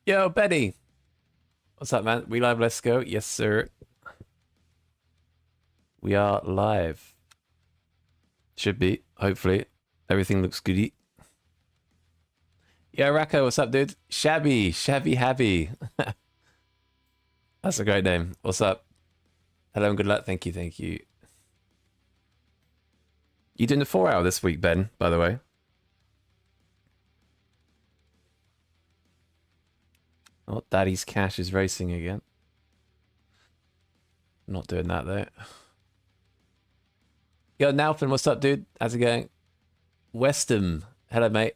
Yo, Betty. What's up, man? We live, let's go. Yes, sir. We are live. Should be, hopefully. Everything looks goody. Yo, Racco, what's up, dude? Shabby Habby. That's a great name. What's up? Hello and good luck. Thank you, thank you. You doing the 4-hour this week, Ben, by the way? Oh, Daddy's Cash is racing again. Not doing that, though. Yo, Nalfin, what's up, dude? How's it going? Westham. Hello, mate.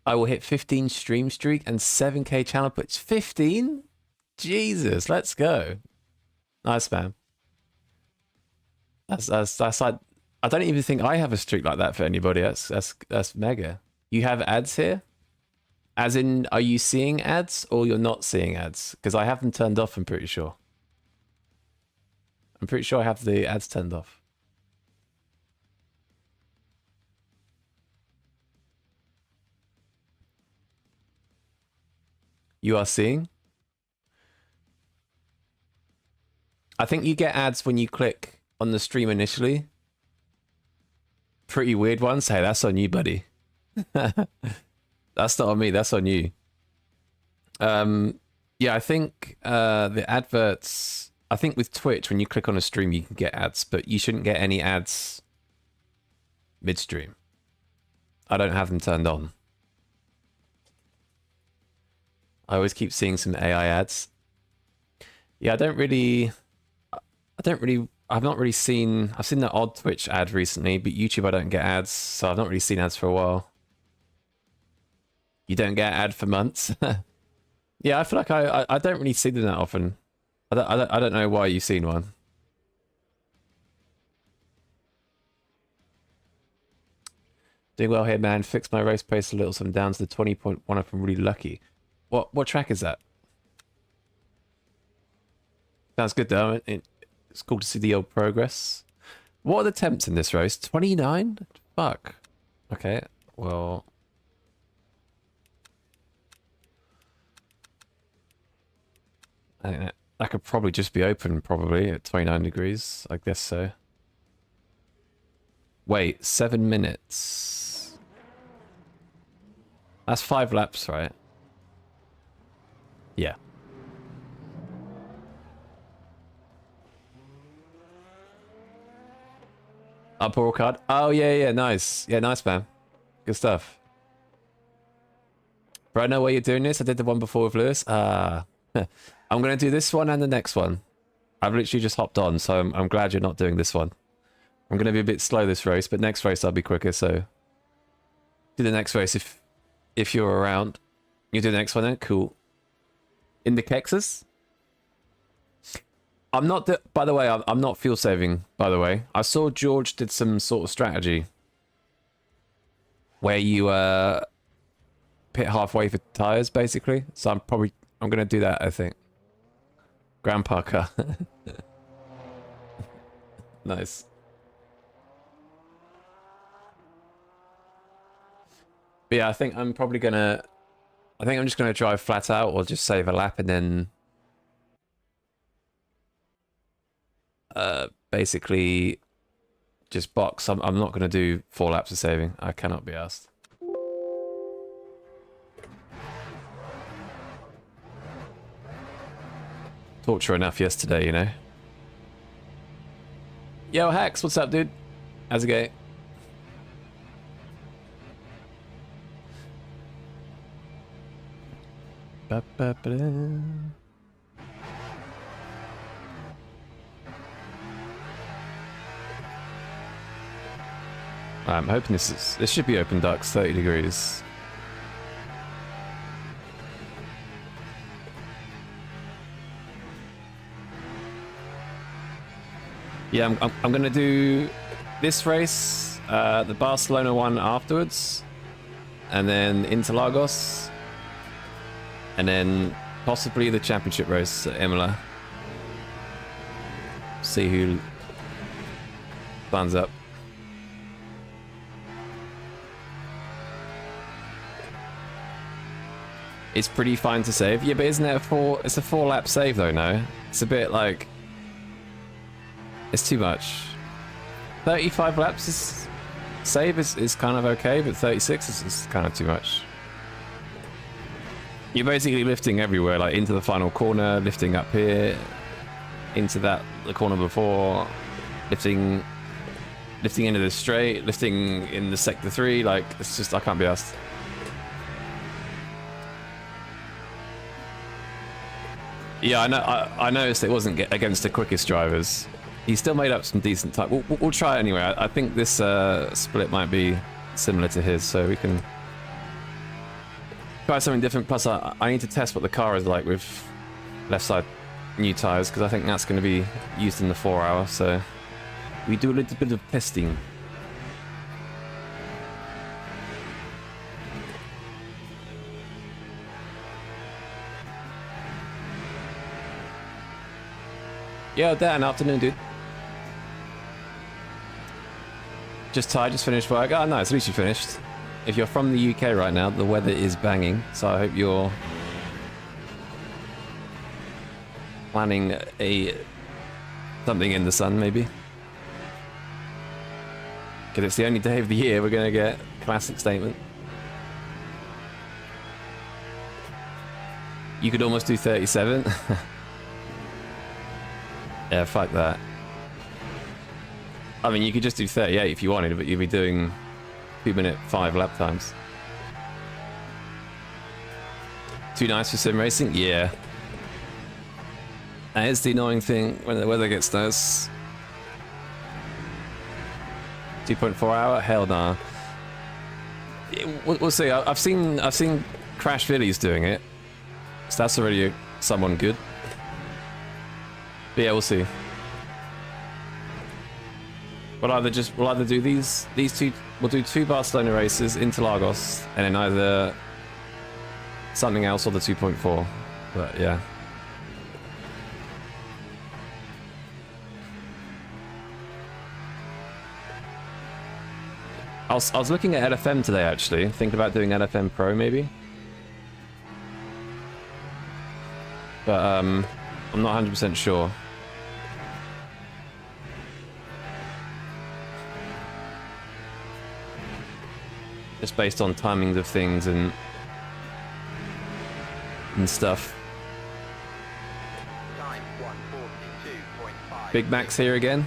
I will hit 15 stream streak and 7k channel puts. 15? Jesus, let's go. Nice, man. That's like, I don't even think I have a streak like that for anybody. That's mega. You have ads here? As in, are you seeing ads or you're not seeing ads? Because I have them turned off, I'm pretty sure. I'm pretty sure I have the ads turned off. You are seeing? I think you get ads when you click on the stream initially. Pretty weird ones. Hey, that's on you, buddy. That's not on me, that's on you. Yeah, I think the adverts, I think with Twitch, when you click on a stream, you can get ads, but you shouldn't get any ads midstream. I don't have them turned on. I always keep seeing some AI ads. Yeah, I've not really seen, I've seen the odd Twitch ad recently, but YouTube I don't get ads, so I've not really seen ads for a while. You don't get an ad for months? Yeah, I feel like I don't really see them that often. I don't know why you've seen one. Doing well here, man. Fixed my race pace a little, so I'm down to the 20.1 if I'm really lucky. What track is that? Sounds good though. It's cool to see the old progress. What are the temps in this race? 29? Fuck. Okay, well... I think that could probably just be open, probably, at 29 degrees. I guess so. Wait, 7 minutes. That's 5 laps, right? Yeah. Upper card. Oh, yeah, nice. Yeah, nice, man. Good stuff. Bro, I know why you're doing this. I did the one before with Lewis. I'm going to do this one and the next one. I've literally just hopped on, so I'm glad you're not doing this one. I'm going to be a bit slow this race, but next race I'll be quicker, so... Do the next race if you're around. You do the next one then? Cool. In the Kexas? I'm not... By the way, I'm not fuel saving, by the way. I saw George did some sort of strategy. Where you pit halfway for tyres, basically. So I'm going to do that, I think. Grandpa car. Nice. But yeah, I think I'm just gonna drive flat out or just save a lap and then basically just box. I'm not gonna do 4 laps of saving. I cannot be asked. Torture enough yesterday, you know. Yo, Hax, what's up, dude? How's it going? I'm hoping this should be open ducks, 30 degrees. Yeah, I'm gonna do this race, the Barcelona one afterwards, and then Interlagos, and then possibly the championship race at Imola. See who lands up. It's pretty fine to save. Yeah, but isn't it it's a 4-lap save though, no? It's a bit like... It's too much. 35 laps is... Save is kind of okay, but 36 is kind of too much. You're basically lifting everywhere, like into the final corner, lifting up here, into the corner before, lifting into the straight, lifting in the sector 3, like, it's just, I can't be asked. Yeah, I noticed it wasn't against the quickest drivers. He still made up some decent time. We'll try it anyway. I think this split might be similar to his, so we can try something different. Plus, I need to test what the car is like with left side new tyres, because I think that's going to be used in the 4-hour, so we do a little bit of testing. Yeah, Dan, afternoon, dude. Just tired, just finished work. Oh, nice, at least you finished. If you're from the UK right now, the weather is banging, so I hope you're planning something in the sun, maybe. Because it's the only day of the year we're going to get classic statement. You could almost do 37. Yeah, fuck that. I mean, you could just do 38 if you wanted, but you'd be doing 2-minute 5 lap times. Too nice for sim racing? Yeah. That is the annoying thing when the weather gets nice. 2.4 hour? Hell nah. We'll see. I've seen Crash Villies doing it, so that's already someone good. But yeah, we'll see. We'll either do these two. We'll do 2 Barcelona races, Interlagos, and then either something else or the 2.4. But yeah. I was looking at LFM today, actually, thinking about doing LFM Pro maybe. But I'm not 100% sure. Just based on timings of things and stuff. Big Max here again.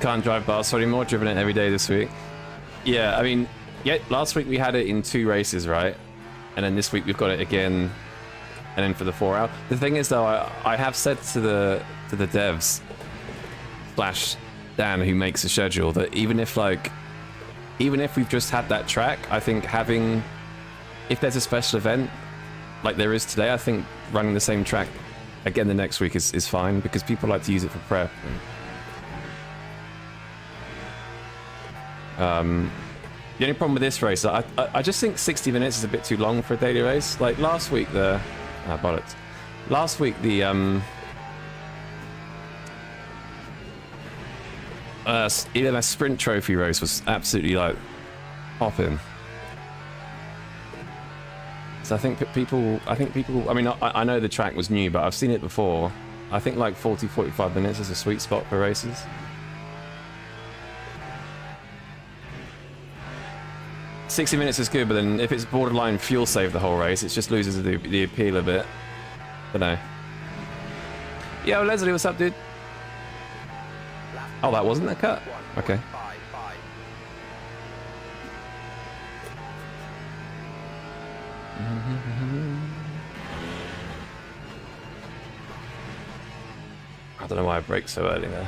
Can't drive Barca anymore, driven it every day this week. Yeah, I mean, yeah, last week we had it in 2 races, right? And then this week we've got it again, and then for the 4 hour. The thing is though, I have said to the devs / Dan who makes a schedule that even if we've just had that track, I think if there's a special event like there is today, I think running the same track again the next week is fine, because people like to use it for prep. The only problem with this race, I just think 60 minutes is a bit too long for a daily race. Like last week, bollocks. Last week, the ELMS Sprint Trophy race was absolutely like popping. So I think people. I mean, I know the track was new, but I've seen it before. I think like 40-45 minutes is a sweet spot for races. $60 minutes is good, but then if it's borderline fuel save the whole race, it just loses the appeal a bit. Don't know. Yo, Leslie, what's up, dude? Oh, that wasn't a cut? Okay. I don't know why I braked so early there.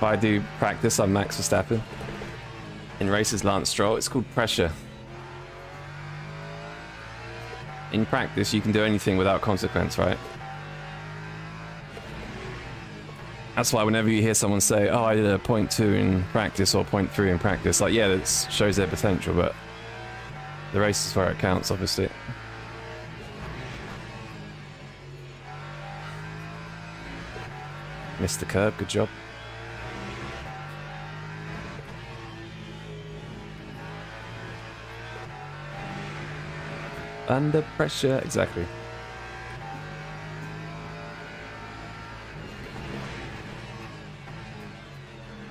If I do practice, I'm Max Verstappen. In races, Lance Stroll. It's called pressure. In practice, you can do anything without consequence, right? That's why whenever you hear someone say, oh, I did a 0.2 in practice or 0.3 in practice, like, yeah, that shows their potential, but the race is where it counts, obviously. Missed the curb, good job. Under pressure, exactly.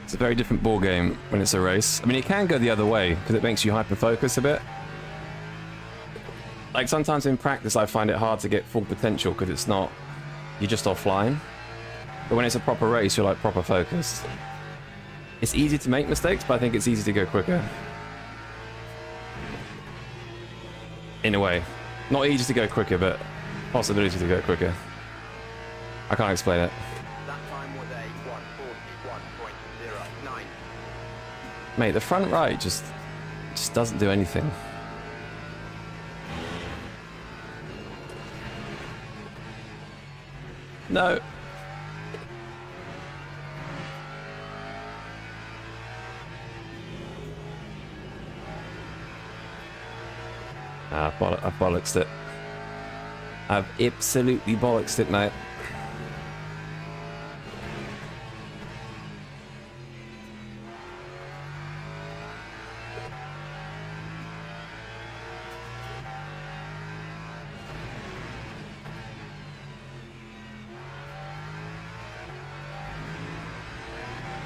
It's a very different ball game when it's a race. I mean, it can go the other way because it makes you hyper-focus a bit. Like sometimes in practice, I find it hard to get full potential because it's not, you're just offline. But when it's a proper race, you're like proper focused. It's easy to make mistakes, but I think it's easy to go quicker. In a way. Not easy to go quicker, but possibility to go quicker. I can't explain it. That time was a 1:41.09. Mate, the front right just doesn't do anything. No. I've bollocksed it. I've absolutely bollocksed it, mate.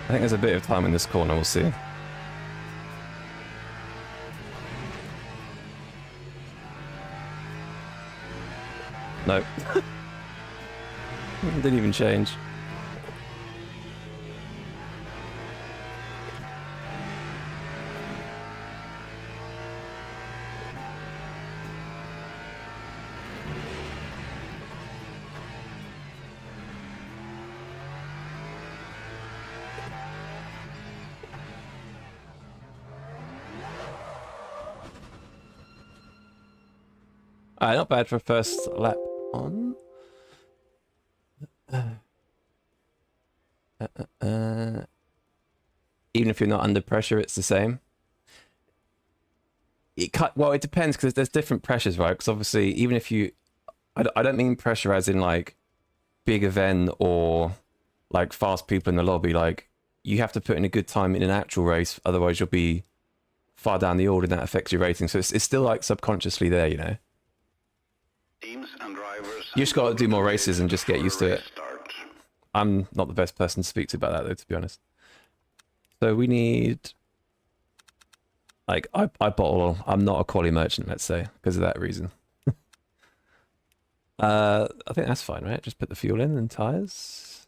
I think there's a bit of time in this corner, we'll see. No. Didn't even change. Not bad for a first lap on. Even if you're not under pressure, it's the same. Well, it depends because there's different pressures, right? Because obviously, even if you, I don't mean pressure as in like big event or like fast people in the lobby. Like you have to put in a good time in an actual race, otherwise you'll be far down the order, and that affects your rating. So it's still like subconsciously there, you know. You just got to do more races and just get used to it. I'm not the best person to speak to about that, though, to be honest. So we need... Like, I bottle... I'm not a quality merchant, let's say, because of that reason. I think that's fine, right? Just put the fuel in and tyres.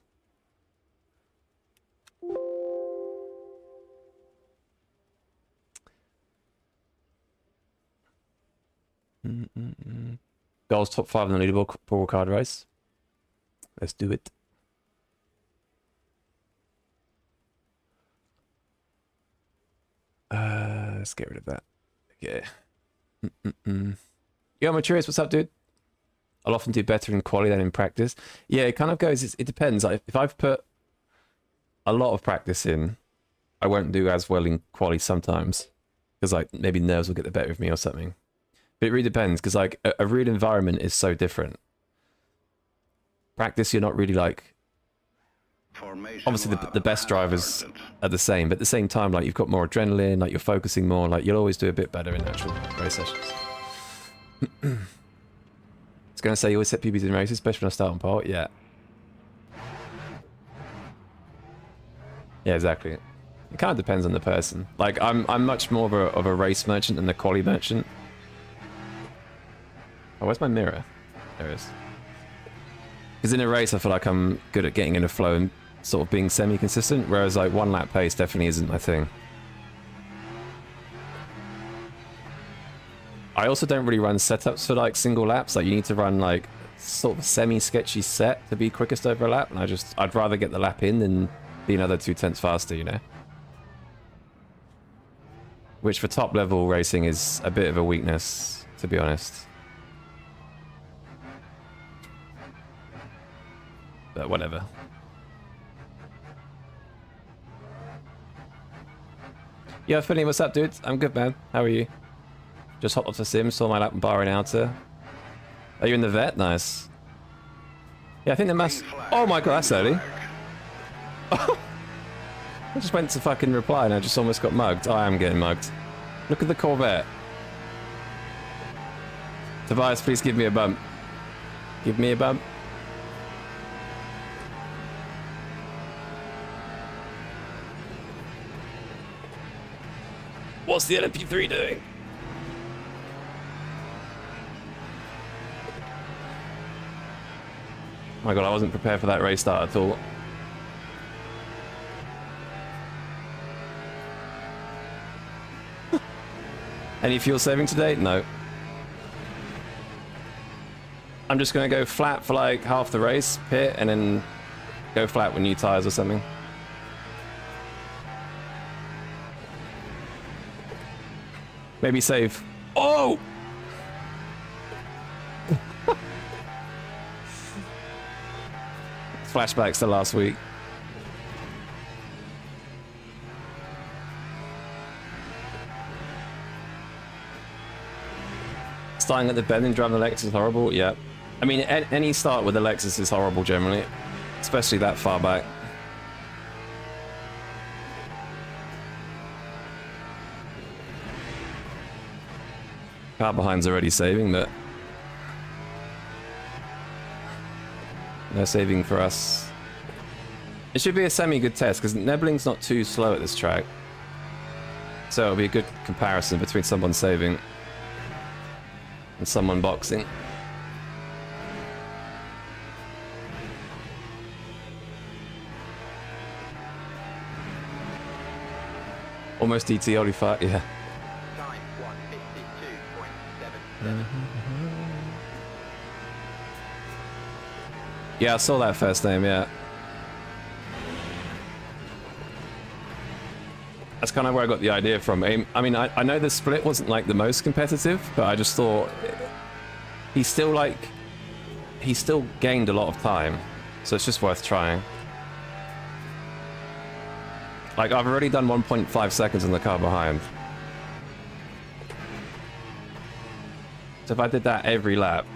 Goals top 5 in the leaderboard pool card race. Let's do it. Let's get rid of that. Okay. Yo, Maturius, what's up, dude? I'll often do better in quali than in practice. Yeah, it kind of goes, it depends. Like, if I've put a lot of practice in, I won't do as well in quali sometimes. Because like maybe nerves will get the better of me or something. But it really depends, because like a real environment is so different. Practice, you're not really like... Obviously the best drivers are the same, but at the same time, like you've got more adrenaline, like you're focusing more, like you'll always do a bit better in actual race sessions. It's going to say you always set PBs in races, especially when I start on pole. Yeah. Yeah, exactly. It kind of depends on the person. Like I'm much more of a race merchant than a quali merchant. Oh, where's my mirror? There it is. Because in a race, I feel like I'm good at getting in a flow and sort of being semi-consistent, whereas like one lap pace definitely isn't my thing. I also don't really run setups for like single laps. Like you need to run like sort of a semi-sketchy set to be quickest over a lap, and I'd rather get the lap in than be another 0.2 faster, you know? Which for top level racing is a bit of a weakness, to be honest. But whatever. Yeah, Finny, what's up, dude? I'm good, man. How are you? Just hopped off the sim, saw my lap and bar in outer. Are you in the vet? Nice. Yeah, I think the mass... Oh my god, that's early. I just went to fucking reply and I just almost got mugged. Oh, I am getting mugged. Look at the Corvette. Tobias, please give me a bump. Give me a bump. What's the LMP3 doing? Oh my god, I wasn't prepared for that race start at all. Any fuel saving today? No. I'm just gonna go flat for like half the race, pit, and then go flat with new tires or something. Maybe save. Oh! Flashbacks to last week. Starting at the bend and driving the Lexus is horrible. Yeah. I mean, any start with the Lexus is horrible generally, especially that far back. Car behind's already saving, but no saving for us. It should be a semi-good test because Nebling's not too slow at this track, so it'll be a good comparison between someone saving and someone boxing. Almost DT only 5, yeah. Yeah, I saw that first name, yeah. That's kind of where I got the idea from. I mean, I know the split wasn't like the most competitive, but I just thought he still gained a lot of time, so it's just worth trying. Like, I've already done 1.5 seconds in the car behind. So if I did that every lap,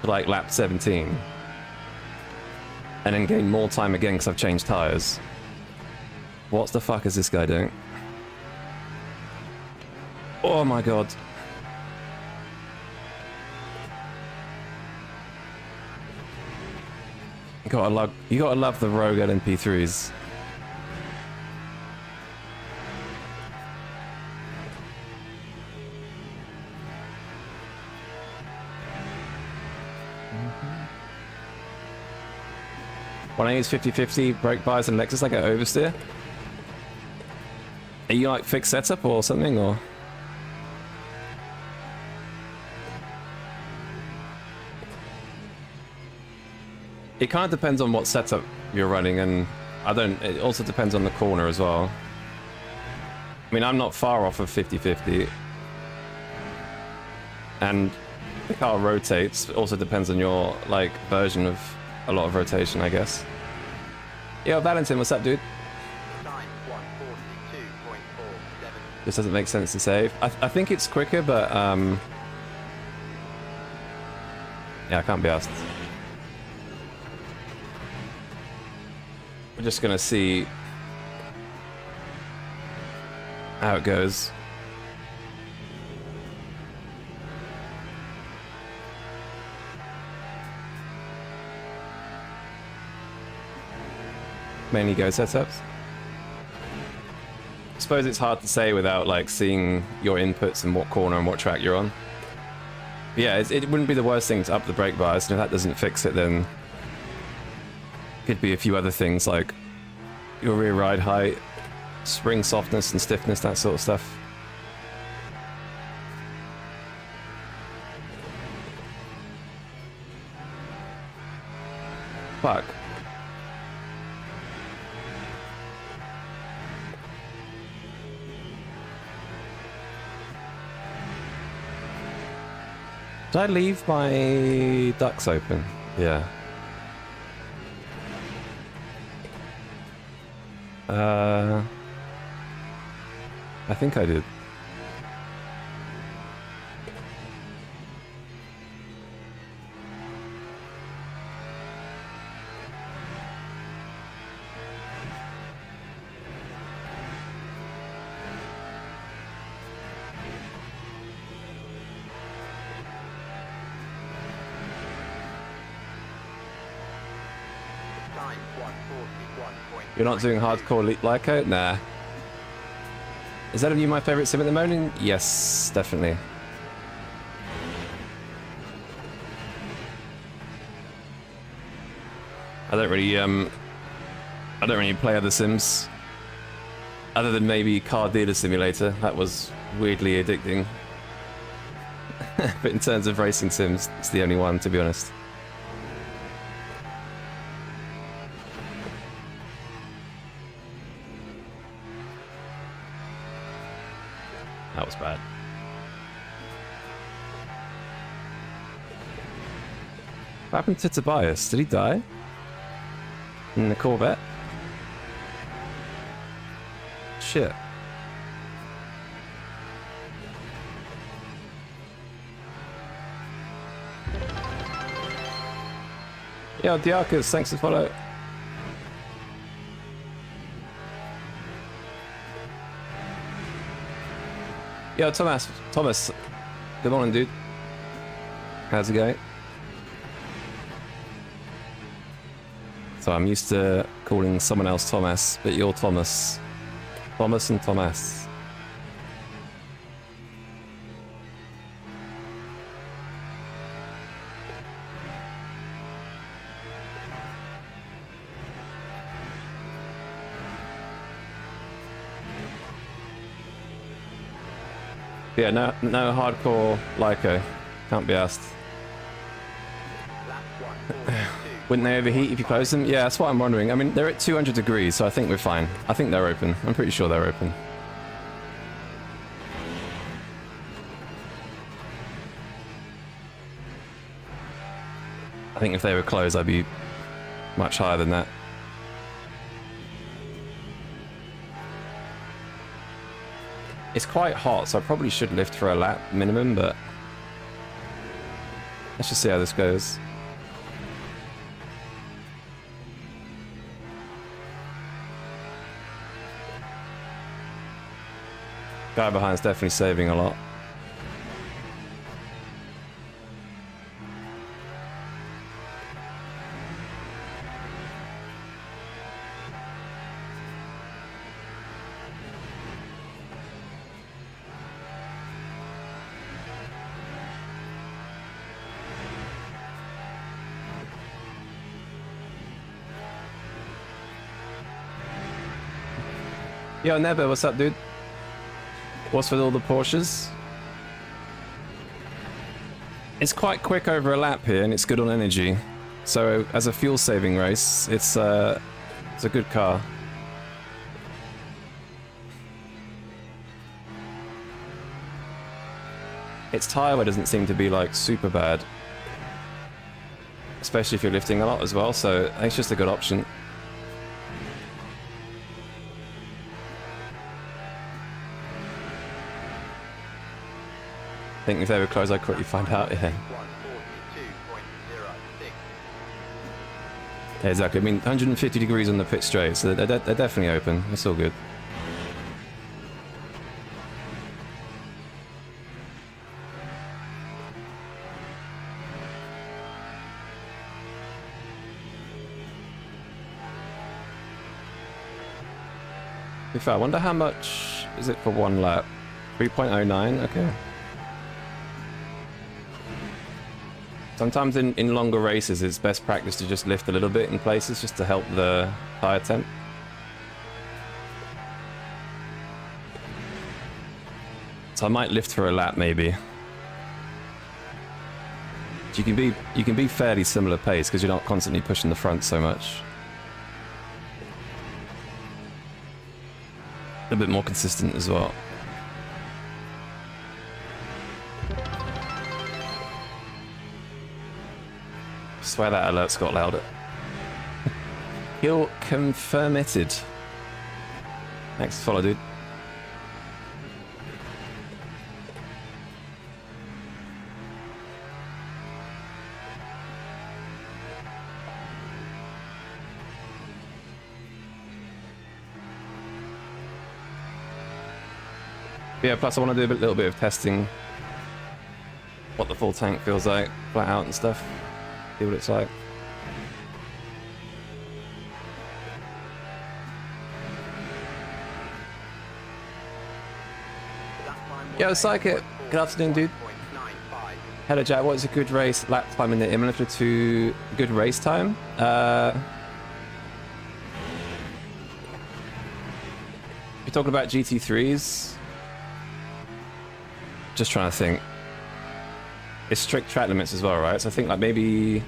like lap 17, and then gain more time again because I've changed tires. What the fuck is this guy doing? Oh my god. You gotta love the Rogue LMP3s. When I use 50-50 brake bars and Lexus, I get oversteer. Are you like fixed setup or something, or? It kind of depends on what setup you're running, and it also depends on the corner as well. I mean, I'm not far off of 50-50. And the car rotates. It also depends on your, like, version of a lot of rotation, I guess. Yo, Valentin, what's up, dude? This doesn't make sense to save. I think it's quicker, but yeah, I can't be asked. We're just gonna see how it goes. Mainly go setups. I suppose it's hard to say without like seeing your inputs and what corner and what track you're on. But yeah, it wouldn't be the worst thing to up the brake bars, and if that doesn't fix it, then could be a few other things like your rear ride height, spring softness and stiffness, that sort of stuff. Fuck. Did I leave my ducts open? Yeah. I think I did. You're not doing hardcore Lyco? Nah. Is that of you my favorite sim at the moment? Yes, definitely. I don't really play other sims. Other than maybe Car Dealer Simulator. That was weirdly addicting. But in terms of racing sims, it's the only one, to be honest. That was bad. What happened to Tobias? Did he die? In the Corvette? Shit. Yo, Diarcus, thanks for follow. Yo, Thomas, good morning, dude. How's it going? So I'm used to calling someone else Thomas, but you're Thomas. Thomas and Thomas. Yeah, no hardcore Lyco. Can't be asked. Wouldn't they overheat if you close them? Yeah, that's what I'm wondering. I mean, they're at 200 degrees, so I think we're fine. I think they're open. I'm pretty sure they're open. I think if they were closed, I'd be much higher than that. It's quite hot, so I probably should lift for a lap minimum, but let's just see how this goes. Guy behind's definitely saving a lot. Yo, Nebo, what's up, dude? What's with all the Porsches? It's quite quick over a lap here, and it's good on energy. So, as a fuel-saving race, it's a good car. Its tyre wear doesn't seem to be like super bad, especially if you're lifting a lot as well. So, I think it's just a good option. I think if they were closed, I'd quickly find out. Yeah. Yeah, exactly. I mean, 150 degrees on the pit straight, so they're definitely open. It's all good. In fact, I wonder how much is it for one lap? 3.09? Okay. Sometimes in longer races, it's best practice to just lift a little bit in places just to help the tyre temp. So I might lift for a lap maybe. You can be fairly similar pace because you're not constantly pushing the front so much. A bit more consistent as well. swear that alert's got louder. Kill confirmed. Thanks for follow, dude. Yeah, plus I want to do a little bit of testing what the full tank feels like, flat out and stuff. See what it's like. Yo, Psychic. Good afternoon, dude. Hello, Jack. What is a good race lap time in the Imola to good race time? You're talking about GT3s? Just trying to think. It's strict track limits as well, right? So I think like maybe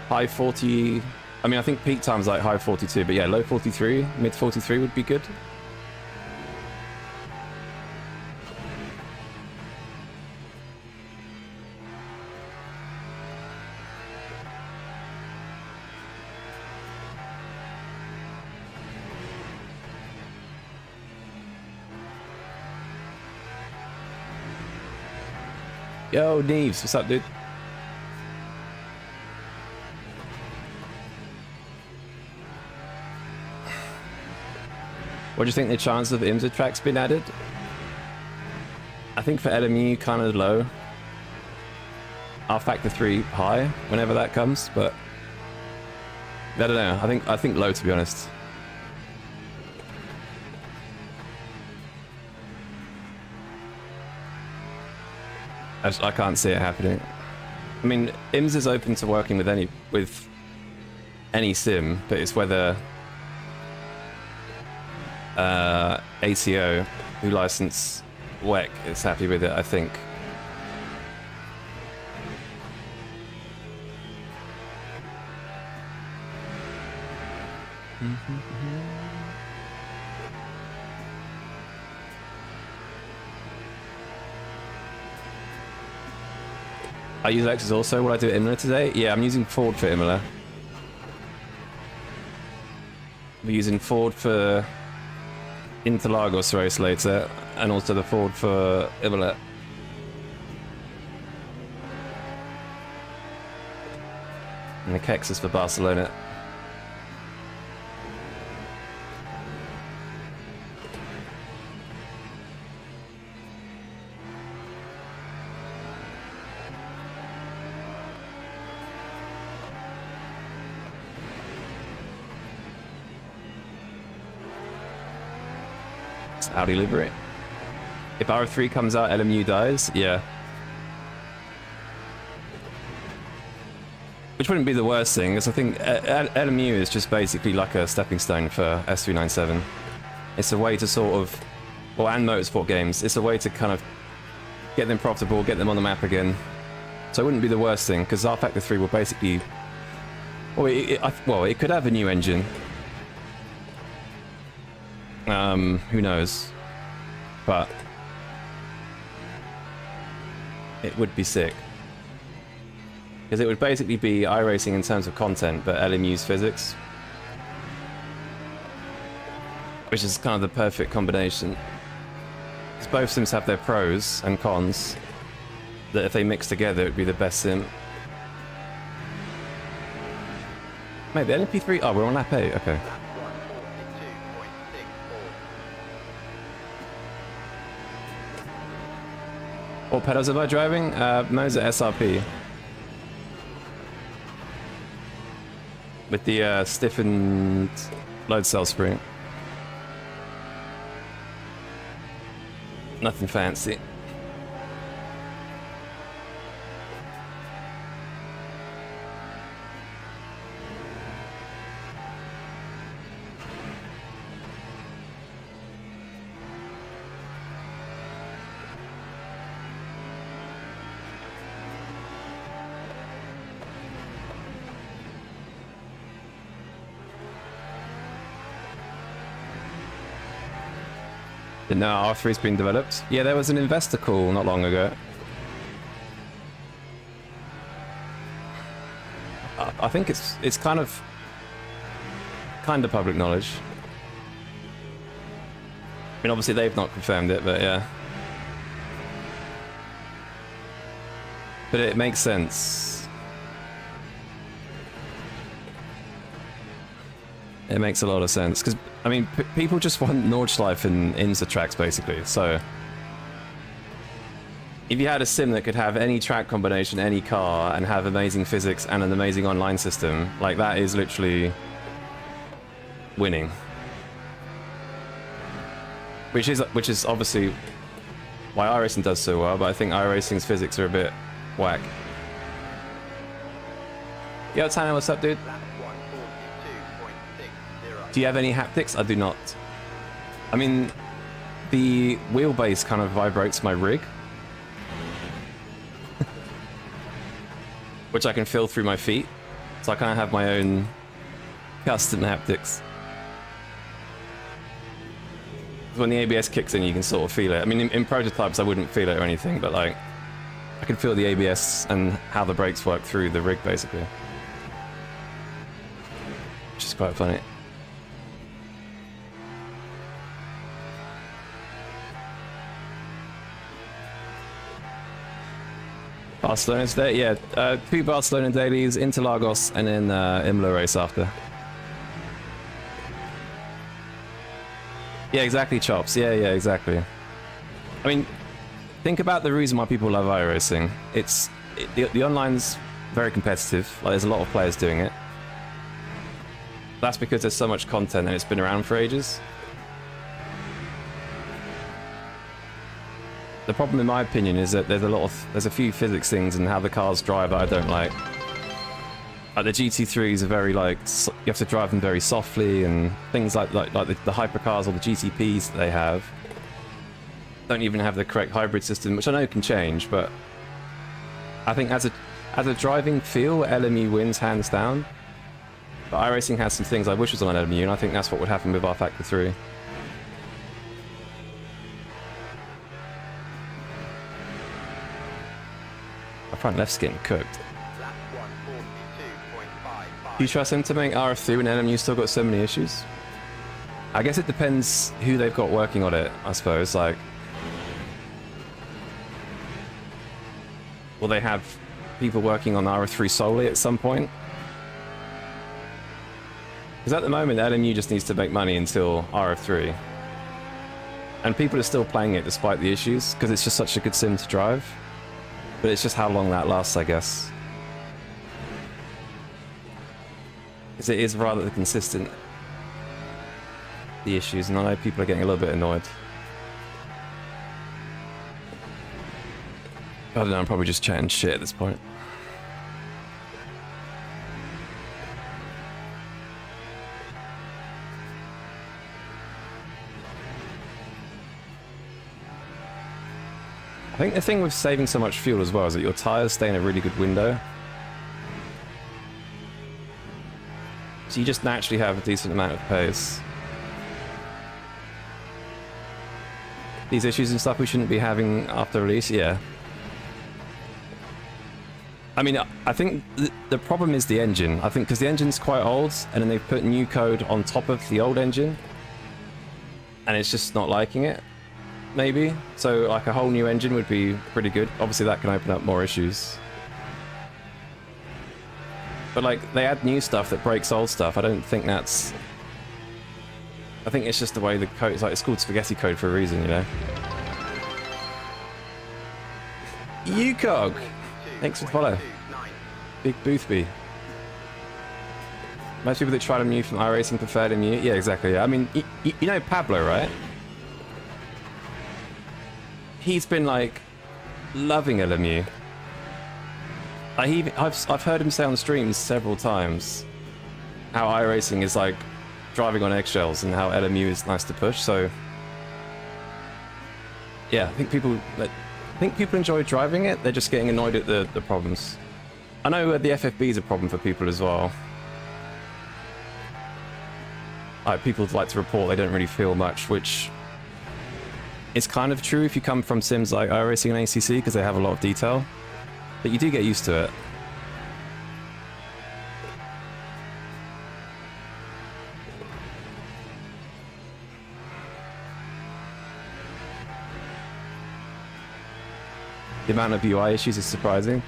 high 40. I mean, I think peak time's like high 42, but yeah, low 43, mid 43 would be good. Yo, Neves, what's up, dude? What do you think the chance of IMSA tracks being added? I think for LMU kind of low. R factor 3 high whenever that comes, but I don't know. I think low, to be honest. I can't see it happening. I mean, IMS is open to working with any sim, but it's whether ACO, who license WEC, is happy with it, I think. I use Lexus also. Will I do Imola today? Yeah, I'm using Ford for Imola. We're using Ford for Interlagos race later, and also the Ford for Imola. And the Kexus for Barcelona. Audi livery. If R3 comes out, LMU dies. Yeah. Which wouldn't be the worst thing, because I think LMU is just basically like a stepping stone for S397. It's a way to sort of, well, and motorsport games, it's a way to kind of get them profitable, get them on the map again. So it wouldn't be the worst thing, because R Factor 3 will basically, well, it could have a new engine. Who knows? But it would be sick. Because it would basically be iRacing in terms of content, but LMU's physics. Which is kind of the perfect combination. Because both sims have their pros and cons, that if they mix together, it would be the best sim. Mate, the LMP3... Oh, we're on lap 8, okay. What pedals am I driving? Mine's at SRP. With the stiffened load cell spring. Nothing fancy. No, R3's been developed. Yeah, there was an investor call not long ago. I think it's kind of public knowledge. I mean, obviously they've not confirmed it, but yeah. But it makes sense. It makes a lot of sense because I mean, people just want Nordschleife and IMSA tracks basically. So if you had a sim that could have any track combination, any car, and have amazing physics and an amazing online system, like that is literally winning. Which is obviously why iRacing does so well, but I think iRacing's physics are a bit whack. Yo, Tanner, what's up, dude? Do you have any haptics? I do not. I mean, the wheelbase kind of vibrates my rig, which I can feel through my feet, so I kind of have my own custom haptics. When the ABS kicks in, you can sort of feel it. I mean, in prototypes, I wouldn't feel it or anything, but like, I can feel the ABS and how the brakes work through the rig, basically. Which is quite funny. Barcelona's there, yeah. 2 Barcelona dailies, Interlagos, and then Imola race after. Yeah, exactly, Chops. Yeah, exactly. I mean, think about the reason why people love iRacing. The online's very competitive. Like, there's a lot of players doing it. That's because there's so much content and it's been around for ages. The problem, in my opinion, is that there's a few physics things and how the cars drive that I don't like. Like the GT3s are very like you have to drive them very softly, and things like the hypercars or the GTPs that they have don't even have the correct hybrid system, which I know can change. But I think as a driving feel, LMU wins hands down. But iRacing has some things I wish was on LMU, and I think that's what would happen with our Factor 3. My front left's getting cooked. Do you trust him to make RF3 when LMU still got so many issues? I guess it depends who they've got working on it, I suppose. Like, will they have people working on RF3 solely at some point? Because at the moment, LMU just needs to make money until RF3. And people are still playing it despite the issues, because it's just such a good sim to drive. But it's just how long that lasts, I guess. Because it is rather consistent, the issues, and I know people are getting a little bit annoyed. I don't know, I'm probably just chatting shit at this point. I think the thing with saving so much fuel as well is that your tires stay in a really good window. So you just naturally have a decent amount of pace. These issues and stuff we shouldn't be having after release, yeah. I mean, I think the problem is the engine. I think because the engine's quite old, and then they've put new code on top of the old engine, and it's just not liking it, maybe. So like a whole new engine would be pretty good. Obviously that can open up more issues. But like, they add new stuff that breaks old stuff. I don't think that's... I think it's just the way the code is. Like, it's called spaghetti code for a reason, you know? UCOG! Thanks for the follow. Big Boothby. Most people that tried MU from iRacing preferred MU. Yeah, exactly. Yeah. I mean, you know Pablo, right? He's been like loving LMU. I've heard him say on streams several times how iRacing is like driving on eggshells and how LMU is nice to push. So yeah, I think people enjoy driving it. They're just getting annoyed at the problems. I know the FFB is a problem for people as well. Like, people like to report they don't really feel much, which is kind of true if you come from sims like iRacing and ACC, because they have a lot of detail. But you do get used to it. The amount of UI issues is surprising.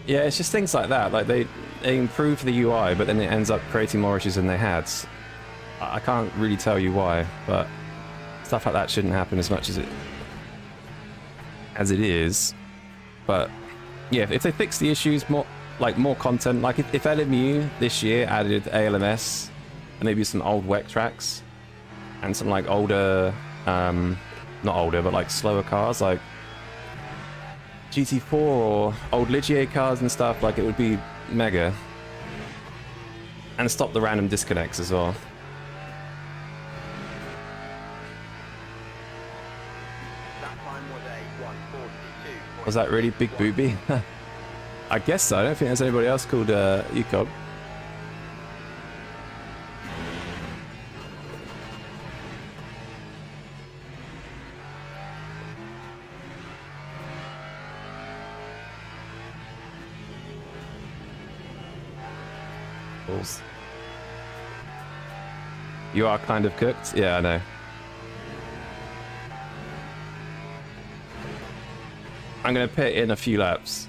Yeah, it's just things like that. Like they improve the UI, but then it ends up creating more issues than they had. I can't really tell you why, but stuff like that shouldn't happen as much as it is. But yeah, if they fix the issues, more content, like if LMU this year added ALMS and maybe some old WEC tracks and some like older, not older, but like slower cars like GT4 or old Ligier cars and stuff, like it would be mega. And stop the random disconnects as well. Was that really Big Booby? I guess so. I don't think there's anybody else called Ucob. You are kind of cooked? Yeah, I know. I'm going to pit in a few laps.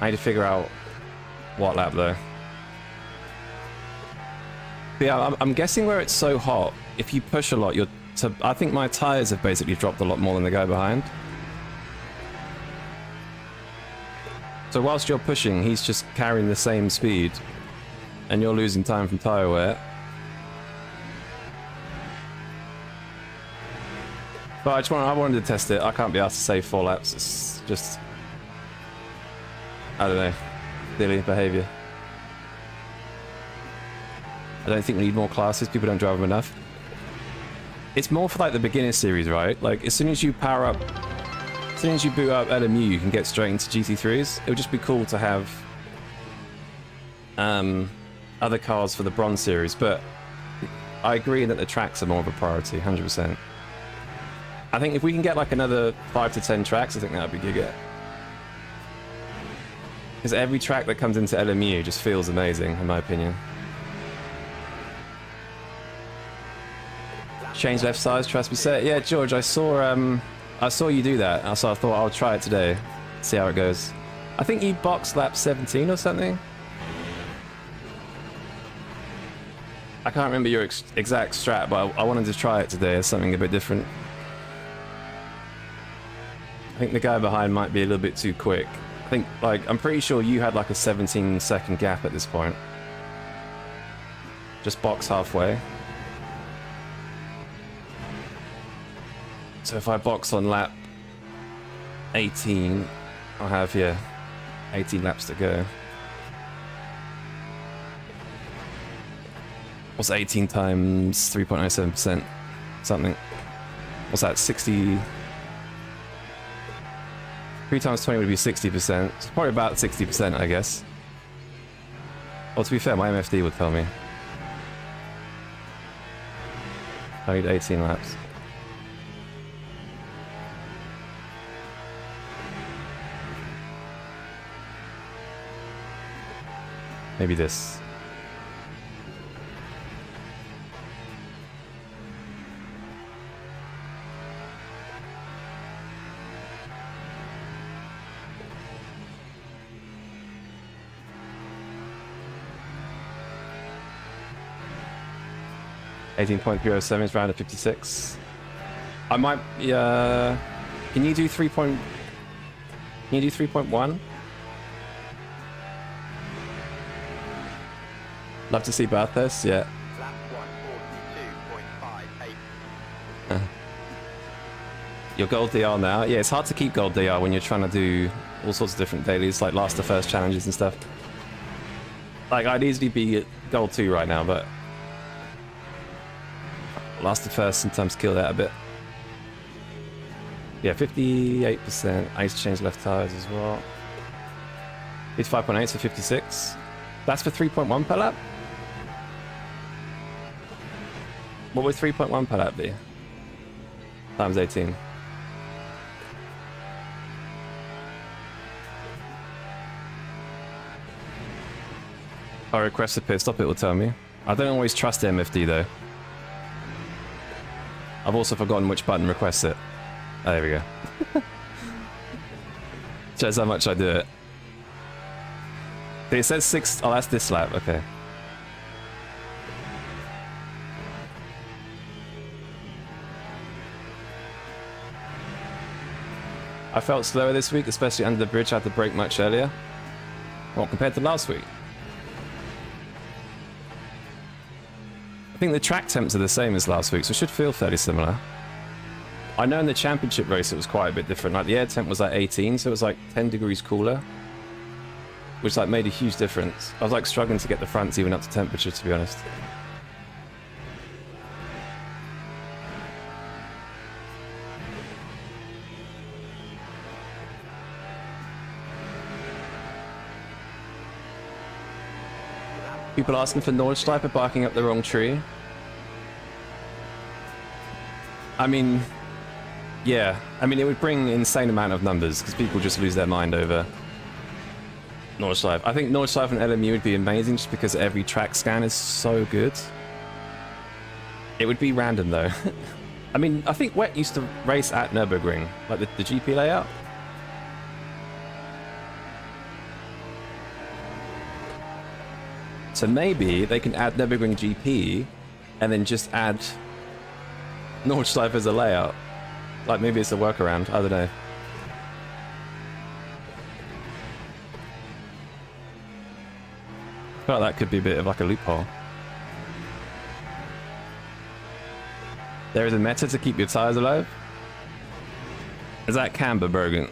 I need to figure out what lap though. But yeah, I'm guessing where it's so hot, if you push a lot, I think my tires have basically dropped a lot more than the guy behind. So whilst you're pushing, he's just carrying the same speed, and you're losing time from tire wear. But I wanted to test it. I can't be asked to save 4 laps. It's just, I don't know, silly behaviour. I don't think we need more classes. People don't drive them enough. It's more for like the beginner series, right? Like as soon as you power up, as soon as you boot up LMU, you can get straight into GT3s. It would just be cool to have other cars for the bronze series, but I agree that the tracks are more of a priority, 100%. I think if we can get like another 5 to 10 tracks, I think that would be giga. Because every track that comes into LMU just feels amazing, in my opinion. Change left sides, trust me set. Yeah, George, I saw you do that, so I thought I'll try it today, see how it goes. I think you boxed lap 17 or something. I can't remember your exact strat, but I wanted to try it today as something a bit different. I think the guy behind might be a little bit too quick. I think, like, I'm pretty sure you had like a 17-second gap at this point. Just box halfway. So if I box on lap 18, I'll have, yeah, 18 laps to go. What's 18 times 3.07%? Something. What's that, 60... 3 times 20 would be 60%. It's probably about 60%, I guess. Well, to be fair, my MFD would tell me. I need 18 laps. Maybe this. .307 is round at 56. I might, can you do 3.1? Love to see Bathurst, yeah. Lap 142.58. Your gold DR now. Yeah, it's hard to keep gold DR when you're trying to do all sorts of different dailies, like last to first challenges and stuff. Like, I'd easily be at gold 2 right now, but last to first sometimes kill that a bit. Yeah, 58%. I need to change left tires as well. It's 5.8, so 56. That's for 3.1 per lap? What would 3.1 per lap be? Times 18. I request a pit stop, it will tell me. I don't always trust MFD though. I've also forgotten which button requests it. Oh, there we go. Shows how much I do it. It says 6. Oh, that's this lap. Okay. I felt slower this week, especially under the bridge. I had to brake much earlier. Well, compared to last week. I think the track temps are the same as last week, so it should feel fairly similar. I know in the championship race it was quite a bit different. Like the air temp was like 18, so it was like 10 degrees cooler, which like made a huge difference. I was like struggling to get the fronts even up to temperature, to be honest. People asking for Nordschleife barking up the wrong tree. I mean, yeah. I mean, it would bring an insane amount of numbers because people just lose their mind over Nordschleife. I think Nordschleife and LMU would be amazing just because every track scan is so good. It would be random though. I mean, I think Wet used to race at Nürburgring, like the GP layout. So maybe they can add Nürburgring GP and then just add Nordschleife as a layout. Like maybe it's a workaround, I don't know. I feel like that could be a bit of like a loophole. There is a meta to keep your tires alive? Is that camber, Bergen?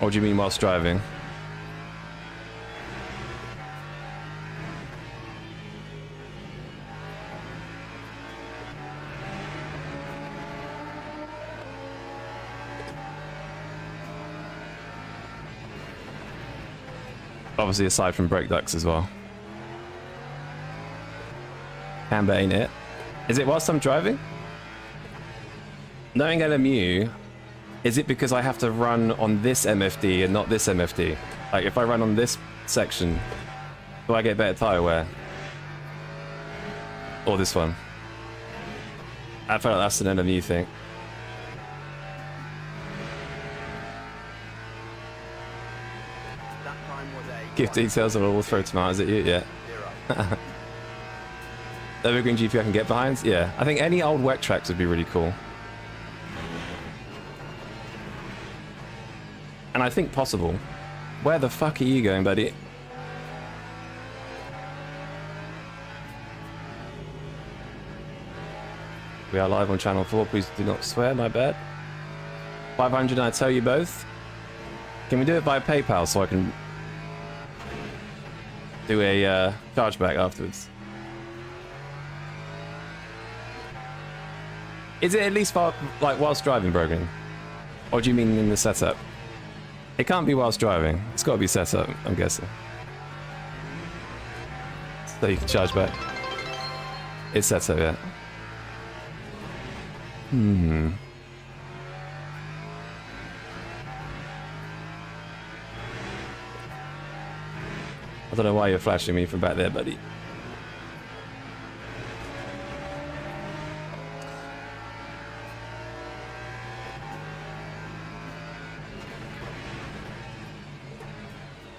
Or do you mean whilst driving? Obviously aside from brake ducts as well. Camber ain't it. Is it whilst I'm driving? Knowing LMU, is it because I have to run on this MFD and not this MFD? Like if I run on this section, do I get better tyre wear? Or this one? I feel like that's an LMU thing. Give details and we'll throw tomatoes at you, yeah. Evergreen GP I can get behind? Yeah. I think any old wet tracks would be really cool. And I think possible. Where the fuck are you going, buddy? We are live on channel 4, please do not swear, my bad. 500 and I tell you both. Can we do it by PayPal so I can do a chargeback afterwards? Is it at least like whilst driving, Brogan? Or do you mean in the setup? It can't be whilst driving. It's got to be set up, I'm guessing. So you can charge back. It's set up, yeah. I don't know why you're flashing me from back there, buddy.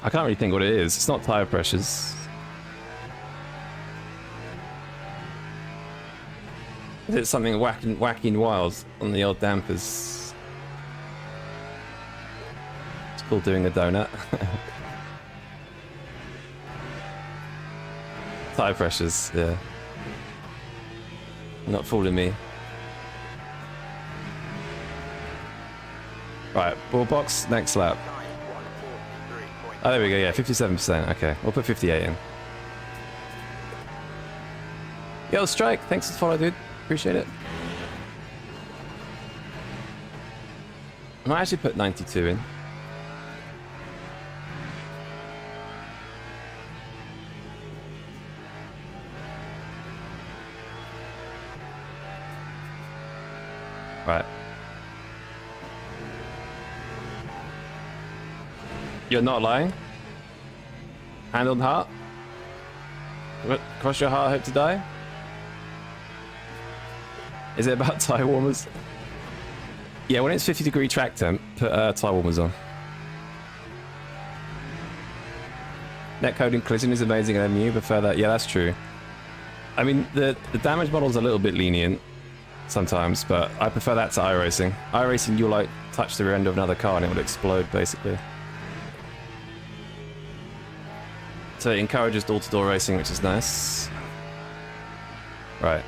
I can't really think what it is. It's not tire pressures. Is it something wacky and wild on the old dampers? It's called doing a donut. Tire pressures, yeah. Not fooling me. Right, ball box, next lap. Oh, there we go, yeah, 57%. Okay, we'll put 58 in. Yo, Strike, thanks for the follow, dude. Appreciate it. I might actually put 92 in. Right. You're not lying? Hand on heart? Cross your heart, hope to die? Is it about tire warmers? Yeah, when it's 50-degree track temp, put tire warmers on. Netcode collision is amazing and MU, prefer that. Yeah, that's true. I mean, the damage model's a little bit lenient sometimes, but I prefer that to iRacing. iRacing, you'll like touch the rear end of another car and it will explode, basically. So it encourages door-to-door racing, which is nice. Right.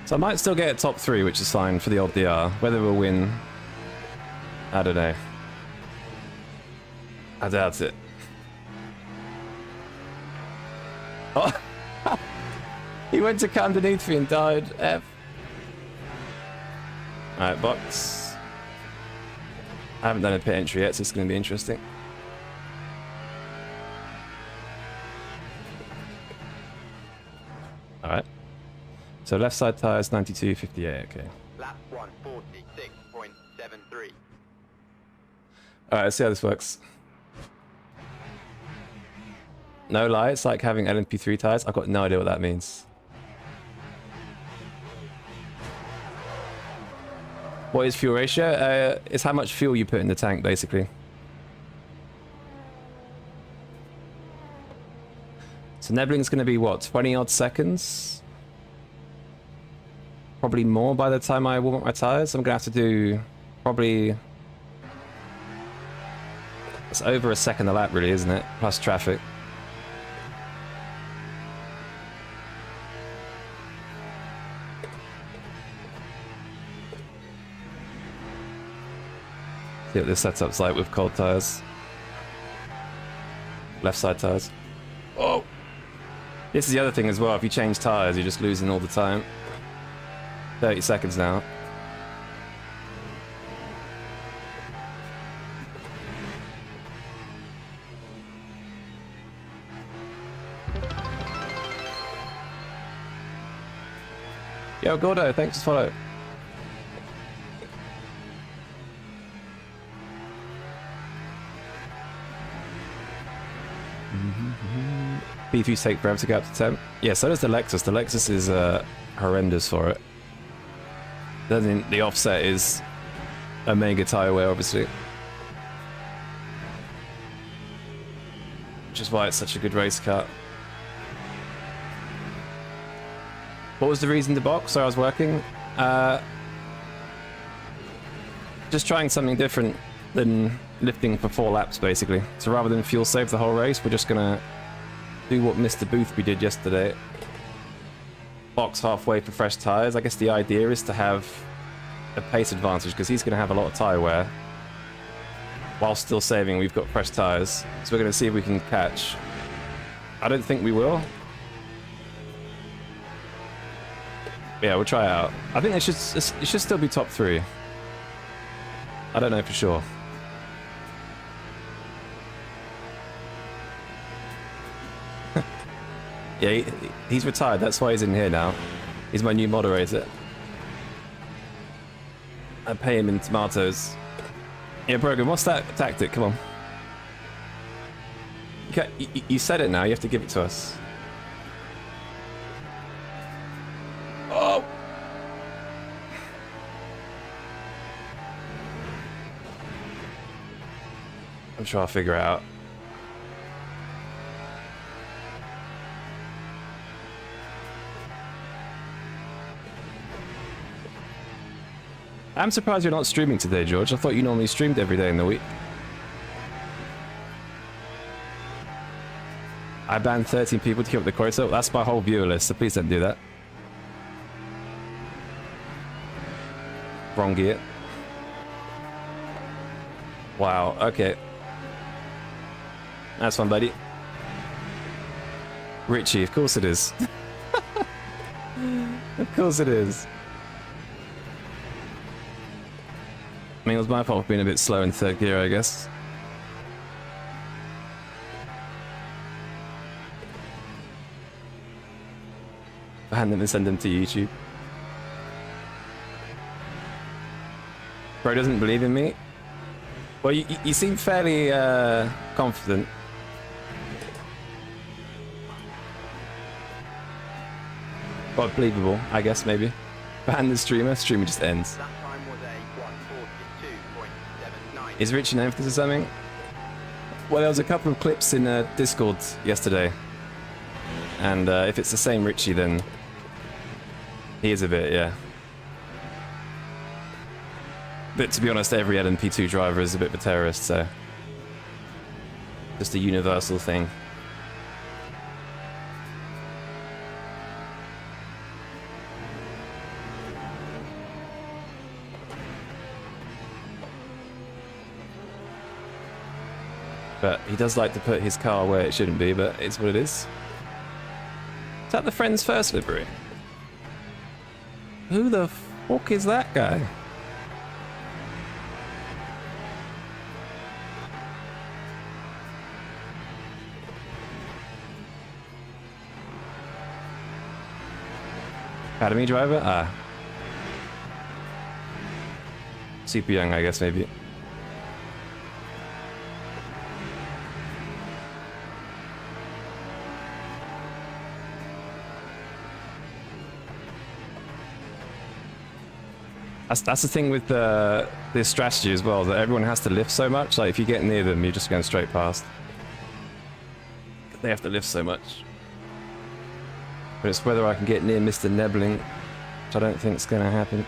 So I might still get a top 3, which is fine for the old DR. Whether we'll win, I don't know. I doubt it. Oh, he went to cut underneath me and died. F. Alright, box. I haven't done a pit entry yet, so it's going to be interesting. Alright. So left side tires 92.58, okay. Lap 146.73. Alright, let's see how this works. No lie, it's like having LMP3 tires. I've got no idea what that means. What is fuel ratio? It's how much fuel you put in the tank, basically. So nebuling's going to be what, 20 odd seconds? Probably more by the time I warm up my tires. I'm going to have to do probably... It's over a second a lap, really, isn't it? Plus traffic. See what this setup's like with cold tires. Left side tires. Oh! This is the other thing as well. If you change tires, you're just losing all the time. 30 seconds now. Yo, Gordo, thanks for follow. P3's take forever to get up to 10. Yeah, so does the Lexus. The Lexus is horrendous for it. Then the offset is a mega tire wear, obviously. Which is why it's such a good race car. What was the reason to box? So I was working. Just trying something different than lifting for 4 laps, basically. So rather than fuel save the whole race, we're just gonna do what Mr. Boothby did yesterday. Box halfway for fresh tires. I guess the idea is to have a pace advantage because he's gonna have a lot of tire wear. While still saving, we've got fresh tires. So we're gonna see if we can catch. I don't think we will. Yeah, we'll try it out. I think it should still be top 3. I don't know for sure. Yeah, he's retired. That's why he's in here now. He's my new moderator. I pay him in tomatoes. Yeah, Brogan, what's that tactic? Come on. You said it now. You have to give it to us. Oh! I'm sure I'll figure it out. I'm surprised you're not streaming today, George. I thought you normally streamed every day in the week. I banned 13 people to keep up the quota. That's my whole viewer list, so please don't do that. Wrong gear. Wow, okay. That's fun, buddy. Richie, of course it is. Of course it is. I mean, it was my fault for being a bit slow in 3rd gear, I guess. I hadn't even send them to YouTube. Bro doesn't believe in me. Well, you seem fairly confident. Well, believable, I guess, maybe. Ban the streamer. Streamer just ends. That time was a Is Richie known for this or something? Well, there was a couple of clips in Discord yesterday. And if it's the same Richie, then he is a bit, yeah. But to be honest, every LMP2 driver is a bit of a terrorist, so... just a universal thing. But he does like to put his car where it shouldn't be, but it's what it is. Is that the Friends First livery? Who the fuck is that guy? Academy driver? Ah. Super young, I guess, maybe. That's the thing with this strategy as well, that everyone has to lift so much. Like, if you get near them, you're just going straight past. They have to lift so much. But it's whether I can get near Mr. Nebling, which I don't think is going to happen.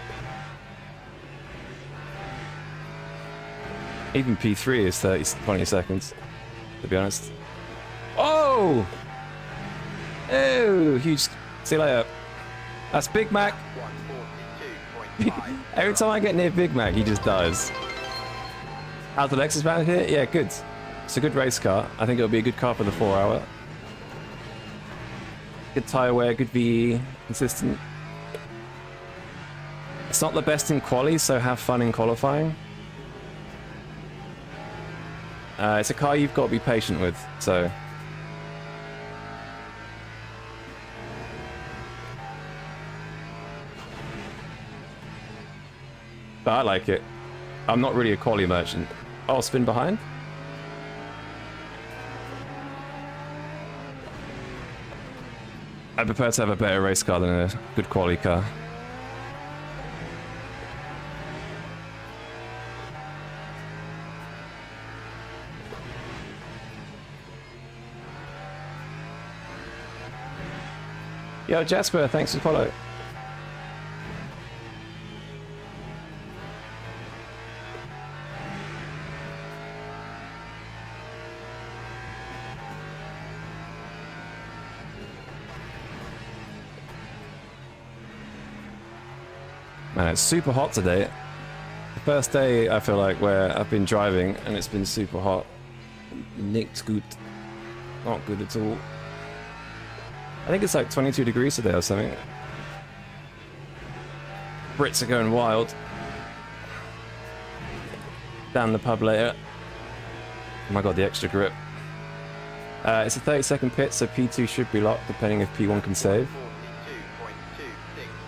Even P3 is 20 seconds, to be honest. Oh! Oh, huge. See you later. That's Big Mac. Every time I get near Big Mac, he just dies. How's the Lexus around here? Yeah, good. It's a good race car. I think it'll be a good car for the 4-hour. Good tyre wear, good VE, consistent. It's not the best in quali, so have fun in qualifying. It's a car you've got to be patient with, so... But I like it. I'm not really a quali merchant. Oh, spin behind? I prefer to have a better race car than a good quali car. Yo, Jasper, thanks for the follow. Man, it's super hot today. The first day, I feel like, where I've been driving and it's been super hot. Nicked good. Not good at all. I think it's like 22 degrees today or something. Brits are going wild. Down the pub later. Oh my god, the extra grip. It's a 30-second pit, so P2 should be locked, depending if P1 can save.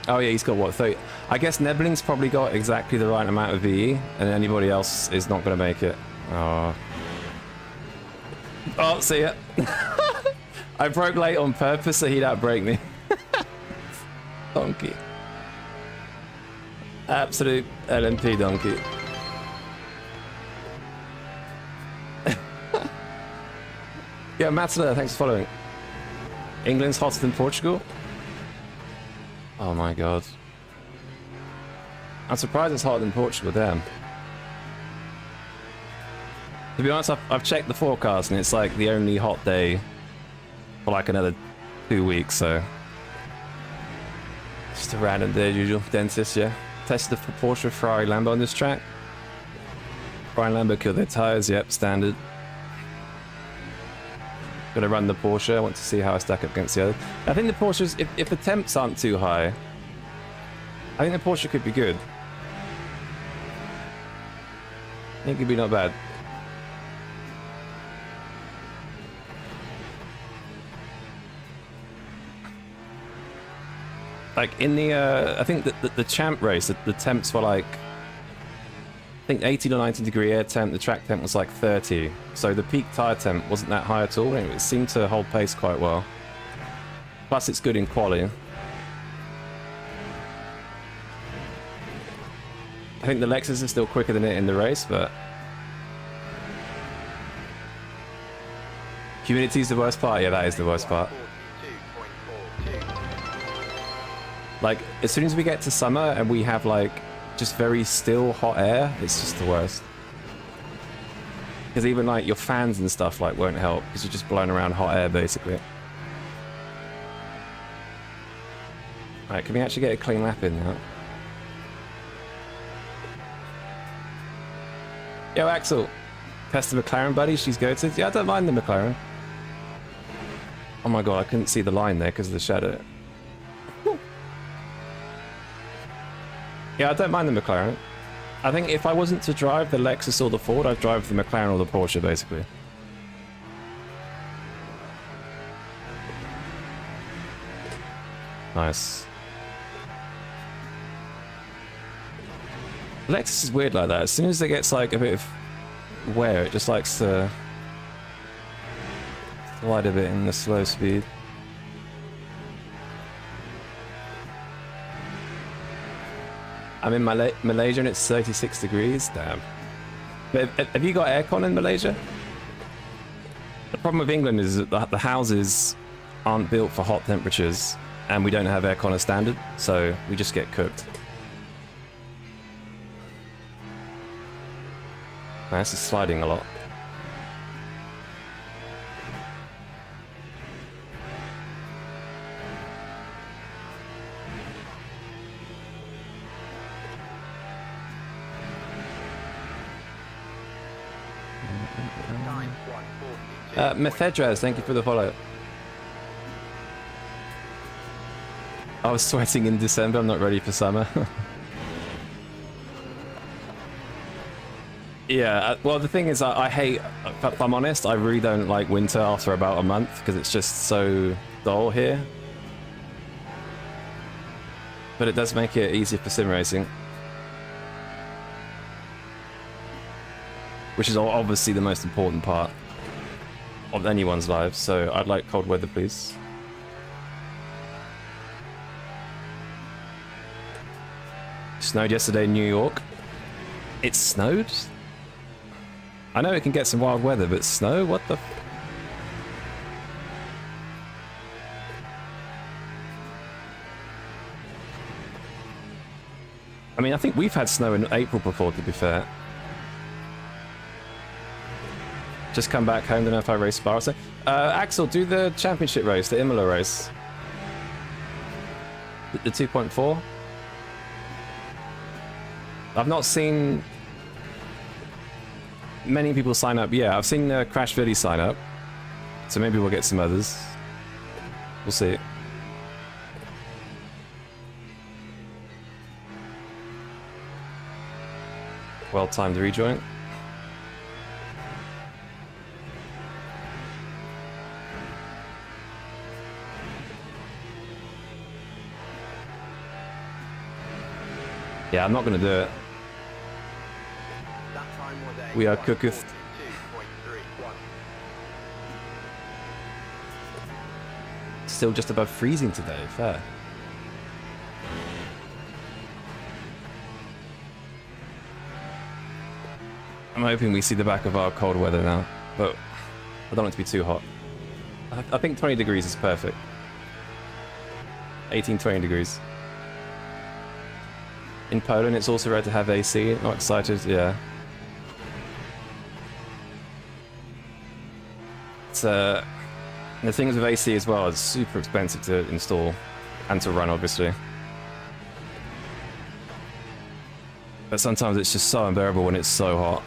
Oh yeah, he's got what, 30? I guess Nebling's probably got exactly the right amount of VE, and anybody else is not going to make it. Oh. Oh, see ya. I broke late on purpose so he'd outbrake me. Donkey. Absolute LMP donkey. Yeah, Matsula, thanks for following. England's hotter than Portugal? Oh my god. I'm surprised it's hotter than Portugal, damn. To be honest, I've checked the forecast and it's like the only hot day for like another 2 weeks, so... Just a random day as usual. Dentist, yeah. Tested the Porsche, Ferrari, Lambo on this track. Ferrari and Lambo killed their tyres, yep, standard. Gonna run the Porsche, I want to see how I stack up against the other. I think the Porsche's, if the temps aren't too high, I think the Porsche could be good. I think it could be not bad. Like in the, I think the champ race, the temps were like, I think 18 or 19 degree air temp, the track temp was like 30. So the peak tyre temp wasn't that high at all, and it seemed to hold pace quite well. Plus it's good in quali. think the Lexus is still quicker than it in the race, but humidity is the worst part. Yeah, that is the worst part. Like, as soon as we get to summer and we have like just very still hot air, it's just the worst. Because even like your fans and stuff like won't help because you're just blowing around hot air basically. Alright, can we actually get a clean lap in now? Yo, Axel. Test the McLaren, buddy. She's goated. Yeah, I don't mind the McLaren. Oh my god, I couldn't see the line there because of the shadow. Yeah, I don't mind the McLaren. I think if I wasn't to drive the Lexus or the Ford, I'd drive the McLaren or the Porsche, basically. Nice. Lexus is weird like that. As soon as it gets like a bit of wear, it just likes to slide a bit in the slow speed. I'm in Malaysia and it's 36 degrees. Damn. But have you got aircon in Malaysia? The problem with England is that the houses aren't built for hot temperatures and we don't have aircon as standard, so we just get cooked. This is sliding a lot. Methedras, thank you for the follow. I was sweating in December, I'm not ready for summer. Yeah, well the thing is I hate, if I'm honest, I really don't like winter after about a month because it's just so dull here. But it does make it easier for sim racing. Which is obviously the most important part of anyone's lives, so I'd like cold weather, please. Snowed yesterday in New York. It snowed? I know it can get some wild weather, but snow? What the f... I mean, I think we've had snow in April before, to be fair. Just come back home, don't know if I race Barcelona. Axel, do the championship race, the Imola race. The 2.4. I've not seen many people sign up. Yeah, I've seen Crash Viddy sign up. So maybe we'll get some others. We'll see. Well-timed rejoin. Yeah, I'm not going to do it. We are cooked. Still just above freezing today, fair. I'm hoping we see the back of our cold weather now, but I don't want it to be too hot. I think 20 degrees is perfect. 18, 20 degrees. In Poland, it's also rare to have AC. Not excited, yeah. It's the things with AC as well, it's super expensive to install and to run, obviously. But sometimes it's just so unbearable when it's so hot.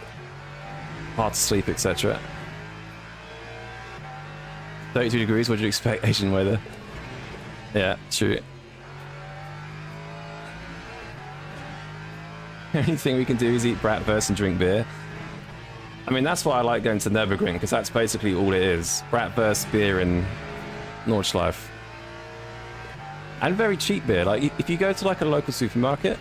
Hard to sleep, etc. 32 degrees, what do you expect Asian weather? Yeah, true. The only thing we can do is eat bratwurst and drink beer. I mean, that's why I like going to Nürburgring, because that's basically all it is. Bratwurst, beer, and Nordschleife. And very cheap beer. Like, if you go to like a local supermarket,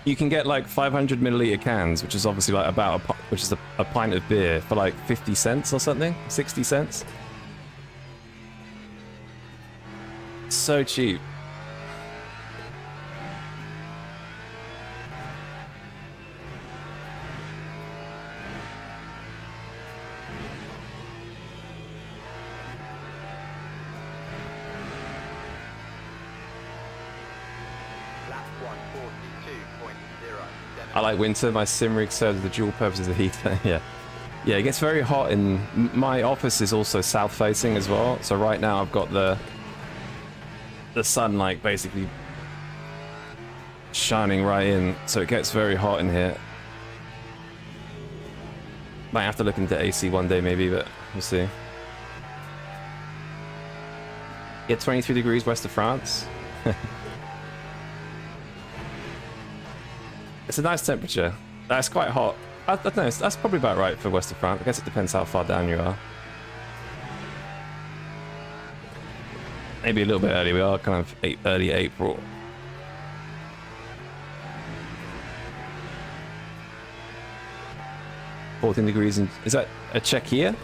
you can get like 500 milliliter cans, which is obviously like about a pint of beer for like 50 cents or something, 60 cents. So cheap. I like winter. My sim rig serves the dual purposes of heater. Yeah. Yeah, it gets very hot in... My office is also south-facing as well. So right now I've got the sun, like, basically shining right in. So it gets very hot in here. Might have to look into AC one day maybe, but we'll see. Yeah, 23 degrees west of France. It's a nice temperature. That's quite hot. I don't know, that's probably about right for west of France. I guess it depends how far down you are. Maybe a little bit early. We are kind of early April. $14 and is that a Czechia?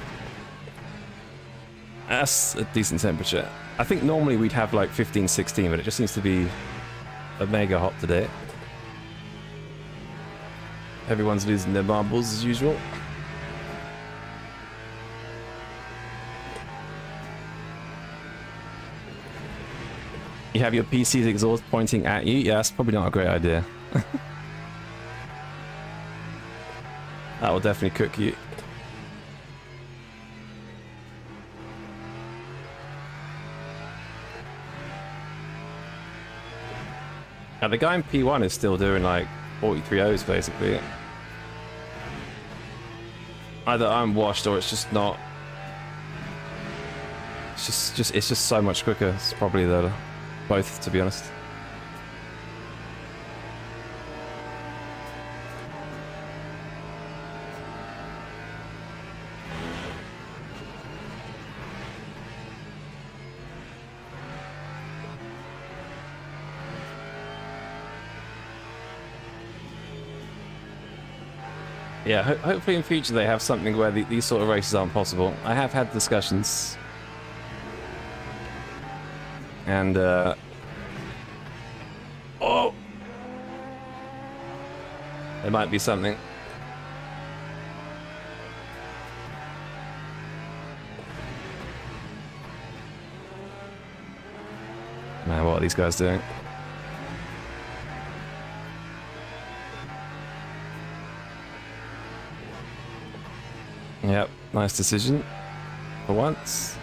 That's a decent temperature. I think normally we'd have like 15, 16, but it just seems to be a mega hot today. Everyone's losing their marbles as usual. You have your PC's exhaust pointing at you? Yeah, that's probably not a great idea. That will definitely cook you. Now the guy in P1 is still doing like 43 O's basically. Either I'm washed or it's just not. It's just so much quicker. It's probably the both, to be honest. Yeah, hopefully in future they have something where these sort of races aren't possible. I have had discussions. And, oh! There might be something. Man, what are these guys doing? Yep, nice decision. For once.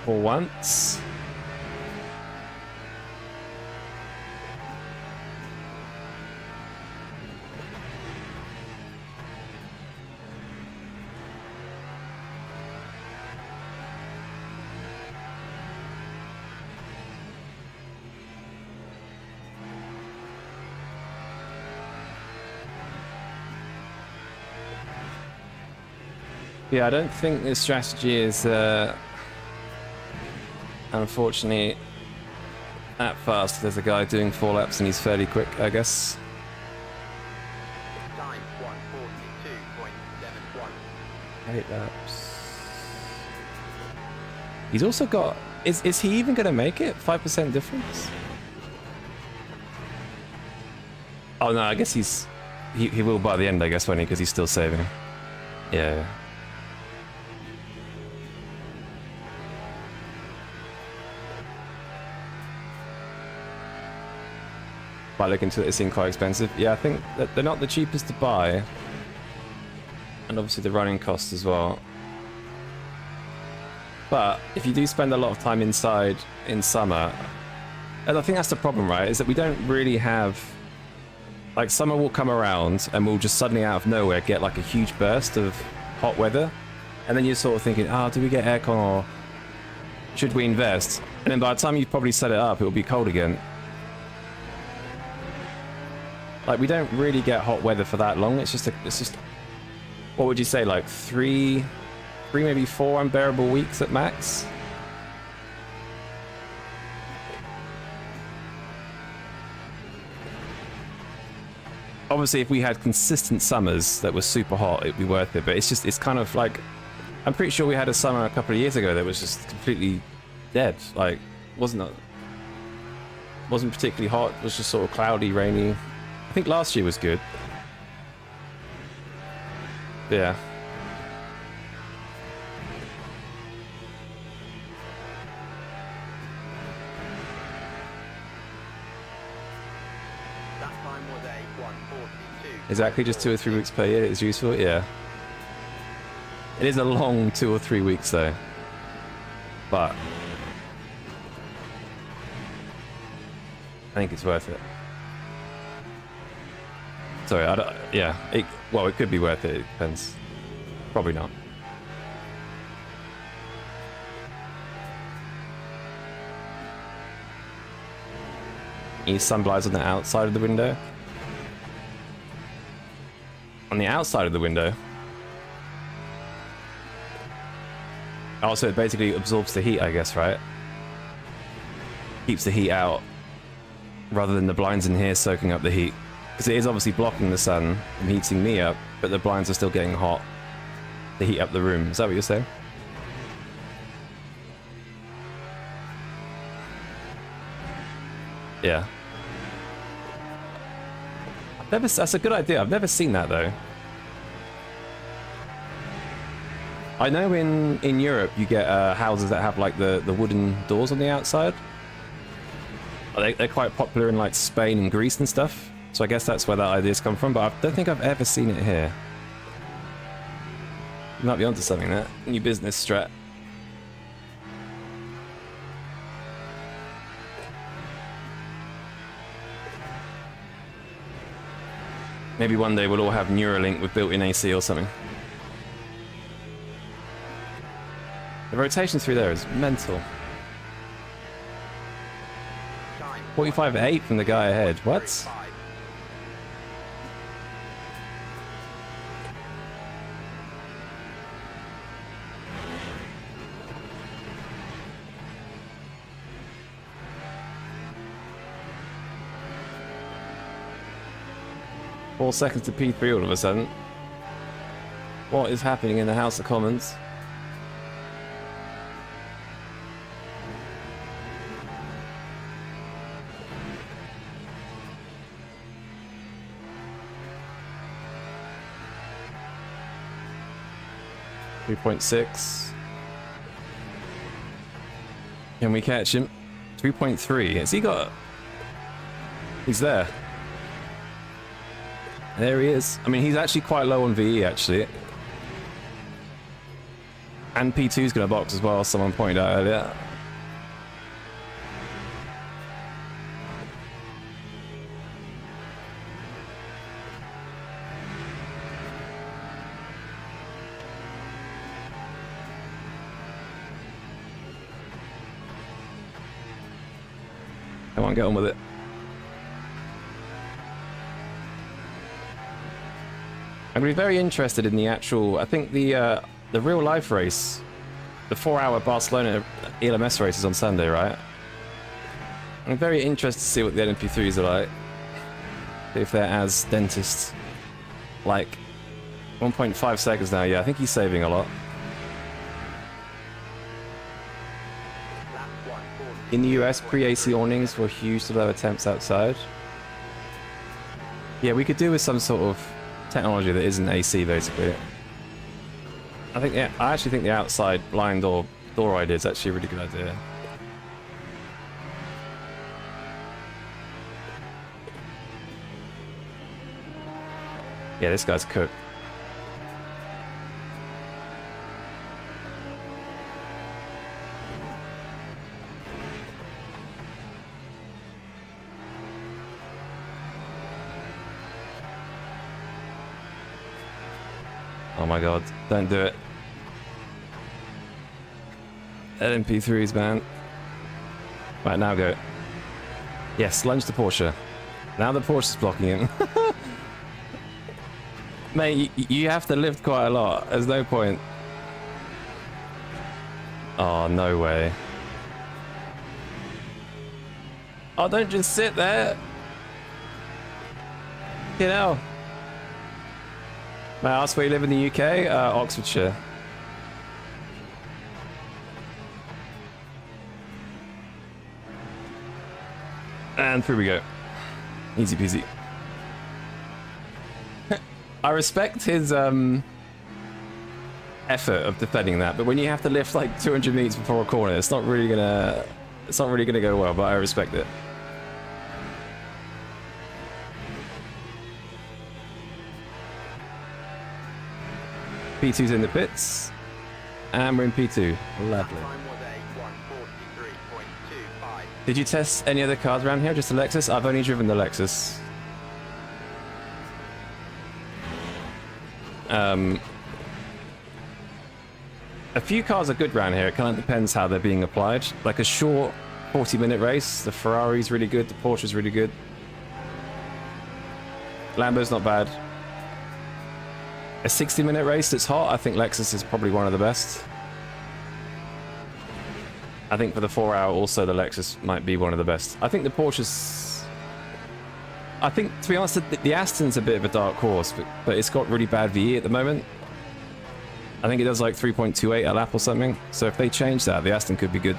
For once. Yeah, I don't think this strategy is, unfortunately, that fast. There's a guy doing 4 laps and he's fairly quick, I guess. Time 142.71. 8 laps. He's also got... Is he even going to make it? 5% difference? Oh no, I guess he will by the end, I guess, won't he? Because he's still saving. Yeah. By looking into it, they seem quite expensive. Yeah, I think that they're not the cheapest to buy. And obviously the running costs as well. But if you do spend a lot of time inside in summer, and I think that's the problem, right? Is that we don't really have... Like, summer will come around and we'll just suddenly out of nowhere get like a huge burst of hot weather. And then you're sort of thinking, oh, do we get aircon or should we invest? And then by the time you've probably set it up, it will be cold again. Like, we don't really get hot weather for that long. It's just, what would you say, like three, maybe 4 unbearable weeks at max? Obviously, if we had consistent summers that were super hot, it'd be worth it. But it's kind of like, I'm pretty sure we had a summer a couple of years ago that was just completely dead. Like, wasn't particularly hot. It was just sort of cloudy, rainy. I think last year was good. Yeah. Exactly, just 2 or 3 weeks per year is useful, yeah. It is a long 2 or 3 weeks though. But I think it's worth it. Sorry, I don't, yeah, well, it could be worth it, it depends. Probably not. Use sun blinds on the outside of the window. On the outside of the window. Also, it basically absorbs the heat, I guess, right? Keeps the heat out, rather than the blinds in here soaking up the heat. Because it is obviously blocking the sun and heating me up, but the blinds are still getting hot to heat up the room. Is that what you're saying? Yeah. That's a good idea. I've never seen that though. I know in Europe you get houses that have like the wooden doors on the outside. They're quite popular in like Spain and Greece and stuff. So I guess that's where that idea's come from, but I don't think I've ever seen it here. You might be onto something there. New business strat. Maybe one day we'll all have Neuralink with built-in AC or something. The rotation through there is mental. 45.8 from the guy ahead. What? Four seconds to P3 all of a sudden. What is happening in the House of Commons? .6. Can we catch him? 3.3. Has he got... He's there. There he is. I mean, he's actually quite low on VE, actually. And P2's going to box as well, as someone pointed out earlier. Come on, get on with it. I'm going to be very interested in the actual, I think the real life race, the 4-hour Barcelona ELMS race is on Sunday, right? I'm very interested to see what the LMP3s are like. If they're as dentists. Like, 1.5 seconds now, yeah, I think he's saving a lot. In the US, pre-AC awnings were huge to lower temps outside. Yeah, we could do with some sort of technology that isn't AC, basically. I think, yeah, I actually think the outside blind or door idea is actually a really good idea. Yeah, this guy's cooked. Oh my god, don't do it. LMP3s, man. Right, now go. Yes, lunge to Porsche. Now the Porsche's blocking him. Mate, you have to lift quite a lot. There's no point. Oh, no way. Oh, don't just sit there. You know. May I ask where you live in the UK? Oxfordshire. And through we go. Easy peasy. I respect his effort of defending that, but when you have to lift like 200 meters before a corner, it's not really gonna go well, but I respect it. P2's in the pits. And we're in P2. Lovely. Did you test any other cars around here? Just the Lexus? I've only driven the Lexus. A few cars are good around here. It kind of depends how they're being applied. Like a short 40-minute race, the Ferrari's really good, the Porsche's really good. Lambo's not bad. A 60-minute race that's hot, I think Lexus is probably one of the best. I think for the 4-hour also the Lexus might be one of the best. I think the Porsche's... I think, to be honest, the Aston's a bit of a dark horse, but it's got really bad VE at the moment. I think it does like 3.28 a lap or something. So if they change that, the Aston could be good.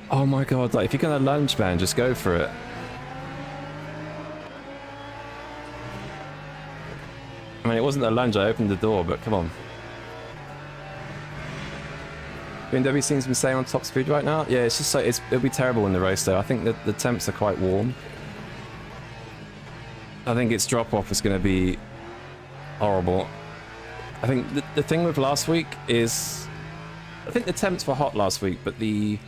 Oh my god, like if you're gonna lunge, man, just go for it. I mean, it wasn't a lunge, I opened the door, but come on. BMW seems to be staying on top speed right now. Yeah, it's just so it'll be terrible in the race though. I think that the temps are quite warm. I think its drop-off is going to be horrible. I think the thing with last week is... I think the temps were hot last week, but the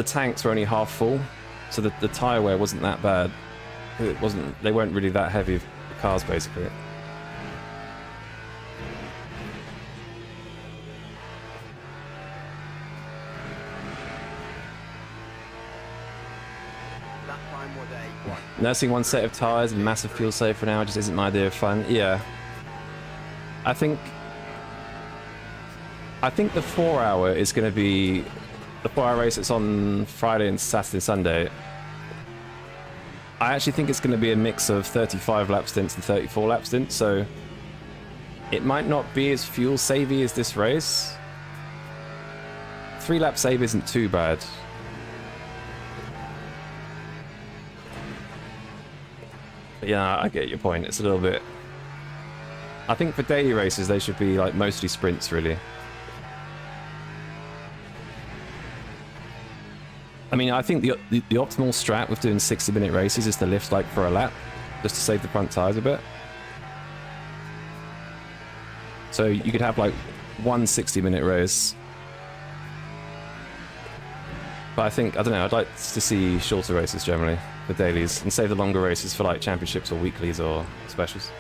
tanks were only half full, so the tyre wear wasn't that bad. They weren't really that heavy, the cars, basically. Nursing one set of tyres and massive fuel save for now just isn't my idea of fun. Yeah. I think the 4-hour is going to be... The 4-hour race that's on Friday and Saturday and Sunday. I actually think it's going to be a mix of 35 lap stints and 34 lap stints, so... It might not be as fuel savvy as this race. 3 lap save isn't too bad. But yeah, I get your point. It's a little bit... I think for daily races, they should be like mostly sprints, really. I mean, I think the optimal strat with doing 60-minute races is to lift like for a lap, just to save the front tires a bit. So you could have like one 60-minute race. But I think, I don't know, I'd like to see shorter races generally for dailies and save the longer races for like championships or weeklies or specials.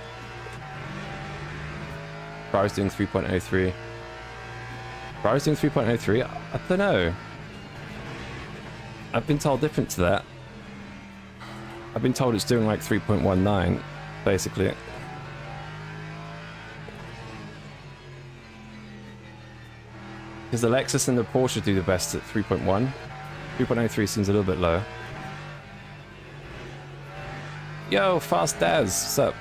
Ferrari's doing 3.03. Ferrari's doing 3.03? I don't know. I've been told different to that. I've been told it's doing like 3.19, basically. Because the Lexus and the Porsche do the best at 3.1. 3.03 seems a little bit low. Yo, Fast Daz, what's up?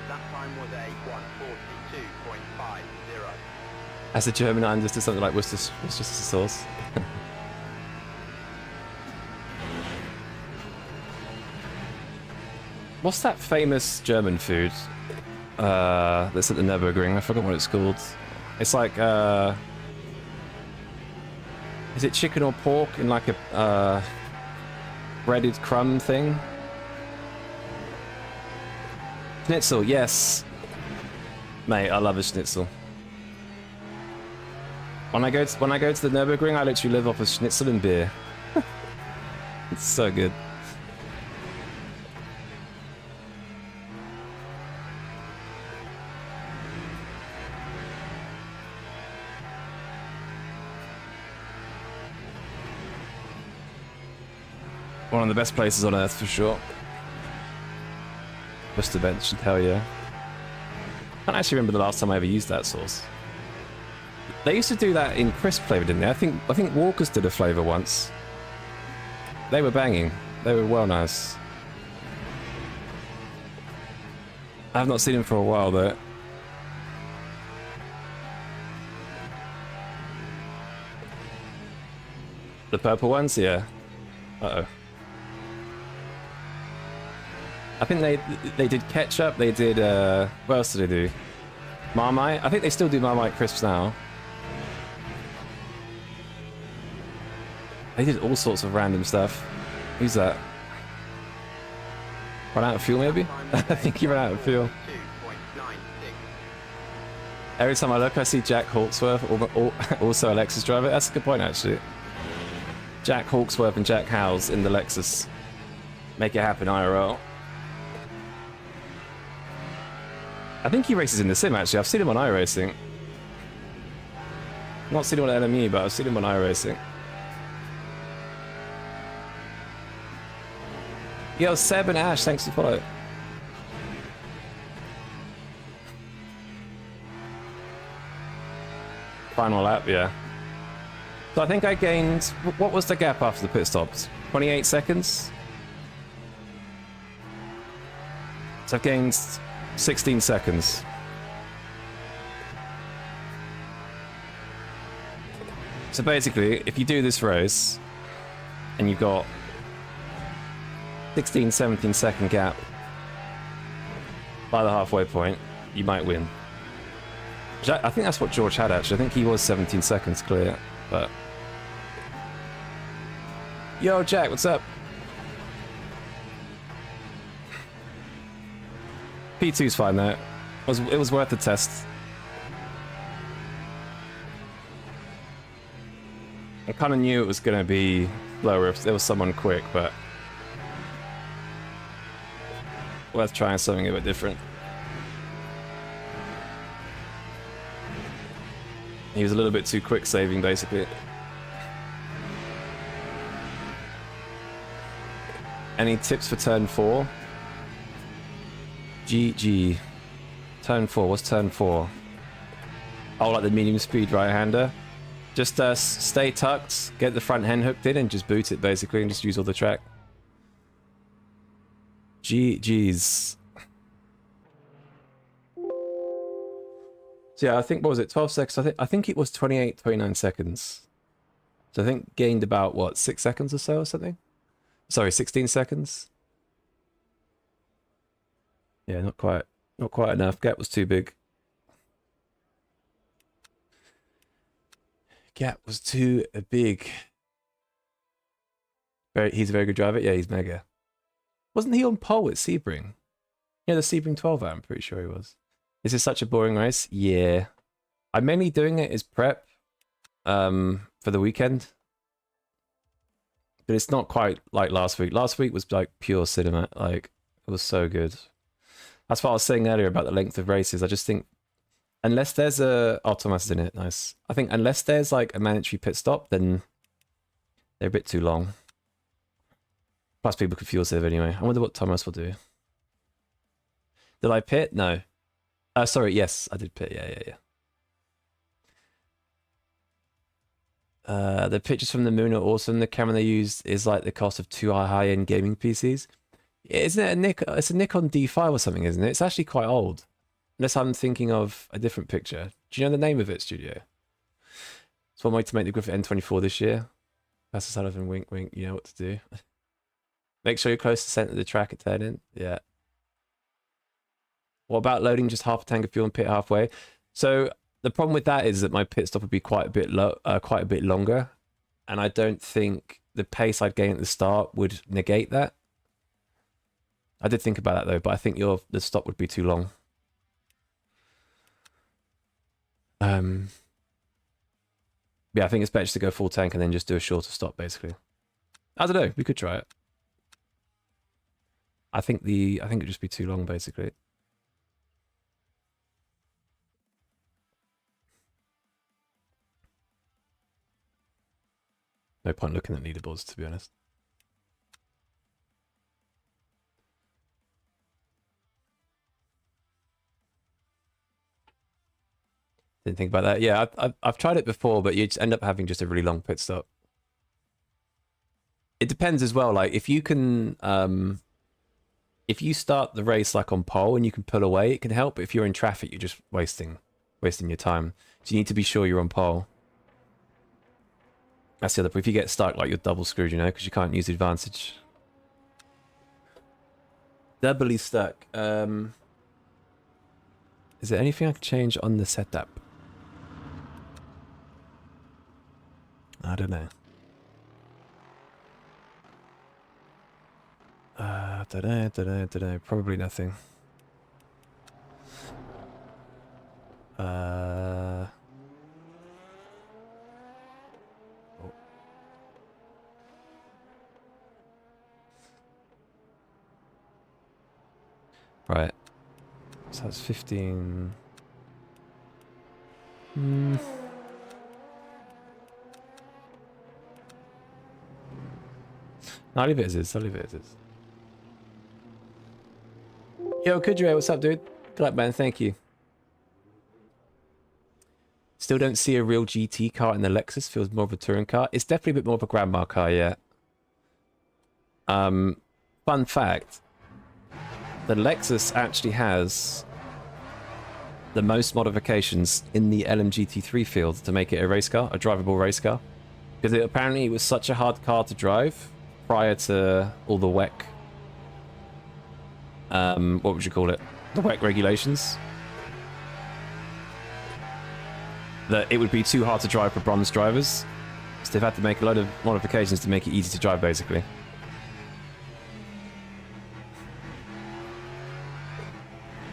That time was a 1:42.50. As a German, I understood something like Worcestershire sauce. What's that famous German food that's at the Nürburgring? I forgot what it's called. It's like, is it chicken or pork in like a breaded crumb thing? Schnitzel, yes. Mate, I love a schnitzel. When I go to the Nürburgring, I literally live off of schnitzel and beer. It's so good. One of the best places on earth for sure. Just to mention, hell yeah. I can't actually remember the last time I ever used that sauce. They used to do that in crisp flavour, didn't they? I think Walker's did a flavour once. They were banging. They were well nice. I have not seen them for a while though. The purple ones, yeah. Uh-oh. I think they did ketchup. They did what else did they do? Marmite. I think they still do Marmite crisps now. They did all sorts of random stuff. Who's that? Run out of fuel, maybe? I think he ran out of fuel. 2.96. Every time I look, I see Jack Hawksworth, also a Lexus driver. That's a good point, actually. Jack Hawksworth and Jack Howes in the Lexus. Make it happen, IRL. I think he races in the sim, actually. I've seen him on iRacing. Not seen him on LME, but I've seen him on iRacing. Yo, Seb and Ash, thanks for the follow. Final lap, yeah. So I think I gained... What was the gap after the pit stops? 28 seconds? So I've gained 16 seconds. So basically, if you do this race, and you've got 16, 17 second gap by the halfway point, you might win. I think that's what George had, actually. I think he was 17 seconds clear, but... Yo, Jack, what's up? P2's fine, though. It was worth the test. I kind of knew it was going to be lower if there was someone quick, but... worth trying something a bit different. He was a little bit too quick saving, basically. Any tips for turn 4? GG. Turn 4, what's turn 4? Oh, like the medium speed right-hander. Just stay tucked, get the front end hooked in and just boot it, basically, and just use all the track. GG's. So yeah, I think, what was it, 12 seconds? I think it was 28, 29 seconds. So I think gained about, what, 6 seconds or so or something? Sorry, 16 seconds? Yeah, not quite enough. Gap was too big. Gap was too big. He's a very good driver. Yeah, he's mega. Wasn't he on pole at Sebring? Yeah, the Sebring 12 I'm pretty sure he was. Is this such a boring race? Yeah. I'm mainly doing it as prep for the weekend. But it's not quite like last week. Last week was like pure cinema. Like, it was so good. That's what I was saying earlier about the length of races. I just think, unless there's a... Oh, Thomas is in it. Nice. I think unless there's like a mandatory pit stop, then they're a bit too long. Plus people could fuel save anyway. I wonder what Thomas will do. Did I pit? No. Sorry, yes, I did pit. Yeah. The pictures from the moon are awesome. The camera they used is like the cost of 2 high-end gaming PCs. Isn't it it's a Nikon D5 or something, isn't it? It's actually quite old. Unless I'm thinking of a different picture. Do you know the name of it, Studio? It's one way to make the Griffith N24 this year. Pastor Sullivan, wink, wink. You know what to do. Make sure you're close to the center of the track at turn in. Yeah. What about loading just half a tank of fuel and pit halfway? So the problem with that is that my pit stop would be quite a bit longer, and I don't think the pace I'd gain at the start would negate that. I did think about that though, but I think the stop would be too long. Yeah, I think it's better just to go full tank and then just do a shorter stop, basically. I don't know. We could try it. I think it'd just be too long, basically. No point looking at leaderboards, to be honest. Didn't think about that. Yeah, I've tried it before, but you just end up having just a really long pit stop. It depends as well. Like if you can, if you start the race like on pole and you can pull away, it can help. If you're in traffic, you're just wasting your time. So you need to be sure you're on pole. That's the other. But if you get stuck, like you're double screwed, you know, because you can't use the advantage. Doubly stuck. Is there anything I can change on the setup? I don't know. Don't know. Probably nothing. Oh. Right. So that's 15. Hmm. No, I'll leave it as is. I'll leave it as is. Yo, Kudre, what's up, dude? Good luck, man. Thank you. Still don't see a real GT car in the Lexus. Feels more of a touring car. It's definitely a bit more of a grandma car, yeah. Fun fact. The Lexus actually has the most modifications in the LMGT3 field to make it a race car, a drivable race car. Because apparently it was such a hard car to drive prior to all the WEC. What would you call it? The WEC regulations. That it would be too hard to drive for bronze drivers. So they've had to make a load of modifications to make it easy to drive, basically.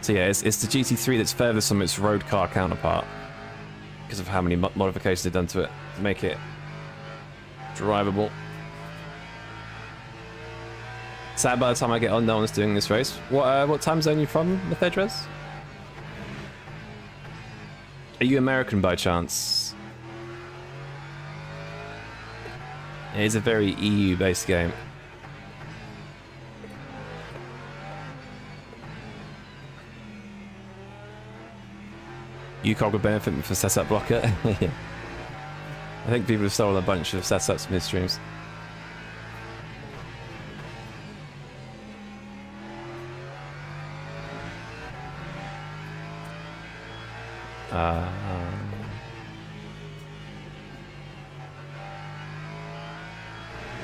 So yeah, it's the GT3 that's furthest from its road car counterpart. Because of how many modifications they've done to it to make it drivable. Sad by the time I get on, no one's doing this race. What time zone are you from, Methedres? Are you American by chance? It is a very EU-based game. UCOG would benefit from setup blocker. Yeah. I think people have stolen a bunch of setups from his streams.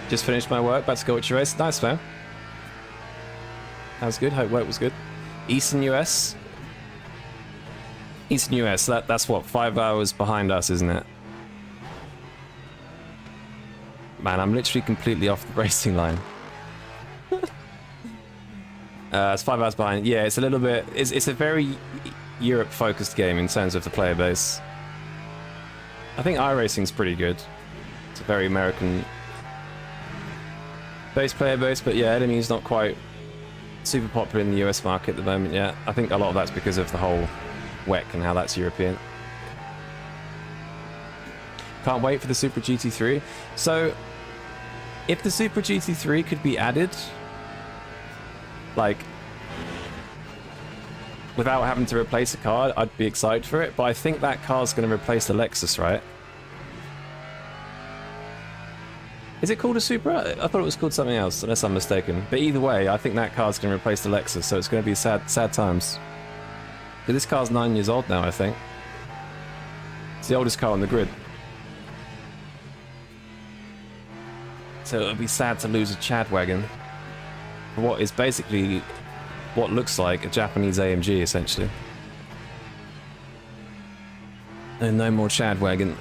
Just finished my work, about to go watch your race. Nice, man. That was good. Hope work was good. Eastern US. Eastern US. That's what, 5 hours behind us, isn't it? Man, I'm literally completely off the racing line. It's 5 hours behind. Yeah, it's a little bit. It's a very Europe-focused game in terms of the player base. I think iRacing's pretty good. It's a very American base player base, but yeah, Enemy's not quite super popular in the US market at the moment yet. I think a lot of that's because of the whole WEC and how that's European. Can't wait for the Super GT3. So, if the Super GT3 could be added, like, without having to replace a car, I'd be excited for it, but I think that car's going to replace the Lexus, right? Is it called a Supra? I thought it was called something else, unless I'm mistaken. But either way, I think that car's going to replace the Lexus, so it's going to be sad times. But this car's 9 years old now, I think. It's the oldest car on the grid. So it'll be sad to lose a Chad wagon. For what is basically what looks like a Japanese AMG, essentially. And no more Chad wagon.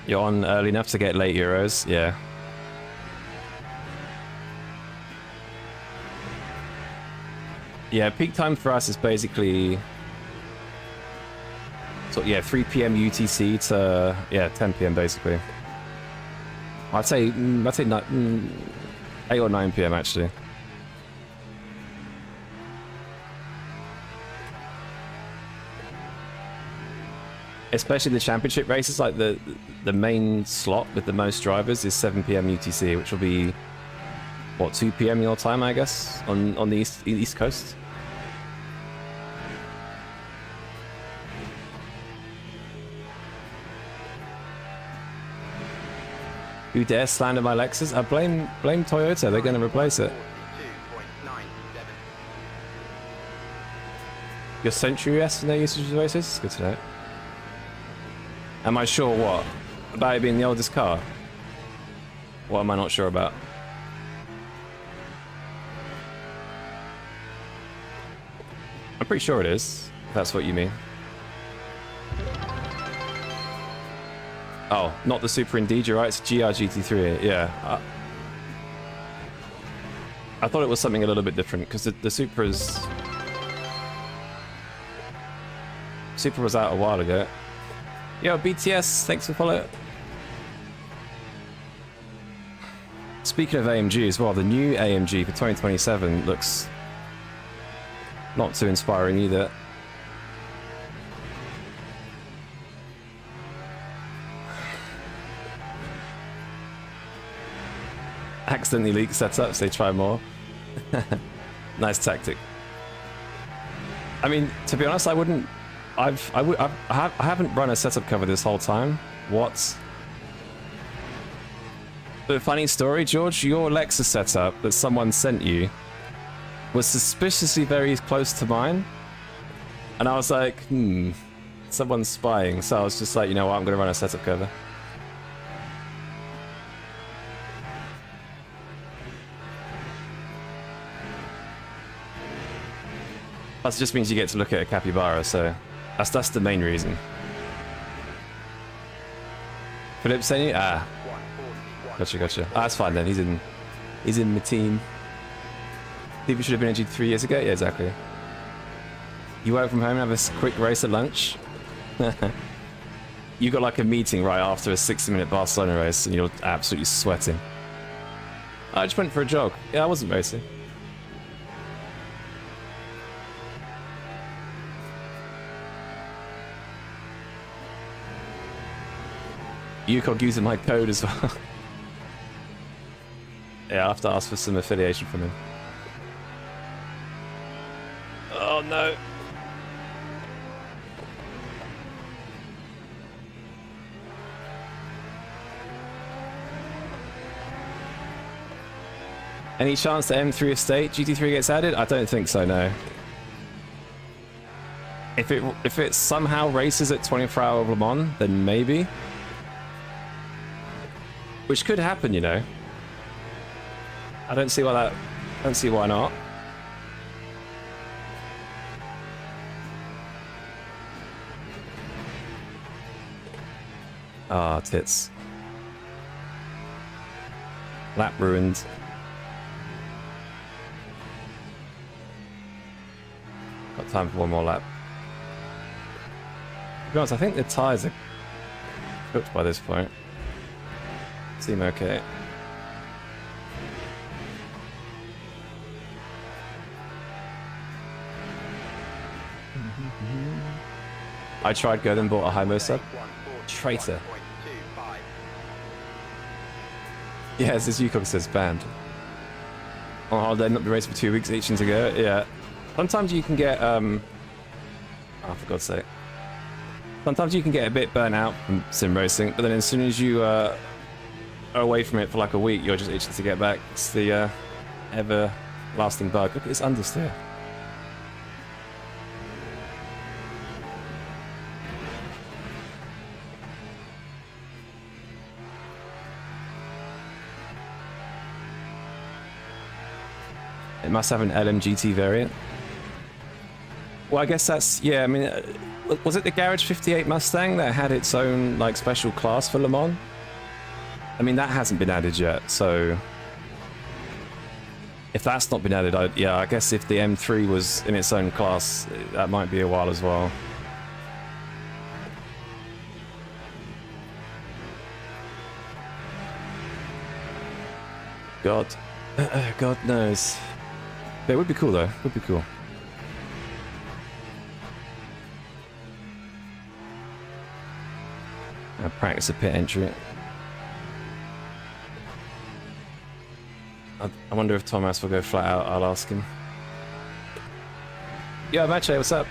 You're on early enough to get late Euros, yeah. Yeah, peak time for us is basically... So yeah, 3 PM UTC to, yeah, 10 PM basically. I'd say 8 or 9 PM actually. Especially the championship races, like the main slot with the most drivers is 7 PM UTC, which will be what, 2 PM your time, I guess, on the east coast. Who dares slander my Lexus? I blame Toyota. They're going to replace it. Your Century S in their usage races? Good to know. Am I sure what? About it being the oldest car? What am I not sure about? I'm pretty sure it is, if that's what you mean. Oh, not the Super Indeed, you're right, it's GR GT3, yeah. I thought it was something a little bit different, because the Supra was out a while ago. Yo, BTS, thanks for following. Speaking of AMG as well, the new AMG for 2027 looks not too inspiring either. Accidentally leak setups, they try more. Nice tactic. I mean, to be honest, I wouldn't. I haven't run a setup cover this whole time. What? But funny story, George, your Lexus setup that someone sent you was suspiciously very close to mine. And I was like, someone's spying. So I was just like, you know what, I'm going to run a setup cover. Plus, it just means you get to look at a capybara, so that's the main reason. Philip sent you? Ah. Gotcha. Ah, that's fine then. He's in the team. Think we should have been injured 3 years ago? Yeah, exactly. You work from home and have a quick race at lunch? You got like a meeting right after a 60-minute Barcelona race and you're absolutely sweating. I just went for a jog. Yeah, I wasn't racing. UCOG using my code as well. Yeah, I'll have to ask for some affiliation from him. Oh no. Any chance the M3 estate GT3 gets added? I don't think so, no. If it somehow races at 24-hour Le Mans, then maybe. Which could happen, you know. I don't see why not. Ah, tits. Lap ruined. Got time for one more lap. To be honest, I think the tyres are cooked by this point. Seem okay. I tried go then bought a high-mo sub. Traitor. Yeah, as UCOG says, banned. On holiday, not be raced for 2 weeks each to go. Yeah. Sometimes you can get oh, for God's sake. Sometimes you can get a bit burnt out from sim racing, but then as soon as you are away from it for like a week, you're just itching to get back. It's the everlasting bug. Look at this understeer. It must have an LMGT variant. Well, I guess that's, yeah, I mean, was it the Garage 58 Mustang that had its own, like, special class for Le Mans? I mean, that hasn't been added yet, so... If that's not been added, yeah, I guess if the M3 was in its own class, that might be a while as well. God. God knows. But it would be cool, though. It would be cool. I'll practice a pit entry. I wonder if Thomas will go flat out. I'll ask him. Yo, Mache, what's up?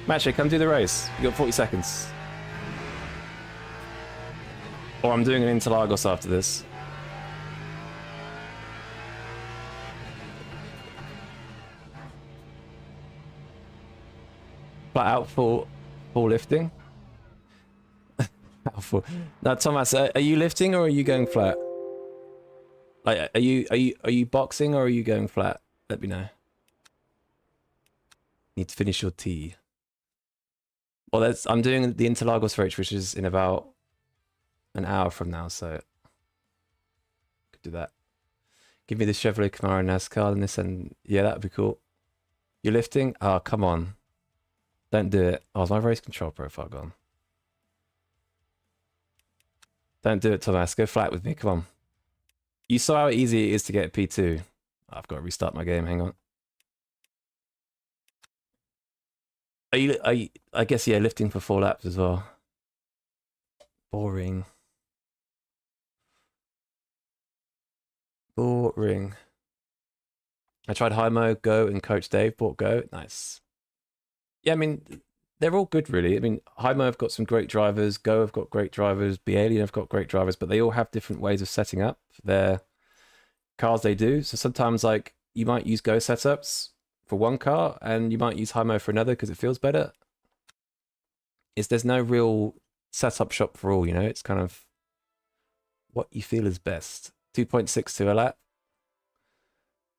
Mache, come do the race. You got 40 seconds. Or I'm doing an Interlagos after this. Flat out full lifting. Powerful. Now, Thomas, are you lifting or are you going flat? Like, are you boxing or are you going flat? Let me know. Need to finish your tea. Well, I'm doing the Interlagos race, which is in about an hour from now, so could do that. Give me the Chevrolet Camaro NASCAR and this, and yeah, that'd be cool. You're lifting? Oh, come on. Don't do it. Oh, is my race control profile gone? Don't do it, Thomas. Go flat with me. Come on. You saw how easy it is to get P2. I've got to restart my game. Hang on. Are you, I guess, yeah, lifting for 4 laps as well. Boring. Boring. I tried Hymo, Go, and Coach Dave. Bought Go. Nice. Yeah, I mean, they're all good, really. I mean, Hymo have got some great drivers. Go have got great drivers. Alien have got great drivers, but they all have different ways of setting up their cars they do. So sometimes, like, you might use Go setups for one car, and you might use Hymo for another because it feels better. There's no real setup shop for all, you know? It's kind of what you feel is best. 2.62 a lap.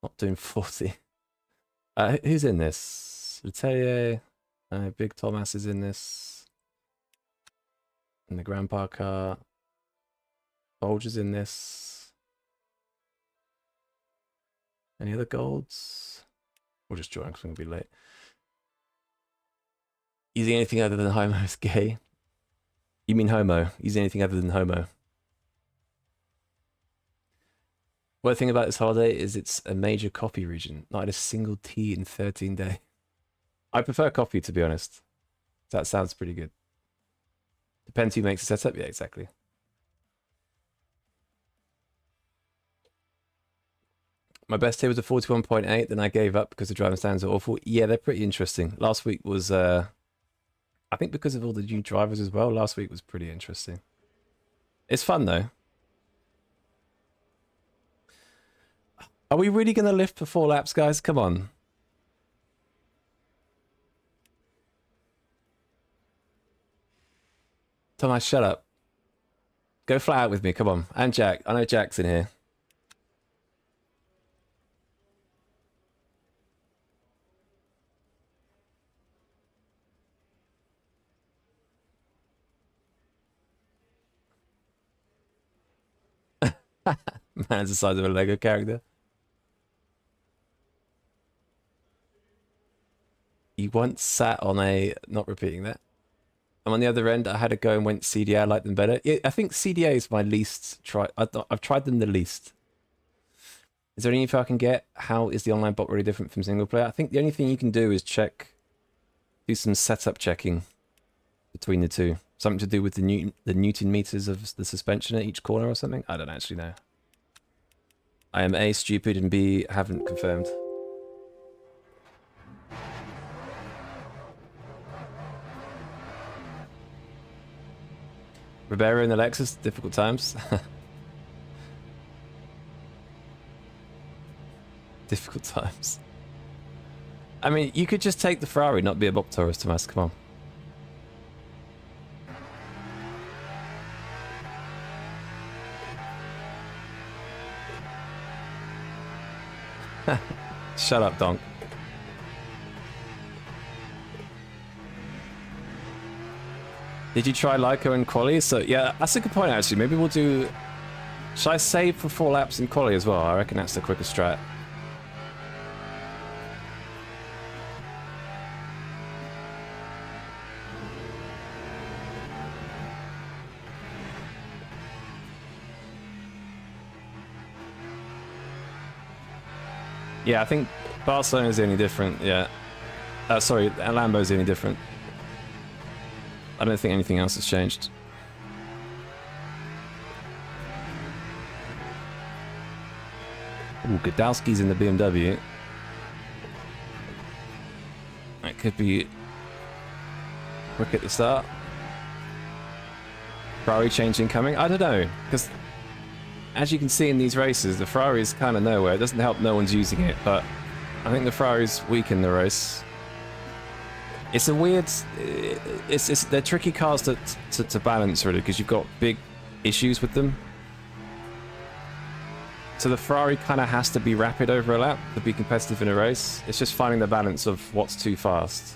Not doing 40. Who's in this? Letelier. Big Thomas is in this. In the grandpa car. Bulger's in this. Any other golds? We'll just join because I'm going to be late. Using anything other than homo is gay. You mean homo? Using anything other than homo. One thing about this holiday is it's a major copy region. Not a single T in 13 days. I prefer coffee, to be honest. That sounds pretty good. Depends who makes the setup. Yeah, exactly. My best here was a 41.8. Then I gave up because the driving standards are awful. Yeah, they're pretty interesting. Last week was, I think because of all the new drivers as well, last week was pretty interesting. It's fun, though. Are we really going to lift for 4 laps, guys? Come on. Thomas, shut up. Go flat out with me, come on. And Jack. I know Jack's in here. Man's the size of a Lego character. You once sat on a... Not repeating that. I'm on the other end. I had to go and went CDA. I like them better. Yeah, I think CDA is my least try. I've tried them the least. Is there any info I can get? How is the online bot really different from single player? I think the only thing you can do is do some setup checking between the two. Something to do with the Newton meters of the suspension at each corner or something. I don't actually know. I am A, stupid, and B, haven't confirmed. Ribeiro in the Lexus, difficult times. Difficult times. I mean, you could just take the Ferrari, not be a Bob Taurus, Tomas, come on. Shut up, Donk. Did you try Lyco in quali? So yeah, that's a good point actually. Maybe we'll do... Should I save for 4 laps in quali as well? I reckon that's the quicker strat. Yeah, I think Barcelona's the only different, yeah. Sorry, Lambo's the only different. I don't think anything else has changed. Ooh, Godowski's in the BMW. That could be quick at the start. Ferrari change incoming? I don't know, because as you can see in these races, the Ferrari is kind of nowhere. It doesn't help no one's using it, but I think the Ferrari's weak in the race. It's a weird. They're tricky cars to balance really because you've got big issues with them. So the Ferrari kind of has to be rapid over a lap to be competitive in a race. It's just finding the balance of what's too fast.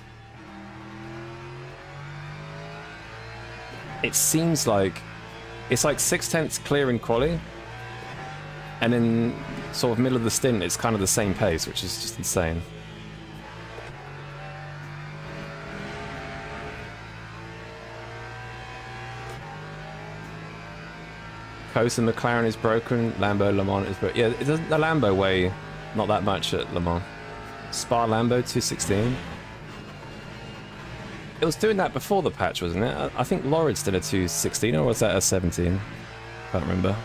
It seems like it's like 6/10 clear in quali, and in sort of middle of the stint, it's kind of the same pace, which is just insane. Coast and McLaren is broken. Lambo Le Mans is broken. Yeah, it doesn't. The Lambo weigh not that much at Le Mans. Spa Lambo 216. It was doing that before the patch, wasn't it? I think Lawrence did a 216, or was that a 17? Can't remember.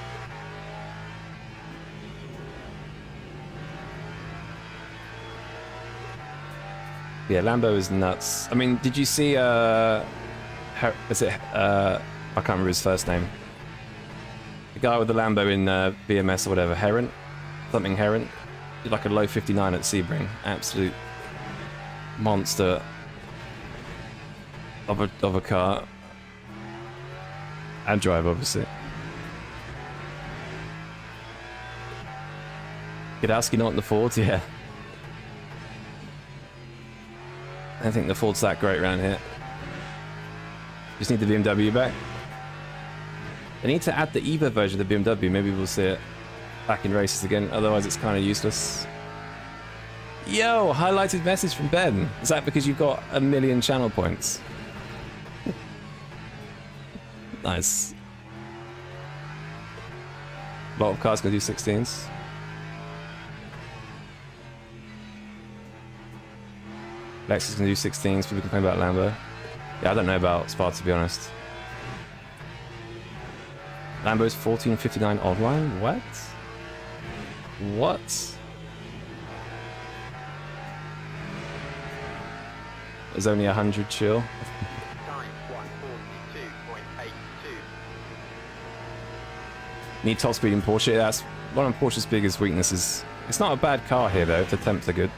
Yeah, Lambo is nuts. I mean, did you see? Is it? I can't remember his first name. The guy with the Lambo in BMS or whatever, Heron, something Heron, did like a low 59 at Sebring. Absolute monster of a car and drive, obviously. Gadowski not in the Fords, yeah. I don't think the Ford's that great around here. Just need the BMW back. They need to add the EVA version of the BMW. Maybe we'll see it back in races again. Otherwise, it's kind of useless. Yo, highlighted message from Ben. Is that because you've got 1 million channel points? Nice. A lot of cars can do 16s. Lexus can do 16s. People complain about Lambo. Yeah, I don't know about Spa, to be honest. Lambo's 1459 online? What? What? There's only 100 chill. Time 142.82. Need top speed in Porsche. That's one of Porsche's biggest weaknesses. It's not a bad car here though, if the temps are good.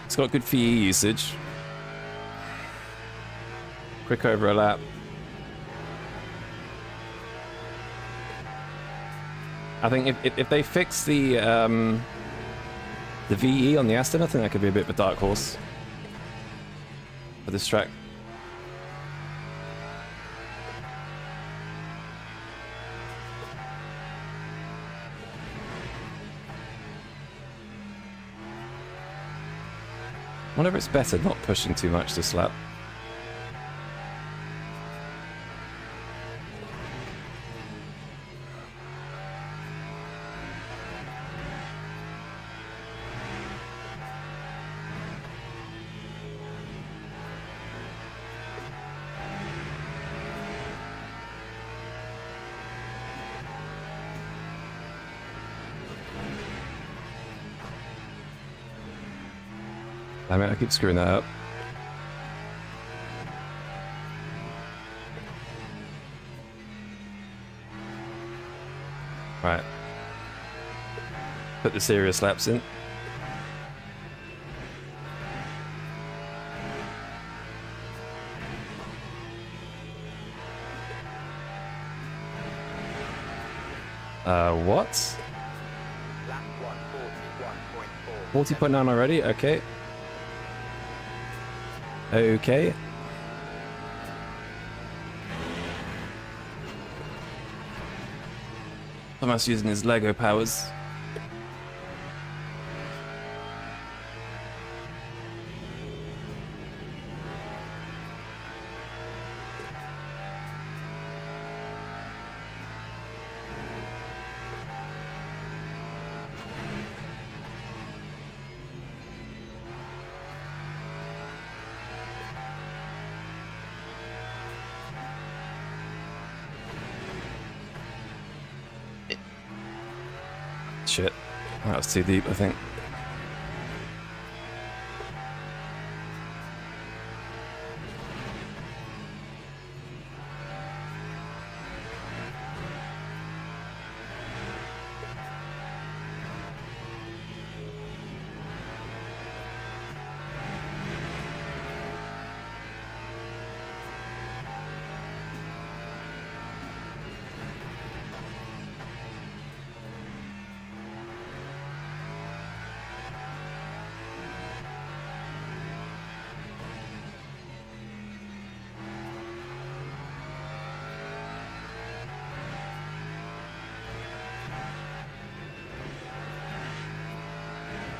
It's got good VE usage. Quick over a lap. I think if they fix the VE on the Aston, I think that could be a bit of a dark horse for this track. I wonder if it's better not pushing too much this lap. Damn it, I keep screwing that up. Right. Put the serious laps in. What? Lap 141.4. 40.9 already? Okay. Okay. Thomas using his Lego powers. Shit. That was too deep, I think.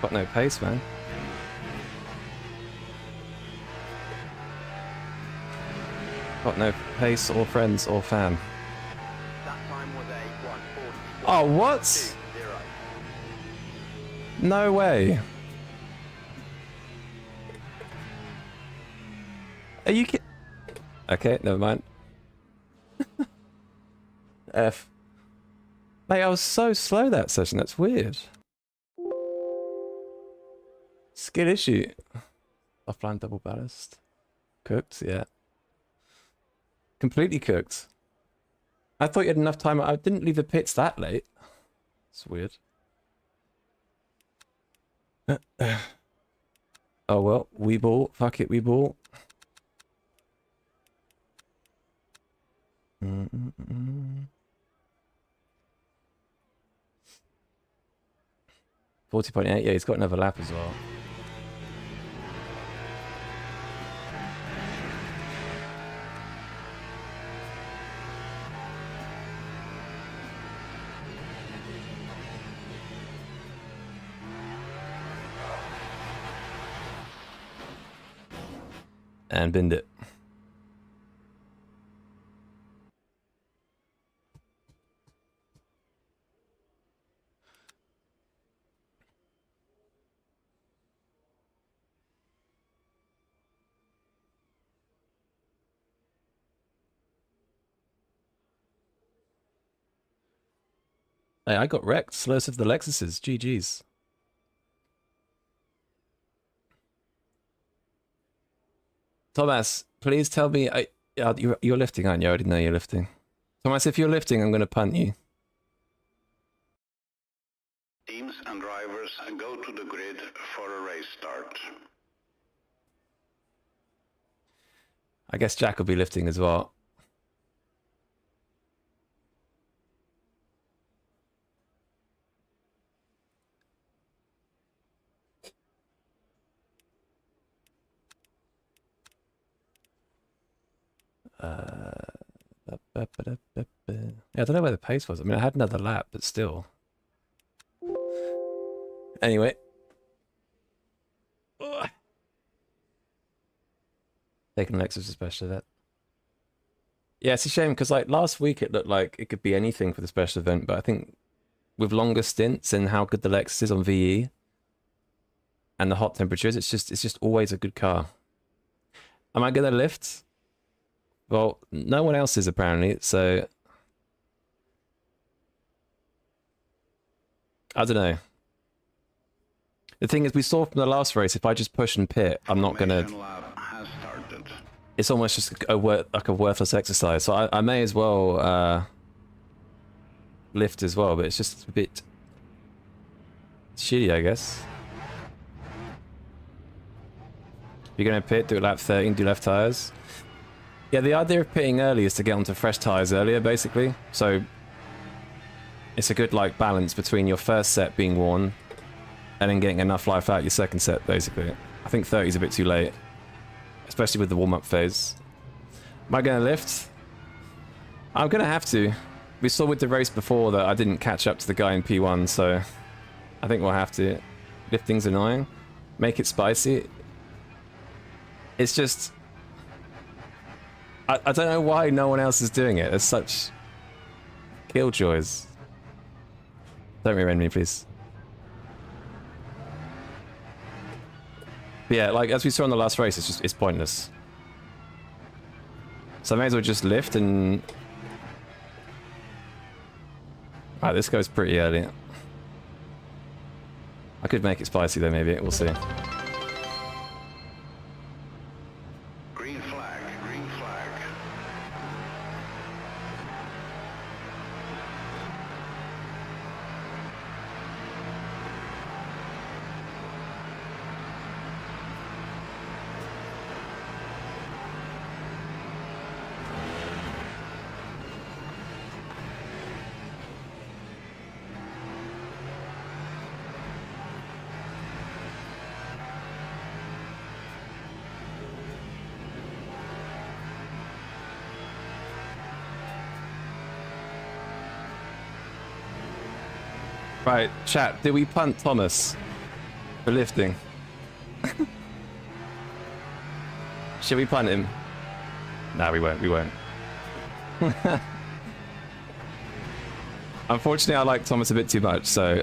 Got no pace, man. Got no pace or friends or fam. That time was a 1:40. Oh, what? 2:0. No way. Are you kidding? Okay, never mind. F. Mate, I was so slow that session. That's weird. Skill issue. Offline double ballast. Cooked, yeah. Completely cooked. I thought you had enough time. I didn't leave the pits that late. It's weird. Oh well, we ball. Fuck it, we ball. 40.8, yeah, he's got another lap as well. And binned it. Hey, I got wrecked. Slurs of the Lexuses. GG's. Thomas, please tell me. You're lifting, aren't you? I didn't know you're lifting. Thomas, if you're lifting, I'm going to punt you. Teams and drivers go to the grid for a race start. I guess Jack will be lifting as well. Yeah, I don't know where the pace was. I mean, I had another lap, but still. Anyway. Ugh. Taking Lexus especially that. Yeah, it's a shame because like last week it looked like it could be anything for the special event, but I think with longer stints and how good the Lexus is on VE and the hot temperatures, it's just always a good car. Am I gonna lift? Well, no one else is apparently, so I don't know. The thing is, we saw from the last race, if I just push and pit, I'm not gonna. It's almost just a worthless exercise. So I may as well lift as well, but it's just a bit shitty, I guess. If you're gonna pit, do it lap 13, do left tires. Yeah, the idea of pitting early is to get onto fresh tires earlier, basically. So it's a good like balance between your first set being worn and then getting enough life out your second set, basically. I think 30 is a bit too late, especially with the warm-up phase. Am I going to lift? I'm going to have to. We saw with the race before that I didn't catch up to the guy in P1, so I think we'll have to. Lifting's annoying. Make it spicy. It's just... I don't know why no one else is doing it. There's such killjoys. Don't rear-end me, please. But yeah, like as we saw in the last race, it's pointless. So I may as well just lift and... Right, this goes pretty early. I could make it spicy though, maybe. We'll see. Green flag, green flag. Right, chat, did we punt Thomas? for lifting. Should we punt him? No, we won't. We won't. Unfortunately, I like Thomas a bit too much, so...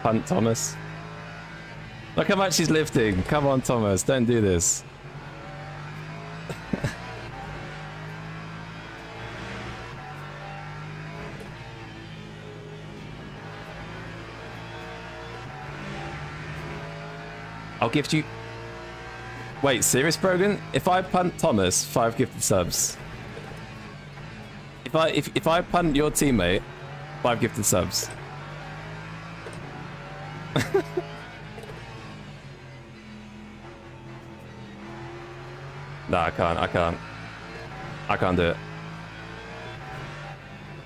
Punt Thomas. Look how much he's lifting. Come on, Thomas. Don't do this. I'll gift you... Wait, serious, Brogan? If I punt Thomas, 5 gifted subs. If I punt your teammate, 5 gifted subs. Nah, I can't. I can't do it.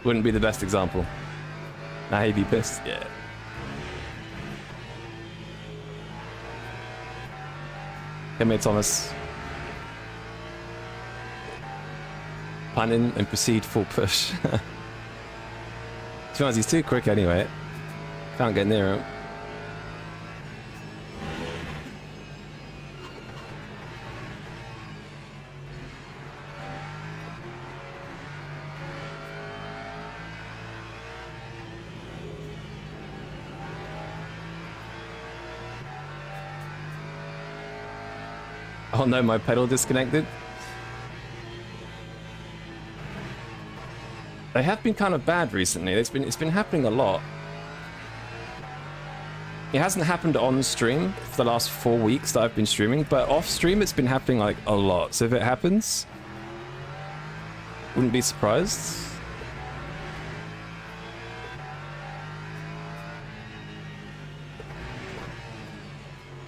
Wouldn't be the best example. Nah, he'd be pissed. Yeah. Come here, Thomas. Punt in and proceed full push. To be honest, he's too quick anyway. Can't get near him. Oh no, my pedal disconnected. They have been kind of bad recently. It's been happening a lot. It hasn't happened on stream for the last 4 weeks that I've been streaming, but off stream it's been happening like a lot. So if it happens, wouldn't be surprised.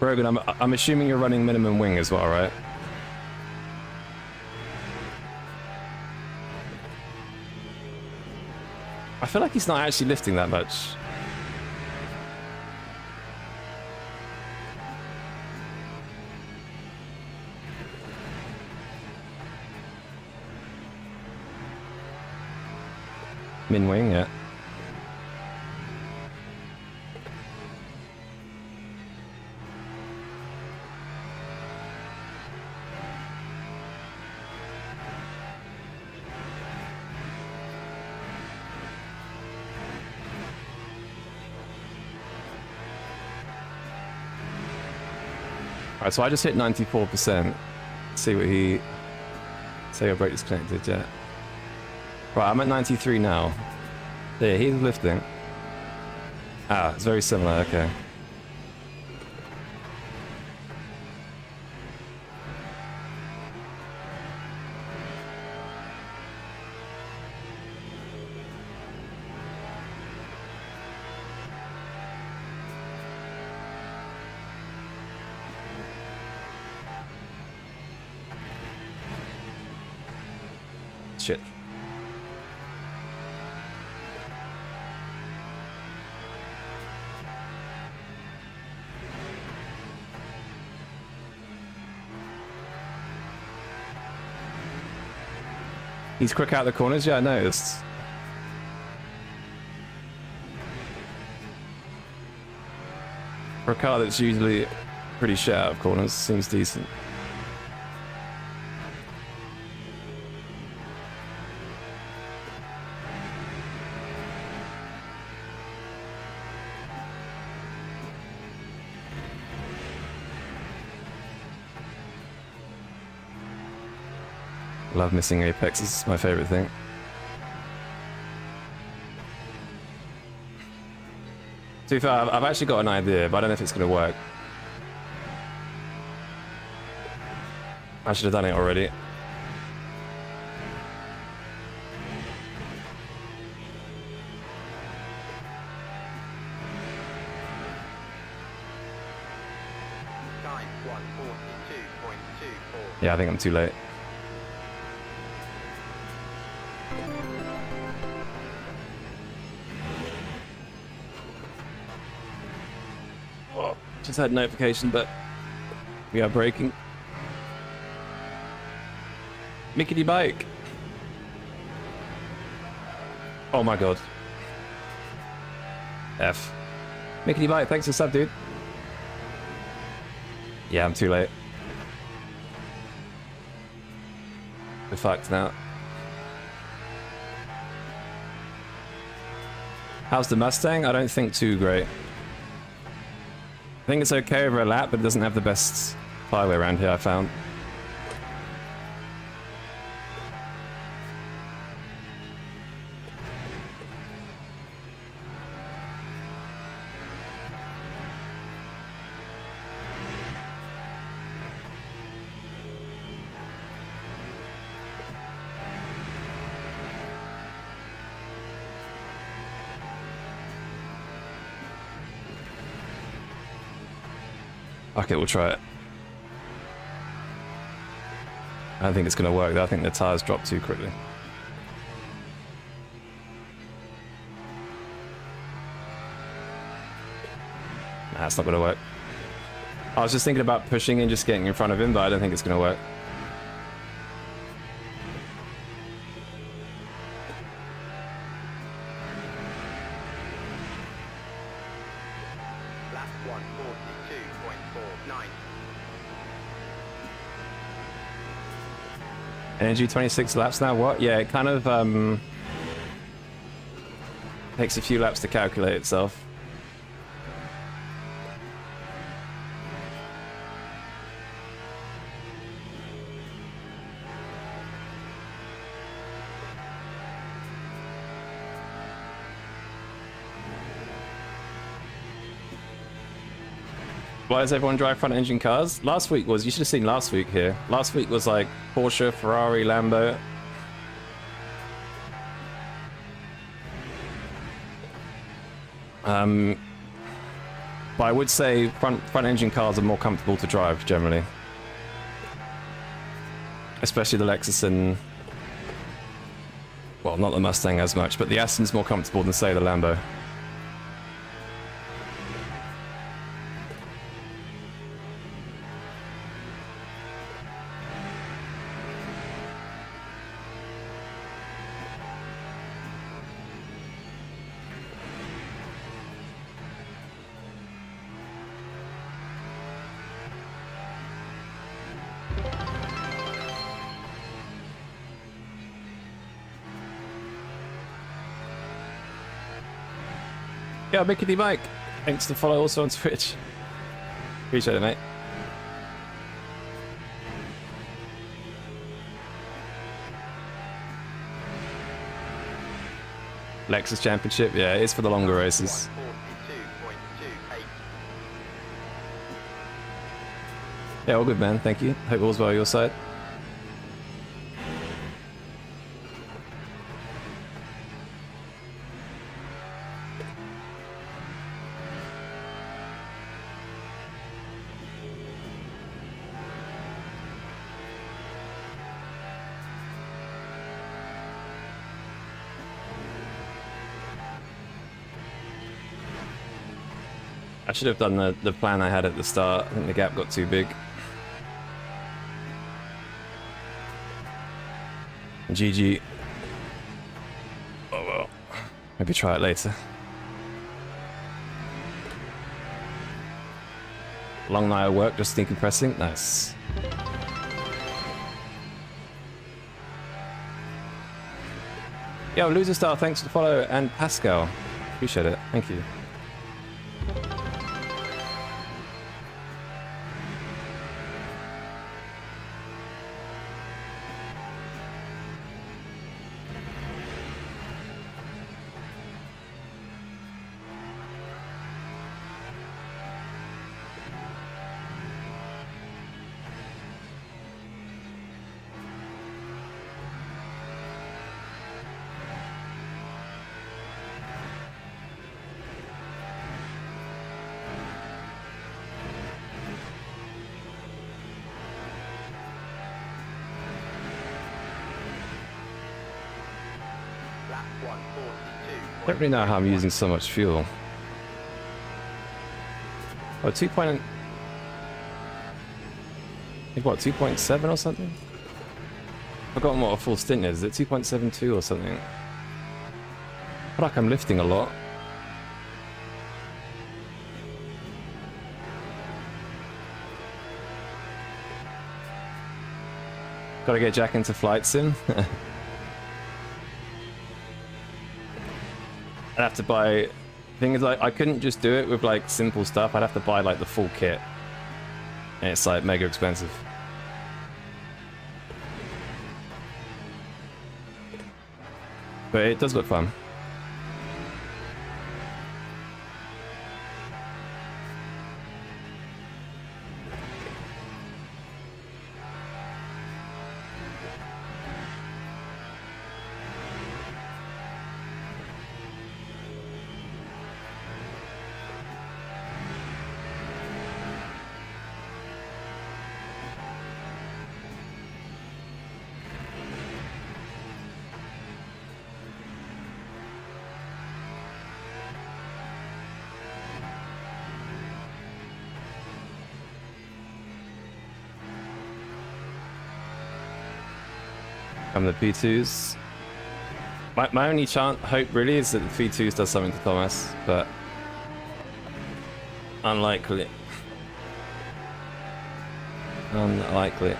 Brogan, I'm assuming you're running minimum wing as well, right? I feel like he's not actually lifting that much. Min wing, yeah. Alright, so I just hit 94%. See what he... Say your brake disconnected, yeah. Right, I'm at 93 now. Yeah, he's lifting. Ah, it's very similar, okay. Shit. He's quick out the corners, yeah, I noticed. For a car that's usually pretty shit out of corners, seems decent. Love missing apex, it's my favorite thing. To be fair, I've actually got an idea, but I don't know if it's going to work. I should have done it already. Time 142.24. Yeah, I think I'm too late. Just had a notification, but we are braking. Mickey bike. Oh my god. F. Mickey Bite, thanks for the sub, dude. Yeah, I'm too late. We're fucked now. How's the Mustang? I don't think too great. I think it's okay over a lap, but it doesn't have the best flyway around here, I found. Okay, we'll try it. I don't think it's going to work though. I think the tires drop too quickly. Nah, it's not going to work. I was just thinking about pushing and just getting in front of him, but I don't think it's going to work. Lap 142.49. Energy 26 laps now, what? Yeah, it kind of takes a few laps to calculate itself. Why does everyone drive front engine cars? Last week was, you should have seen last week here. Last week was like Porsche, Ferrari, Lambo. But I would say front engine cars are more comfortable to drive generally. Especially the Lexus and, well, not the Mustang as much, but the Aston's more comfortable than say the Lambo. Yeah, Mickey Mike. Thanks to follow also on Twitch. Appreciate it, mate. Lexus Championship, yeah, it's for the longer races. 142.28. Yeah, all good, man. Thank you. Hope all's well on your side. I should have done the plan I had at the start. I think the gap got too big. GG. Oh well. Maybe try it later. Long night at work, just decompressing. Nice. Yo, Loser Star, thanks for the follow, and Pascal. Appreciate it. Thank you. Lap 142. I don't really know how I'm using so much fuel. Oh, 2 point... I think what, 2.7 or something? I've forgotten what a full stint is. Is it 2.72 or something? I feel like I'm lifting a lot. Gotta get Jack into flight sim. I'd have to buy... Thing is, like, I couldn't just do it with, like, simple stuff. I'd have to buy, like, the full kit. And it's, like, mega expensive. But it does look fun. Come the P2s. My only hope really is that the P2s does something to Thomas, but unlikely. Unlikely.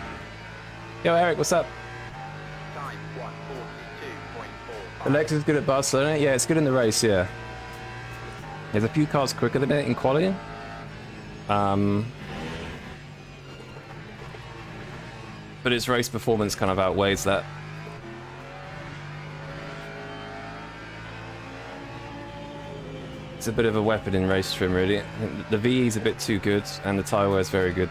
Yo, Eric, what's up? Time 1:42.45. Alexa's good at Barcelona. Yeah, it's good in the race. Yeah, there's a few cars quicker than it in quality. But its race performance kind of outweighs that. It's a bit of a weapon in race trim, really. I think the VE is a bit too good, and the tyre wear is very good.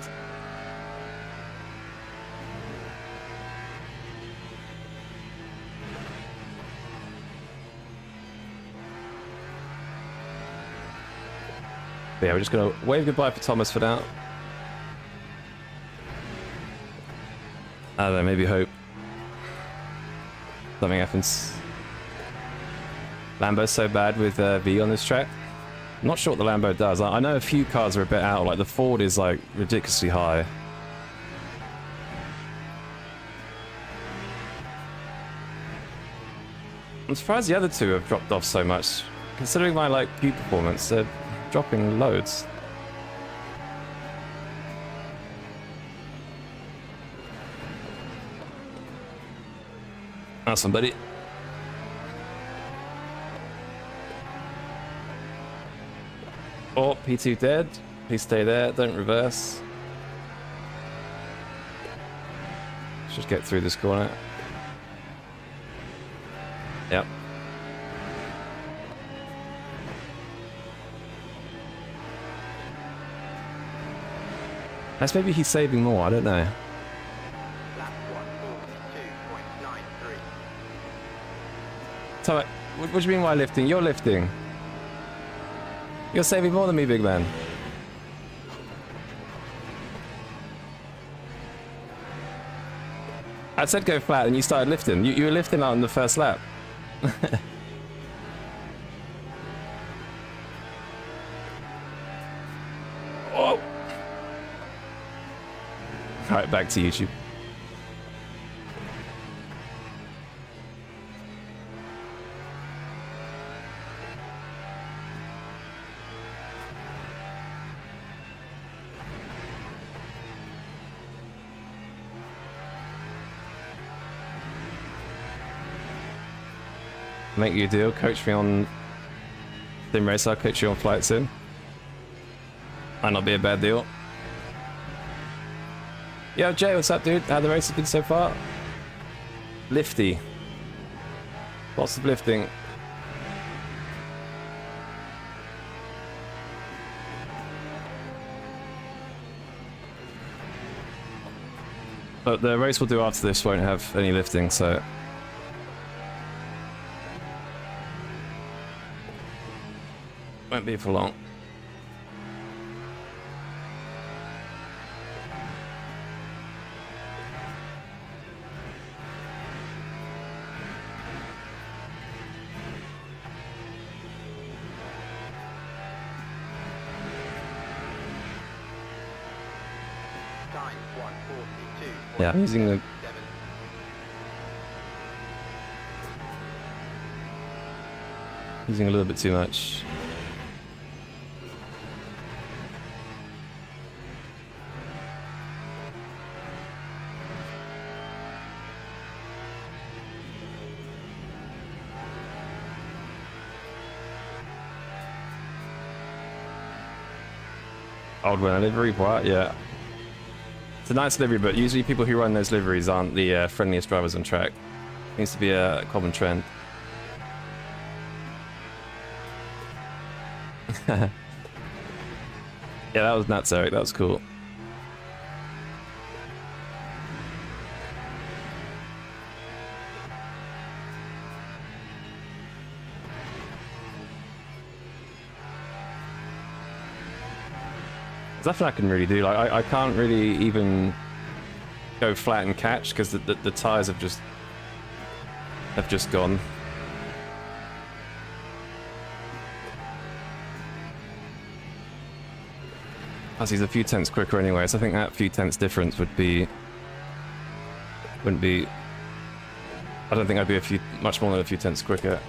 But yeah, we're just gonna wave goodbye for Thomas for now. I don't know, maybe hope something happens. Lambo's so bad with V on this track. I'm not sure what the Lambo does. I know a few cars are a bit out, like the Ford is like ridiculously high. I'm surprised the other two have dropped off so much. Considering my like Q performance, they're dropping loads. That's somebody. Oh, P2 dead. Please stay there. Don't reverse. Let's just get through this corner. Yep. That's maybe he's saving more. I don't know. Lap 1:42.93. So, what do you mean by lifting? You're lifting. You're saving more than me, big man. I said go flat and you started lifting. You were lifting out in the first lap. Oh. Alright, back to YouTube. Make you a deal, coach me on Sim Race, I'll coach you on Flight Sim. Might not be a bad deal. Yo Jay, what's up dude? How the race has been so far? Lifty. Lots of lifting. But the race we'll do after this won't have any lifting, so... won't be for long. Time 1:42.77. Yeah, I'm using the... using a little bit too much. Old winner livery, what? Yeah. It's a nice livery, but usually people who run those liveries aren't the friendliest drivers on track. Seems to be a common trend. Yeah, that was nuts, Eric. That was cool. There's nothing I can really do. Like I can't really even go flat and catch because the tires have just gone. As he's a few tenths quicker anyway, so I think that few tenths difference wouldn't be. I don't think I'd be much more than a few tenths quicker.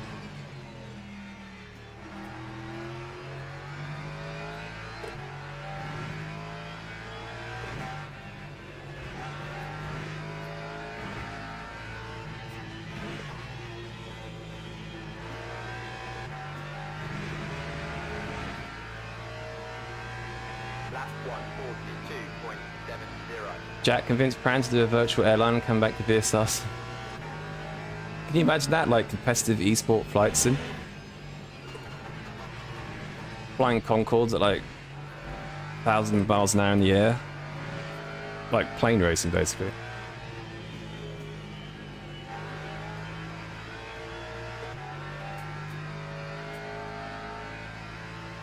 Lap 142.70. Jack convinced Pran to do a virtual airline and come back to VSS. Can you imagine that, like competitive esport flight sim? Flying Concords at like 1,000 miles an hour in the air. Like plane racing, basically.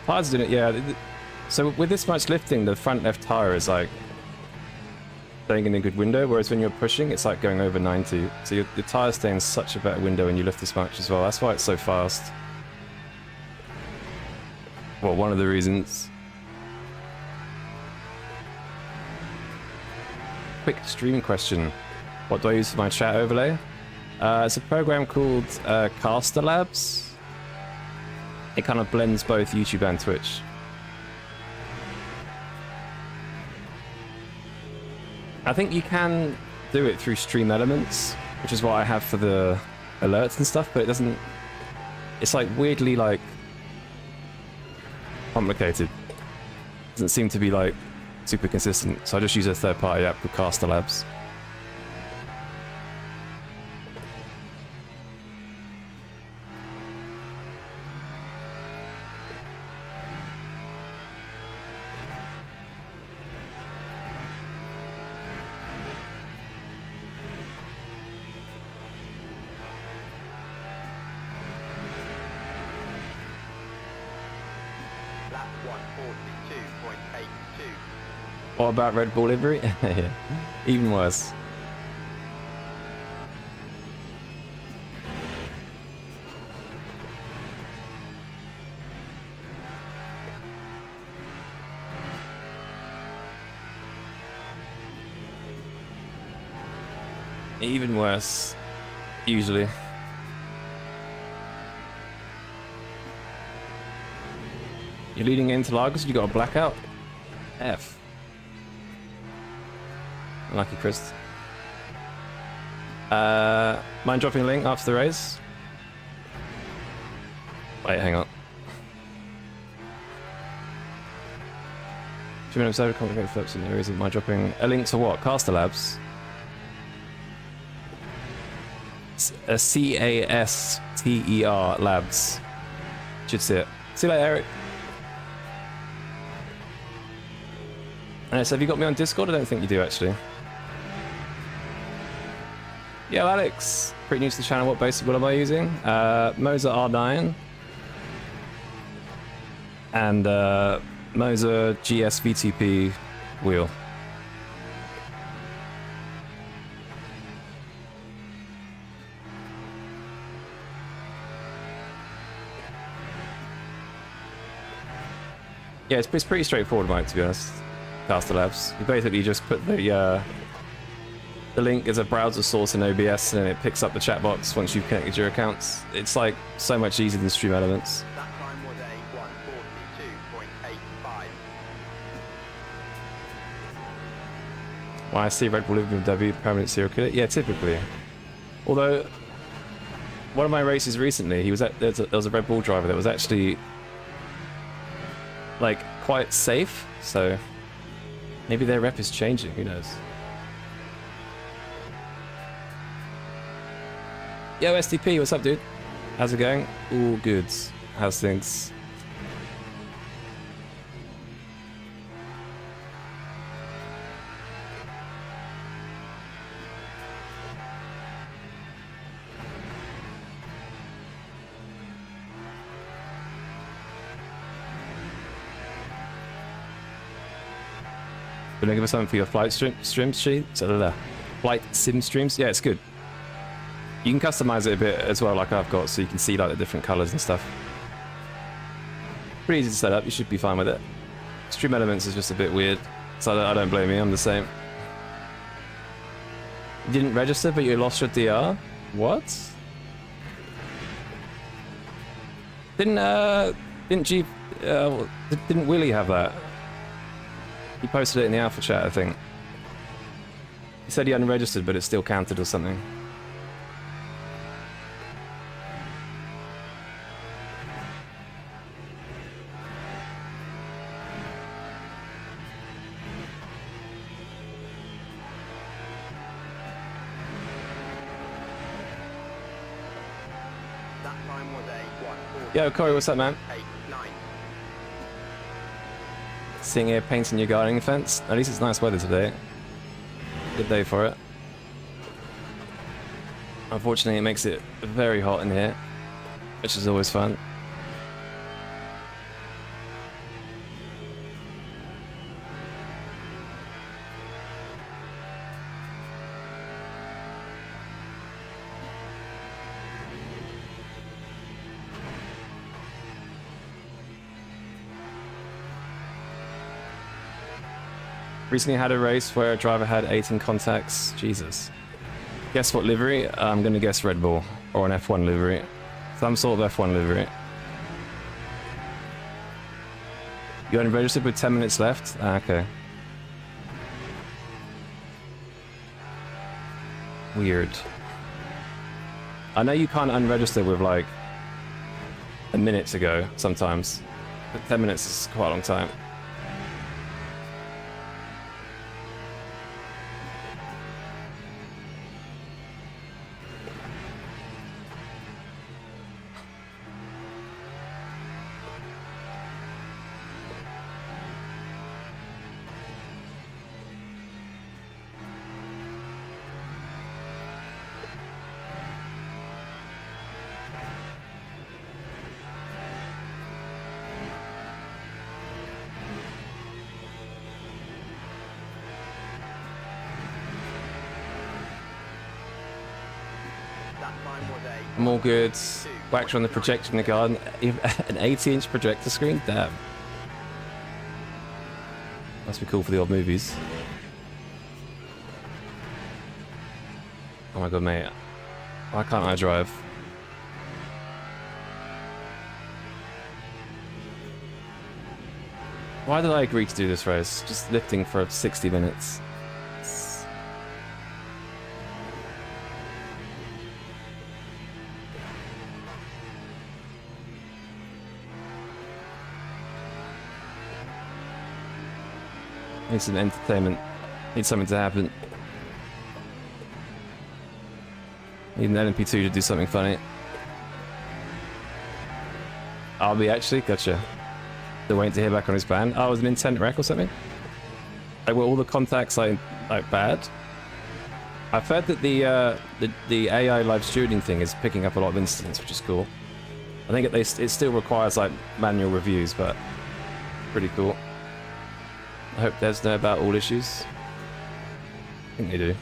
Tires doing it, yeah. So with this much lifting, the front left tire is like staying in a good window, whereas when you're pushing, it's like going over 90. So your tires stay in such a better window when you lift this much as well. That's why it's so fast. Well, one of the reasons. Quick stream question. What do I use for my chat overlay? It's a program called Caster Labs. It kind of blends both YouTube and Twitch. I think you can do it through Stream Elements, which is what I have for the alerts and stuff, but it doesn't... It's like weirdly like complicated. Doesn't seem to be like super consistent, so I just use a third-party app called Caster Labs. Lap 142.82. What about Red Bull livery? Yeah. Even worse. Even worse, usually. You're leading into Lagos, you got a blackout? F. Lucky Chris. Mind dropping a link after the race? Wait, hang on. 2 minutes over, complicated flips in the reason. Mind dropping a link to what? Caster Labs? A CASTER Labs. Should see it. See you later, Eric. So have you got me on Discord? I don't think you do, actually. Yo, Alex. Pretty new to the channel. What am I using? Moser R9. And Moser GS VTP wheel. Yeah, it's pretty straightforward, Mike, to be honest. Caster Labs. You basically just put the link as a browser source in OBS, and then it picks up the chat box once you've connected your accounts. It's like so much easier than Stream Elements. That time was a 142.85. Why I see Red Bull living with W permanent serial killer? Yeah, typically. Although one of my races recently, there was a Red Bull driver that was actually like quite safe, so maybe their rep is changing, who knows. Yo SDP, what's up dude? How's it going? All good. How's things? Gonna give us something for your flight stream sheets? Flight sim streams? Yeah, it's good. You can customize it a bit as well, like I've got, so you can see like the different colors and stuff. Pretty easy to set up, you should be fine with it. Stream elements is just a bit weird, so I don't blame you, I'm the same. You didn't register, but you lost your DR? What? Didn't Willie have that? He posted it in the alpha chat, I think. He said he hadn't registered, but it still counted or something. That time was a 1:40. Yo, Corey, what's up, man? 8:09. Sitting here painting your gardening fence. At least it's nice weather today. Good day for it. Unfortunately, it makes it very hot in here, which is always fun. Recently had a race where a driver had 18 contacts. Jesus. Guess what livery? I'm gonna guess Red Bull or an F1 livery. Some sort of F1 livery. You only registered with 10 minutes left? Ah, okay. Weird. I know you can't unregister with like a minute to go sometimes, but 10 minutes is quite a long time. That time was a I'm all good. Wax on the projector in the garden. An 80-inch projector screen? Damn. Must be cool for the old movies. Oh my god, mate. Why can't I drive? Why did I agree to do this race? Just lifting for 60 minutes. Need some entertainment. Need something to happen. Need an LMP2 to do something funny. I'll be actually, gotcha. Still waiting to hear back on his ban. Oh, it was an intent wreck or something? Like, were all the contacts like bad? I've heard that the AI live stewarding thing is picking up a lot of incidents, which is cool. I think it still requires like manual reviews, but pretty cool. I hope devs know about all issues. I think they do.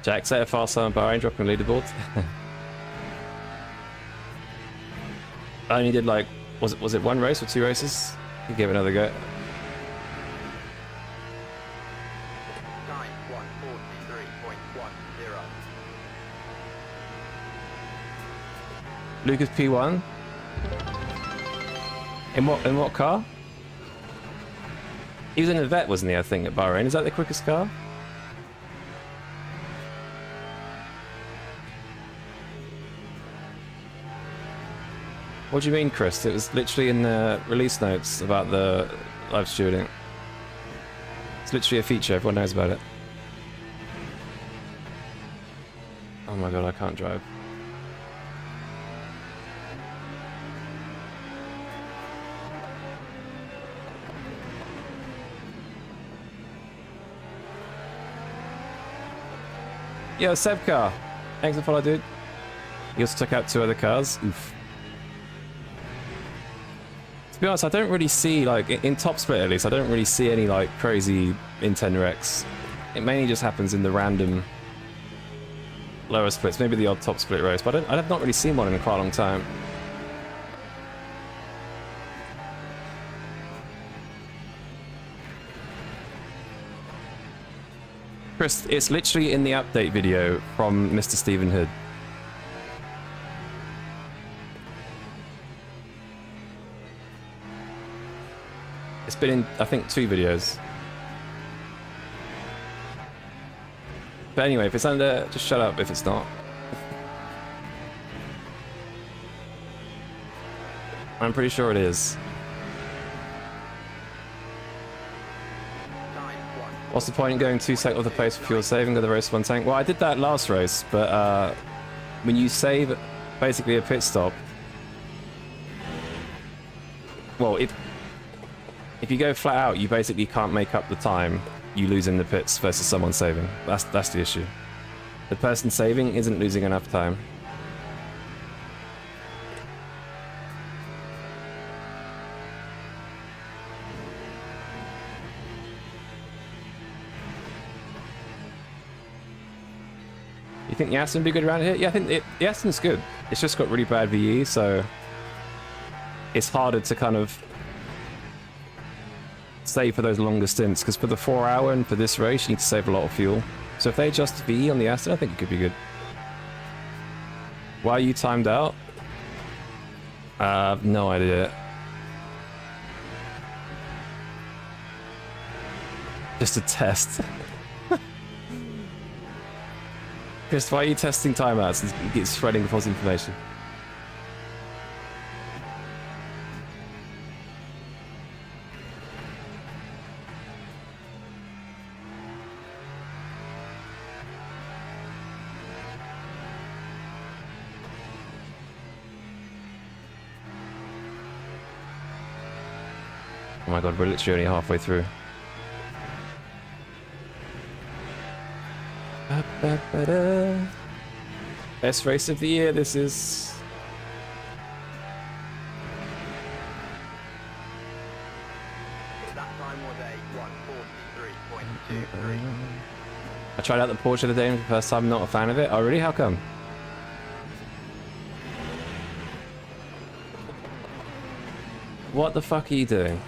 Jack, set a fast time Bahrain dropping leaderboard. I only did like, was it one race or two races? You give it another go. time 1:43.10. Lucas P1. In what car? He was in a vet, wasn't he, I think, at Bahrain. Is that the quickest car? What do you mean, Chris? It was literally in the release notes about the live shooting. It's literally a feature, everyone knows about it. Oh my god, I can't drive. Yo, Seb car. Thanks for follow, dude. He also took out 2 other cars. Oof. To be honest, I don't really see, like, in top split at least, I don't really see any, like, crazy in-10 wrecks. It mainly just happens in the random lower splits, maybe the odd top split race, but I've not really seen one in quite a long time. Chris, it's literally in the update video from Mr. Stephen Hood. It's been in, I think, 2 videos. But anyway, if it's under, just shut up if it's not. I'm pretty sure it is. Time 1. What's the point in going 2 seconds off the pace for fuel saving of the race 1 tank? Well, I did that last race, but when you save basically a pit stop, well, if you go flat out, you basically can't make up the time you lose in the pits versus someone saving. That's the issue. The person saving isn't losing enough time. You think the Aston would be good around here? Yeah, I think the Aston's good. It's just got really bad VE, so it's harder to kind of save for those longer stints, because for the 4 hour and for this race, you need to save a lot of fuel. So if they adjust VE on the Aston, I think it could be good. Why are you timed out? No idea. Just a test. Chris, why are you testing timeouts and get spreading false information? Oh my god, we're literally only halfway through. Best race of the year, this is. That time was a 1:43.23. I tried out the Porsche the other day for the first time, not a fan of it. Oh really? How come? What the fuck are you doing?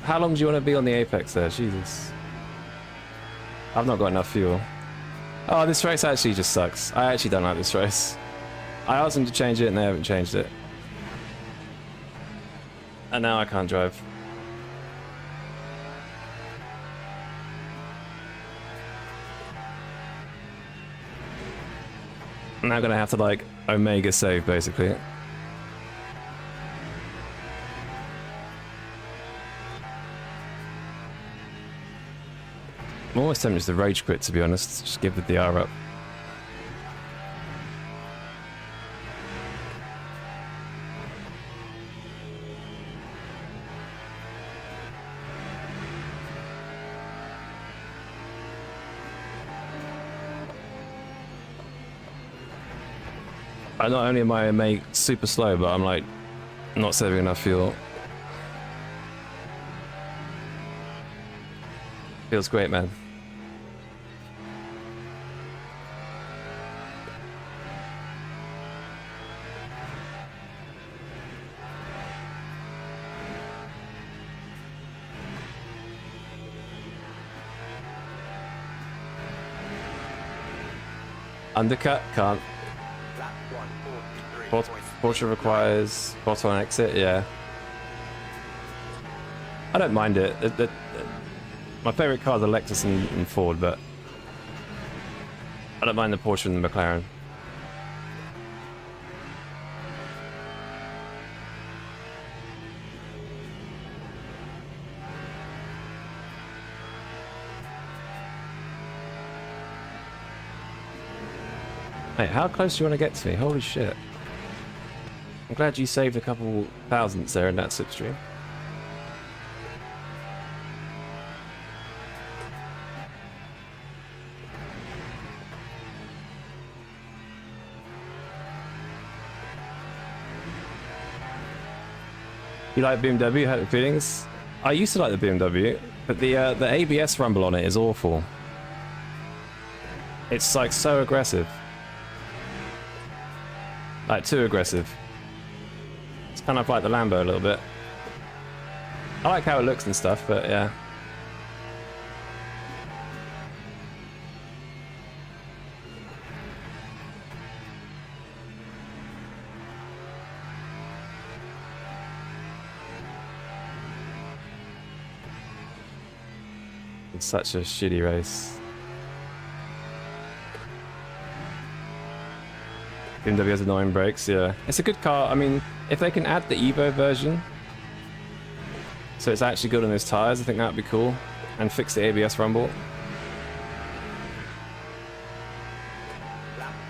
How long do you want to be on the apex there? Jesus. I've not got enough fuel. Oh, this race actually just sucks. I actually don't like this race. I asked them to change it and they haven't changed it. And now I can't drive. I'm now gonna have to like Omega save basically. I'm almost tempted to rage quit, to be honest. Just give the DR up. Not only am I super slow, but I'm like not saving enough fuel. Feels great, man. Undercut, can't. Lap 1, Port- 43.6. Porsche requires bottom on exit, yeah. I don't mind it. My favourite cars are Lexus and Ford, but I don't mind the Porsche and the McLaren. Hey, how close do you want to get to me? Holy shit. I'm glad you saved a couple thousandths there in that slipstream. You like BMW? Hurt feelings? I used to like the BMW, but the ABS rumble on it is awful. It's like so aggressive. Like too aggressive. It's kind of like the Lambo a little bit. I like how it looks and stuff, but yeah. It's such a shitty race. BMW has annoying brakes, yeah. It's a good car. I mean, if they can add the Evo version, so it's actually good on his tires, I think that would be cool. And fix the ABS rumble.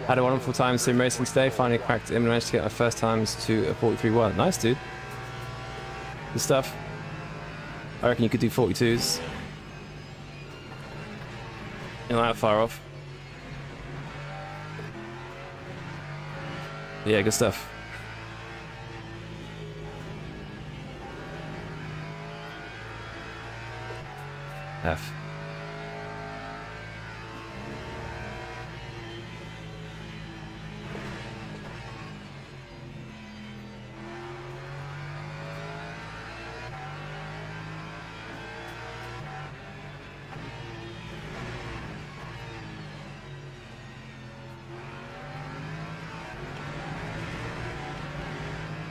Had a wonderful time sim racing today. Finally cracked it and managed to get my first times to a 43.1. Nice, dude. Good stuff. I reckon you could do 42s. You're not that far off. Yeah, good stuff. F.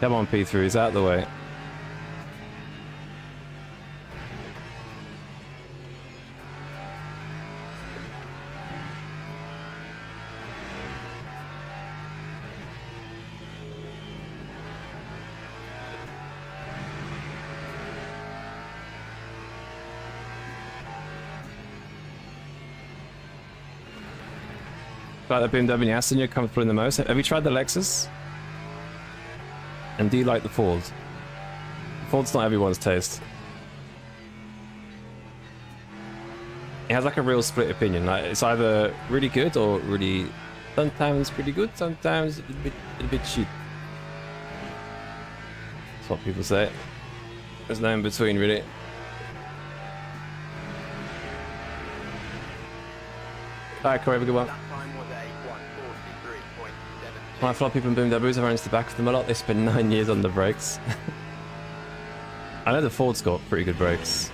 Come on, P3, he's out of the way. Like the BMW and Aston, you're comfortable in the most. Have you tried the Lexus? And do you like the Ford? Ford's not everyone's taste. It has like a real split opinion. Like it's either really good or really, sometimes pretty good, sometimes a bit shit. That's what people say. There's no in between, really. Alright, Corey, have a good one. That time was a 1:43.72. When I follow people in BMWs, I run into the back of them a lot. They spend 9 years on the brakes. I know the Ford's got pretty good brakes.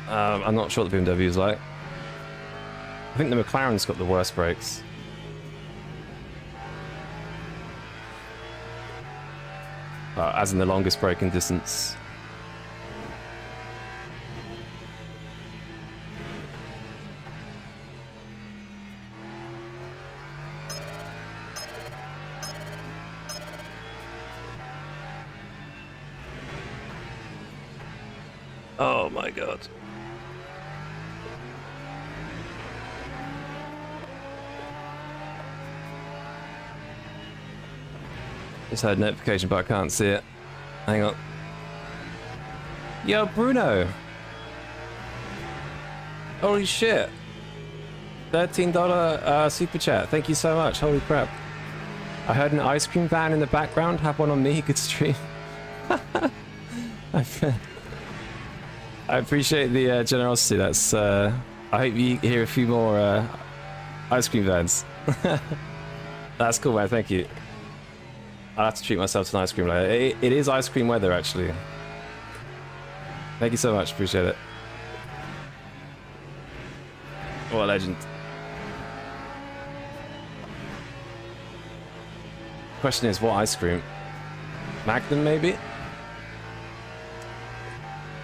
I'm not sure what the BMW's like. I think the McLaren's got the worst brakes. As in the longest braking distance. Oh my god. Just had a notification, but I can't see it. Hang on. Yo, Bruno! Holy shit! $13 super chat. Thank you so much. Holy crap. I heard an ice cream van in the background. Have one on me. Good stream. I appreciate the generosity. That's. I hope you hear a few more ice cream vans. That's cool, man. Thank you. I'll have to treat myself to an ice cream later. It is ice cream weather, actually. Thank you so much. Appreciate it. What a legend. Question is, what ice cream? Magnum, maybe?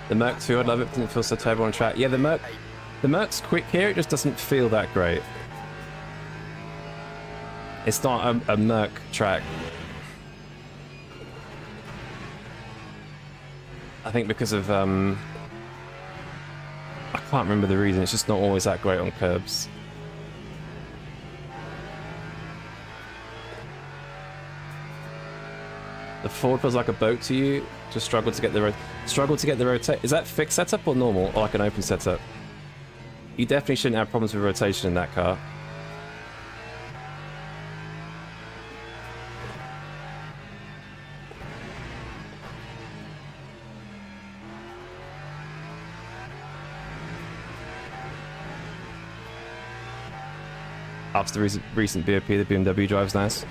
The Merc 2, I'd love it, didn't feel so turbo on track. Yeah, the Merc's quick here, it just doesn't feel that great. It's not a Merc track. I think because of, I can't remember the reason, it's just not always that great on curbs. The Ford feels like a boat to you. Just struggle to get the rotate. Is that fixed setup or normal, or like an open setup? You definitely shouldn't have problems with rotation in that car. After the recent BOP, the BMW drive's nice.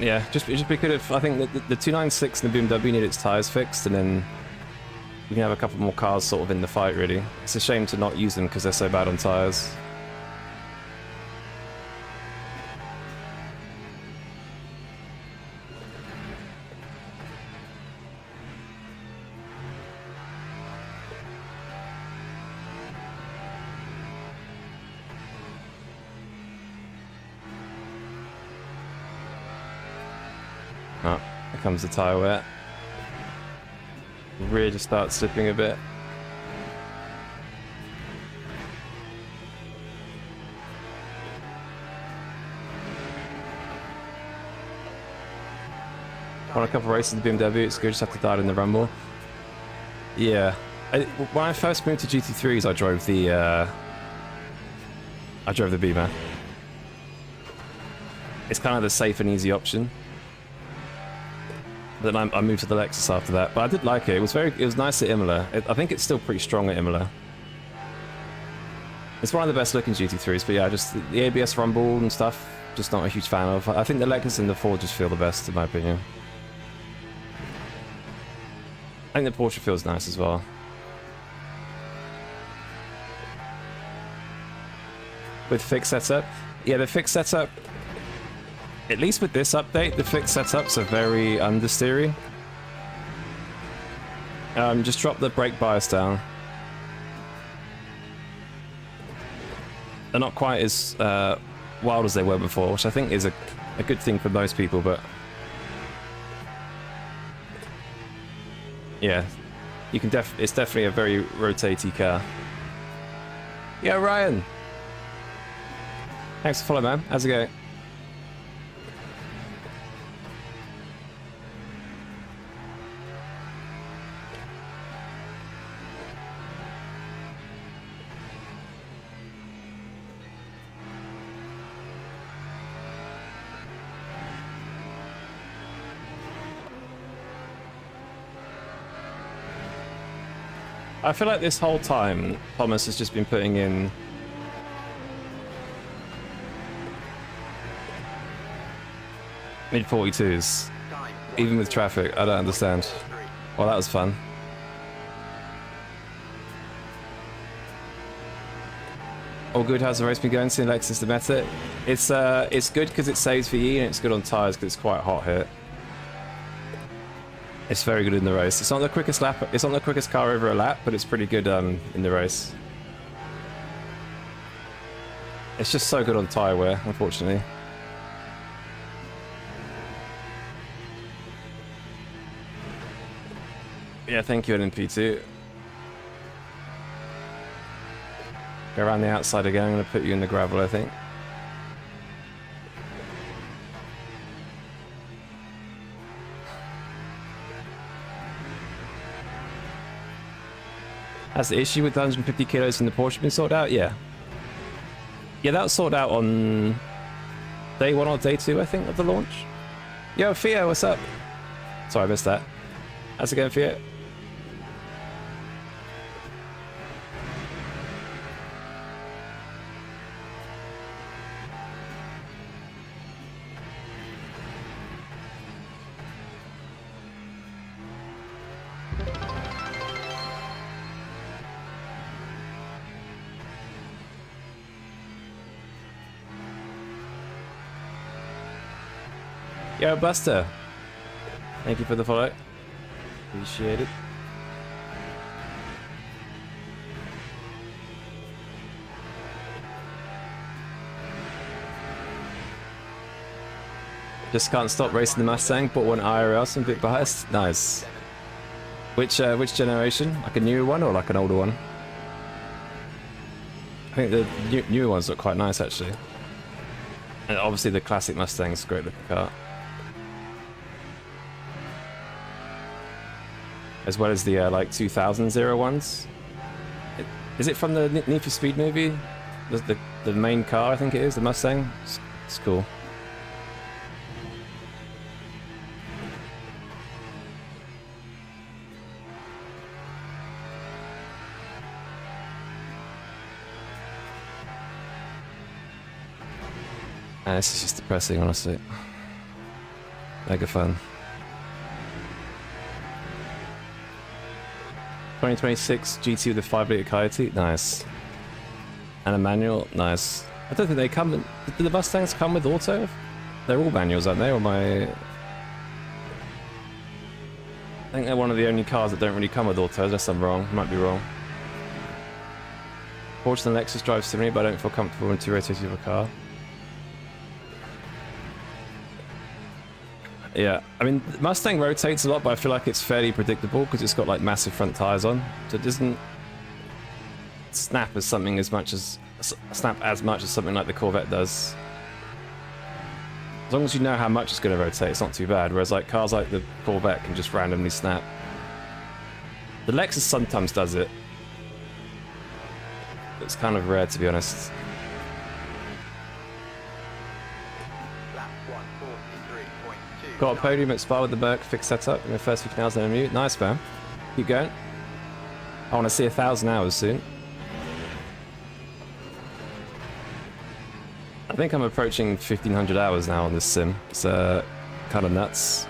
Yeah, just be good if I think that the 296 and the BMW need its tyres fixed, and then we can have a couple more cars sort of in the fight, really. It's a shame to not use them because they're so bad on tyres. Oh, here comes the tyre wear. Rear just starts slipping a bit. Won a couple of races in the BMW, it's good, just have to dial in the rumble. Yeah. When I first moved to GT3s, I drove the Beamer. It's kind of the safe and easy option. Then I moved to the Lexus after that, but I did like it. It was nice at Imola. I think it's still pretty strong at Imola. It's one of the best looking GT3s, but yeah, just the ABS rumble and stuff, just not a huge fan of. I think the Lexus and the Ford just feel the best, in my opinion. I think the Porsche feels nice as well. With fixed setup, yeah, the fixed setup. At least with this update, the fixed setups are very understeery. Just drop the brake bias down. They're not quite as wild as they were before, which I think is a good thing for most people, but... yeah, you can it's definitely a very rotatey car. Yeah, Ryan! Thanks for following, man. How's it going? I feel like this whole time, Thomas has just been putting in mid-42s, even with traffic. I don't understand. Well, that was fun. All good, how's the race been going? Seeing Lexus the meta? It's good because it saves for you, and it's good on tyres because it's quite hot here. It's very good in the race. It's not the quickest lap. It's not the quickest car over a lap, but it's pretty good in the race. It's just so good on tyre wear, unfortunately. Yeah, thank you, NP2. Go around the outside again. I'm going to put you in the gravel, I think. Has the issue with 150 kilos in the Porsche been sorted out? Yeah. Yeah, that was sorted out on day 1 or day 2, I think, of the launch. Yo, Theo, what's up? Sorry, I missed that. How's it going, Theo? Yo, Buster. Thank you for the follow. Appreciate it. Just can't stop racing the Mustang. Bought one IRL, some bit biased. Nice. Which generation? Like a newer one or like an older one? I think the newer ones look quite nice actually. And obviously the classic Mustang's a great looking car. As well as the like 2000s era ones. Is it from the Need for Speed movie? The main car, I think it is, the Mustang. It's cool. This is just depressing, honestly. Mega fun. 2026 GT with a 5-litre Coyote, nice. And a manual, nice. I don't think they come. Do the Mustangs come with auto? They're all manuals, aren't they? Or I think they're one of the only cars that don't really come with auto, unless I'm wrong. Might be wrong. Porsche and Lexus drive similarly, but I don't feel comfortable in two rotating of a car. Yeah, I mean, Mustang rotates a lot, but I feel like it's fairly predictable because it's got like massive front tires on, so it doesn't snap as much as something like the Corvette does. As long as you know how much it's going to rotate, it's not too bad. Whereas like cars like the Corvette can just randomly snap. The Lexus sometimes does it. It's kind of rare, to be honest. Got a podium at Spa with the Merc fixed setup in the first 50,000 MU. Nice, man. Keep going. I want to see 1,000 hours soon. I think I'm approaching 1,500 hours now on this sim. It's kind of nuts.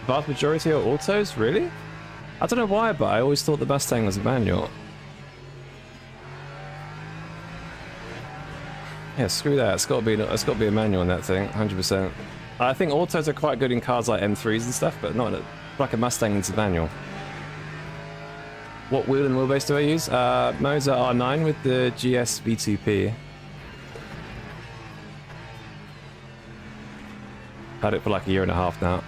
Vast majority are autos? Really? I don't know why, but I always thought the Mustang was a manual. Yeah, screw that. It's got to be a manual in that thing, 100%. I think autos are quite good in cars like M3s and stuff, but not like a Mustang needs a manual. What wheel and wheelbase do I use? Moza R9 with the GS V2P. Had it for like a year and a half now.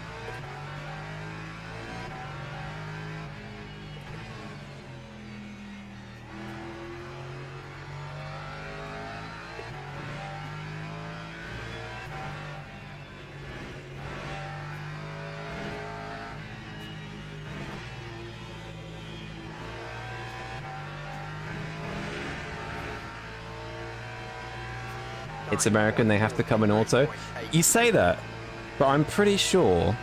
It's American, they have to come in auto. You say that, but I'm pretty sure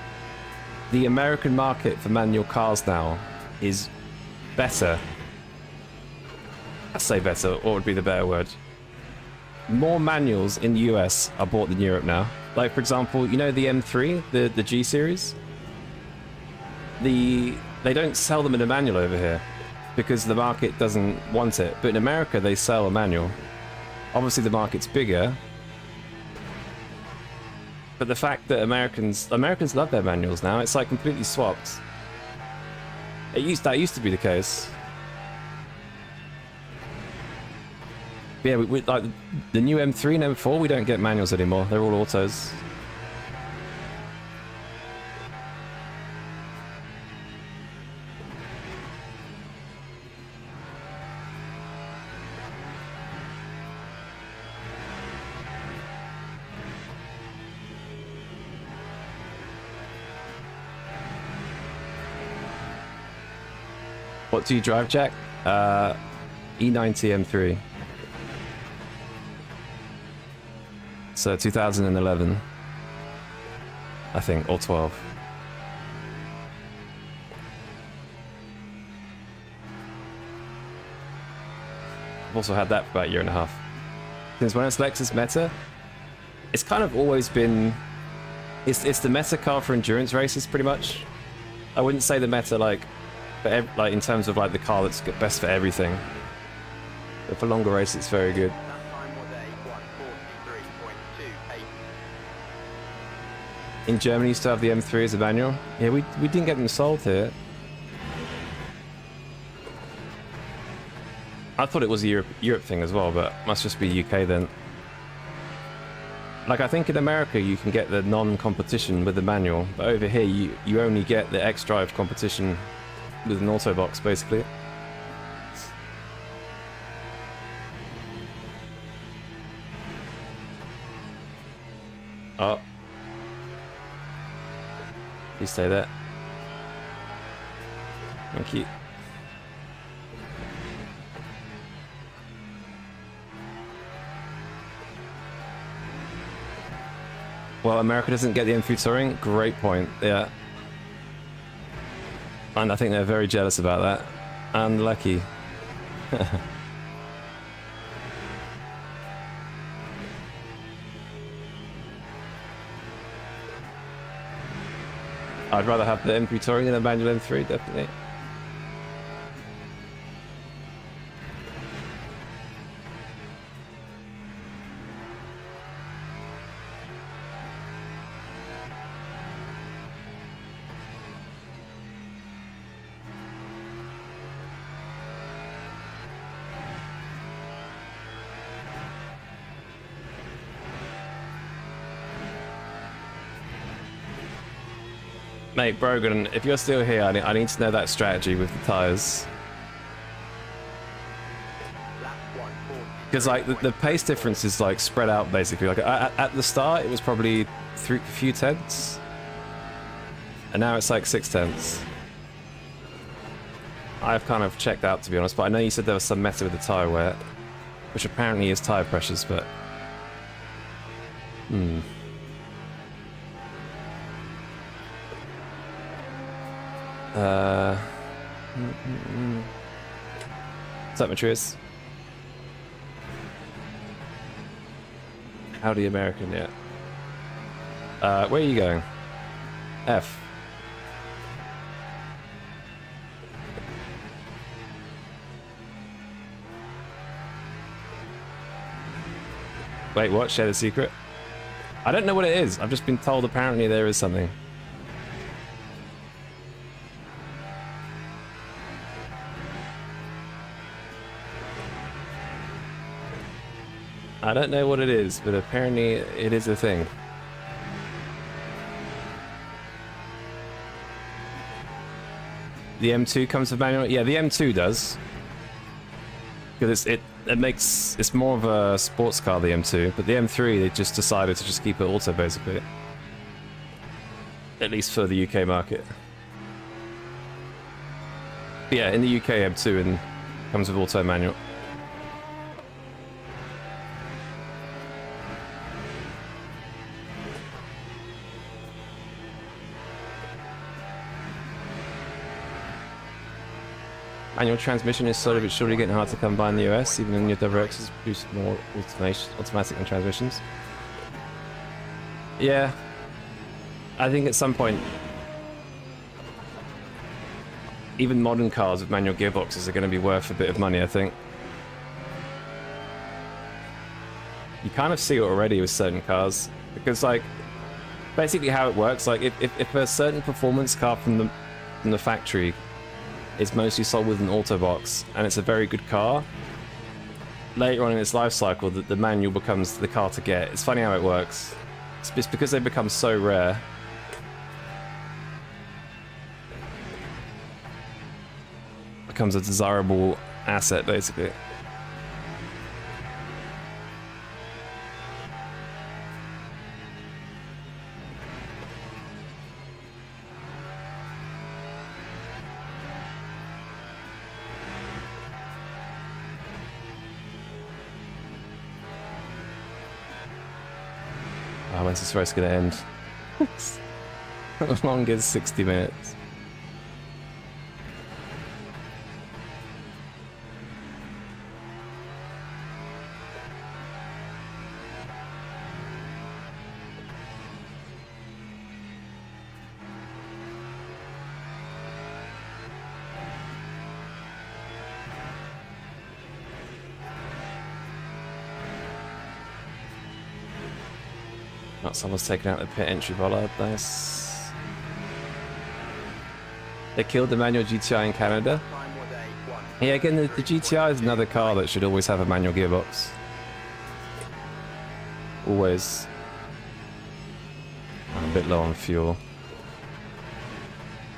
the American market for manual cars now is better. I say better, what would be the better word? More manuals in the US are bought than Europe now. Like, for example, you know the M3, the G series? They don't sell them in a manual over here because the market doesn't want it. But in America, they sell a manual. Obviously the market's bigger, but the fact that Americans love their manuals now, it's like completely swapped. That used to be the case. But yeah, we like the new M3 and M4, we don't get manuals anymore. They're all autos. What do you drive, Jack? E90 M3. So 2011. I think, or 12. I've also had that for about a year and a half. Since when it's Lexus meta, it's kind of always been... It's the meta car for endurance races, pretty much. I wouldn't say the meta, like in terms of like the car that's best for everything. But for longer races, it's very good. That time was a 1:43.28. In Germany, you used to have the M3 as a manual. Yeah, we didn't get them sold here. I thought it was a Europe thing as well, but must just be UK then. Like, I think in America you can get the non-competition with the manual, but over here you only get the X-Drive competition with an auto box, basically. Oh. Please stay there. Thank you. Well, America doesn't get the M3 Touring? Great point, yeah. And I think they're very jealous about that. Unlucky. I'd rather have the M3 Touring than a manual M3, definitely. Mate, Brogan, if you're still here, I need to know that strategy with the tyres. Lap 1:43. Because like the pace difference is like spread out basically. Like at the start it was probably a few tenths, and now it's like 6 tenths. I've kind of checked out, to be honest, but I know you said there was some meta with the tyre wear, which apparently is tyre pressures, but What's up, Matrius? Howdy, American, yeah. Where are you going? F. Wait, what? Share the secret? I don't know what it is. I've just been told apparently there is something. I don't know what it is, but apparently it is a thing. The M2 comes with manual? Yeah, the M2 does. Because it's more of a sports car, the M2, but the M3 they just decided to just keep it auto basically. At least for the UK market. But yeah, in the UK M2 and comes with auto manual. Manual transmission is slowly but surely getting hard to come by in the US, even in your WRXs produce more automatic and transmissions. Yeah, I think at some point, even modern cars with manual gearboxes are going to be worth a bit of money, I think. You kind of see it already with certain cars, because like, basically how it works, like if a certain performance car from the factory is mostly sold with an auto box, and it's a very good car, later on in its life cycle, the manual becomes the car to get. It's funny how it works. It's because they become so rare. Becomes a desirable asset, basically. When's this race gonna end? Longest 60 minutes. Not someone's taken out the pit entry bollard. Nice. They killed the manual GTI in Canada. Time was a 1. Yeah, again, the GTI is another car that should always have a manual gearbox. Always. I'm a bit low on fuel.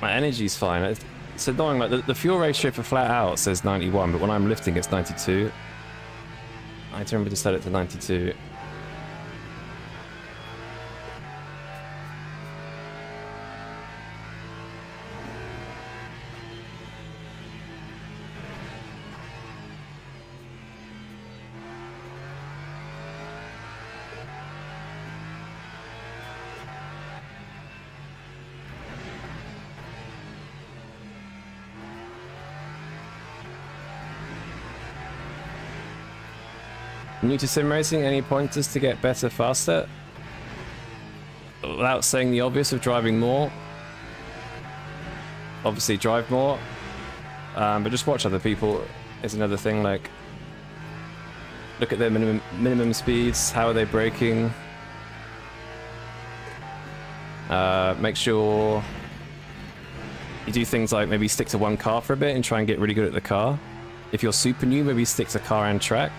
My energy's fine. It's annoying, like the fuel ratio for flat out says 91, but when I'm lifting it's 92. I have to remember to set it to 92. New to sim racing, any pointers to get better faster? Without saying the obvious of driving more. Obviously drive more. But just watch other people is another thing, like look at their minimum speeds, how are they braking? Make sure you do things like maybe stick to one car for a bit and try and get really good at the car. If you're super new, maybe stick to car and track.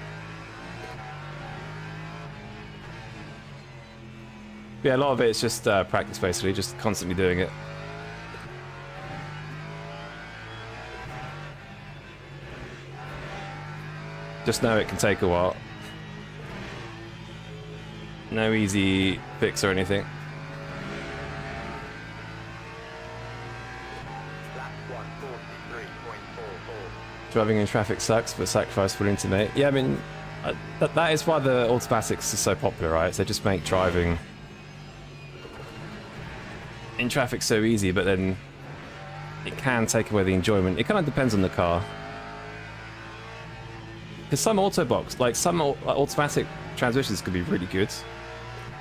Yeah, a lot of it is just practice, basically, just constantly doing it. Just know it can take a while. No easy fix or anything. Lap 143.44. Driving in traffic sucks, but sacrifice willing to make. Yeah, I mean, that is why the automatics are so popular, right? So they just make driving in traffic so easy, but then it can take away the enjoyment. It kind of depends on the car. Because some autobox, like some automatic transmissions could be really good.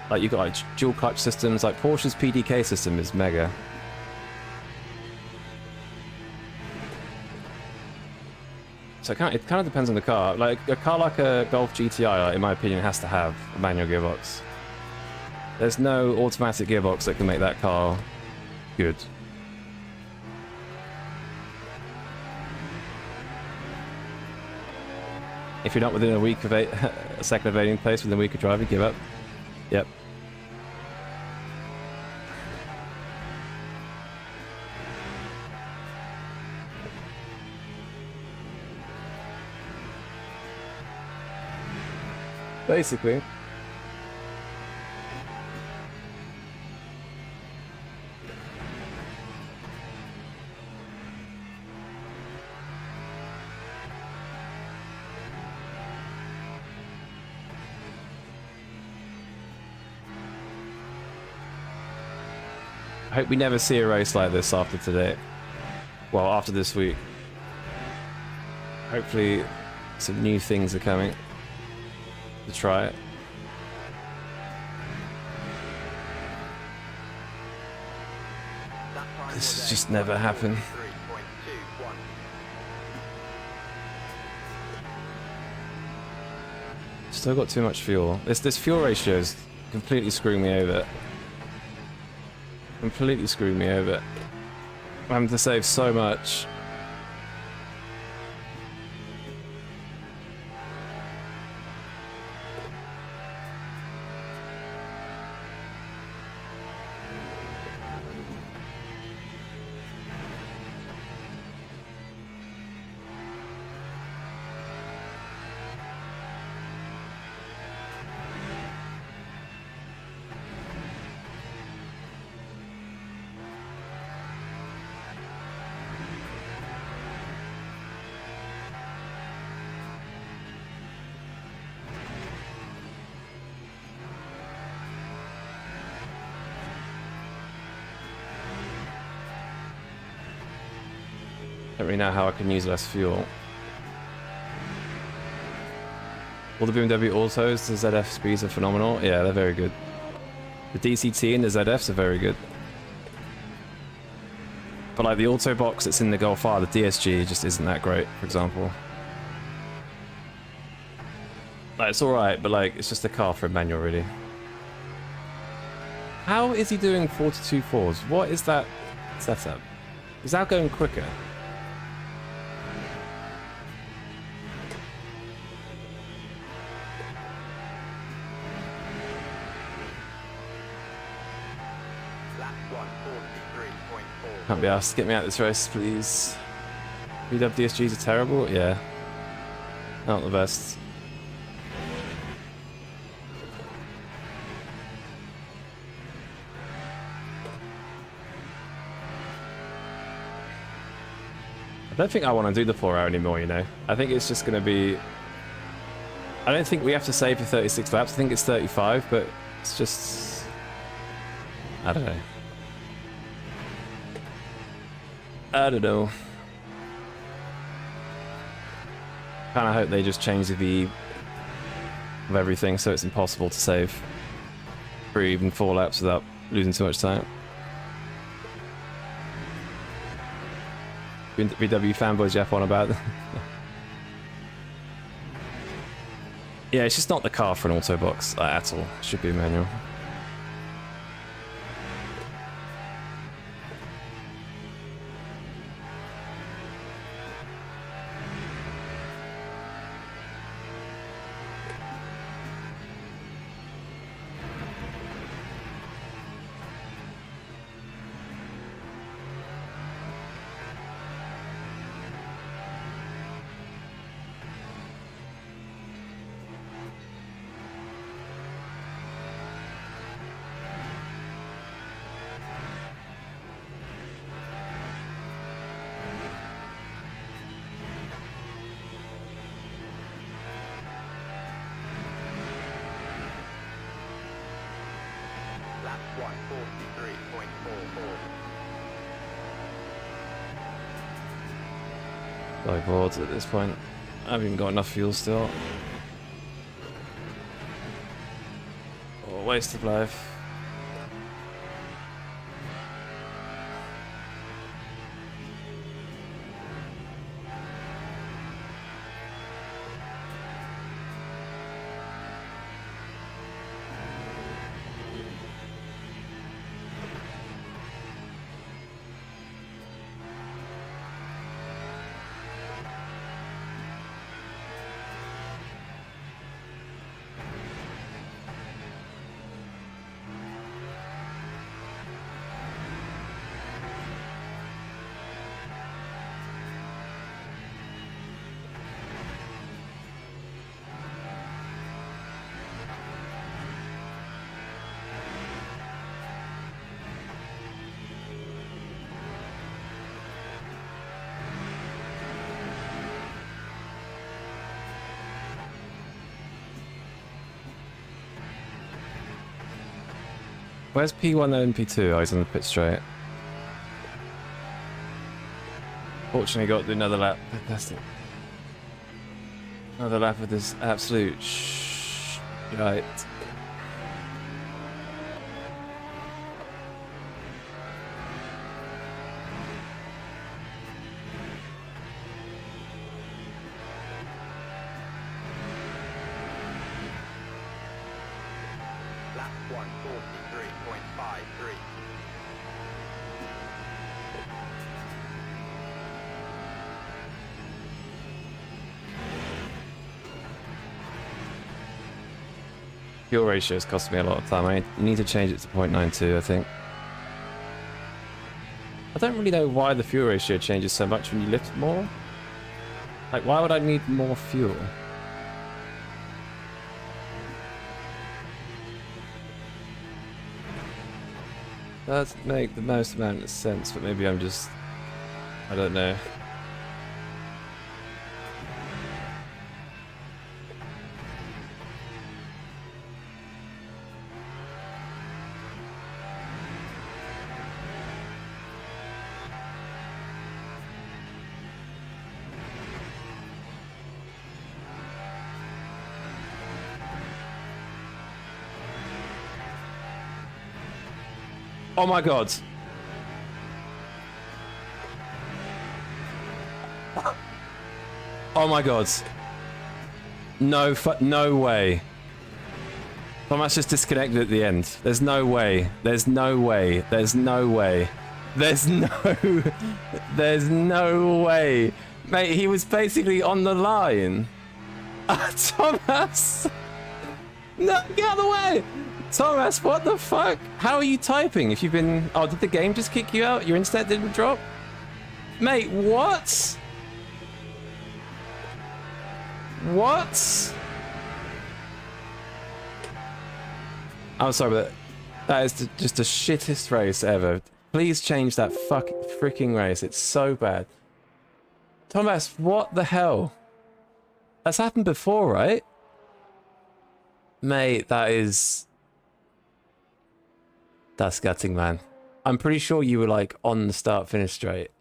Like you've got like dual clutch systems, like Porsche's PDK system is mega. So it kind of depends on the car. Like a car like a Golf GTI, in my opinion, has to have a manual gearbox. There's no automatic gearbox that can make that car good. If you're not within a week of a second of 18th place within a week of driving, give up. Yep. Basically. I hope we never see a race like this after today. Well, after this week. Hopefully some new things are coming to try it. That time This was has a just never happened. 143.21. Still got too much fuel. This fuel ratio is completely screwing me over. Completely screwing me over. I'm having to save so much. Don't really know how I can use less fuel. All the BMW autos, the ZF speeds are phenomenal. Yeah, they're very good. The DCT and the ZFs are very good. But like the auto box that's in the Golf R, the DSG just isn't that great, for example. Like, it's alright, but like, it's just a car for a manual, really. How is he doing 42 fours? What is that setup? Is that going quicker? Lap 143.4. Can't be asked. Get me out of this race, please. VW DSGs are terrible? Yeah. Not the best. I don't think I want to do the 4 hour anymore, you know. I think it's just going to be... I don't think we have to save for 36 laps. I think it's 35, but it's just... I don't know. I don't know. Kind of hope they just change the V of everything so it's impossible to save for even 4 laps without losing too much time. VW fanboys Jeff on about. Yeah, it's just not the car for an auto box at all. It should be a manual. Lap 143.44. Like bored at this point. I haven't even got enough fuel still. Oh, waste of life. Where's P1 and P2? Oh, he's on the pit straight. Fortunately got another lap. Fantastic. Another lap of this absolute shite. Lap 143.53. Fuel ratio has cost me a lot of time. I need to change it to 0.92, I think. I don't really know why the fuel ratio changes so much when you lift more. Like, why would I need more fuel? Does make the most amount of sense, but maybe I'm just... I don't know. Oh my god. Oh my god. No way. Thomas just disconnected at the end. There's no way. There's no way. There's no way. There's no way. Mate, he was basically on the line. Thomas! No, get out of the way! Thomas, what the fuck? How are you typing? If you've been... Oh, did the game just kick you out? Your internet didn't drop? Mate, what? What? I'm sorry, but that is just the shittest race ever. Please change that freaking race. It's so bad. Thomas, what the hell? That's happened before, right? Mate, that's gutting, man. I'm pretty sure you were like on the start-finish straight.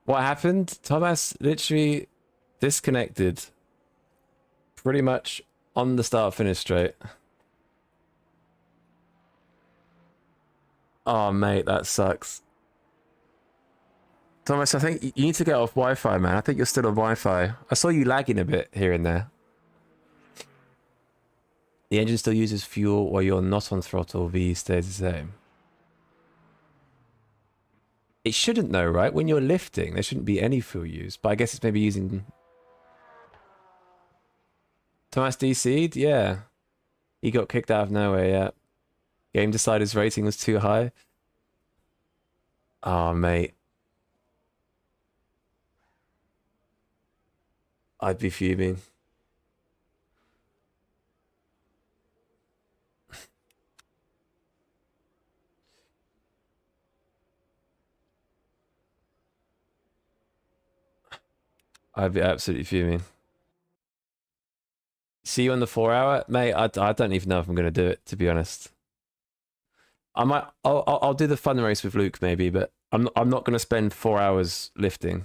What happened? Thomas literally disconnected pretty much on the start-finish straight. Oh, mate, that sucks. Thomas, I think you need to get off Wi-Fi, man. I think you're still on Wi-Fi. I saw you lagging a bit here and there. The engine still uses fuel while you're not on throttle. V stays the same. It shouldn't though, right? When you're lifting, there shouldn't be any fuel use. But I guess it's maybe using... Thomas DC'd? Yeah. He got kicked out of nowhere, yeah. Game decided his rating was too high. Oh, mate. I'd be fuming. I'd be absolutely fuming. See you on the 4-hour? Mate, I don't even know if I'm going to do it, to be honest. I'll do the fun race with Luke maybe, but I'm not going to spend 4 hours lifting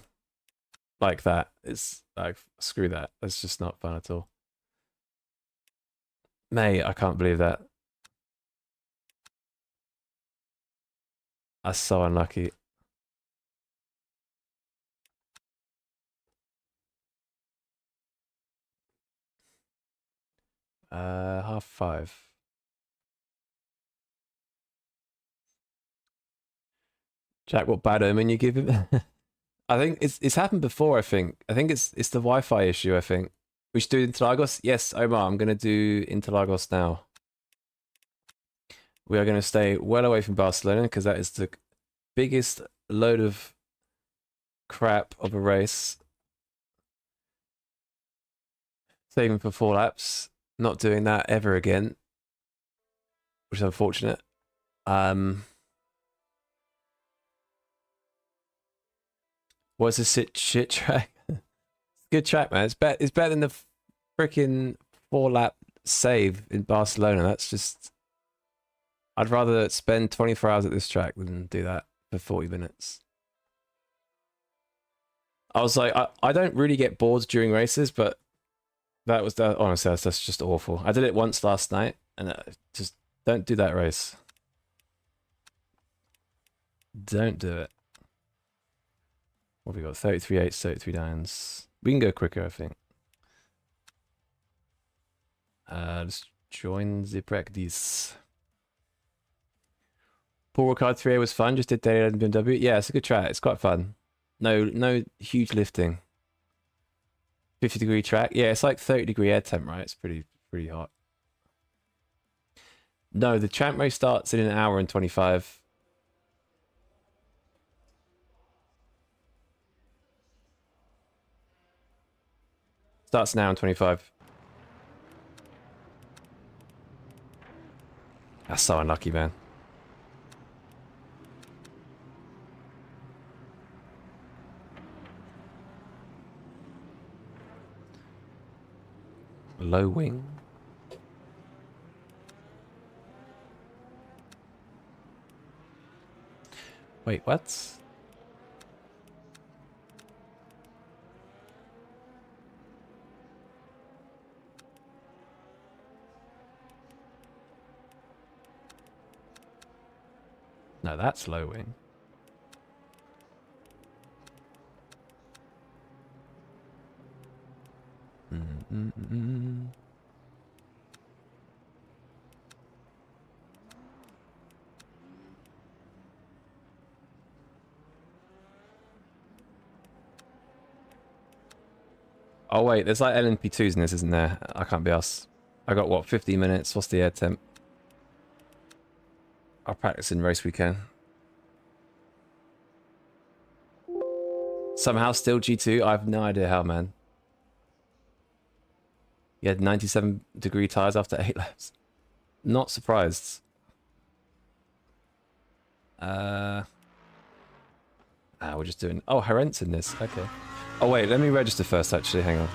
like that. It's like, screw that. That's just not fun at all. Mate, I can't believe that. That's so unlucky. Half 5. Jack, what bad omen you give him? I think it's happened before. I think it's the Wi-Fi issue. I think we should do Interlagos. Yes, Omar, I'm gonna do Interlagos now. We are gonna stay well away from Barcelona because that is the biggest load of crap of a race. Saving for 4 laps. Not doing that ever again, which is unfortunate. What's a shit track? It's a good track, man. It's better than the freaking 4-lap save in Barcelona. That's just... I'd rather spend 24 hours at this track than do that for 40 minutes. I was like, I don't really get bored during races, but that was honestly, that's just awful. I did it once last night, and just don't do that race. Don't do it. What have we got? 33.8s, 33.9s. We can go quicker, I think. Just join the practice. Paul Ricard 3A was fun. Just did Daily and BMW. Yeah, it's a good track. It's quite fun. No huge lifting. 50-degree track. Yeah, it's like 30-degree air temp, right? It's pretty hot. No, the champ race starts in 1 hour and 25. Starts now in 25. That's so unlucky, man. Low wing. Wait, what? No, that's low wing. Oh wait, there's like LNP2s in this, isn't there? I can't be asked. I got what, 15 minutes? What's the air temp? I'll practice in race weekend. Somehow still G2. I have no idea how, man. You had 97-degree tires after 8 laps. Not surprised. We're just doing... Oh, Herent's in this. Okay. Oh, wait. Let me register first, actually. Hang on.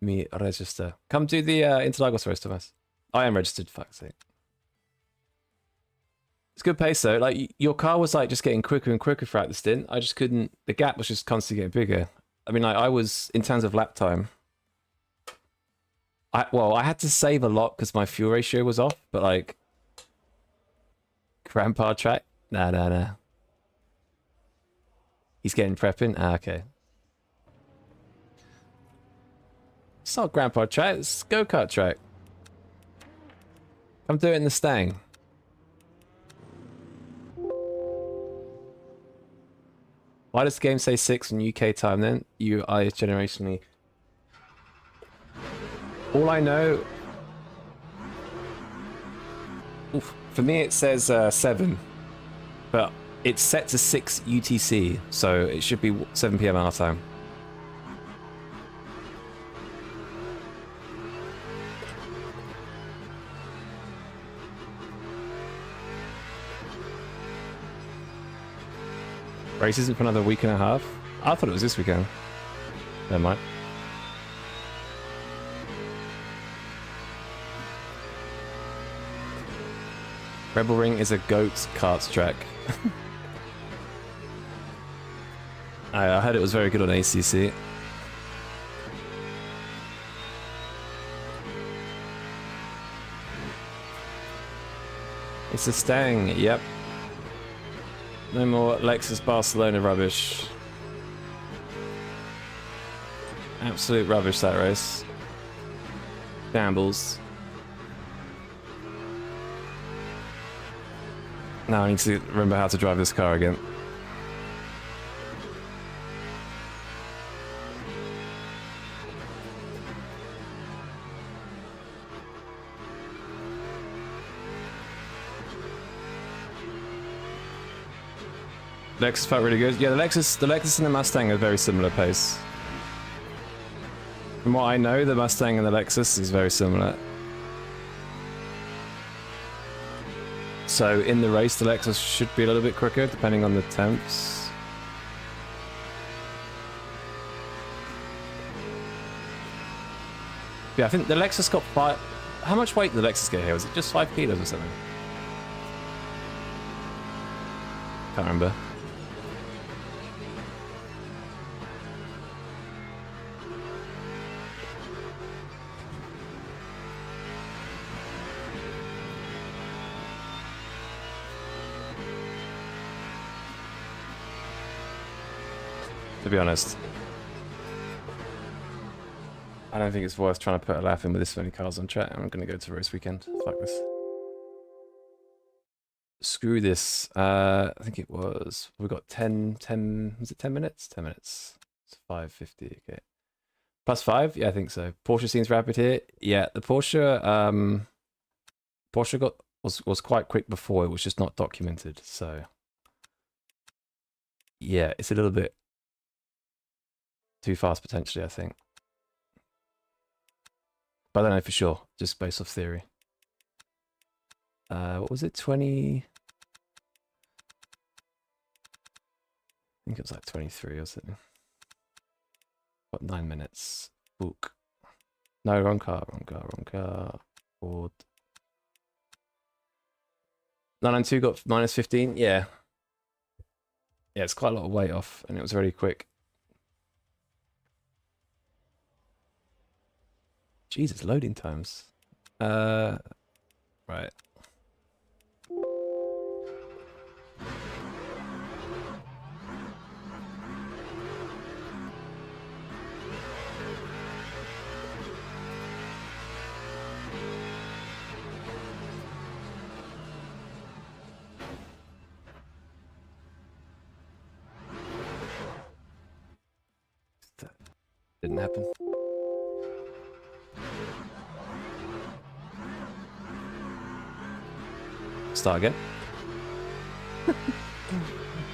Me register. Come do the Interlagos race, Thomas. I am registered, fuck's sake. It's good pace, though. Like, your car was, like, just getting quicker and quicker throughout the stint. I just couldn't... The gap was just constantly getting bigger. I mean, like, I was... In terms of lap time... I had to save a lot because my fuel ratio was off, but, like... Grandpa track? Nah. He's getting prepping? Ah, okay. It's not grandpa track, it's go-kart track. Come do it in the Stang. Why does the game say 6 on UK time then? UI is generationally... All I know... Oof, for me it says 7. But it's set to 6 UTC, so it should be 7 PM our time. Race isn't for another week and a half? I thought it was this weekend. Never mind. Rebel Ring is a goat's karts track. I heard it was very good on ACC. It's a Stang, yep. No more Lexus Barcelona rubbish. Absolute rubbish, that race. Shambles. Now I need to remember how to drive this car again. Lexus felt really good. Yeah, the Lexus and the Mustang are very similar pace. From what I know, the Mustang and the Lexus is very similar. So in the race, the Lexus should be a little bit quicker, depending on the temps. Yeah, I think the Lexus got 5... How much weight did the Lexus get here? Was it just 5 kilos or something? Can't remember. To be honest, I don't think it's worth trying to put a lap in with this many cars on track. I'm going to go to race weekend. Fuck this. Screw this. I think it was... We got 10... Was it 10 minutes? 10 minutes. It's 5:50. Okay. +5? Yeah, I think so. Porsche seems rapid here. Yeah, the Porsche... Porsche was quite quick before. It was just not documented. So... Yeah, it's a little bit... too fast potentially, I think. But I don't know for sure, just based off theory. What was it, 20? I think it was like 23 or something. What, 9 minutes. Book. No, wrong car. Ford. 992 got -15, yeah. Yeah, it's quite a lot of weight off, and it was very quick. Jesus, loading times. Right. Didn't happen. Start again.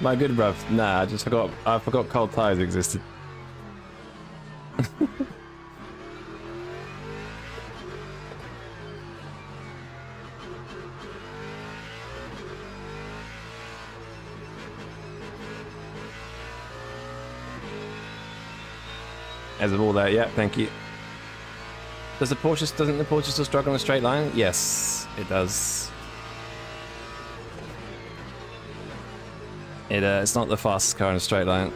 My good bruv. Nah, I forgot cold tires existed. As of all that, yeah, thank you. Doesn't the Porsche still struggle on a straight line? Yes, it does. It's not the fastest car in a straight line,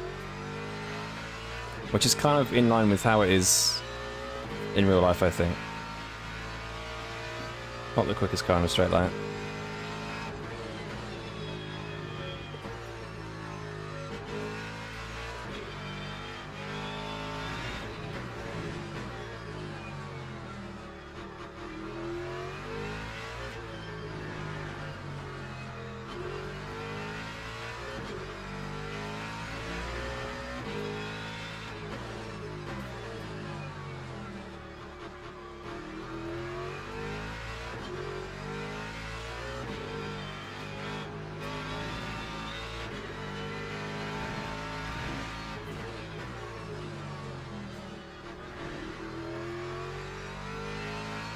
which is kind of in line with how it is in real life, I think. Not the quickest car in a straight line.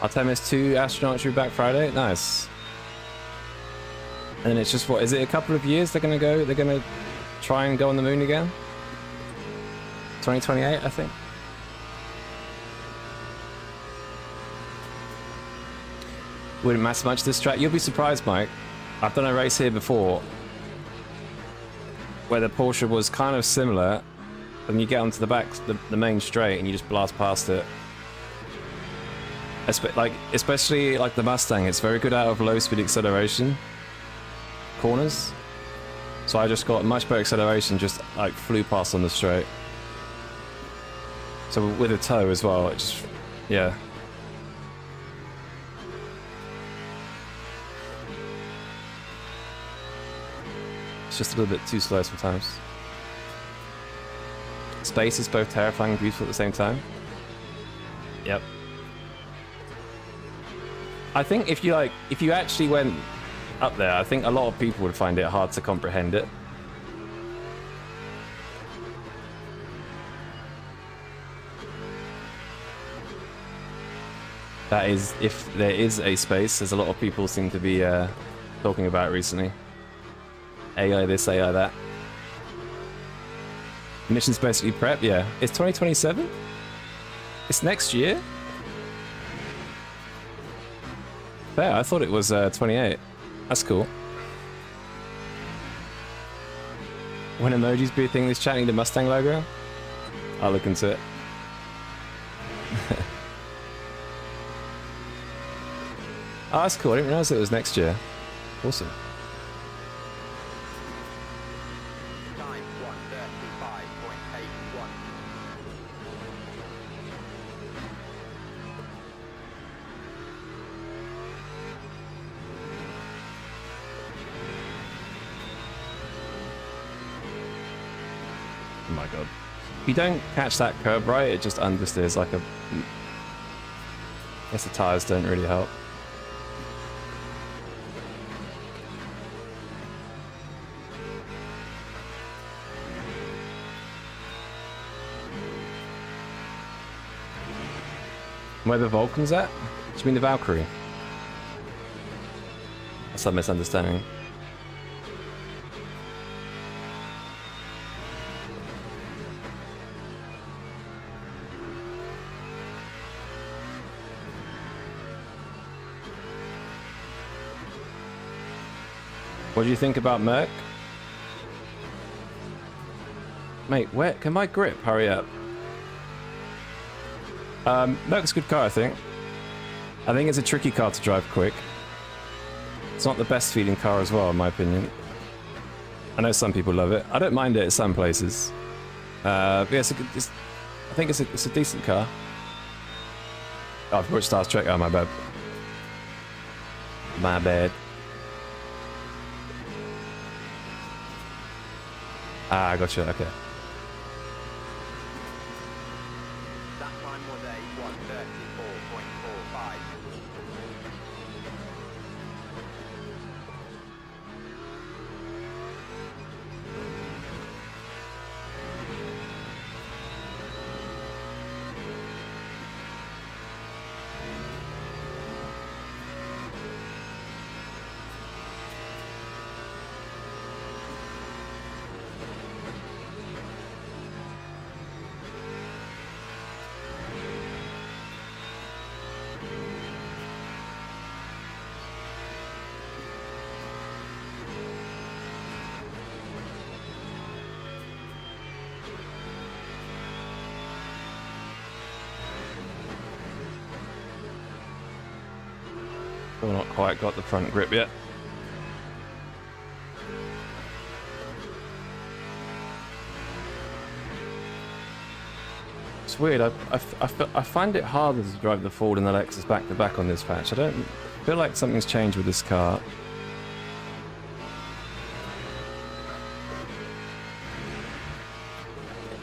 Artemis 2 astronauts are back Friday. Nice. And it's just what is it? A couple of years they're gonna try and go on the moon again. 2028, I think. Wouldn't matter much this track. You'll be surprised, Mike. I've done a race here before where the Porsche was kind of similar, and you get onto the back, the main straight, and you just blast past it. Especially like the Mustang, it's very good out of low speed acceleration corners. So I just got much better acceleration, just like flew past on the straight. So with a toe as well, it just, yeah. It's just a little bit too slow sometimes. Space is both terrifying and beautiful at the same time. Yep. I think if you actually went up there, I think a lot of people would find it hard to comprehend it. That is, if there is a space, as a lot of people seem to be talking about recently. AI this, AI that. Mission's basically prep, yeah. It's 2027? It's next year? Fair, I thought it was 28. That's cool. When emojis be a thing, this chat need a Mustang logo? I'll look into it. Oh, that's cool. I didn't realize it was next year. Awesome. Time 1:35.81. Oh my god. If you don't catch that curb right, it just understeers like a... I guess the tires don't really help. Where the Vulcan's at? Do you mean the Valkyrie? That's a misunderstanding. What do you think about Merc? Mate, where can my grip hurry up? Merc's a good car, I think. I think it's a tricky car to drive quick. It's not the best feeling car as well, in my opinion. I know some people love it. I don't mind it at some places. But yeah, I think it's a decent car. Oh, I've watched Star Trek. Oh, my bad. My bad. Ah, gotcha. Okay. Still not quite got the front grip yet. It's weird. I find it harder to drive the Ford and the Lexus back to back on this patch. I don't feel like something's changed with this car.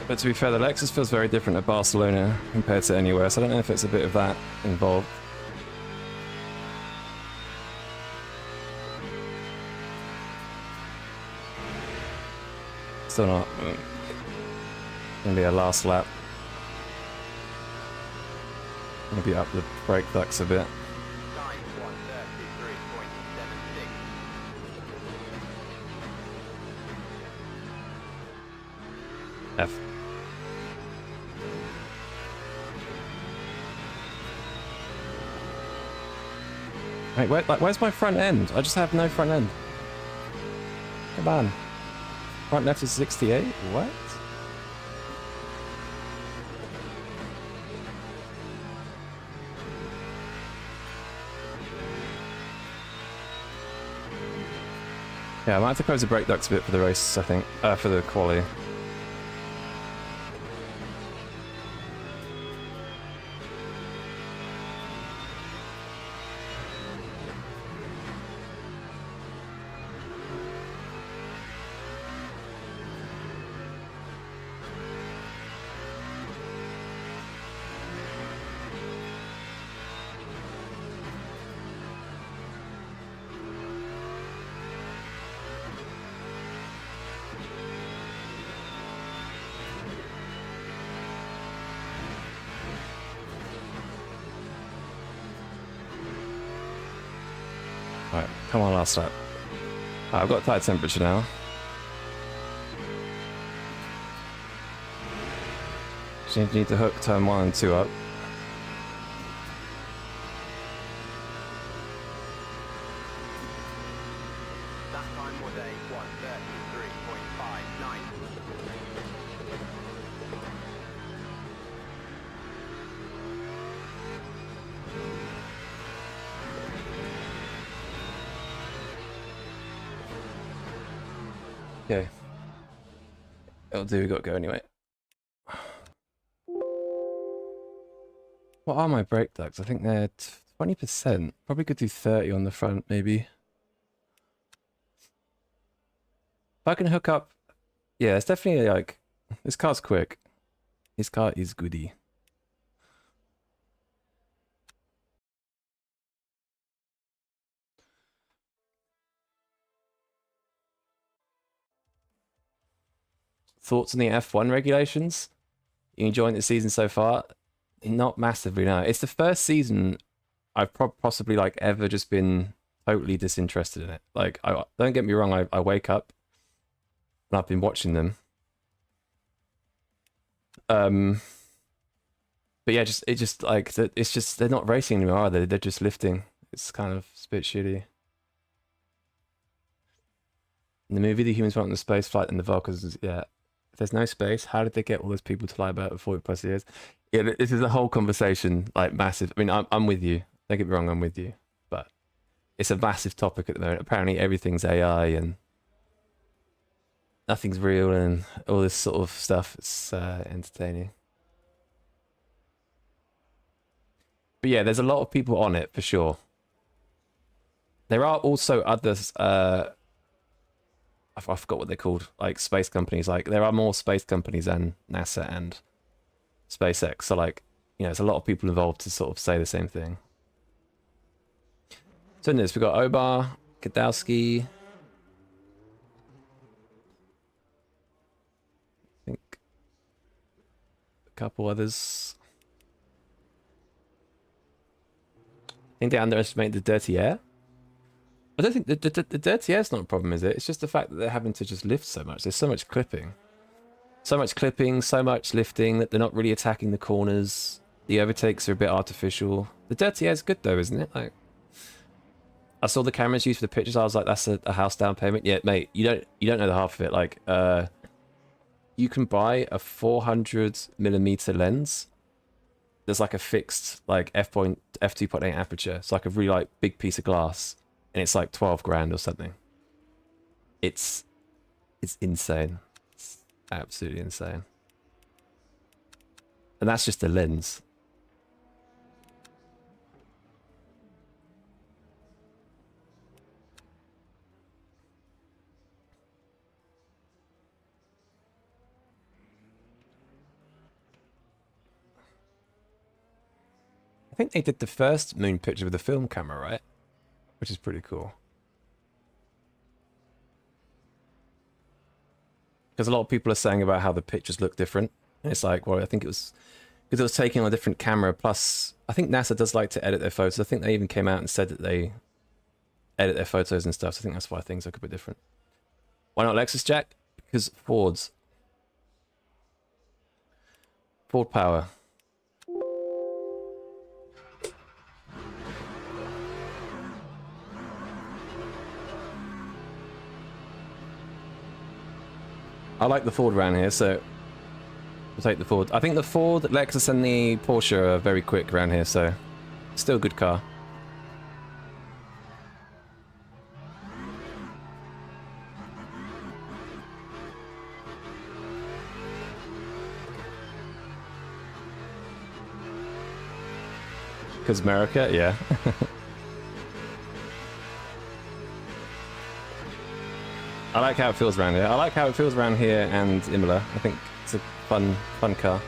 But to be fair, the Lexus feels very different at Barcelona compared to anywhere, so I don't know if it's a bit of that involved. Still not. Gonna be a last lap. Maybe up the brake ducts a bit. Time 1:33.76. F. Wait, where's my front end? I just have no front end. Come on. Front left is 68? What? Yeah, I might have to close the brake ducts a bit for the race, I think. For the quali. Alright, come on, last lap. I've got tire temperature now. Just need to hook turn 1 and 2 up. That time was a 1:33.59. Okay. It'll do, we got to go anyway. What are my brake ducts? I think they're 20%. Probably could do 30 on the front, maybe. If I can hook up... Yeah, it's definitely like... This car's quick. This car is goody. Thoughts on the F1 regulations? You enjoying the season so far? Not massively, no. It's the first season I've possibly like ever just been totally disinterested in it. Like, don't get me wrong, I wake up and I've been watching them. But yeah, it's just they're not racing anymore, are they? They're just lifting. It's kind of a bit shitty. In the movie, the humans went on the space flight and the Vulcans, yeah. If there's no space, how did they get all those people to lie about it for 40+ years? Yeah, this is a whole conversation, like massive. I mean, I'm with you. Don't get me wrong, I'm with you. But it's a massive topic at the moment. Apparently everything's AI and nothing's real and all this sort of stuff. It's entertaining. But yeah, there's a lot of people on it for sure. There are also others, I forgot what they're called, like space companies. Like there are more space companies than NASA and SpaceX. So like, you know, there's a lot of people involved to sort of say the same thing. So in this, we've got Obar, Kadowski. I think a couple others. I think they underestimate the dirty air. I don't think the dirty air's not a problem, is it? It's just the fact that they're having to just lift so much. There's so much clipping. So much clipping, so much lifting that they're not really attacking the corners. The overtakes are a bit artificial. The dirty air's good though, isn't it? Like, I saw the cameras used for the pictures. I was like, that's a house down payment. Yeah, mate, you don't know the half of it. Like, you can buy a 400mm lens there's like a fixed like f2.8 aperture. It's like a really like big piece of glass, and it's like 12 grand or something. It's insane. It's absolutely insane. And that's just the lens. I think they did the first moon picture with a film camera, right? Which is pretty cool. Because a lot of people are saying about how the pictures look different. And it's like, well, I think it was because it was taken on a different camera. Plus, I think NASA does like to edit their photos. I think they even came out and said that they edit their photos and stuff. So I think that's why things look a bit different. Why not Lexus, Jack? Because Ford power. I like the Ford around here, so we'll take the Ford. I think the Ford, Lexus, and the Porsche are very quick around here, so still a good car. Because America, yeah. I like how it feels around here. I like how it feels around here and Imola. I think it's a fun car.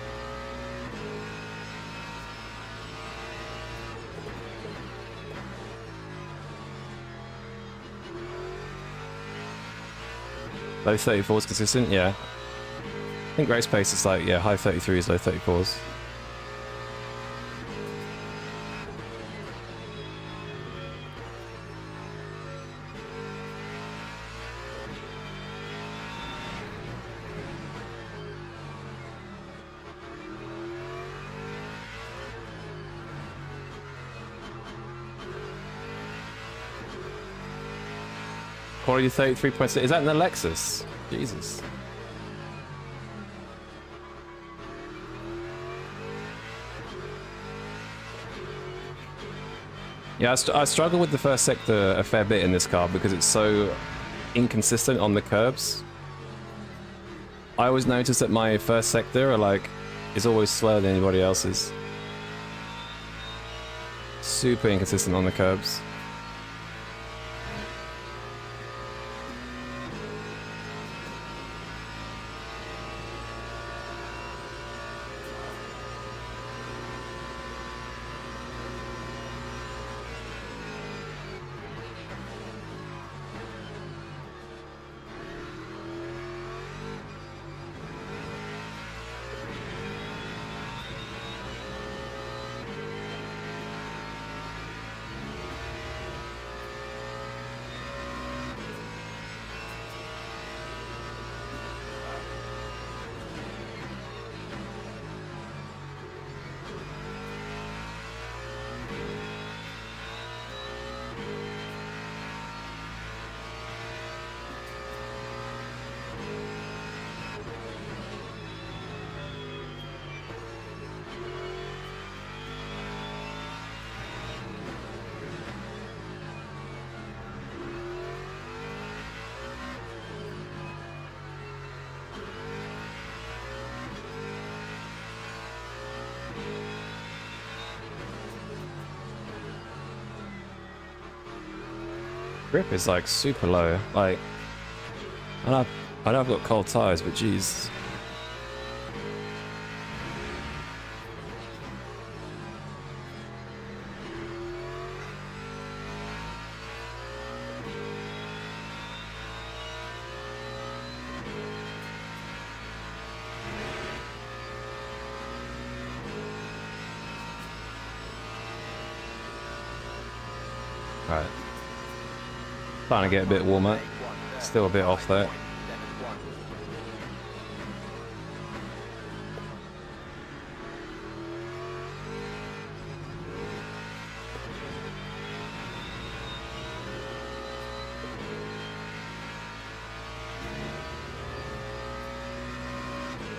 Low 34s consistent, yeah. I think race pace is like, yeah, high 33s, low 34s. Quality 33.6. Is that in the Lexus? Jesus. Yeah, I struggle with the first sector a fair bit in this car because it's so inconsistent on the curbs. I always notice that my first sector is always slower than anybody else's. Super inconsistent on the curbs. Grip is like super low. Like, I know I've got cold tires, but geez. Right. Starting to get a bit warmer. Still a bit off there.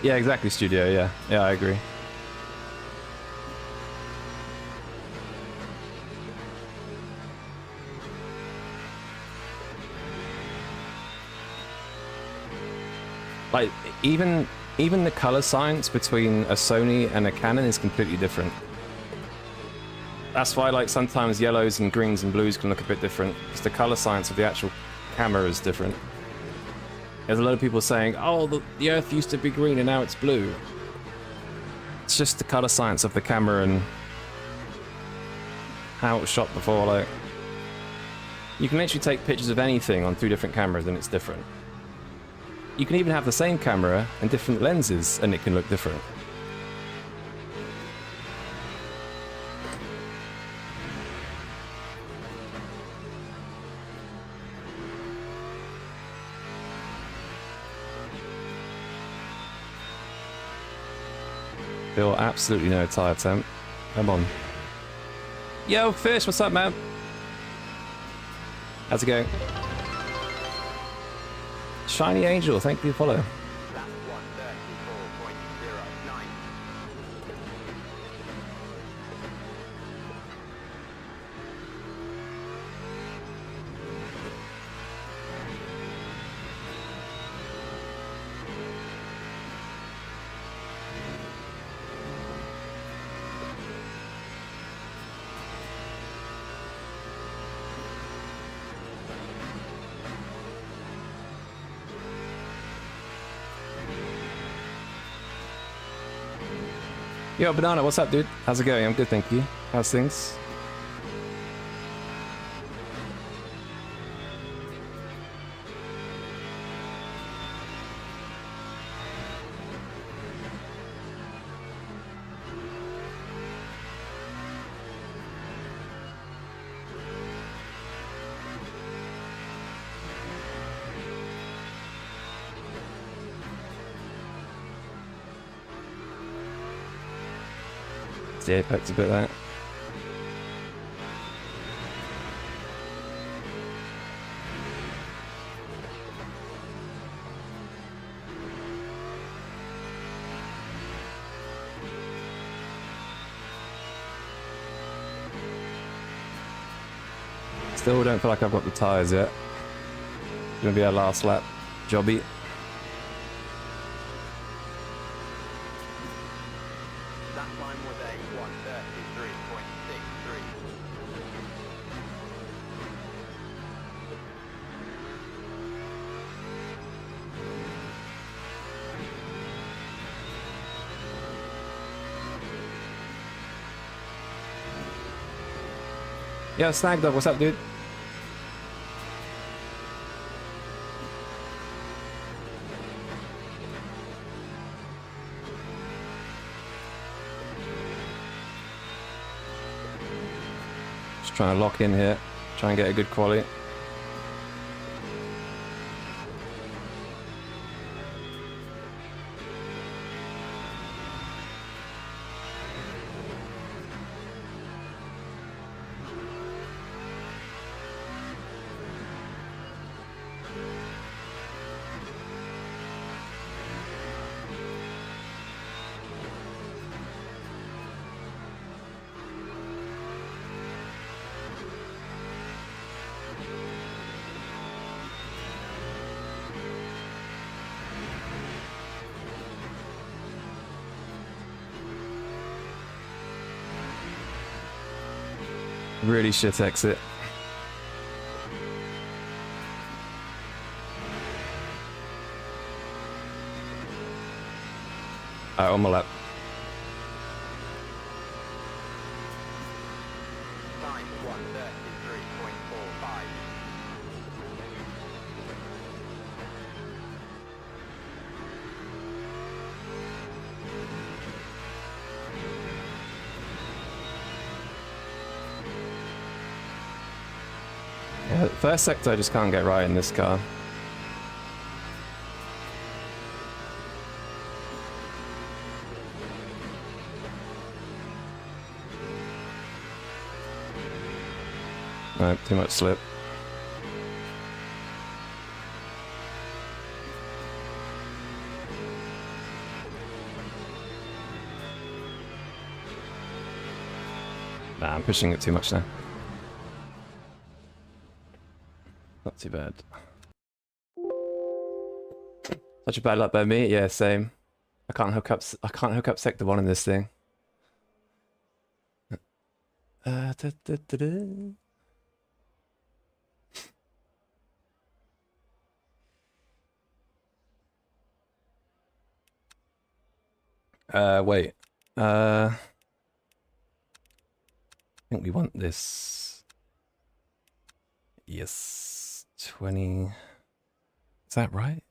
Yeah, exactly, Studio. Yeah, I agree. Like, even the color science between a Sony and a Canon is completely different. That's why, like, sometimes yellows and greens and blues can look a bit different, because the color science of the actual camera is different. There's a lot of people saying, oh, the Earth used to be green and now it's blue. It's just the color science of the camera and how it was shot before. Like, you can literally take pictures of anything on 2 different cameras and it's different. You can even have the same camera and different lenses and it can look different. Feel absolutely no tire temp. Come on. Yo, Fish, what's up, man? How's it going? Shiny Angel, thank you for the follow. Lap 134.09. Yo, Banana, what's up, dude? How's it going? I'm good, thank you. How's things? The apex a bit there. Still don't feel like I've got the tyres yet. Gonna be our last lap jobby. That time was a 133.63. Yo, Snag Dog, what's up, dude? Just trying to lock in here, try and get a good quality. Really shit exit. Alright, on my lap. Time 133.45. Yeah, the first sector I just can't get right in this car. No, too much slip. Nah, I'm pushing it too much now. Not too bad. Such a bad luck by me. Yeah, same. I can't hook up. I can't hook up sector 1 in this thing. Da, da, da, da. Wait. I think we want this. Yes. 20. Is that right?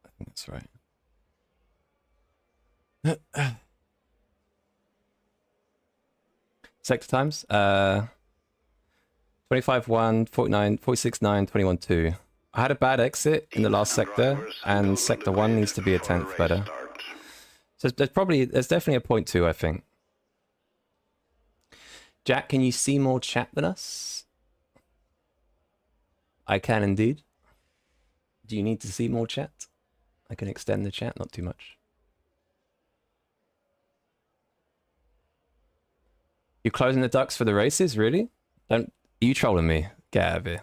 I think that's right. Sector times? 25 1, 49, 46 9, 21 2. I had a bad exit in the last sector, and sector 1 needs to be a 10th better. So there's definitely a 0.2, I think. Jack, can you see more chat than us? I can indeed. Do you need to see more chat? I can extend the chat, not too much. You closing the ducks for the races, really? Don't you trolling me? Get out of here.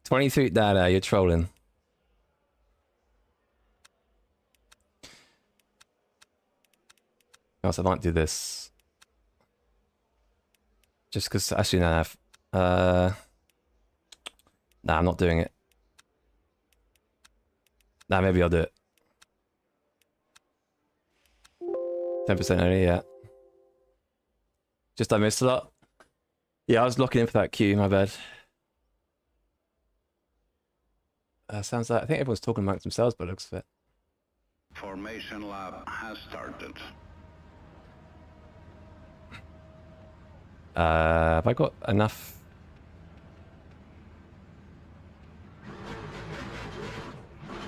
23 data, you're trolling. Else I might do this. Just because actually no, nah, I'm not doing it. Nah, maybe I'll do it. 10% only, yeah. Just I missed a lot. Yeah, I was locking in for that queue, my bad. Sounds like I think everyone's talking amongst themselves, but it looks fit. Formation lap has started. Have I got enough?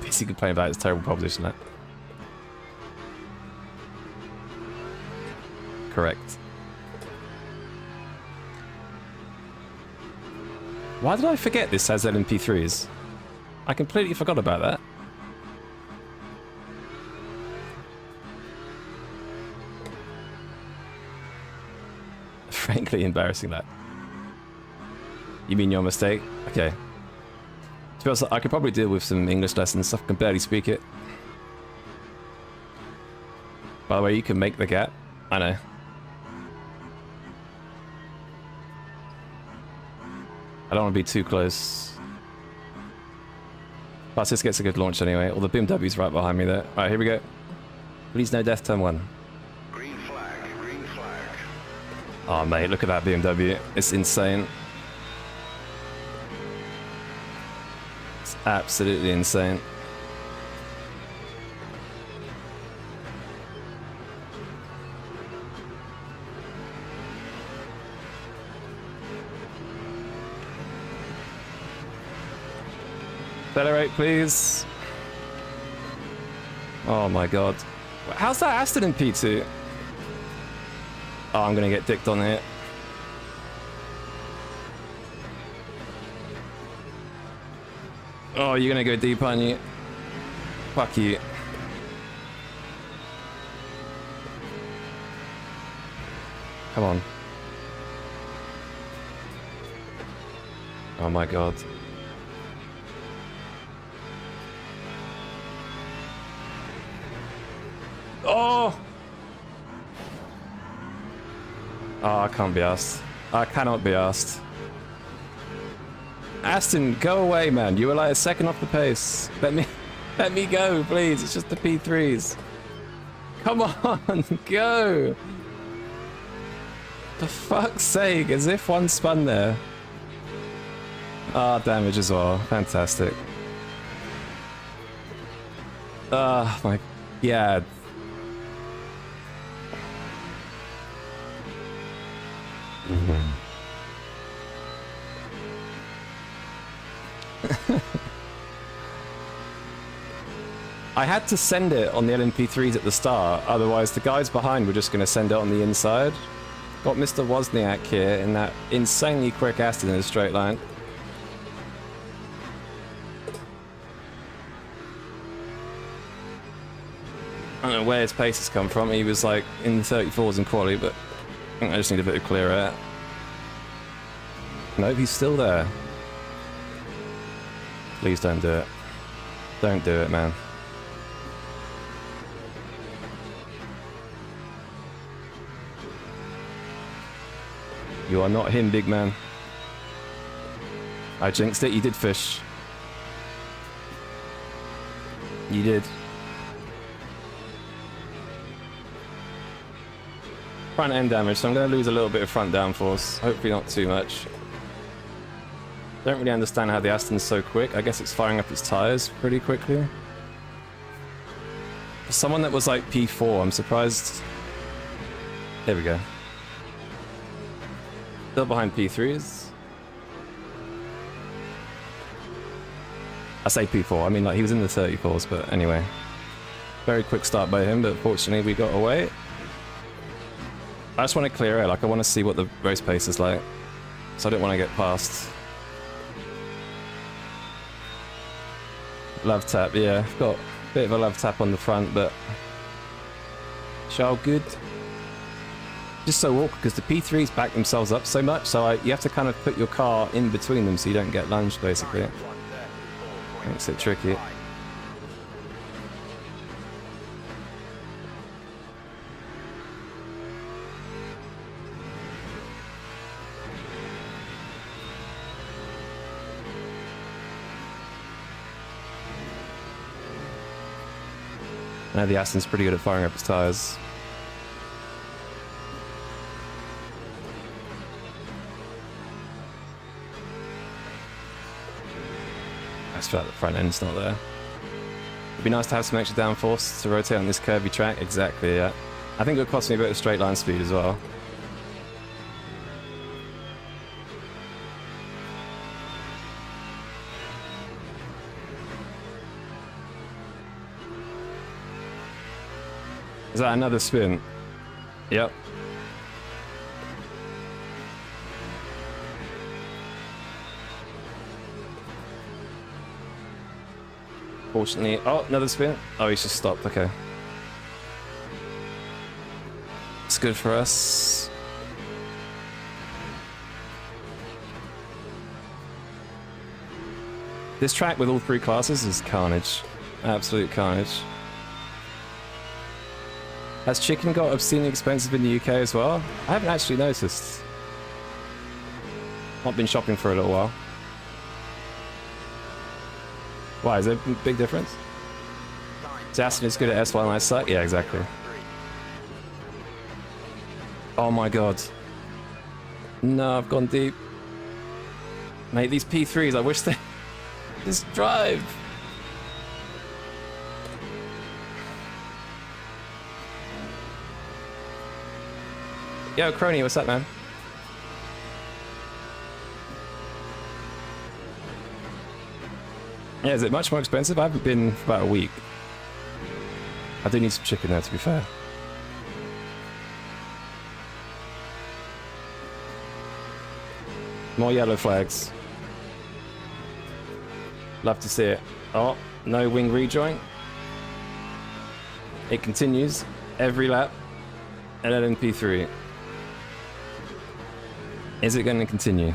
Basically complaining about its terrible proposition, that. Correct. Why did I forget this has LMP3s? I completely forgot about that. Frankly embarrassing, that. You mean your mistake? Okay. To be honest, I could probably deal with some English lessons. I can barely speak it. By the way, you can make the gap. I know. I don't want to be too close. Plus, this gets a good launch anyway. All the BMW's right behind me there. Alright, here we go. Please no death, turn 1. Green flag, green flag. Oh, mate, look at that BMW. It's insane. It's absolutely insane. Accelerate, please. Oh my god. How's that Aston in P2? Oh, I'm gonna get dicked on here. Oh, you're gonna go deep, aren't you? Fuck you. Come on. Oh my god. Oh! Oh, I can't be asked. I cannot be asked. Aston, go away, man. You were like a second off the pace. Let me go, please. It's just the P3s. Come on, go! For fuck's sake, as if one spun there. Ah, damage as well. Fantastic. Ah, my god. I had to send it on the LMP3s at the start, otherwise the guys behind were just going to send it on the inside. Got Mr. Wozniak here in that insanely quick Aston in a straight line. I don't know where his pace has come from. He was like in the 34s in quali, but I think I just need a bit of clear air. Nope, he's still there. Please don't do it. Don't do it, man. You are not him, big man. I jinxed it. You did fish. You did. Front end damage, so I'm going to lose a little bit of front downforce. Hopefully not too much. Don't really understand how the Aston's so quick. I guess it's firing up its tires pretty quickly. For someone that was like P4, I'm surprised. There we go. Still behind P3s. I say P4, I mean like he was in the 34s, but anyway. Very quick start by him, but fortunately we got away. I just want to clear it, like I want to see what the race pace is like. So I don't want to get past. Love tap, yeah. Got a bit of a love tap on the front, but it's all good. Just so awkward because the P3s back themselves up so much, so you have to kind of put your car in between them so you don't get lunged, basically. Makes it tricky. Now the Aston's pretty good at firing up its tires. I just feel like the front end's not there. It'd be nice to have some extra downforce to rotate on this curvy track. Exactly, yeah. I think it would cost me a bit of straight line speed as well. Is that another spin? Yep. Fortunately, oh, another spin. Oh, he's just stopped, okay. It's good for us. This track with all three classes is carnage. Absolute carnage. Has chicken got obscenely expensive in the UK as well? I haven't actually noticed. Not been shopping for a little while. Why, is there a big difference? Aston is good at S1 and I suck? Yeah, exactly. Oh my god. No, I've gone deep. Mate, these P3s, I wish they... Just drive! Yo, Crony, what's up, man? Yeah, is it much more expensive? I haven't been for about a week. I do need some chicken though, to be fair. More yellow flags. Love to see it. Oh, no wing rejoin. It continues every lap. LLMP3. Is it going to continue?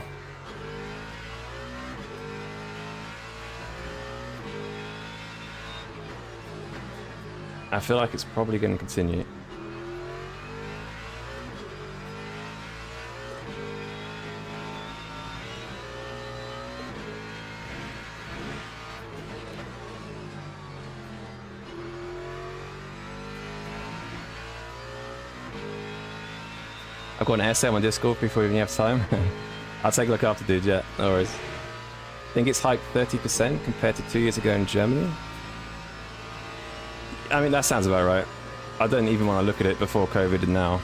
I feel like it's probably going to continue. I've got an SM on Discord before we even have time. I'll take a look after, dude, yeah, no worries. I think it's hiked 30% compared to 2 years ago in Germany. I mean, that sounds about right. I don't even want to look at it before COVID and now.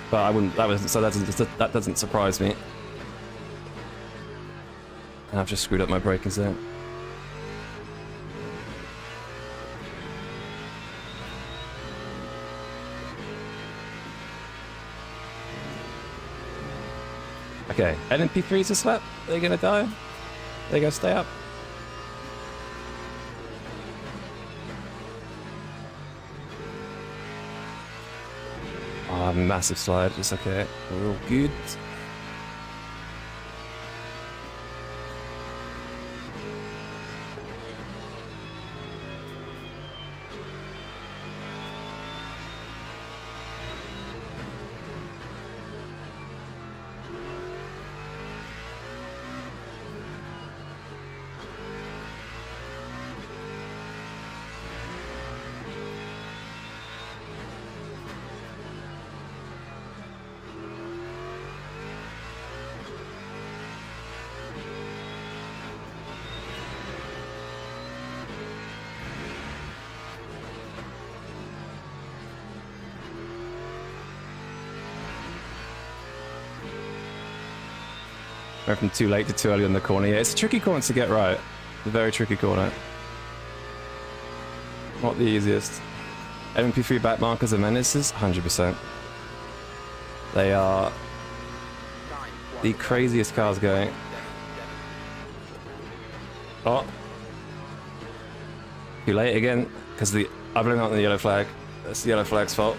But I wouldn't, that doesn't surprise me. And I've just screwed up my braking zone. Okay, LNP3's a slap. They're gonna die. They're gonna stay up. Oh, massive slide. It's okay. We're all good. Went from too late to too early on the corner. Yeah, it's a tricky corner to get right. A very tricky corner. Not the easiest. MP3 back markers are menaces? 100%. They are the craziest cars going. Oh. Too late again, because I blame it on the yellow flag. That's the yellow flag's fault.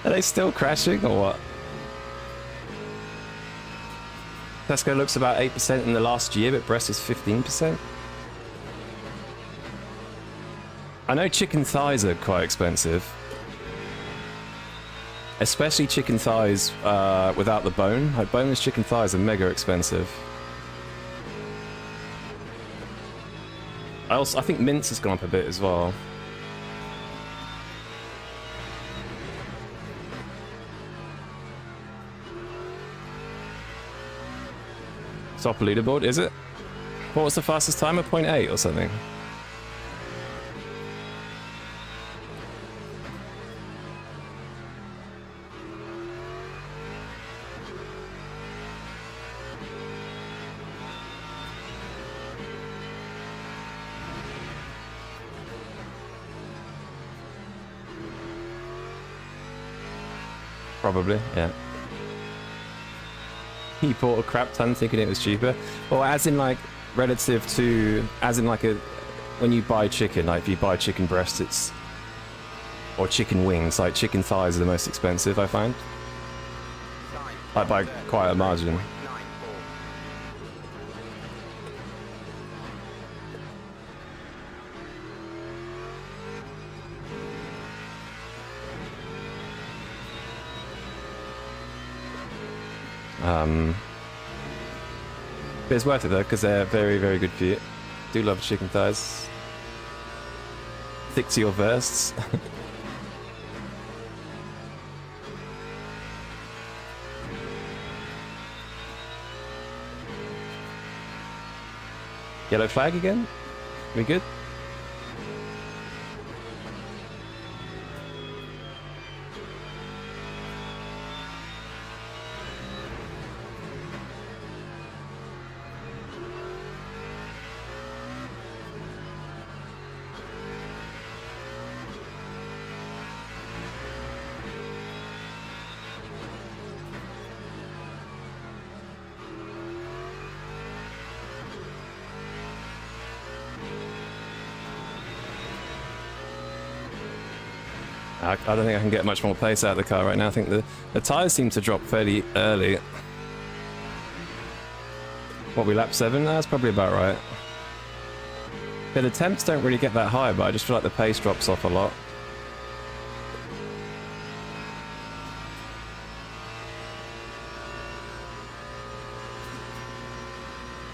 Are they still crashing or what? Tesco looks about 8% in the last year, but Brest is 15%. I know chicken thighs are quite expensive. Especially chicken thighs without the bone. Like boneless chicken thighs are mega expensive. I think mince has gone up a bit as well. Top leaderboard, is it? What was the fastest time? A 0.8 or something? Probably, yeah. He bought a crap ton thinking it was cheaper. Or as in like relative to, as in like when you buy chicken, like if you buy chicken breast, it's, or chicken wings, like chicken thighs are the most expensive, I find. Like by quite a margin. But it's worth it though, because they're very, very good for you. Do love chicken thighs. Stick to your vests. Yellow flag again? We good? I don't think I can get much more pace out of the car right now. I think the tyres seem to drop fairly early. What, we lap 7? That's probably about right. Yeah, the temps don't really get that high, but I just feel like the pace drops off a lot.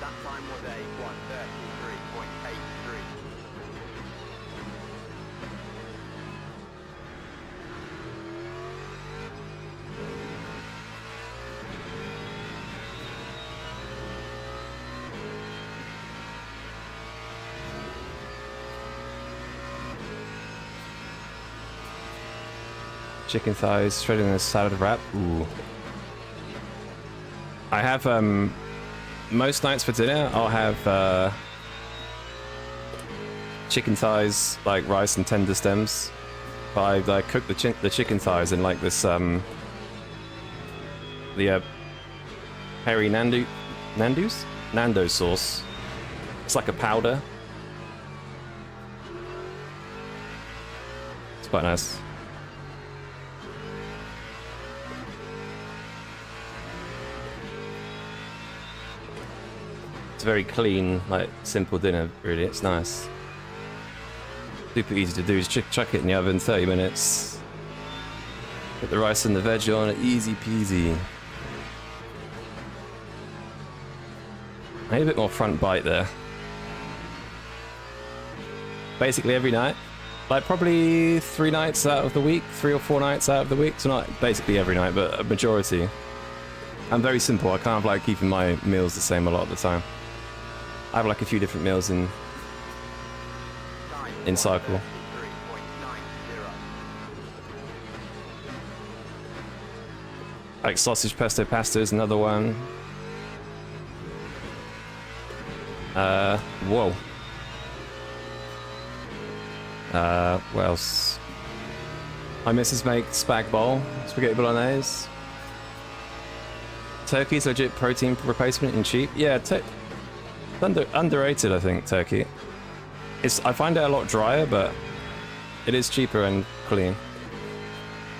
That time was a 1:33.83. Chicken thighs, shredded in a salad wrap. Ooh. I have, most nights for dinner, I'll have, chicken thighs, like rice and tender stems. But I cook the chicken thighs in like this, the, Harry Nando's sauce. It's like a powder. It's quite nice. It's a very clean, like, simple dinner, really. It's nice. Super easy to do. Just chuck it in the oven, 30 minutes. Put the rice and the veg on, easy peasy. I need a bit more front bite there. Basically every night. Like probably 3 nights out of the week, 3 or 4 nights out of the week. So not basically every night, but a majority. I'm very simple. I can't like keeping my meals the same a lot of the time. I have like a few different meals in cycle. Like sausage pesto pasta is another one. Whoa. What else? My missus makes spag bowl, spaghetti bolognese. Turkey's legit protein replacement and cheap. Yeah, underrated, I think, turkey. I find it a lot drier, but it is cheaper and clean.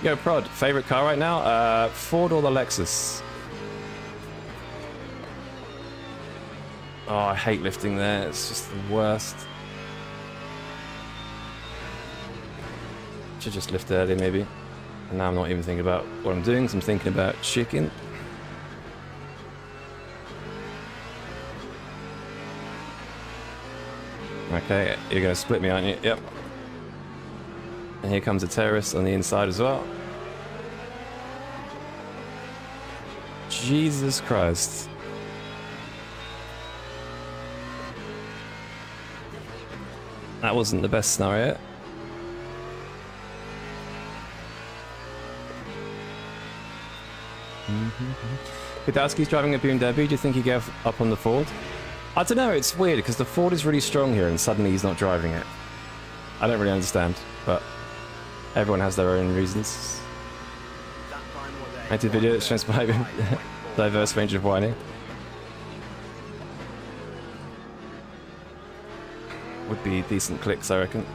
Yo, Prod, favorite car right now? Ford or the Lexus? Oh, I hate lifting there. It's just the worst. Should just lift early, maybe. And now I'm not even thinking about what I'm doing, so I'm thinking about chicken. Okay, you're gonna split me, aren't you? Yep. And here comes a terrorist on the inside as well. Jesus Christ. That wasn't the best scenario. Kudowski's driving a BMW. Do you think he gave up on the Ford? I don't know, it's weird because the Ford is really strong here and suddenly he's not driving it. I don't really understand, but everyone has their own reasons. I did a video that shows my diverse range of whining. Would be decent clicks, I reckon.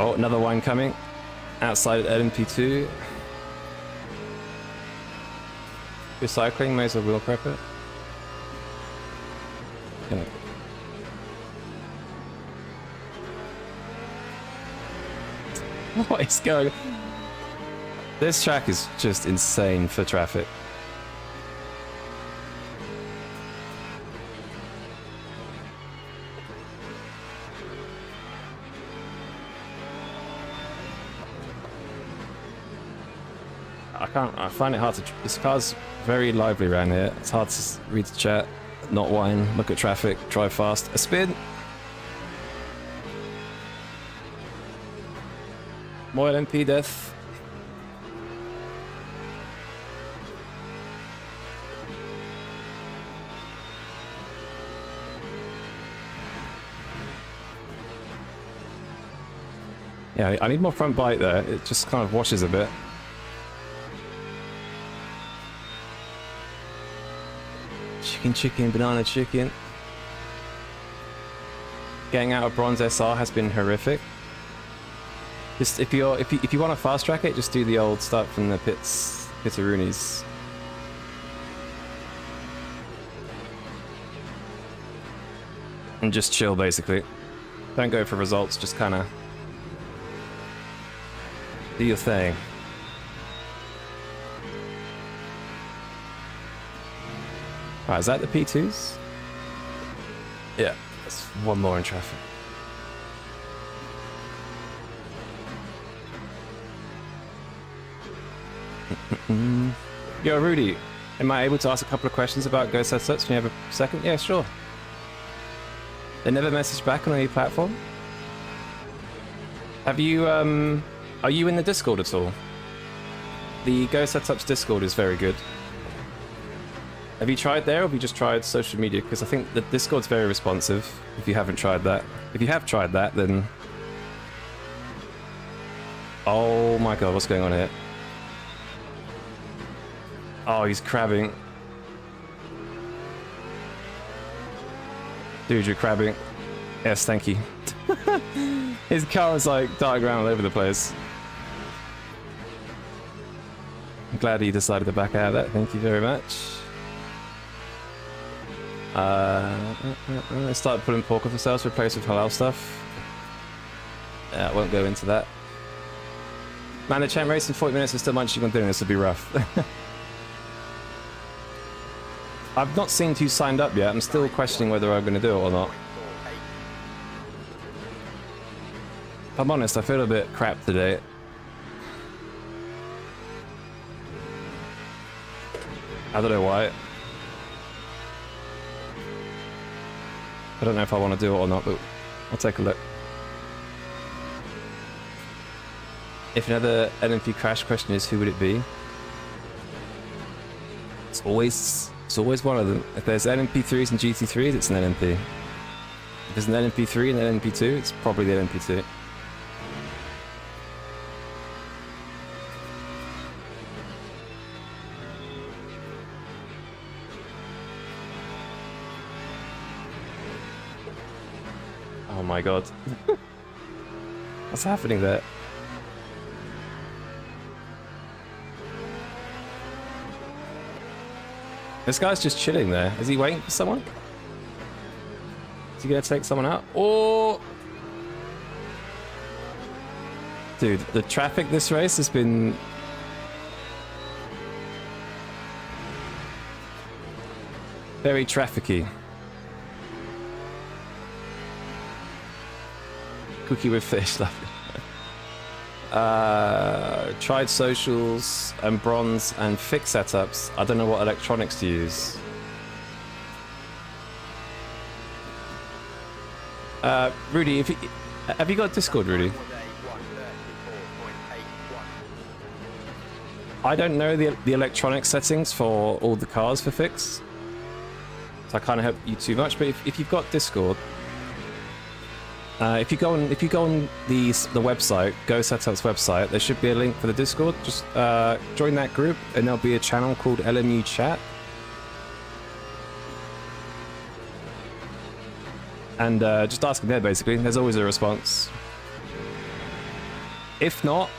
Oh, another one coming. Outside at LMP2. Recycling, may as well wheel prep it. Gonna... What is going on? This track is just insane for traffic. I find it hard to... This car's very lively around here. It's hard to read the chat, not whine, look at traffic, drive fast. A spin! More LMP death. Yeah, I need more front bite there. It just kind of washes a bit. Chicken, banana chicken. Getting out of bronze SR has been horrific. Just if you want to fast track it, just do the old start from the pitteroonies. And just chill basically. Don't go for results, just kinda do your thing. Right, is that the P2s? Yeah, that's one more in traffic. Yo, Rudy, am I able to ask a couple of questions about Go setups? Can you have a second? Yeah, sure. They never message back on any platform? Have you, are you in the Discord at all? The Go setups Discord is very good. Have you tried there, or have you just tried social media? Because I think the Discord's very responsive, if you haven't tried that. If you have tried that, then... Oh my god, what's going on here? Oh, he's crabbing. Dude, you're crabbing. Yes, thank you. His car is like darting around all over the place. I'm glad he decided to back out of that. Thank you very much. I started pulling pork off the sales to replace with halal stuff. I won't go into that. Man, the champ race in 40 minutes is still munching on doing this would be rough. I've not seen who's signed up yet. I'm still questioning whether I'm going to do it or not. If I'm honest, I feel a bit crap today. I don't know why. I don't know if I want to do it or not, but I'll take a look. If another LMP crash question is, who would it be? It's always one of them. If there's LMP3s and GT3s, it's an LMP. If there's an LMP3 and an LMP2, it's probably the LMP2. Oh my god. What's happening there? This guy's just chilling there. Is he waiting for someone? Is he gonna take someone out? Or... Dude, the traffic this race has been... very trafficky. Cookie with fish, love it. Tried socials and bronze and fix setups. I don't know what electronics to use. Rudy, have you got Discord, Rudy? I don't know the electronic settings for all the cars for fix, so I can't help you too much. But if you've got Discord, if you go on the website, Go Setup's website, there should be a link for the Discord. Just join that group, and there'll be a channel called LMU Chat. And just ask them there, basically. There's always a response. If not,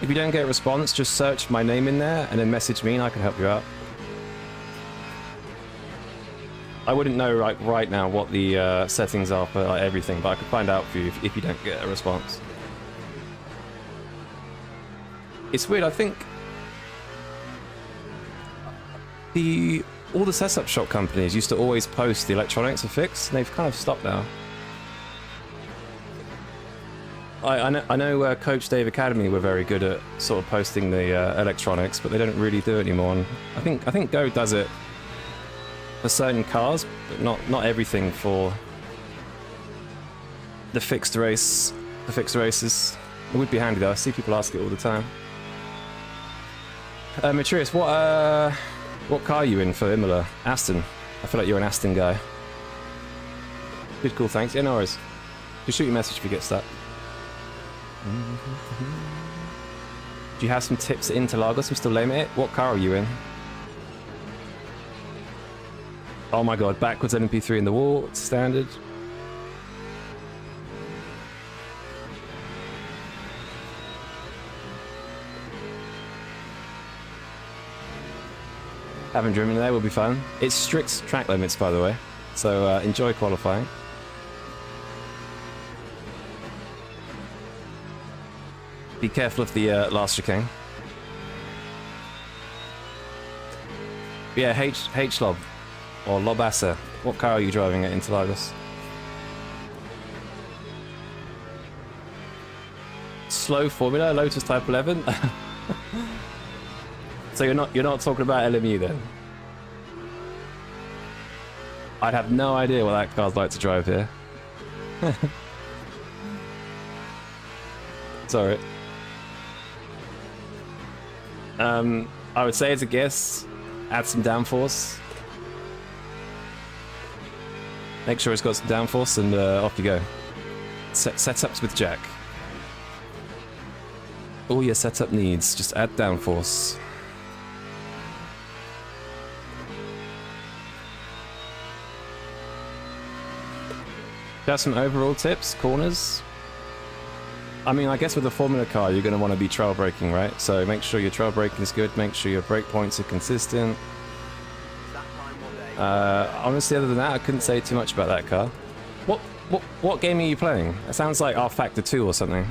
if you don't get a response, just search my name in there and then message me and I can help you out. I wouldn't know right now what the settings are for everything, but I could find out for you if you don't get a response. It's weird, I think all the setup shop companies used to always post the electronics to fix, and they've kind of stopped now. I know Coach Dave Academy were very good at sort of posting the electronics, but they don't really do it anymore. And I think Go does it for certain cars, but not everything for the fixed races. It would be handy though. I see people ask it all the time. Maturius, what car are you in for Imola? Aston. I feel like you're an Aston guy. Good, cool, thanks. Yeah, no worries. Just shoot your message if you get stuck. Do you have some tips at Interlagos? I'm still lame at it. What car are you in? Oh my god, backwards LMP3 in the wall, it's standard. Haven't driven there, will be fun. It's strict track limits, by the way, so enjoy qualifying. Be careful of the last chicane. Yeah, H-Lob. Or Lobassa. What car are you driving at Interlagos? Slow Formula, Lotus Type 11? So you're not talking about LMU then? I'd have no idea what that car's like to drive here. Sorry. I would say as a guess, add some downforce. Make sure it's got some downforce and off you go. Setups with Jack. All your setup needs, just add downforce. Got some overall tips, corners. I mean, I guess with a Formula car, you're going to want to be trail braking, right? So make sure your trail braking is good, make sure your brake points are consistent. Honestly, other than that, I couldn't say too much about that car. What game are you playing? It sounds like R Factor 2 or something.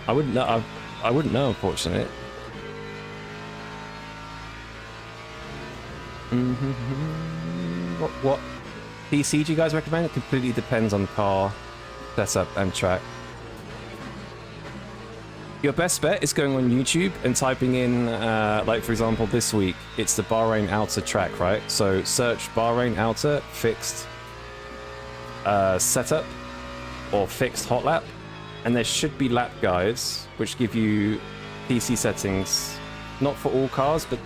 I wouldn't know. I wouldn't know, unfortunately. What PC do you guys recommend? It completely depends on car, setup, and track. Your best bet is going on YouTube and typing in, like for example, this week, it's the Bahrain Outer track, right? So search Bahrain Outer fixed setup, or fixed hot lap, and there should be lap guides which give you PC settings, not for all cars, but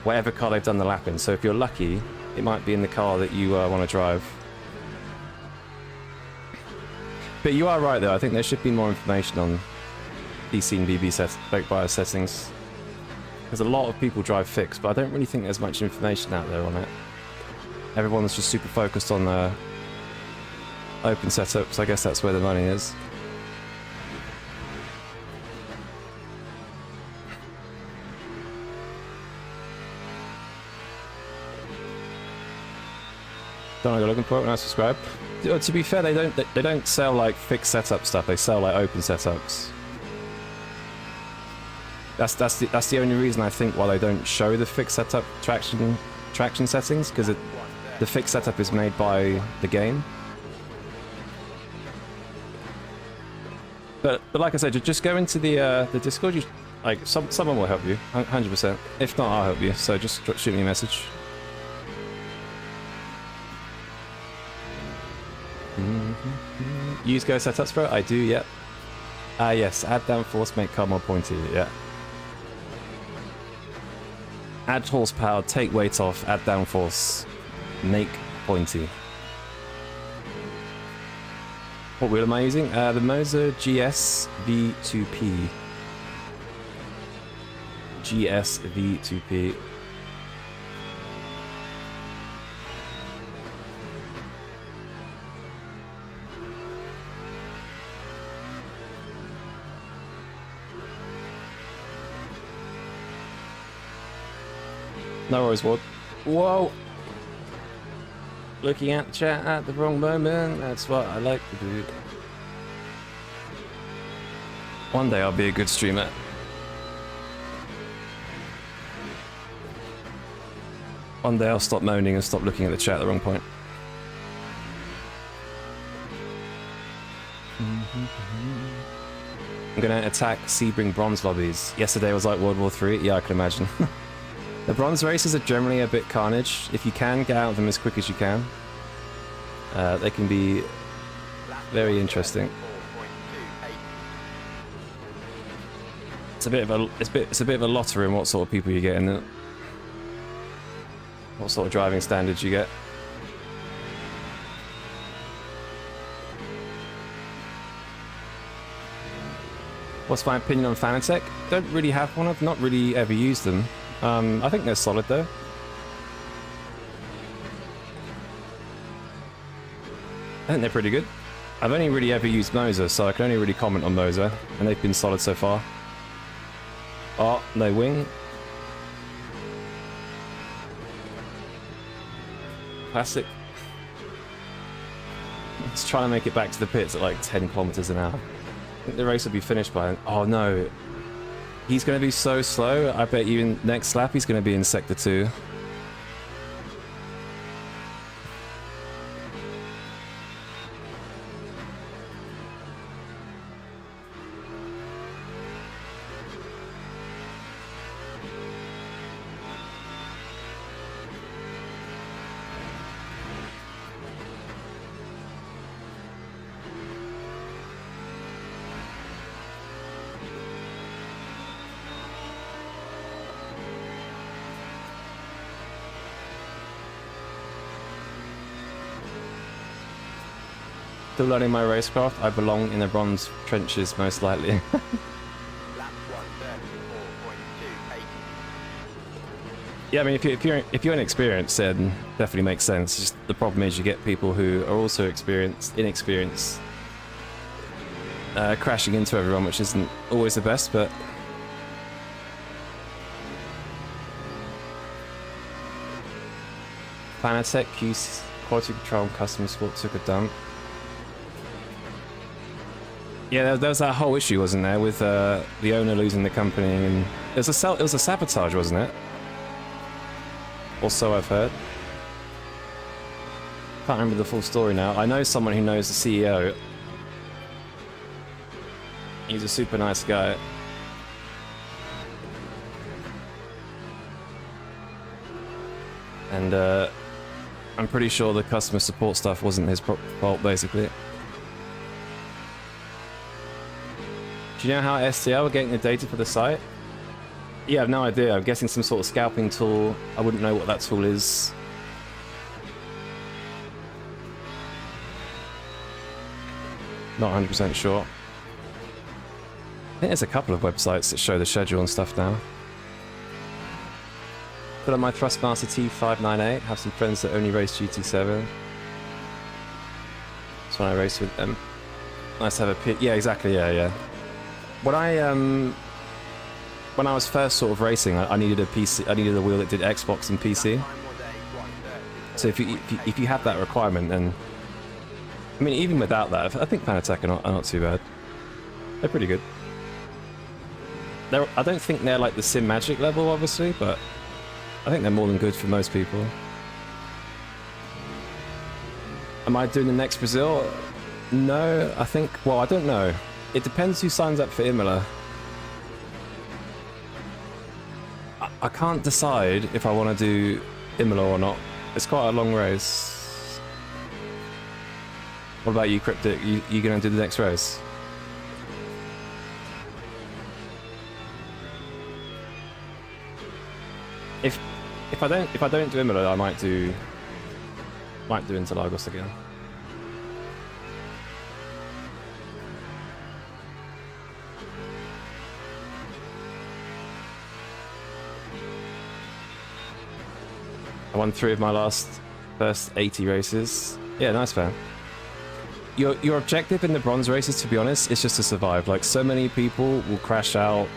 whatever car they've done the lap in. So if you're lucky, it might be in the car that you want to drive. But you are right though, I think there should be more information on PC and BB BIOS settings. Because a lot of people drive fixed, but I don't really think there's much information out there on it. Everyone's just super focused on open setups. I guess that's where the money is. Don't know what you're looking for when I subscribe. To be fair, they don't sell like fixed setup stuff. They sell like open setups. That's the only reason I think why they don't show the fixed setup traction settings, because the fixed setup is made by the game. But like I said, just go into the Discord. Someone will help you, 100%. If not, I'll help you. So just shoot me a message. Use Go setups, bro? I do, yep. Yes, add downforce, make car more pointy, yeah. Add horsepower, take weight off, add downforce, make pointy. What wheel am I using? The Moser GS V2P. GS V2P. No worries, Ward. Whoa! Looking at the chat at the wrong moment. That's what I like to do. One day I'll be a good streamer. One day I'll stop moaning and stop looking at the chat at the wrong point. I'm gonna attack Sebring bronze lobbies. Yesterday was like World War III. Yeah, I can imagine. The bronze races are generally a bit carnage. If you can, get out of them as quick as you can. They can be very interesting. It's a bit of a lottery in what sort of people you get in it. What sort of driving standards you get. What's my opinion on Fanatec? Don't really have one. I've not really ever used them. I think they're solid though. I think they're pretty good. I've only really ever used Moser, so I can only really comment on Moser, and they've been solid so far. Oh, no wing. Classic. Let's try and make it back to the pits at like 10 kilometers an hour. I think the race will be finished by then. Oh no. He's going to be so slow. I bet even next lap he's going to be in Sector 2. Still learning my racecraft. I belong in the bronze trenches, most likely. Lap 1, 34.28. Yeah, I mean, if you're inexperienced, then definitely makes sense. Just the problem is you get people who are also inexperienced, crashing into everyone, which isn't always the best, but. Fanatec, QC, Quality Control, Custom Sport took a dump. Yeah, there was that whole issue, wasn't there, with the owner losing the company, and it was a sabotage, wasn't it? Or so I've heard. Can't remember the full story now. I know someone who knows the CEO. He's a super nice guy. And I'm pretty sure the customer support stuff wasn't his fault, basically. Do you know how STL are getting the data for the site? Yeah, I have no idea. I'm guessing some sort of scalping tool. I wouldn't know what that tool is. Not 100% sure. I think there's a couple of websites that show the schedule and stuff now. Put on my Thrustmaster T598. Have some friends that only race GT7. That's when I race with them. Nice to have a pit. Yeah, exactly. Yeah. When I was first sort of racing, I needed a PC. I needed a wheel that did Xbox and PC. So if you have that requirement, then I mean, even without that, I think Fanatec are not too bad. They're pretty good. I don't think they're like the Sim Magic level, obviously, but I think they're more than good for most people. Am I doing the next Brazil? No, I think... Well, I don't know. It depends who signs up for Imola. I can't decide if I want to do Imola or not. It's quite a long race. What about you, Cryptic? You gonna do the next race? If I don't do Imola, I might do Interlagos again. I won 3 of my first 80 races. Yeah, nice fan. Your objective in the bronze races, to be honest, is just to survive. Like, so many people will crash out,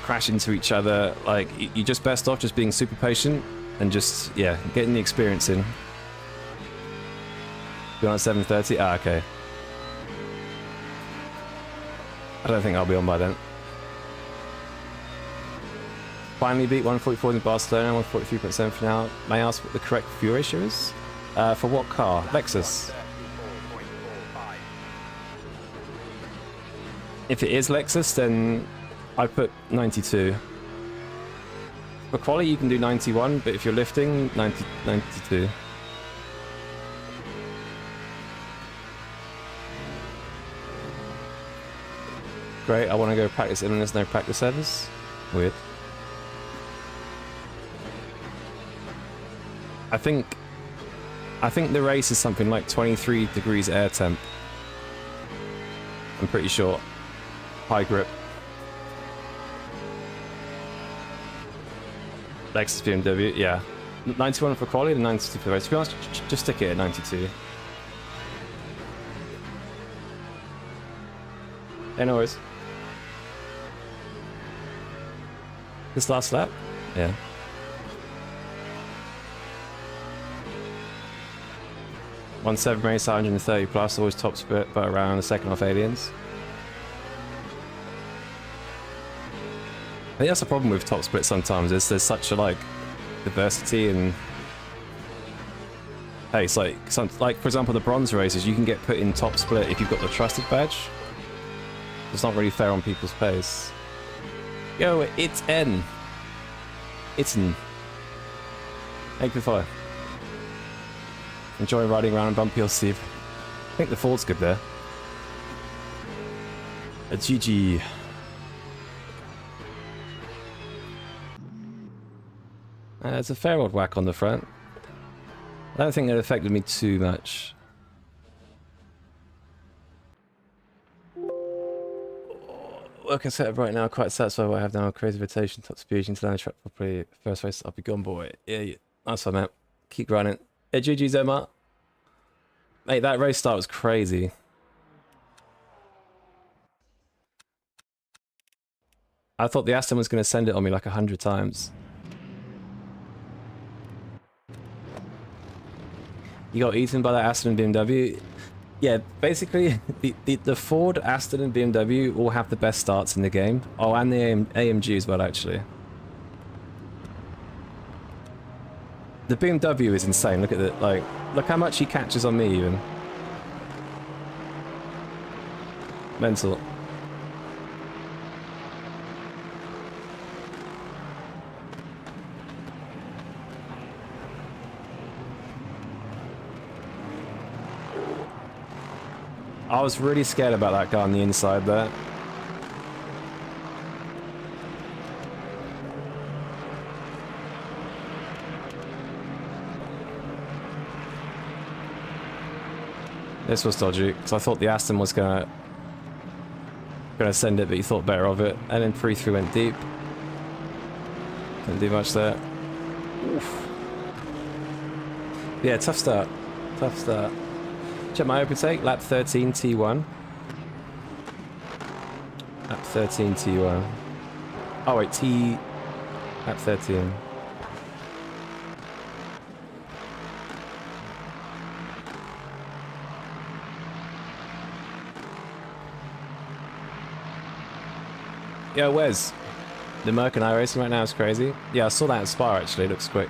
crash into each other. Like, you just best off just being super patient and just, yeah, getting the experience in. You're on at 7:30? Ah, okay. I don't think I'll be on by then. Finally beat 144 in Barcelona, 143.7 for now. May I ask what the correct fuel ratio is? For what car? Lexus. If it is Lexus, then I put 92. For quali, you can do 91, but if you're lifting, 92. Great, I want to go practice and there's no practice servers. Weird. I think the race is something like 23 degrees air temp. I'm pretty sure. High grip. Lexus BMW, yeah. 91 for quality and 92 for the race. To be honest, just stick it at 92. Anyways. This last lap? Yeah. 1.7 race, 130 plus, always top split, but around the second off aliens. I think that's the problem with top split sometimes, is there's such a like diversity and hey, it's like for example the bronze races, you can get put in top split if you've got the trusted badge. It's not really fair on people's pace. Yo, it's N. It's N. Thank you for follow. Enjoy riding around and bumpy old Steve. I think the fall's good there. A GG. It's a fair old whack on the front. I don't think it affected me too much. Working setup right now, quite satisfied with what I have now. Crazy rotation, top speed, into the track properly. First race, I'll be gone, boy. Yeah, nice one, man. Keep grinding. Hey, GG, Zoma. Mate, that race start was crazy. I thought the Aston was going to send it on me like 100 times. You got eaten by that Aston and BMW. Yeah, basically, the Ford, Aston, and BMW all have the best starts in the game. Oh, and the AMG as well, actually. The BMW is insane. Look at it. Like, look how much he catches on me, even. Mental. I was really scared about that guy on the inside there. This was dodgy, because I thought the Aston was gonna send it, but he thought better of it. And then 3-3 went deep. Didn't do much there. Oof. Yeah, tough start. Tough start. Check my overtake, lap 13 T1. Lap 13 T1. Oh wait, lap 13. Yo, Wes. The Merc and I racing right now is crazy. Yeah, I saw that in Spa actually, it looks quick.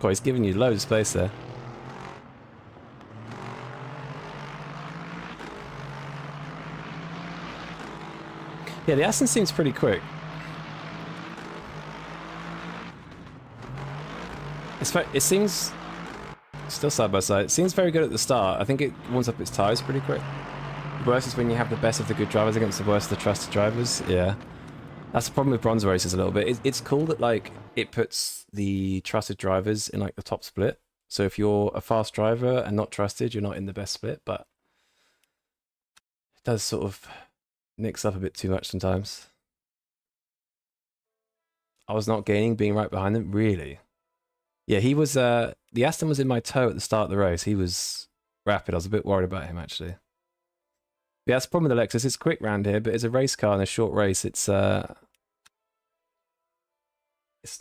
God, he's giving you loads of space there. Yeah, the Aston seems pretty quick. It seems still side by side. It seems very good at the start. I think it warms up its tires pretty quick. The worst is when you have the best of the good drivers against the worst of the trusted drivers. Yeah, that's the problem with bronze races a little bit. It's cool that like it puts the trusted drivers in like the top split. So if you're a fast driver and not trusted, you're not in the best split. But it does sort of mix up a bit too much sometimes. I was not gaining being right behind them, really. Yeah, he was, the Aston was in my toe at the start of the race. He was rapid. I was a bit worried about him, actually. Yeah, that's the problem with the Lexus. It's quick round here, but it's a race car in a short race. It's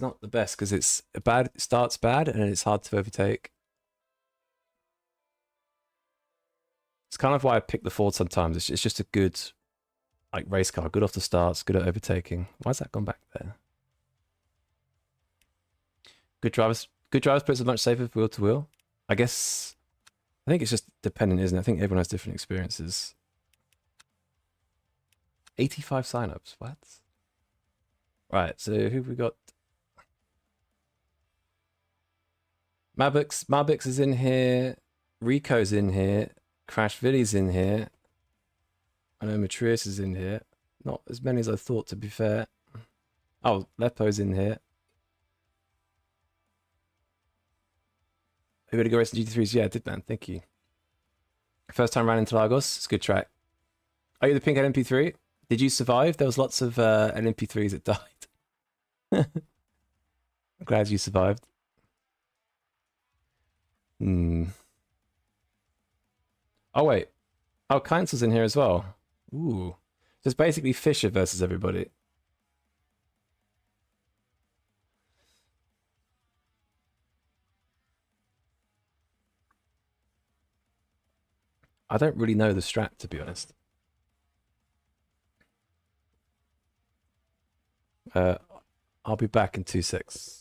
not the best because it starts bad and it's hard to overtake. It's kind of why I pick the Ford sometimes. It's just a good, like, race car. Good off the starts, good at overtaking. Why's that gone back there? Good drivers puts it much safer wheel to wheel. I guess, I think it's just dependent, isn't it? I think everyone has different experiences. 85 signups, what? Right, so who have we got? Mabix is in here. Rico's in here. Crash Viddy's in here. I know Matrius is in here. Not as many as I thought, to be fair. Oh, Lepo's in here. Who would go race in GT3s? Yeah, I did, man. Thank you. First time around into Lagos. It's a good track. Are you the pink NMP3? Did you survive? There was lots of NMP3s that died. I'm glad you survived. Oh, wait. Oh, Cancels in here as well. Ooh. So it's basically Fisher versus everybody. I don't really know the strat, to be honest. I'll be back in 2-6.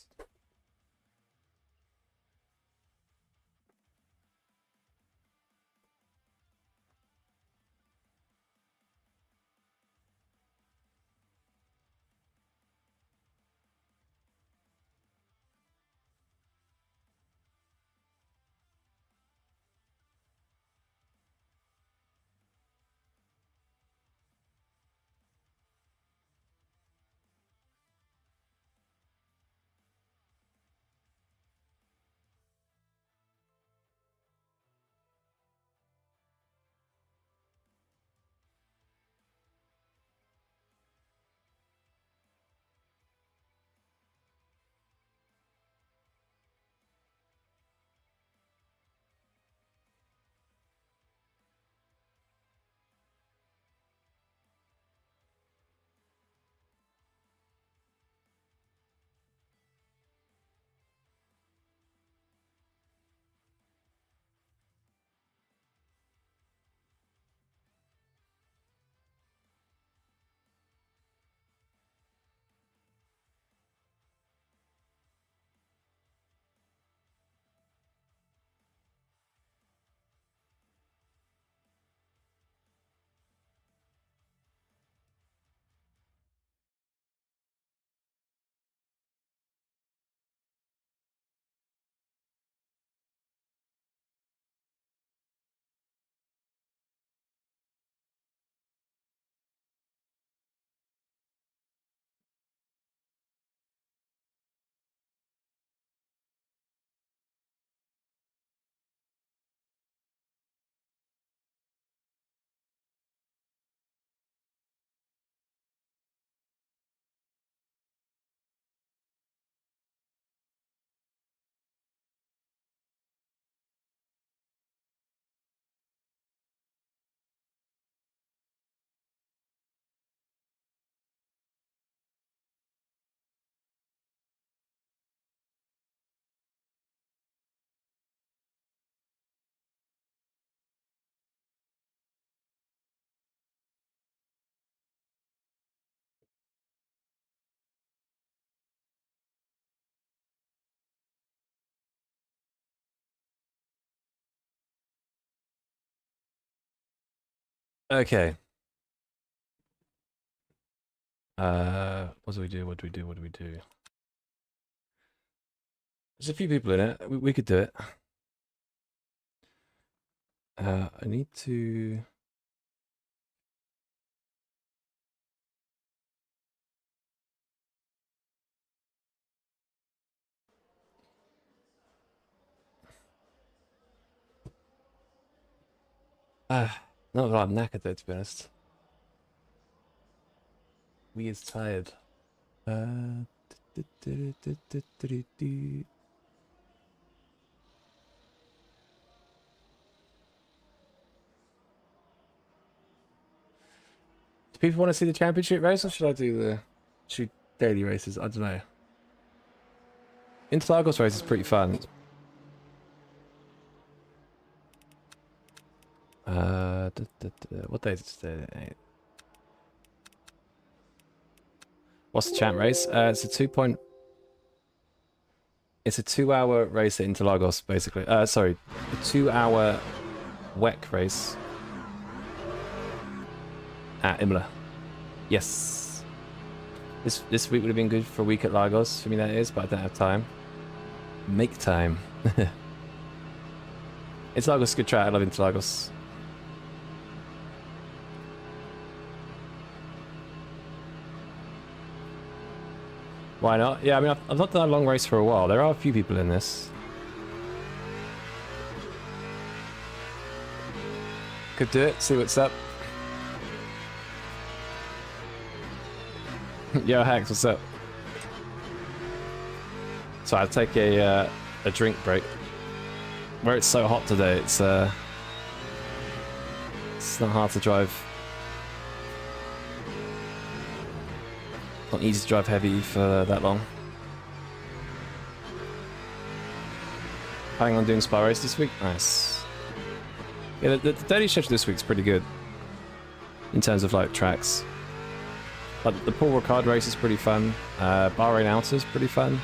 Okay. What do we do? What do we do? What do we do? There's a few people in it. We could do it. I need to. Not that I'm knackered though, to be honest. We is tired. Do. Do people want to see the championship race, or should I do the daily races? I don't know. Interlagos race is pretty fun. What day is it today? What's the champ race? It's a 2-hour race at Interlagos, basically. Sorry, a 2-hour WEC race at Imola. Yes. This week would have been good for a week at Lagos for me, that is, but I don't have time. Make time. Interlagos is a good track. I love Interlagos. Why not? Yeah, I mean, I've not done a long race for a while. There are a few people in this. Could do it, see what's up. Yo, Hax, what's up? So I'll take a drink break. Where it's so hot today, it's not hard to drive. Not easy to drive heavy for that long. Planning on doing Spa race this week? Nice. Yeah, the daily schedule this week's pretty good. In terms of like tracks. Like the Paul Ricard race is pretty fun. Bahrain Outer is pretty fun.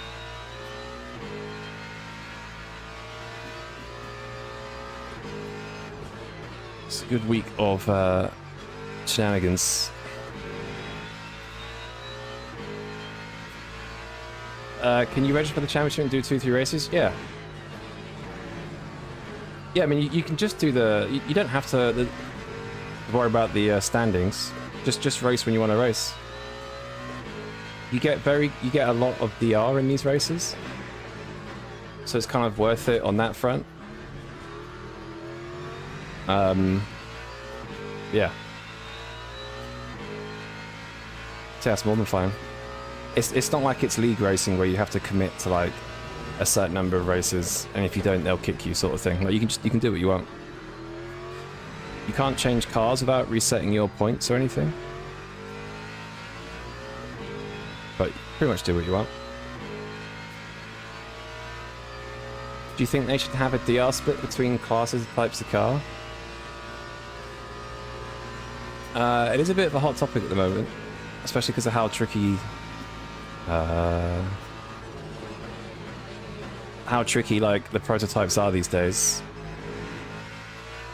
It's a good week of shenanigans. Can you register for the championship and do 2-3 races? Yeah. Yeah, I mean, you can just do the... You don't have to worry about the standings. Just race when you want to race. You get a lot of DR in these races. So it's kind of worth it on that front. Yeah. So that's more than fine. It's not like it's league racing where you have to commit to like a certain number of races, and if you don't, they'll kick you, sort of thing. Like you can do what you want. You can't change cars without resetting your points or anything, but you pretty much do what you want. Do you think they should have a DR split between classes and types of car? It is a bit of a hot topic at the moment, especially because of how tricky like the prototypes are these days.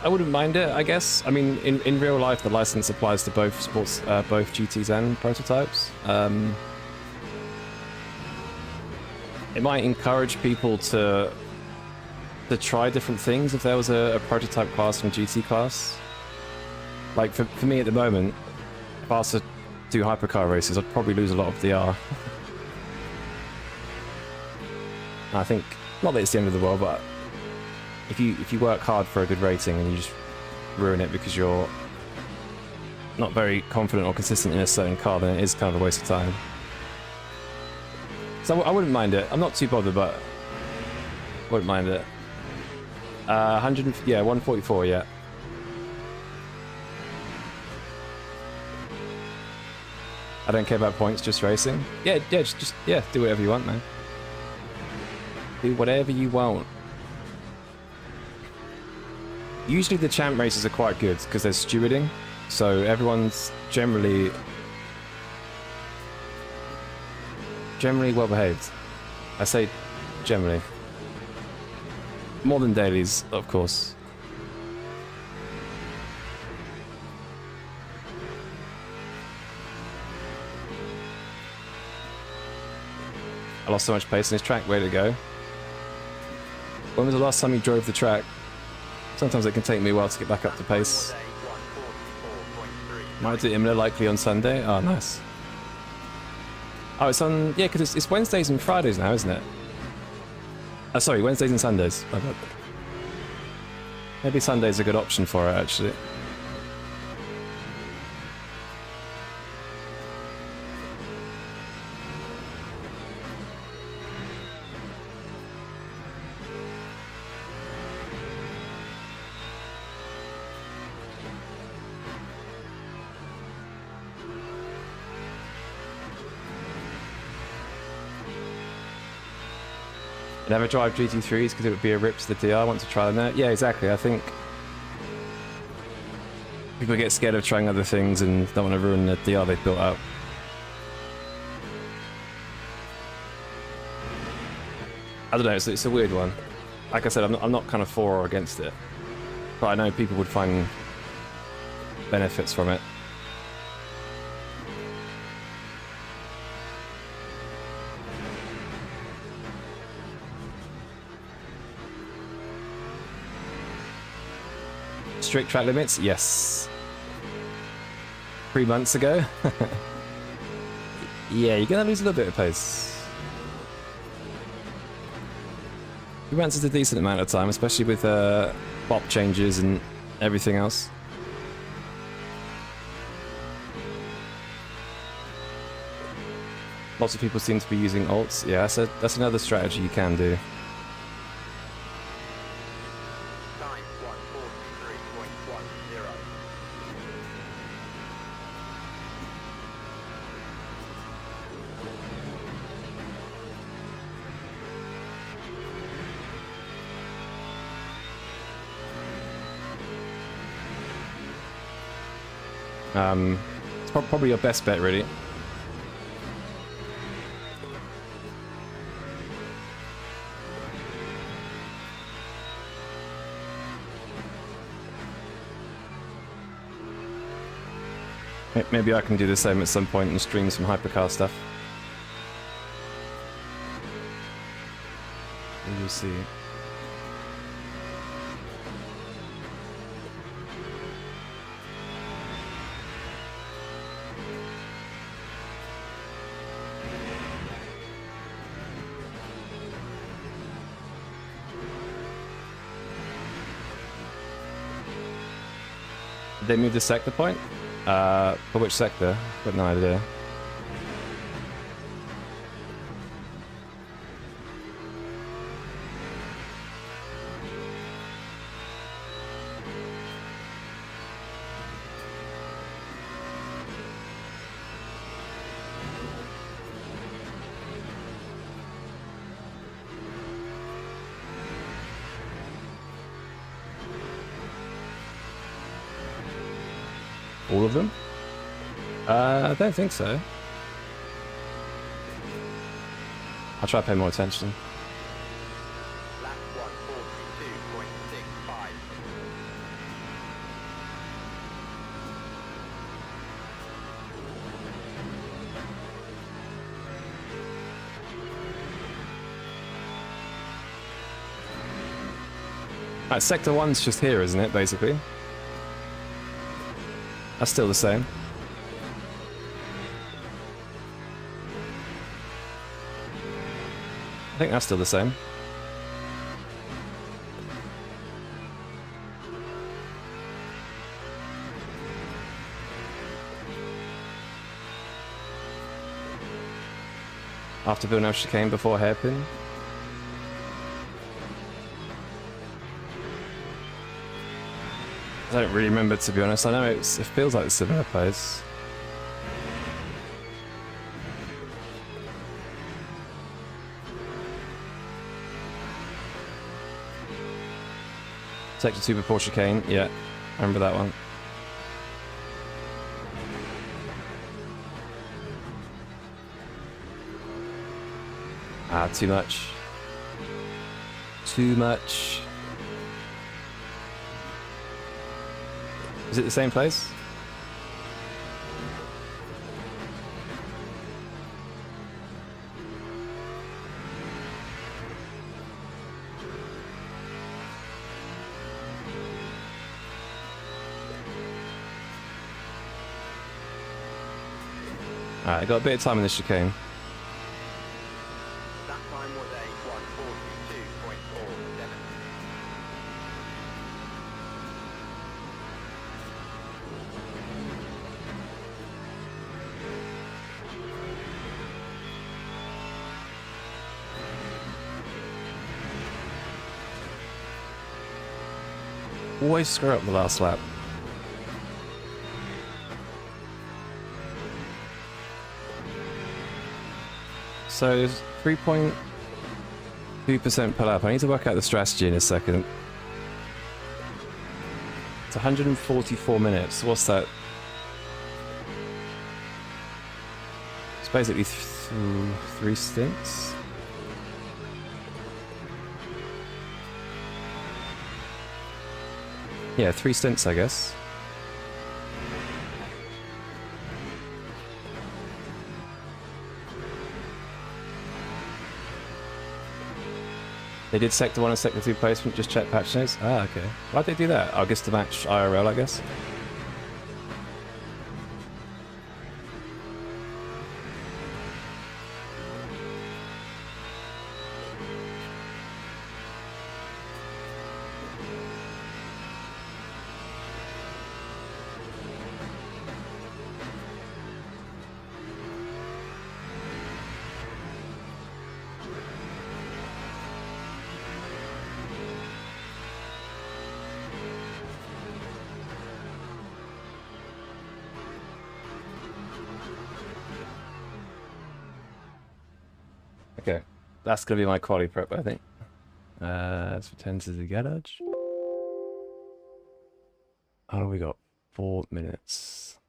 I wouldn't mind it, I guess. I mean, in real life, the license applies to both sports, both GTs and prototypes. It might encourage people to try different things if there was a prototype class and GT class. Like for me at the moment, if I was to do hypercar races, I'd probably lose a lot of DR. I think, not that it's the end of the world, but if you work hard for a good rating and you just ruin it because you're not very confident or consistent in a certain car, then it is kind of a waste of time. So I wouldn't mind it. I'm not too bothered, but wouldn't mind it. 144, yeah. I don't care about points, just racing. Yeah, just do whatever you want, man. Do whatever you want. Usually the champ races are quite good because there's stewarding, so everyone's generally well behaved. I say generally. More than dailies, of course. I lost so much pace in this track. Way to go. When was the last time you drove the track? Sometimes it can take me a while to get back up to pace. Day 144.3. Might do Imola likely on Sunday. Oh, nice. Oh, it's on... Yeah, because it's Wednesdays and Fridays now, isn't it? Oh, sorry, Wednesdays and Sundays. My bad. Maybe Sunday's a good option for it, actually. Never drive GT3s because it would be a rip to the DR. I want to try them out. Yeah, exactly. I think people get scared of trying other things and don't want to ruin the DR they've built up. I don't know. It's a weird one. Like I said, I'm not kind of for or against it, but I know people would find benefits from it. Strict track limits? Yes. 3 months ago? Yeah, you're gonna lose a little bit of pace. 3 months is a decent amount of time, especially with bop changes and everything else. Lots of people seem to be using alts. Yeah, that's another strategy you can do. Time 143.10. It's probably your best bet, really. Maybe I can do the same at some point and stream some hypercar stuff. We'll see. Did they move the sector point? For which sector? Got no idea. All of them? I don't think so. I'll try to pay more attention. Lap 142.65. Right, sector 1's just here, isn't it, basically? That's still the same. I think that's still the same. After Villeneuve chicane before hairpin. I don't really remember, to be honest. I know it feels like a similar place. Sector 2 before chicane, yeah. I remember that one. Ah, too much. Too much. Is it the same place? Alright, I got a bit of time in the chicane. That time was a 1:42.47. Always screw up the last lap. So 3.2% per lap. I need to work out the strategy in a second. It's 144 minutes. What's that? It's basically three stints. Yeah, 3 stints, I guess. They did Sector 1 and Sector 2 placement, just check patch notes. Ah, okay. Why'd they do that? I guess to match IRL, I guess. Okay, that's gonna be my quality prep, I think. Let's return to the garage. How do we got? 4 minutes.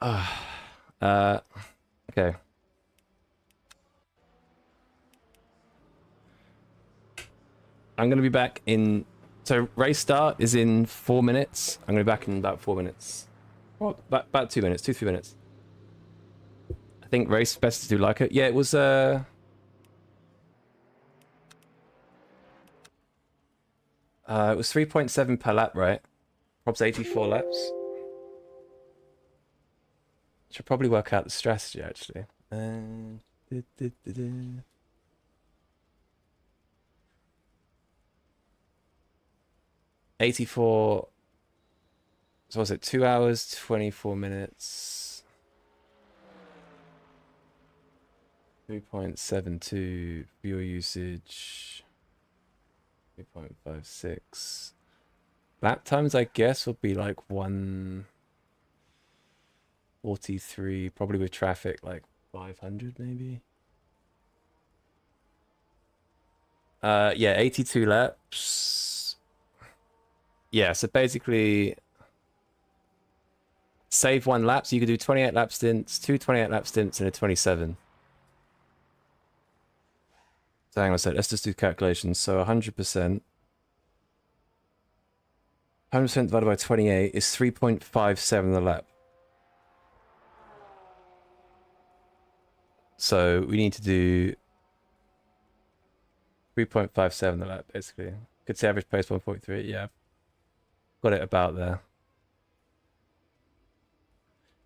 Okay. I'm gonna be back in. So race start is in 4 minutes. I'm gonna be back in about 4 minutes. Well, about 2 minutes, 2-3 minutes. I think race best to do like it. Yeah, it was it was 3.7 per lap, right? Prob's 84 laps. Should probably work out the strategy actually. 84. So was it 2 hours, 24 minutes? 3.72 fuel usage. 3.56. Lap times, I guess, would be like 1:43, probably with traffic, like 500 maybe. Yeah, 82 laps. Yeah, so basically save 1 lap, so you could do 28 lap stints, 2 28 lap stints, and a 27. So hang on a sec, let's just do calculations. So 100%. 100% divided by 28 is 3.57 the lap. So we need to do 3.57 the lap, basically. Could say average pace 1.3, yeah. Got it about there.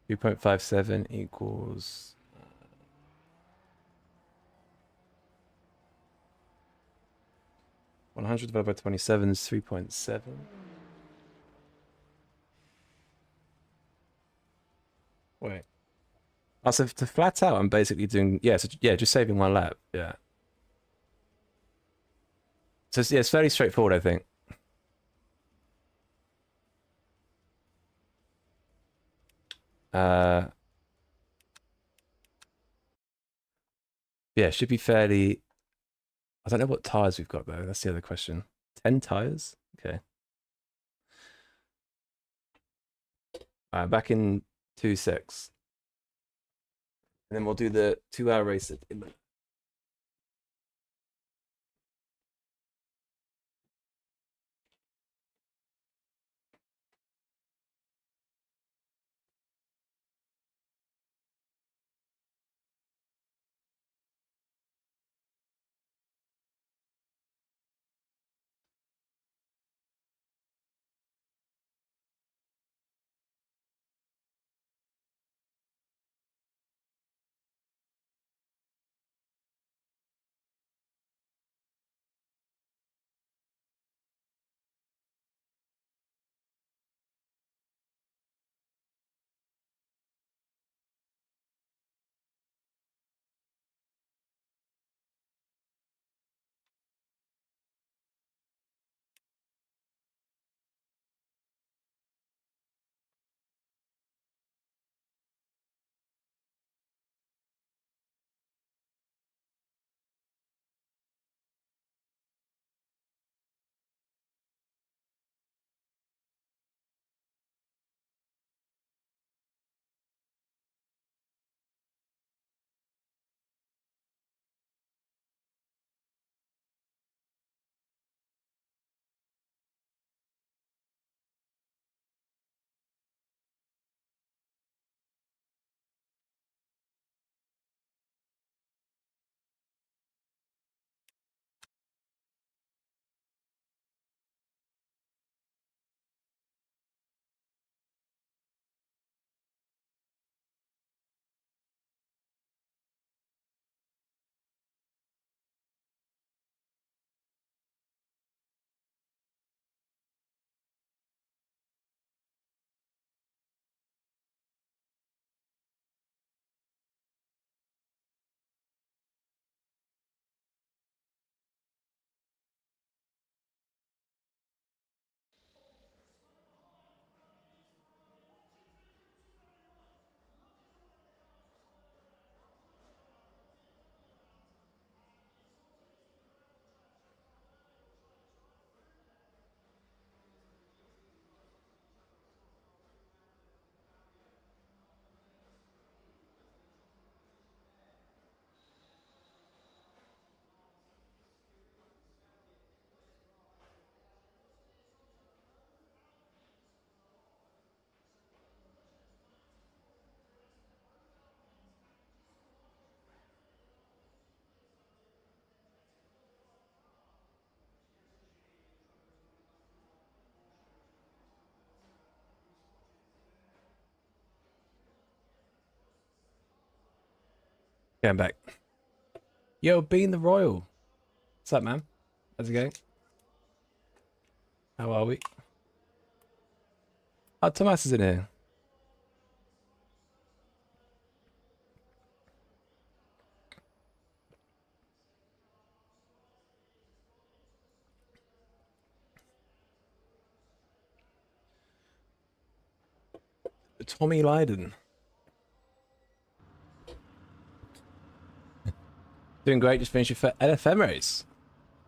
3.57 equals... 100 divided by 27 is 3.7. Wait. Oh, so to flat out, I'm basically doing... Yeah, so, yeah, just saving 1 lap, yeah. So yeah, it's fairly straightforward, I think. Yeah, it should be fairly... I don't know what tires we've got though. That's the other question. 10 tires? Okay. Back in 2.6. And then we'll do the 2-hour race at Inman. Yeah, I'm back. Yo, Bean the Royal. What's up, man? How's it going? How are we? Oh, Thomas is in here. Tommy Lydon. Doing great. Just finished your LFM race.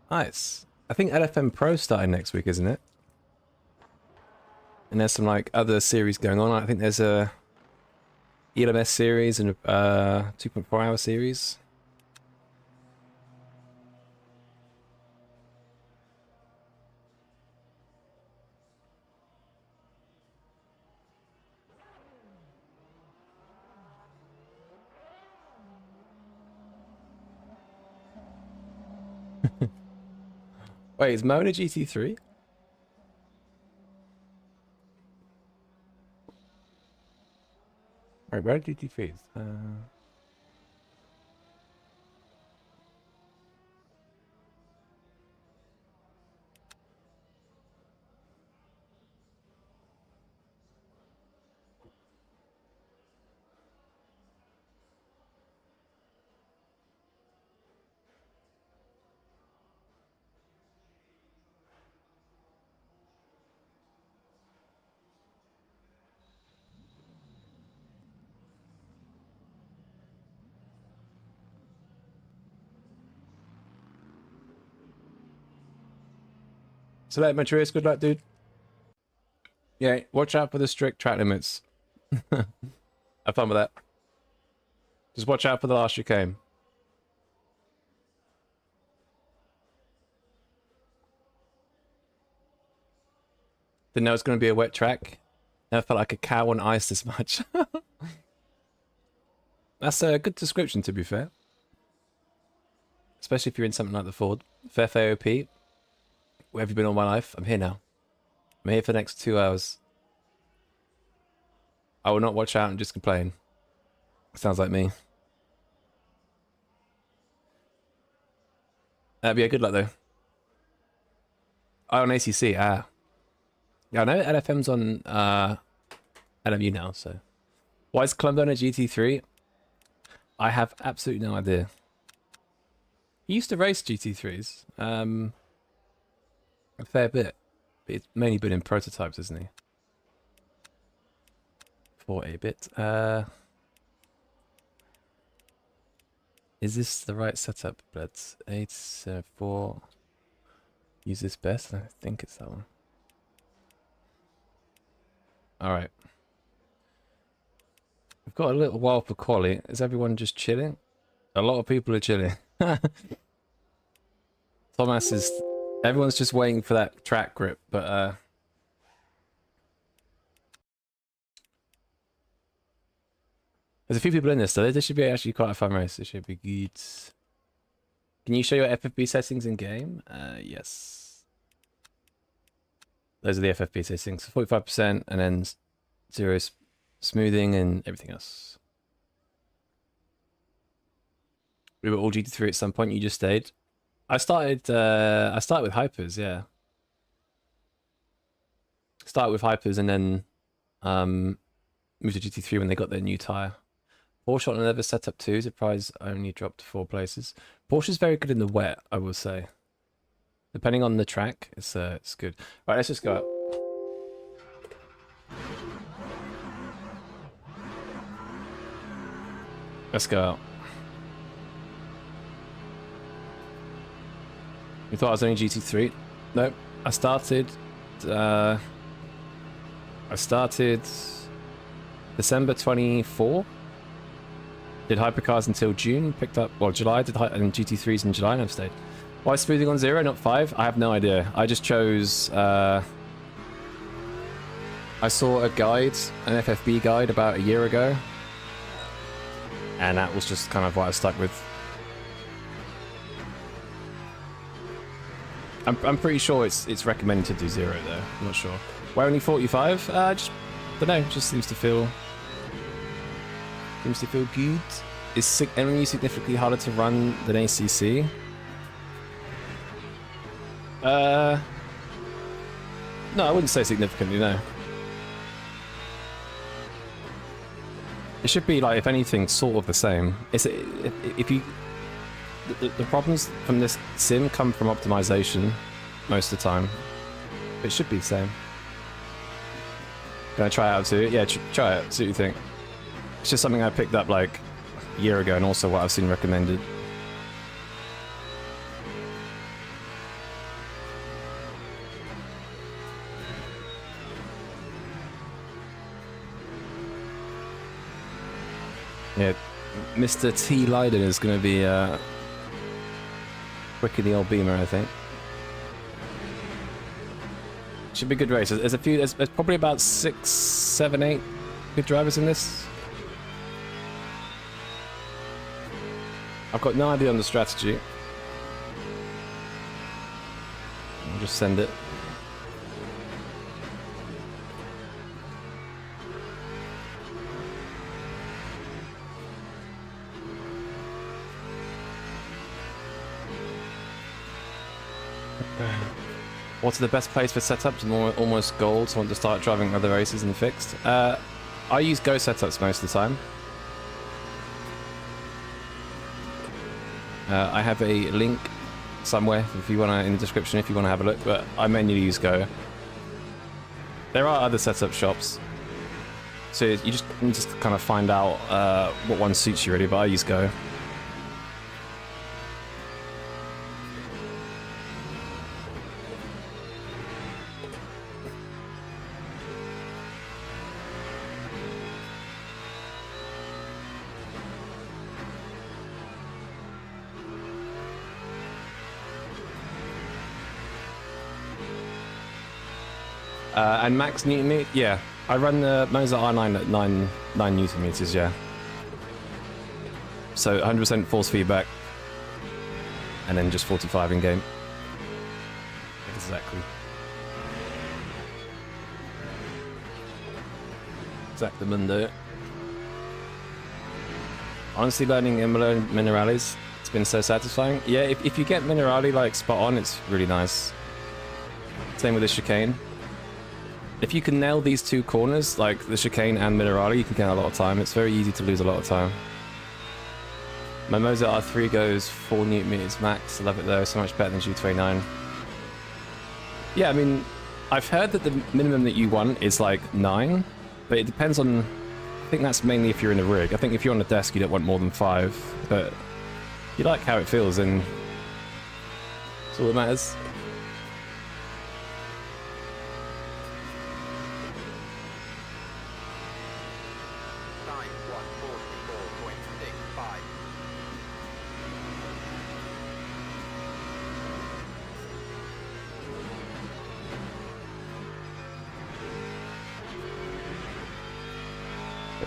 Nice. I think LFM Pro starting next week, isn't it? And there's some like other series going on. I think there's a ELMS series and a 2.4 hour series. Wait, is Mona GT3? Wait, where are GT3s? So that Maturius, good luck, dude. Yeah, watch out for the strict track limits. Have fun with that. Just watch out for the last chicane. Didn't know it was going to be a wet track. Never felt like a cow on ice this much. That's a good description, to be fair. Especially if you're in something like the Ford. Fair AOP. Where have you been all my life? I'm here now. I'm here for the next 2 hours. I will not watch out and just complain. Sounds like me. That'd be a good luck though. Oh, on ACC, ah. Yeah, I know LFM's on LMU now, so. Why is Clump on a GT3? I have absolutely no idea. He used to race GT3s. A fair bit. But it's mainly been in prototypes, isn't he? For a bit. Is this the right setup? But 874. Use this best. I think it's that one. Alright. We've got a little while for quali. Is everyone just chilling? A lot of people are chilling. Thomas is... Everyone's just waiting for that track grip, but there's a few people in this, so this should be actually quite a fun race. It should be good. Can you show your FFP settings in game? Yes. Those are the FFP settings. 45% and then 0 smoothing and everything else. We were all GT3 at some point. You just stayed. I started with hypers, yeah. Started with hypers and then moved to GT3 when they got their new tire. Porsche on another setup too. Surprise, only dropped 4 places. Porsche's very good in the wet, I will say. Depending on the track, it's good. Right, let's just go up. Let's go out. You thought I was only GT3? Nope. I started December 24. Did hypercars until June. Picked up, well, July. Did and GT3s in July and I've stayed. Why smoothing on 0, not 5? I have no idea. I just chose... I saw a guide, an FFB guide about a year ago. And that was just kind of what I stuck with. I'm pretty sure it's recommended to do 0 though. I'm not sure. Why only 45? Just don't know. Just seems to feel good. Is LMU significantly harder to run than ACC? No, I wouldn't say significantly, no. It should be, like, if anything, sort of the same. If you... The problems from this sim come from optimization most of the time. It should be the same. Gonna try it out too? Yeah, try it, see what you think. It's just something I picked up, like, a year ago, and also what I've seen recommended. Yeah, Mr. T. Leiden is going to be quick in the old Beamer, I think. Should be a good race. There's a few. There's probably about 6, 7, 8 good drivers in this. I've got no idea on the strategy. I'll just send it. What's the best place for setups? Almost gold, so I want to start driving other races and fixed. I use Go setups most of the time. I have a link somewhere if you want to, in the description if you want to have a look, but I mainly use Go. There are other setup shops, so you just need to kind of find out what one suits you really, but I use Go. And max Newton meter, yeah. I run the Mozart R9 at 9 Newton meters, yeah. So 100% force feedback, and then just 45 in game. Exactly. Exactamundo. Honestly, learning Minerales, it's been so satisfying. Yeah, if you get Minerale like spot on, it's really nice. Same with the chicane. If you can nail these two corners, like the chicane and Minerale, you can get a lot of time. It's very easy to lose a lot of time. My Mozart R3 goes 4 Newton meters max. I love it though, so much better than G29. Yeah, I mean, I've heard that the minimum that you want is like 9, but it depends on... I think that's mainly if you're in a rig. I think if you're on a desk, you don't want more than 5, but if you like how it feels, then that's all that matters.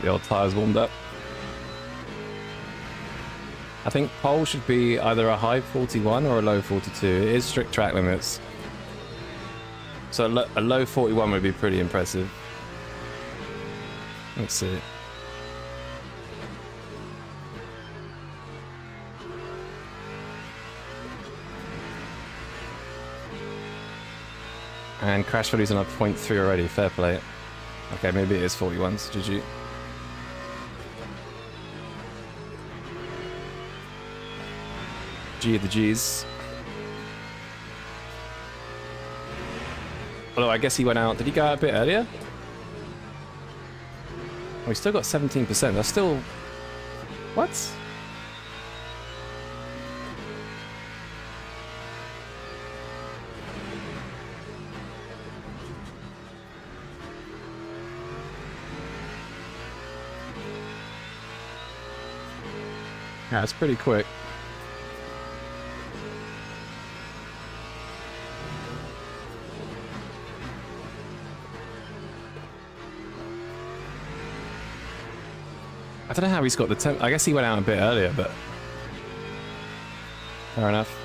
The old tyres warmed up. I think pole should be either a high 41 or a low 42. It is strict track limits. So a low 41 would be pretty impressive. Let's see. And crash value's on a 0.3 already. Fair play. Okay, maybe it is 41s. GG. G of the G's. Although I guess he went out. Did he go out a bit earlier? Oh, he's still got 17%. That's still... What? Yeah, it's pretty quick. I don't know how he's got the temp. I guess he went out a bit earlier, but fair enough.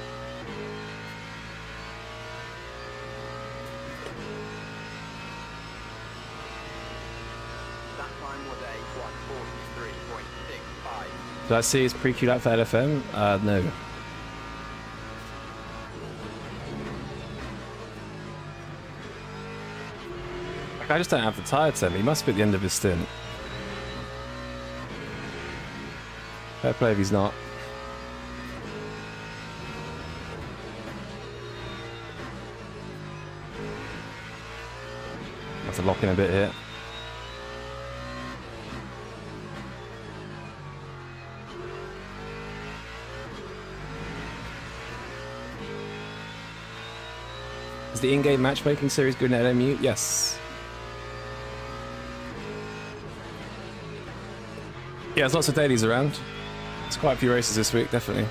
That time was a 1:43.65. Did I see his pre-queue lap for LFM? No. I just don't have the tire to him. He must be at the end of his stint. Fair play if he's not. Have to lock in a bit here. Is the in-game matchmaking series good in LMU? Yes. Yeah, there's lots of dailies around. There's quite a few races this week, definitely.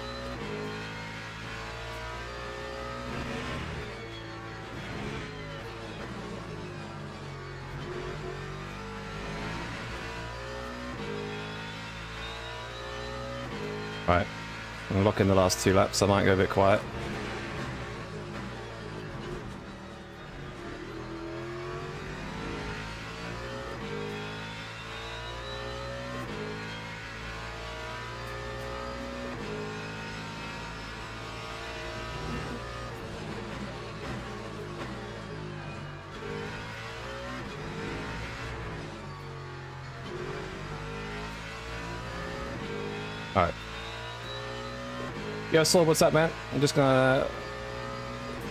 Right, I'm locking the last 2 laps. I might go a bit quiet. Alright. Yo, Saul, what's up, man? I'm just gonna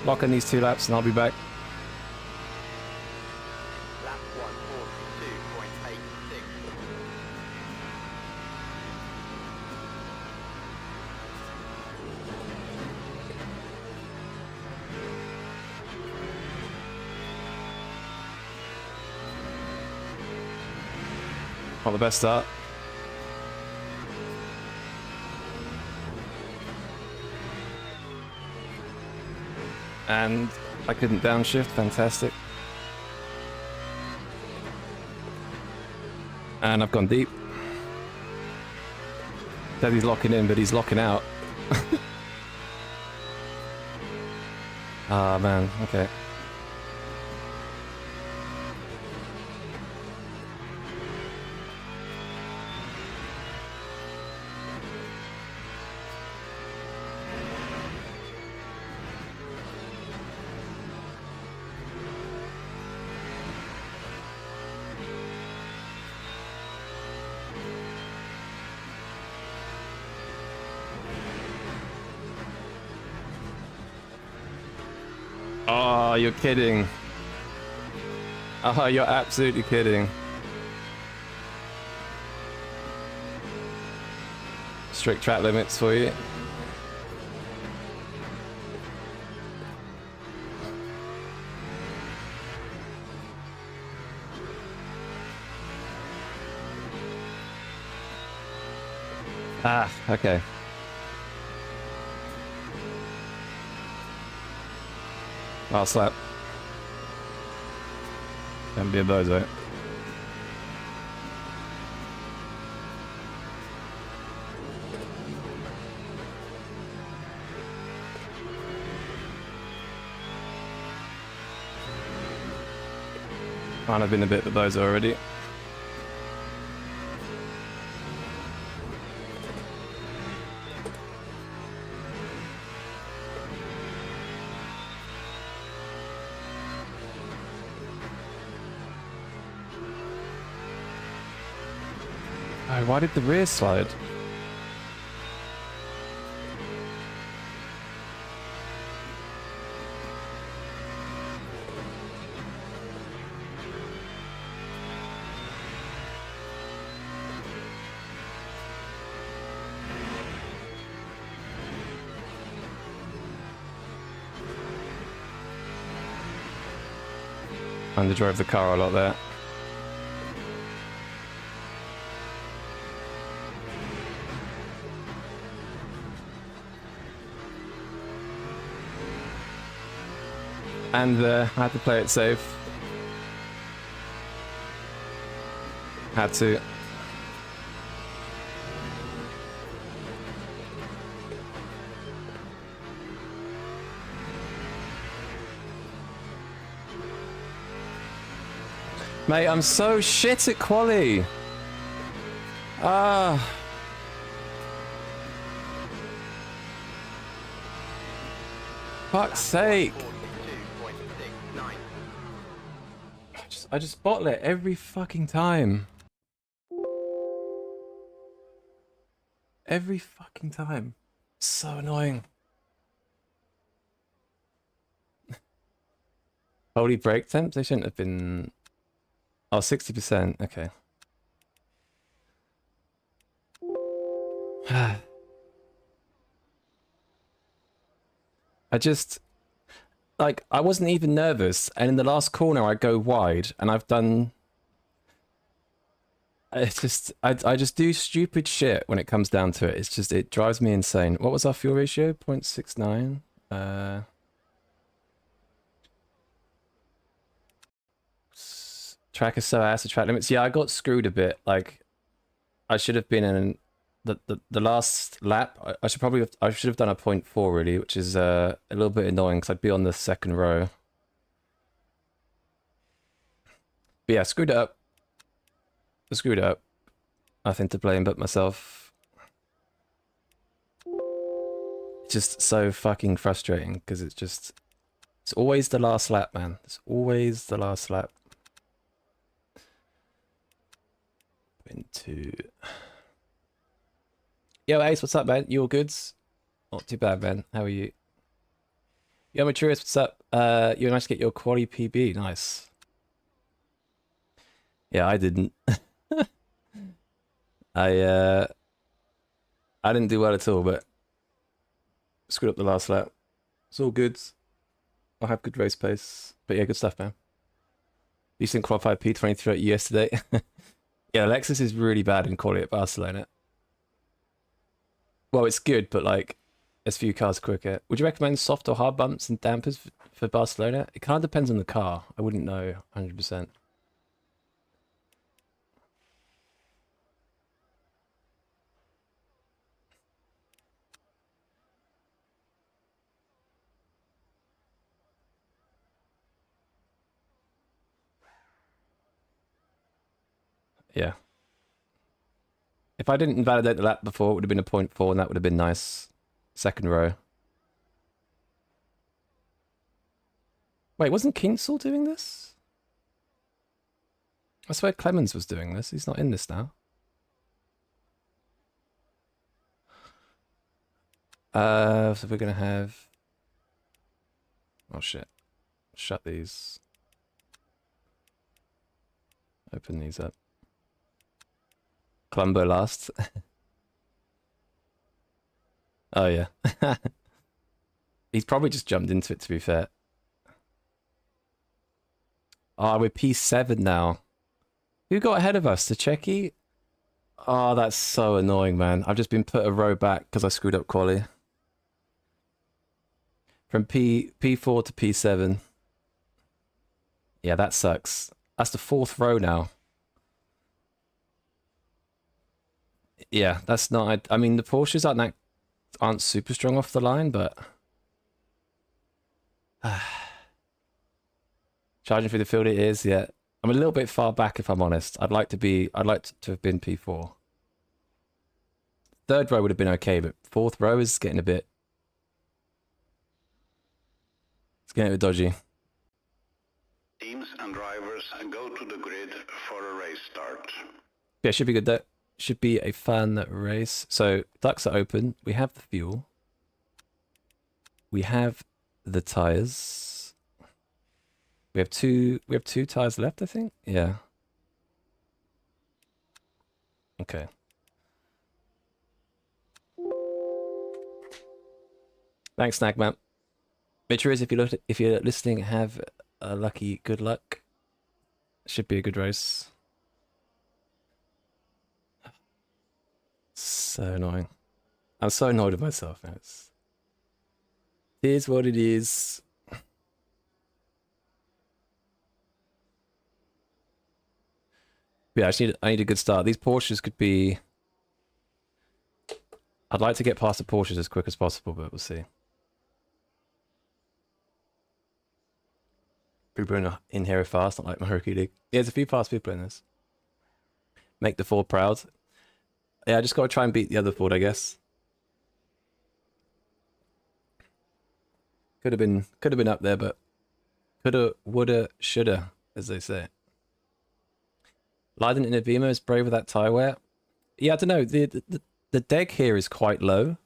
lock in these 2 laps and I'll be back. Lap 142.86. Not the best start. And I couldn't downshift, fantastic. And I've gone deep. Said he's locking in, but he's locking out. Ah, man, okay. Oh, you're kidding. Oh, you're absolutely kidding. Strict track limits for you. Ah, okay. Last lap. Don't be a bozo. Might have been a bit of a bozo already. Oh, why did the rear slide? Underdrove the car a lot there. And I had to play it safe. Had to. Mate, I'm so shit at quali. Ah. Fuck's sake. 42.69. I just bottle it every fucking time. Every fucking time. So annoying. Holy brake temps? They shouldn't have been... Oh, 60%. Okay. I just... Like, I wasn't even nervous, and in the last corner I go wide, and I've done... It's just... I just do stupid shit when it comes down to it. It's just... It drives me insane. What was our fuel ratio? 0.69? Track is so ass to track limits. Yeah, I got screwed a bit. Like, I should have been in the last lap. I should have done a 0.4 really, which is a little bit annoying because I'd be on the second row. But yeah, screwed it up. I screwed it up. Nothing to blame but myself. It's just so fucking frustrating because it's always the last lap, man. It's always the last lap. Into Yo Ace, what's up, man? You all goods? Not too bad, man. How are you? Yo Maturius, what's up? You managed to get your quality PB. Nice. Yeah, I didn't. I didn't do well at all, but screwed up the last lap. It's all good. I'll have good race pace. But yeah, good stuff, man. Decent qualified P23 yesterday. Yeah, Lexus is really bad in quality at Barcelona. Well, it's good, but like, there's few cars quicker. Would you recommend soft or hard bumps and dampers for Barcelona? It kind of depends on the car. I wouldn't know 100%. Yeah. If I didn't invalidate the lap before, it would have been a 0.4, and that would have been nice. Second row. Wait, wasn't Kinsall doing this? I swear Clemens was doing this. He's not in this now. So we're gonna have... Oh shit. Shut these. Open these up. Columbo last. Oh yeah. He's probably just jumped into it, to be fair. Oh, we're P7 now. Who got ahead of us? The Checky? Oh, that's so annoying, man. I've just been put a row back because I screwed up quali. From P4 to P7. Yeah, that sucks. That's the fourth row now. Yeah, that's not... I mean, the Porsches aren't super strong off the line, but... Charging through the field it is, yeah. I'm a little bit far back, if I'm honest. I'd like to have been P4. Third row would have been okay, but fourth row is getting a bit... It's getting a bit dodgy. Teams and drivers go to the grid for a race start. Yeah, should be good though. Should be a fun race. So ducts are open. We have the fuel. We have the tires. We have two tires left, I think. Yeah. Okay. Thanks, Snagman. Mitcheries, if you're listening, have a lucky good luck. Should be a good race. So annoying. I'm so annoyed with myself now. It is what it is. Yeah, I need a good start. These Porsches could be... I'd like to get past the Porsches as quick as possible, but we'll see. People in here are fast, not like my rookie league. Yeah, there's a few fast people in this. Make the Ford proud. Yeah, I just got to try and beat the other Ford, I guess. Could have been up there, but coulda, woulda, shoulda, as they say. Leiden in a Vimo is brave with that tire wear. Yeah, I don't know. The deg here is quite low.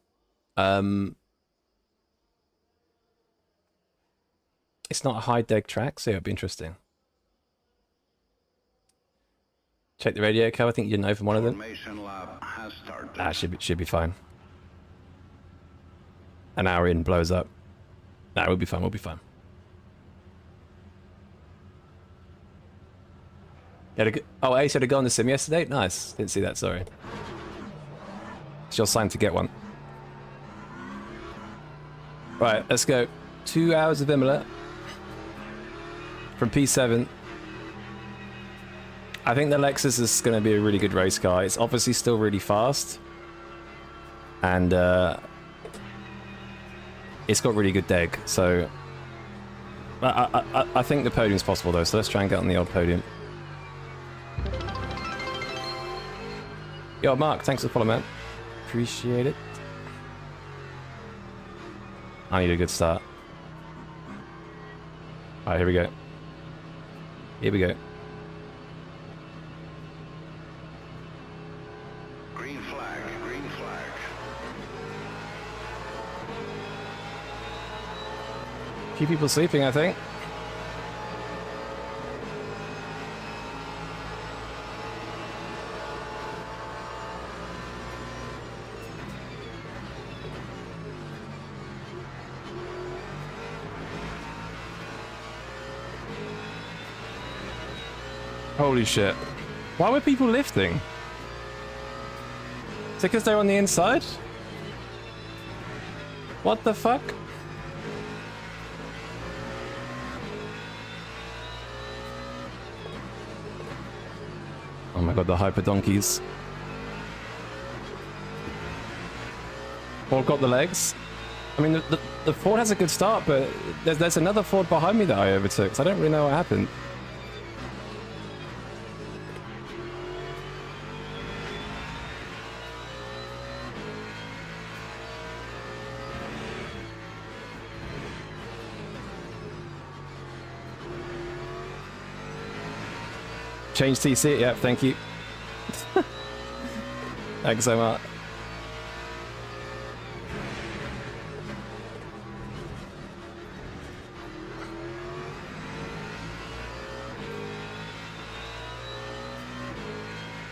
It's not a high deg track, so it'll be interesting. Check the radio code. I think you know from one of them. Formation lap has started. Should be fine. An hour in blows up. Nah, we'll be fine. We'll be fine. Oh, Ace had a go on the sim yesterday? Nice. Didn't see that, sorry. It's your sign to get one. Right, let's go. 2 hours of Imola. From P7. I think the Lexus is going to be a really good race car. It's obviously still really fast. And it's got really good deg, so... I think the podium's possible, though, so let's try and get on the old podium. Yo, Mark, thanks for the follow, man. Appreciate it. I need a good start. Alright, here we go. Here we go. Green flag, green flag. Few people sleeping, I think. Holy shit. Why were people lifting? Is it because they're on the inside? What the fuck? Oh my god, the hyper donkeys. Ford got the legs. I mean, the Ford has a good start, but there's another Ford behind me that I overtook, so I don't really know what happened. Change TC, yeah, thank you. Thanks so much.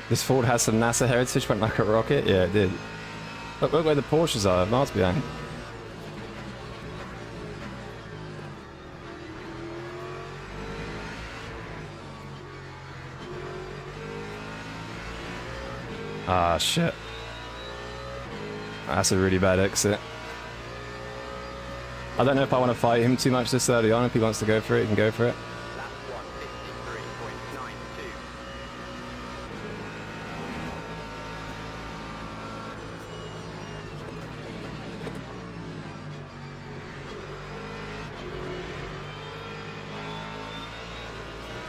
This Ford has some NASA heritage, went like a rocket. Yeah, it did. Look where the Porsches are, miles behind. Ah, shit. That's a really bad exit. I don't know if I want to fight him too much this early on. If he wants to go for it, he can go for it. Lap 153.92.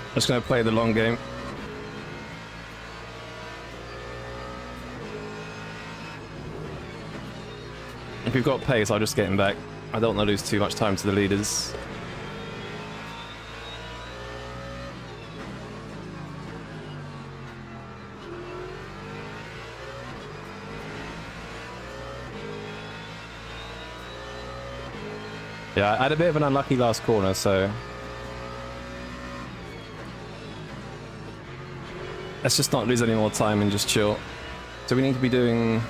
I'm just going to play the long game. If we've got pace, I'll just get him back. I don't want to lose too much time to the leaders. Yeah, I had a bit of an unlucky last corner, so... let's just not lose any more time and just chill. So we need to be doing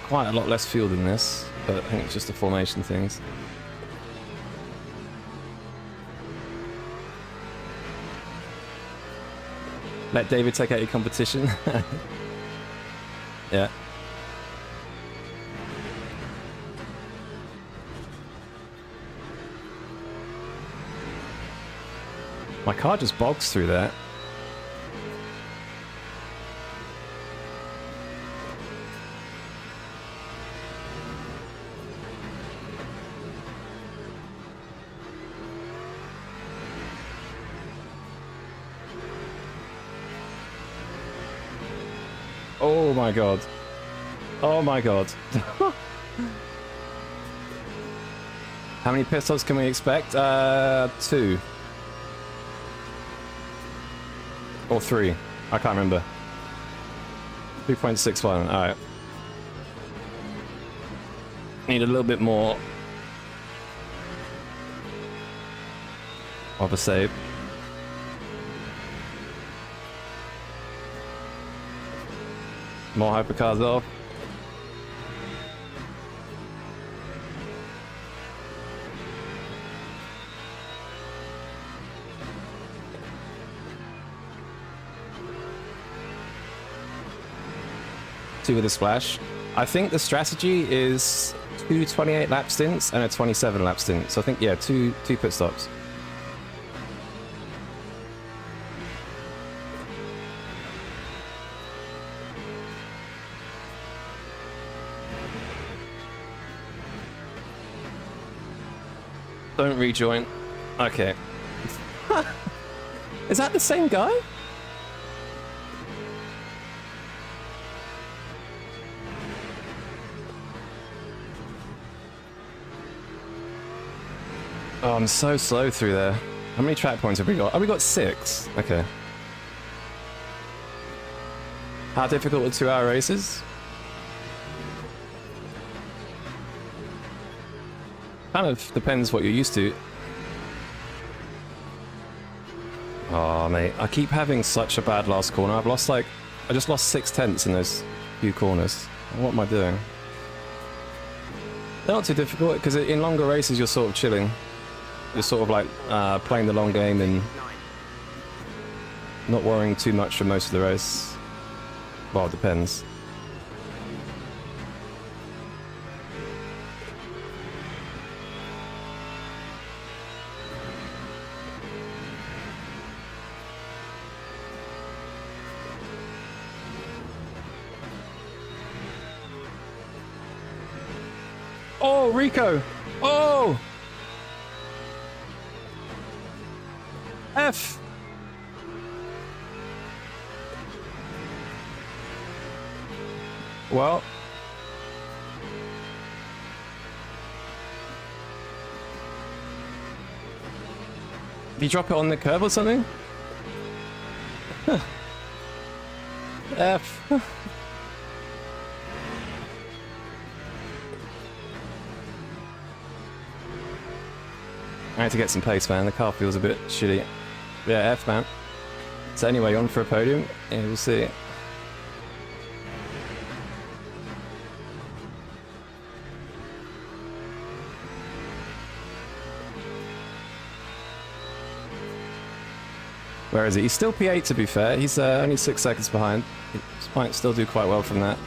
quite a lot less fuel than this, but I think it's just the formation things. Let David take out your competition. Yeah. My car just bogs through that. Oh my god. Oh my god. How many pit stops can we expect? 2. Or 3. I can't remember. 3.61. Alright. Need a little bit more of a save. More hypercars off. Two with a splash. I think the strategy is 2 28 lap stints and a 27 lap stint. So I think, yeah, two pit stops. Don't rejoin. Okay. Is that the same guy? Oh, I'm so slow through there. How many track points have we got? Oh, we got 6. Okay. How difficult are 2-hour races? Kind of depends what you're used to. Oh, mate. I keep having such a bad last corner. I just lost 6 tenths in those few corners. What am I doing? They're not too difficult, because in longer races you're sort of chilling. You're sort of like playing the long game and not worrying too much for most of the race. Well, it depends. Oh, Rico! Oh! F! Well... Did you drop it on the curb or something? F. I had to get some pace, man. The car feels a bit shitty. Yeah, F, man. So anyway, on for a podium. Yeah, we'll see. Where is he? He's still P8 to be fair. He's only 6 seconds behind. He might still do quite well from that.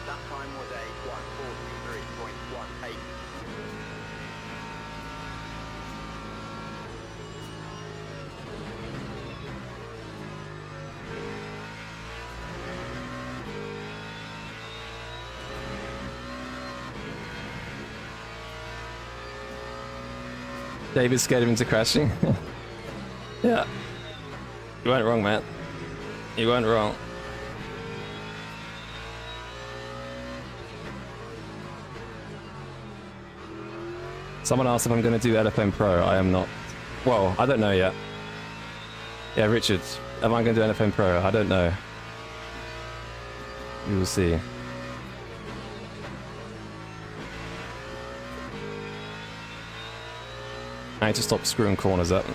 That time was a 1:43.18. David scared him into crashing. Yeah. You weren't wrong, man. You weren't wrong. Someone asked if I'm going to do LFM Pro. I am not. Well, I don't know yet. Yeah, Richard, am I going to do LFM Pro? I don't know. We will see. I need to stop screwing corners up.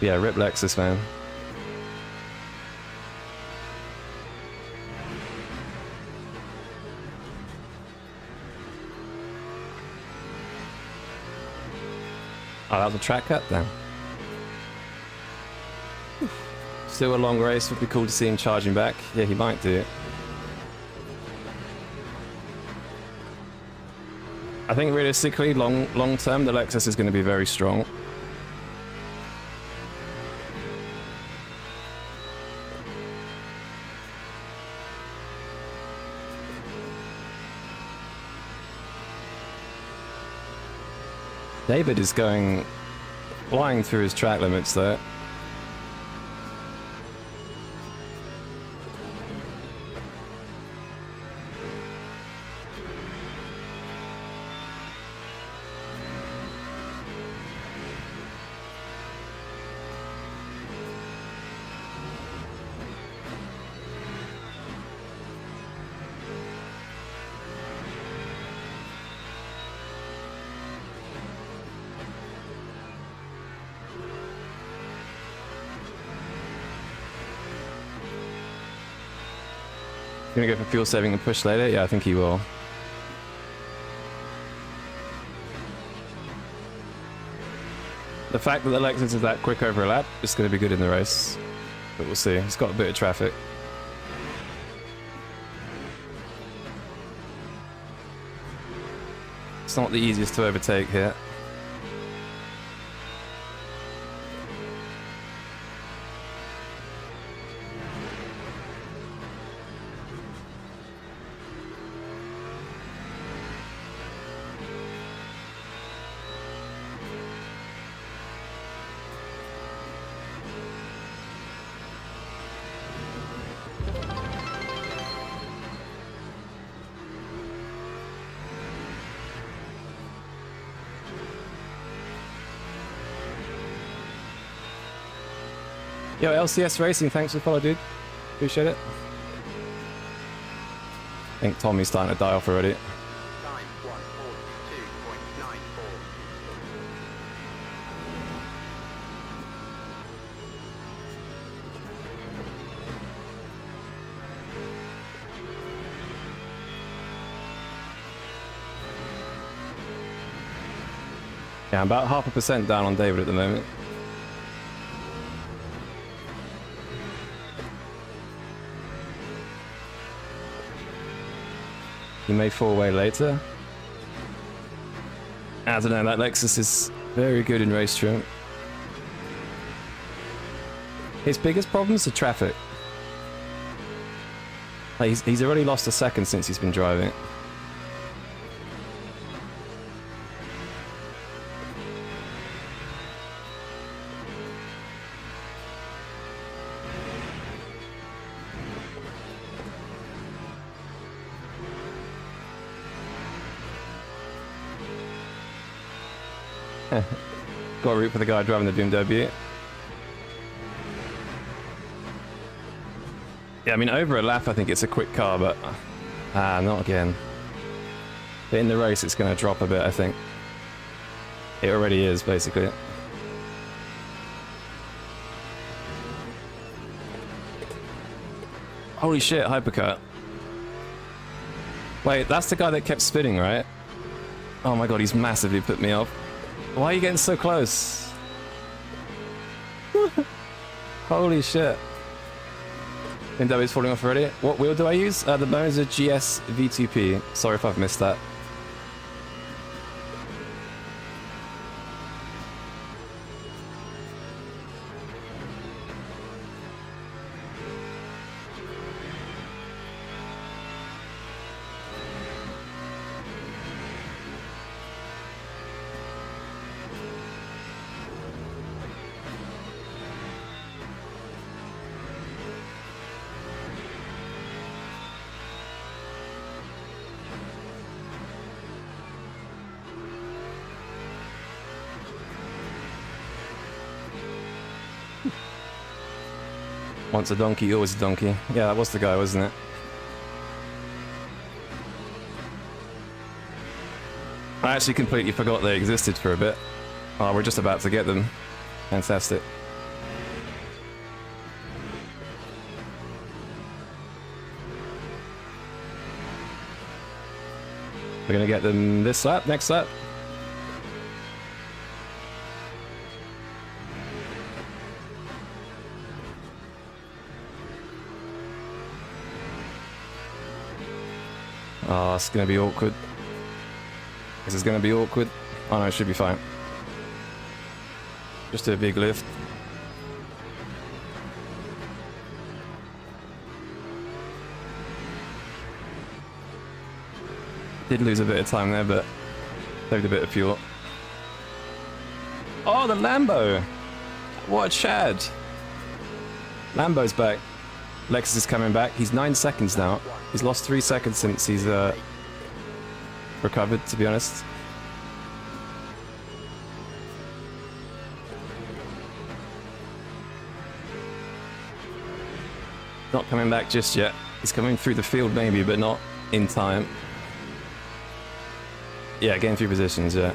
Yeah, rip Lexus, man. Oh, that was a track cut then. Still a long race. Would be cool to see him charging back. Yeah, he might do. I I think realistically, long term, the Lexus is going to be very strong. David is going flying through his track limits there. Gonna go for fuel saving and push later? Yeah, I think he will. The fact that the Lexus is that quick over a lap is going to be good in the race. But we'll see. It's got a bit of traffic. It's not the easiest to overtake here. Yo, LCS Racing, thanks for the follow, dude. Appreciate it. I think Tommy's starting to die off already. Time 1:42.94. Yeah, I'm about 0.5% down on David at the moment. He may fall away later. I don't know, that Lexus is very good in race trim. His biggest problem is the traffic. Like he's already lost a second since he's been driving it. Got a route for the guy driving the BMW. Yeah, I mean, over a lap, I think it's a quick car, but... not again. But in the race, it's going to drop a bit, I think. It already is, basically. Holy shit, hypercut. Wait, that's the guy that kept spinning, right? Oh my god, he's massively put me off. Why are you getting so close? Holy shit. BMW's falling off already. What wheel do I use? The Monza GS V2P. Sorry if I've missed that. Once a donkey, always a donkey. Yeah, that was the guy, wasn't it? I actually completely forgot they existed for a bit. Oh, we're just about to get them. Fantastic. We're gonna get them this lap, next lap. Oh, it's gonna be awkward. This is going to be awkward. Oh no, it should be fine. Just do a big lift. Did lose a bit of time there, but saved a bit of fuel. Oh, the Lambo! What a Chad! Lambo's back. Lexus is coming back. He's 9 seconds now. He's lost 3 seconds since he's recovered, to be honest. Not coming back just yet. He's coming through the field maybe, but not in time. Yeah, getting through positions, yeah.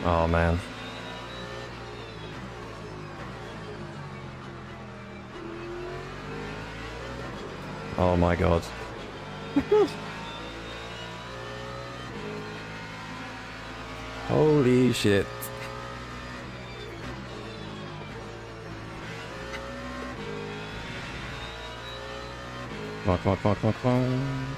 Oh man. Oh my god. Holy shit. Come on, come on, come on, come on, come on.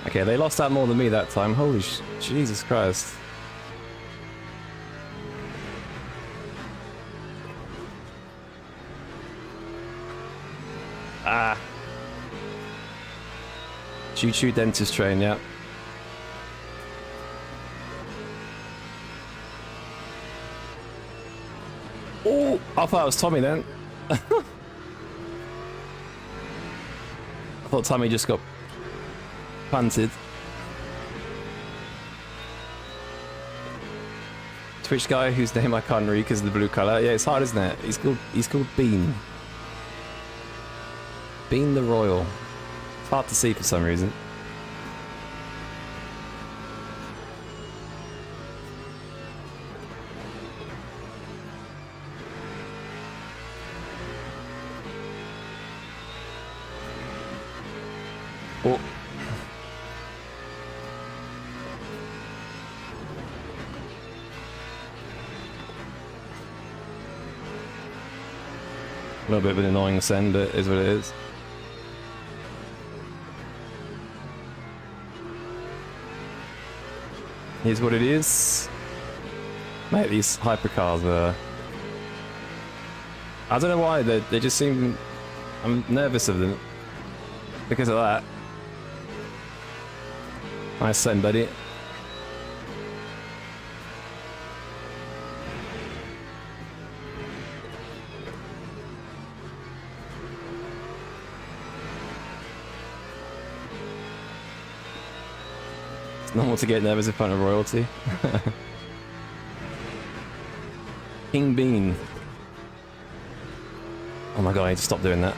Okay, they lost out more than me that time. Holy Jesus Christ. Ah. Choo-choo dentist train, yeah. Oh, I thought it was Tommy then. I thought Tommy just got punted. Twitch guy whose name I can't read because of the blue color. Yeah, it's hard, isn't it? He's called Bean. Bean the Royal. It's hard to see for some reason. Oh. A little bit of an annoying send, but it is what it is. Here's what it is. Mate, these hypercars are... I don't know why, they just seem... I'm nervous of them. Because of that. Nice send, buddy. It's normal to get nervous in front of royalty. King Bean. Oh my god, I need to stop doing that.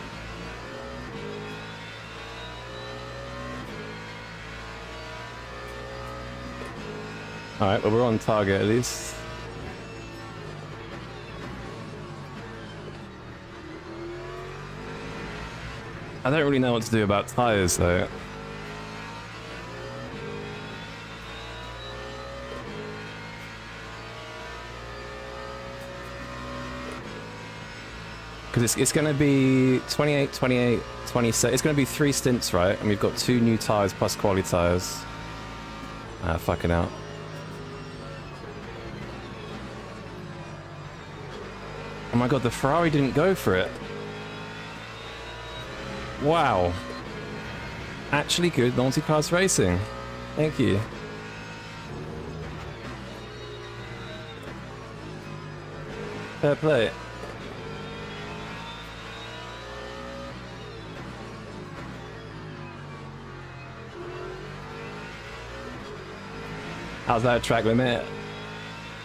Alright, well we're on target at least. I don't really know what to do about tyres though. Because it's going to be 28, 28, 27. It's going to be 3 stints, right? And we've got 2 new tyres plus quality tyres. Ah, fucking out. Oh my god, the Ferrari didn't go for it. Wow. Actually good multi-class racing. Thank you. Fair play. How's that track limit?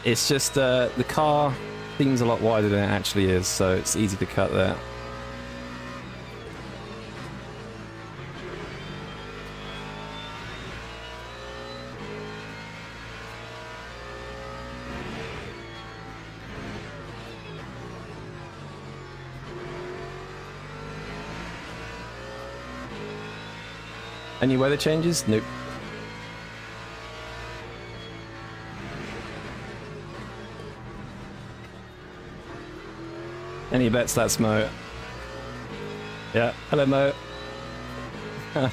It's just the car seems a lot wider than it actually is, so it's easy to cut there. Any weather changes? Nope. Any bets? That's Mo. Yeah. Hello, Mo. Lap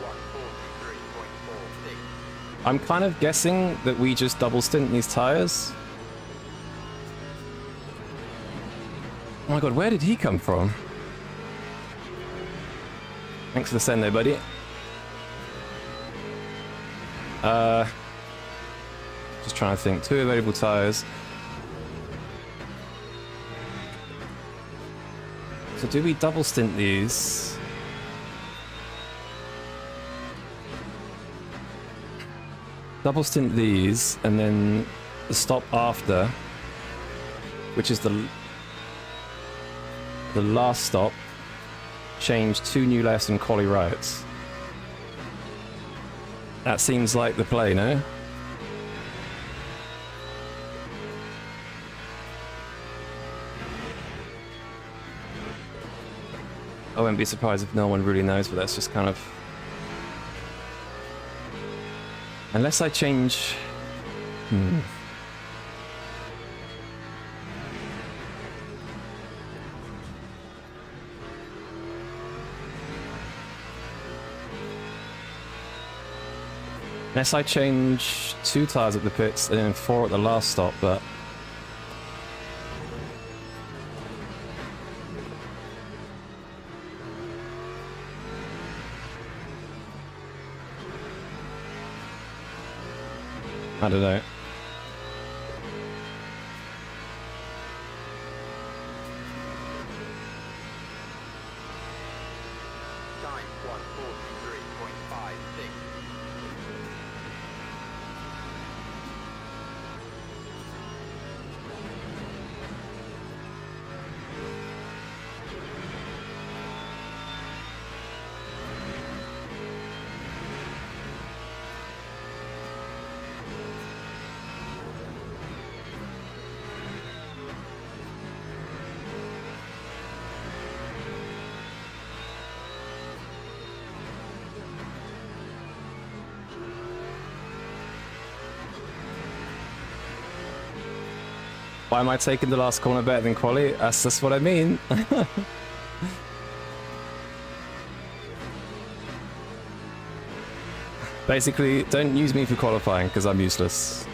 143.46. I'm kind of guessing that we just double stint these tires. Oh my god, where did he come from? Thanks for the send there, buddy. Just trying to think. 2 available tires. So do we double stint these? Double stint these, and then the stop after, which is the last stop, change 2 new lefts and quali rights. That seems like the play, no? I wouldn't be surprised if no one really knows, but that's just kind of... Unless I change... Unless I change 2 tires at the pits and then 4 at the last stop, but... I don't know. Time 143.56. Why am I taking the last corner better than quali? That's just what I mean. Basically, don't use me for qualifying because I'm useless.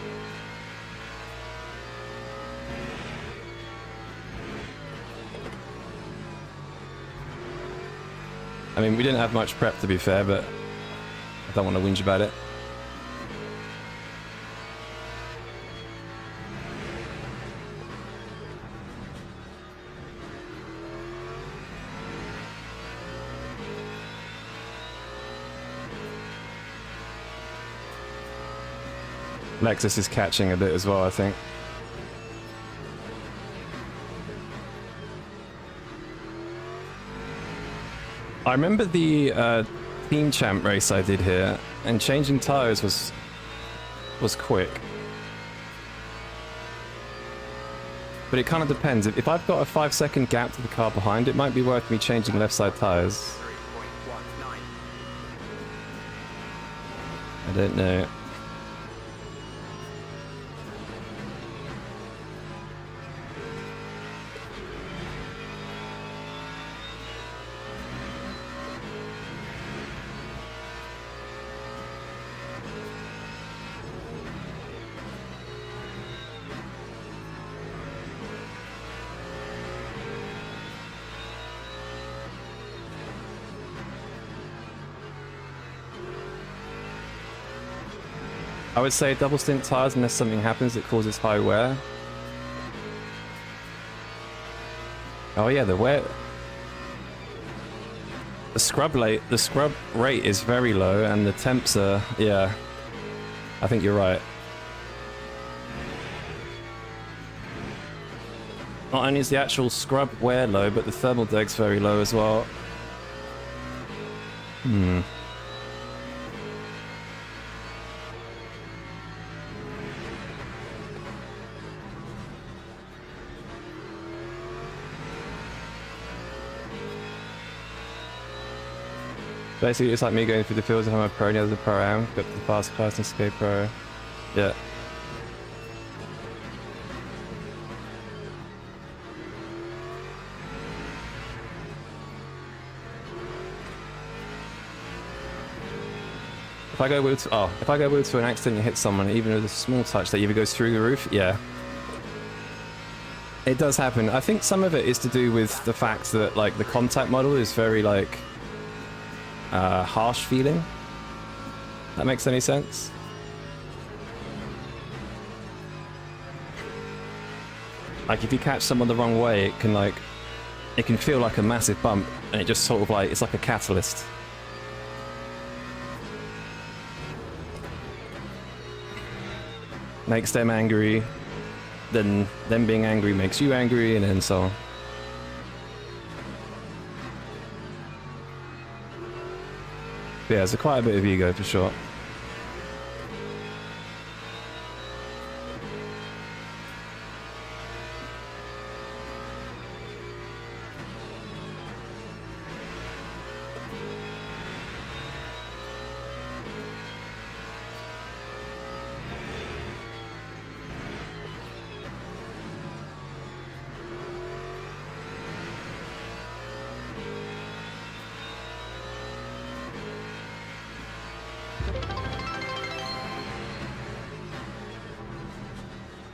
I mean, we didn't have much prep to be fair, but I don't want to whinge about it. Lexus is catching a bit as well, I think. I remember the team champ race I did here, and changing tires was quick. But it kind of depends. If I've got a 5-second gap to the car behind, it might be worth me changing left side tires. 3.19. I don't know. I would say double stint tires unless something happens that causes high wear. Oh yeah, the wear. The scrub rate is very low, and the temps are, yeah. I think you're right. Not only is the actual scrub wear low, but the thermal deg's very low as well. Basically, it's like me going through the fields if I'm a pro and the other pro I am. Got the fast class and skate pro. Yeah. If I go wheel to an accident and hit someone, even with a small touch that either goes through the roof, yeah. It does happen. I think some of it is to do with the fact that like the contact model is very like harsh feeling. That makes any sense? Like if you catch someone the wrong way, it can feel like a massive bump, and it just sort of like, it's like a catalyst. Makes them angry, then them being angry makes you angry, and then so on. Yeah, there's quite a bit of ego for sure.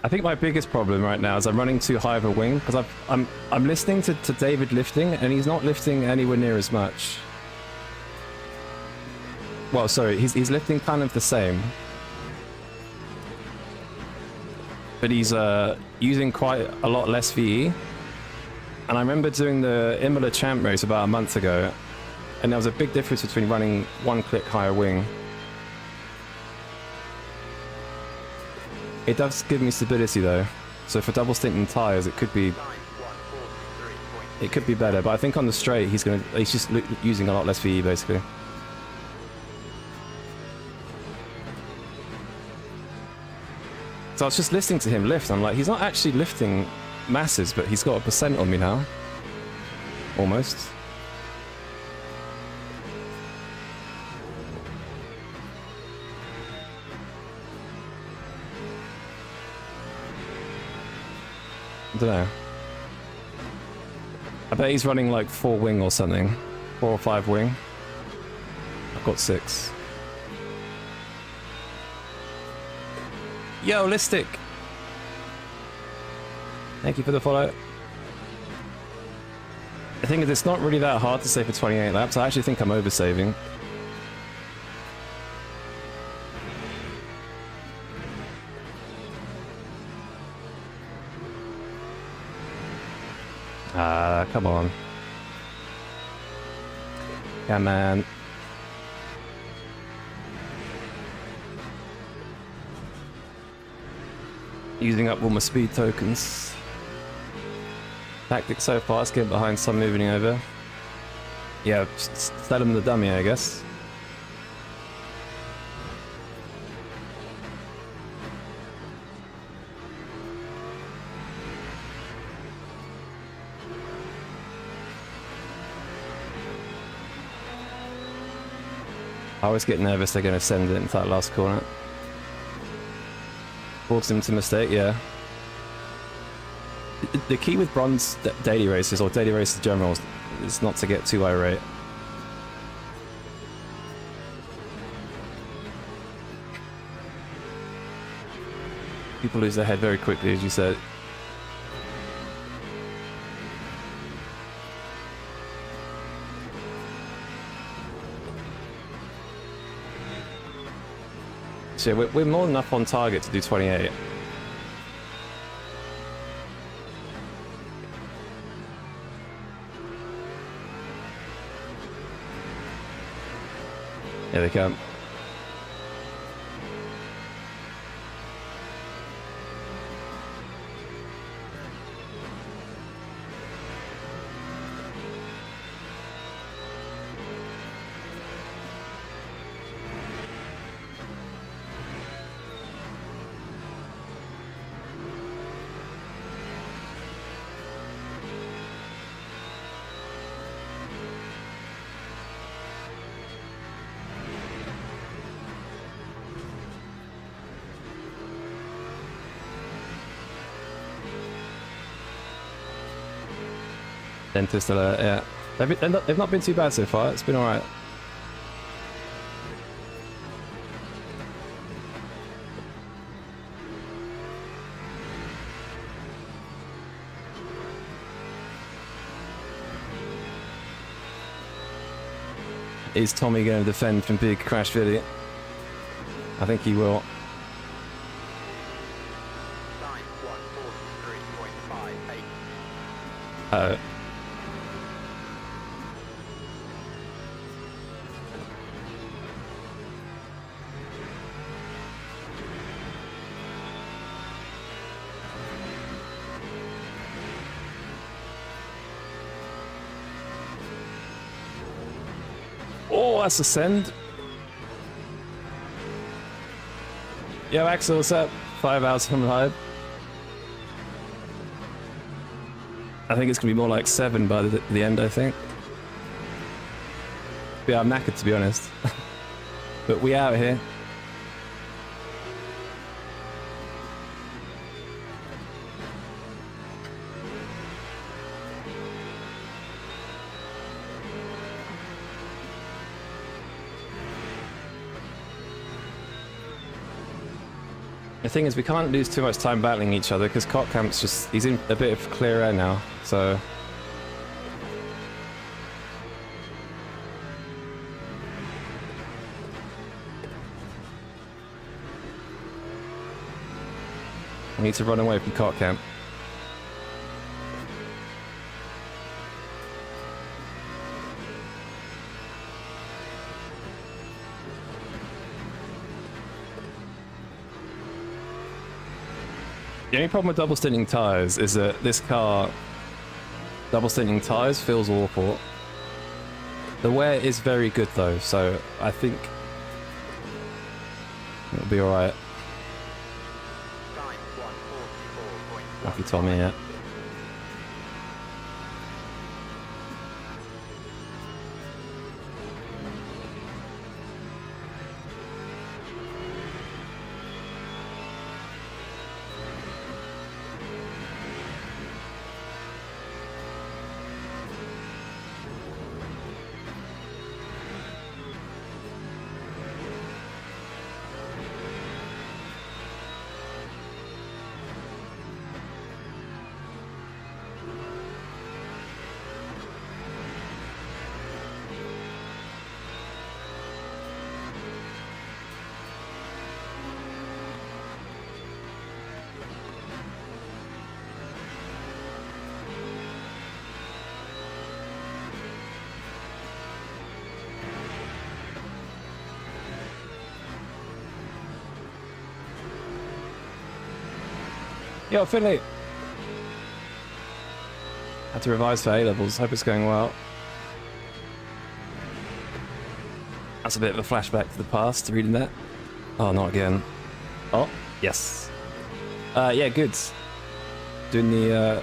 I think my biggest problem right now is I'm running too high of a wing because I'm listening to David lifting and he's not lifting anywhere near as much. Well, sorry, he's lifting kind of the same, but he's using quite a lot less VE. And I remember doing the Imola Champ race about a month ago, and there was a big difference between running one click higher wing. It does give me stability though, so for double stinking tires, it could be better. But I think on the straight, he's just using a lot less VE basically. So I was just listening to him lift. I'm like, he's not actually lifting masses, but he's got a percent on me now, almost. I don't know. I bet he's running like 4 wing or something. 4 or 5 wing. I've got 6. Yo, Listic! Thank you for the follow. I think it's not really that hard to save for 28 laps. I actually think I'm oversaving. Come on. Yeah, man. Using up all my speed tokens. Tactic so far is getting behind some moving over. Yeah, set him the dummy, I guess. I always get nervous they're going to send it into that last corner. Forced him to mistake, yeah. The key with bronze daily races, or daily races in general, is not to get too irate. People lose their head very quickly, as you said. So yeah, we're more than enough on target to do 28. Here they come. Dentist alert, yeah. They've not been too bad so far. It's been alright. Is Tommy going to defend from big crash video? I think he will. Time 1:43.58. Oh, that's a send. Yo, Axel, what's up? 5 hours from live. I think it's gonna be more like 7 by the end, I think. Yeah, I'm knackered to be honest. But we out here. The thing is, we can't lose too much time battling each other because Cockcamp's just, he's in a bit of clear air now, so. We need to run away from Cockcamp. The only problem with double stinting tires is that this car, double stinting tires feels awful. The wear is very good though, so I think it'll be alright. Time 1:44.1. Lucky Tommy, yeah. Yo, Finley! Had to revise for A-levels, hope it's going well. That's a bit of a flashback to the past, reading that. Oh, not again. Oh, yes. Yeah, good. Doing the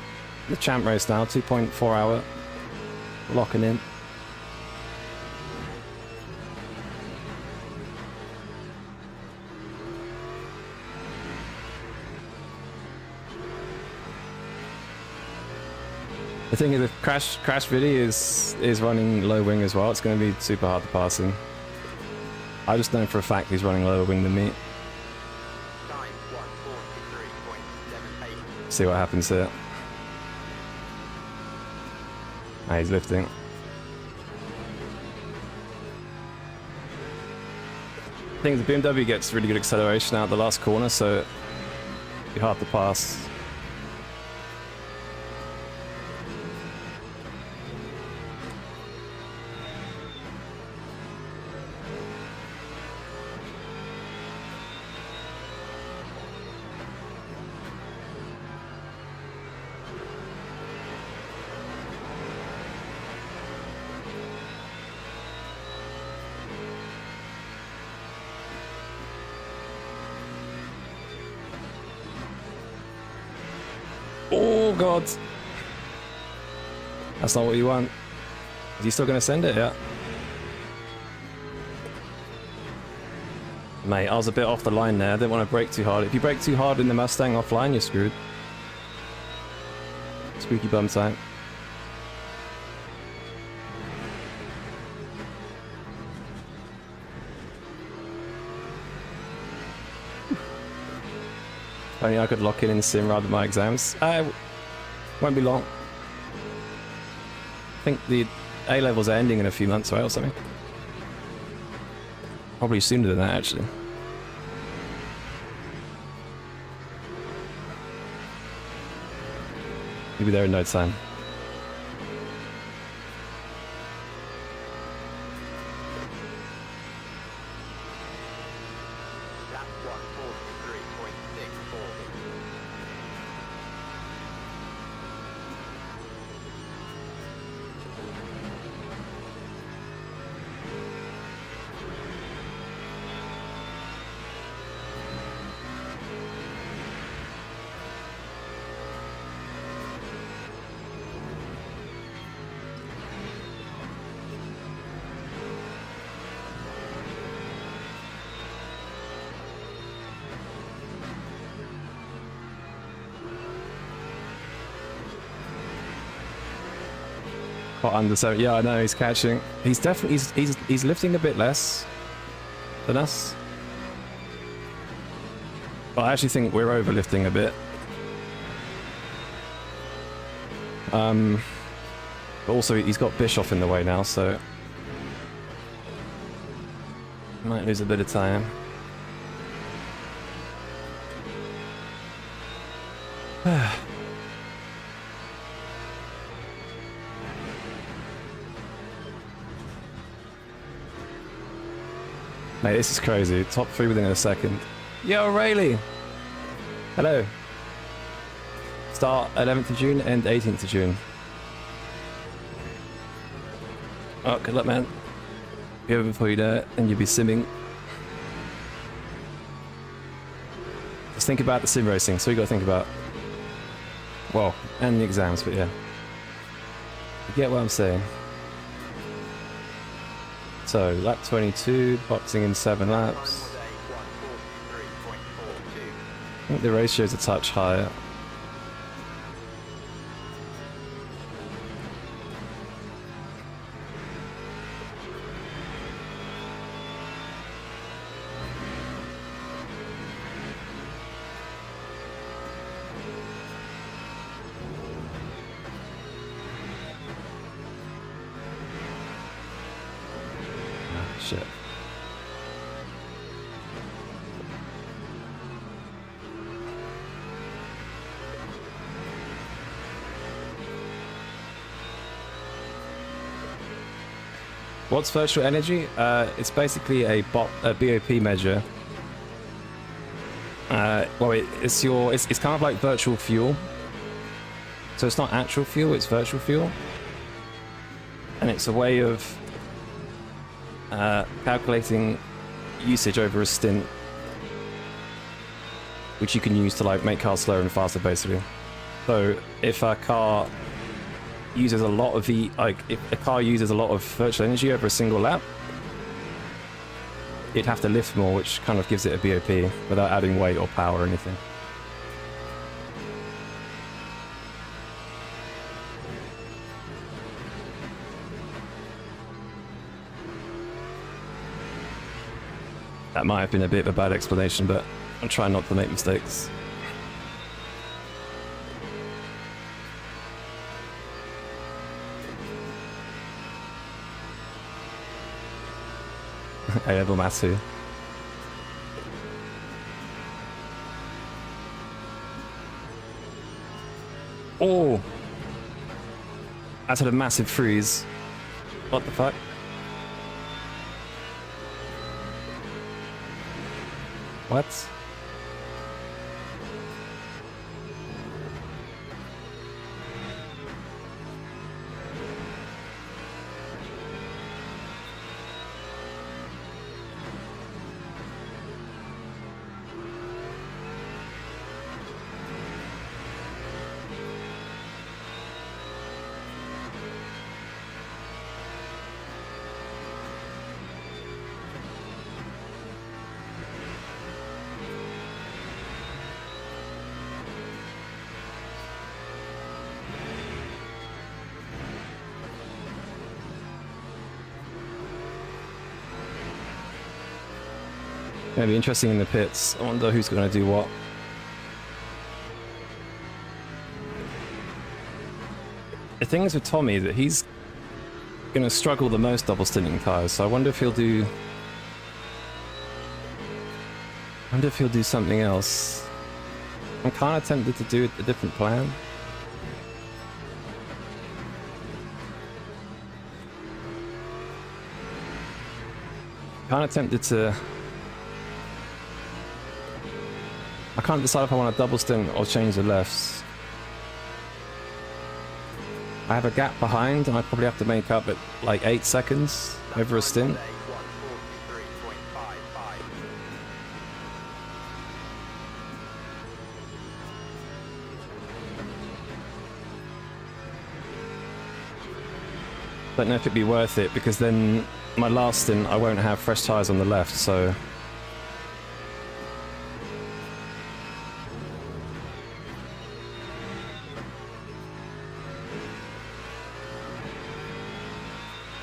champ race now, 2.4 hour. Locking in. The thing is, if Crash Viddy is running low wing as well, it's going to be super hard to pass him. I just know for a fact he's running lower wing than me. Time 1:43.78. See what happens here. Ah, he's lifting. I think the BMW gets really good acceleration out the last corner, so it'll be hard to pass. Oh god! That's not what you want. Is he still going to send it? Yeah. Mate, I was a bit off the line there. I didn't want to brake too hard. If you brake too hard in the Mustang offline, you're screwed. Spooky bum time. Only I could lock in sim rather than my exams. Won't be long. I think the A levels are ending in a few months, right, or something. Probably sooner than that, actually. Maybe there in no time. Lap 143.64. Got under 7. Yeah, I know he's catching. He's definitely he's lifting a bit less than us. But I actually think we're overlifting a bit. But also he's got Bischoff in the way now, so might lose a bit of time. Mate, this is crazy. Top 3 within a second. Yo, Rayleigh! Hello. Start 11th of June, end 18th of June. Oh, good luck, man. Be over before you know it, and you'll be simming. Just think about the sim racing, so you gotta think about. Well, and the exams, but yeah. You get what I'm saying. So, lap 22, boxing in 7 laps. Time was a 143.42. I think the ratio's a touch higher. Shit. What's virtual energy? It's basically a BOP measure. Well, it's kind of like virtual fuel. So it's not actual fuel, it's virtual fuel. And it's a way of calculating usage over a stint, which you can use to like make cars slower and faster, basically. So if a car uses a lot of if a car uses a lot of virtual energy over a single lap, it'd have to lift more, which kind of gives it a BOP without adding weight or power or anything. That might have been a bit of a bad explanation, but I'm trying not to make mistakes. A-level maths too. Oh! That's had a massive freeze. What the fuck? What? Gonna be interesting in the pits. I wonder who's gonna do what. The thing is with Tommy that he's going to struggle the most double stinting tyres, so I wonder if he'll do... I wonder if he'll do something else. I'm kind of tempted to do a different plan. Kind of tempted to... I can't decide if I want to double stint or change the lefts. I have a gap behind and I probably have to make up at like 8 seconds over a stint. Day 143.55. Don't know if it'd be worth it because then my last stint I won't have fresh tyres on the left, so...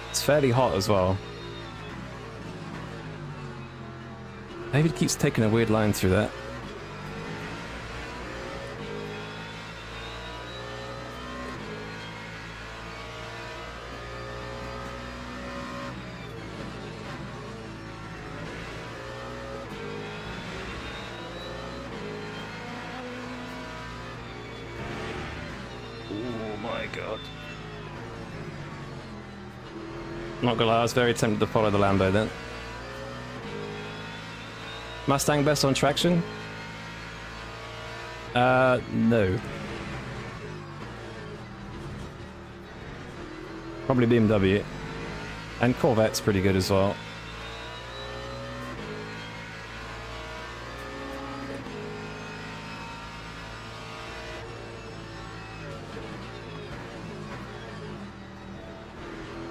It's fairly hot as well. Maybe it keeps taking a weird line through that. Oh my god. Not gonna lie, I was very tempted to follow the Lambo then. Mustang best on traction? No. Probably BMW. And Corvette's pretty good as well.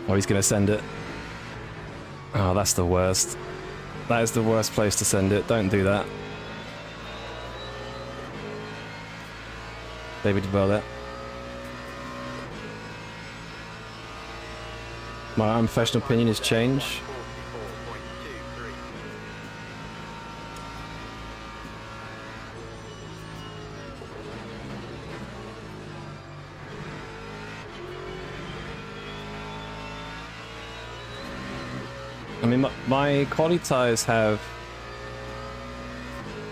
Oh, he's gonna send it. Oh, that's the worst. That is the worst place to send it. Don't do that. David Develop. My unprofessional opinion is change. 44.23. I mean, my quality tires have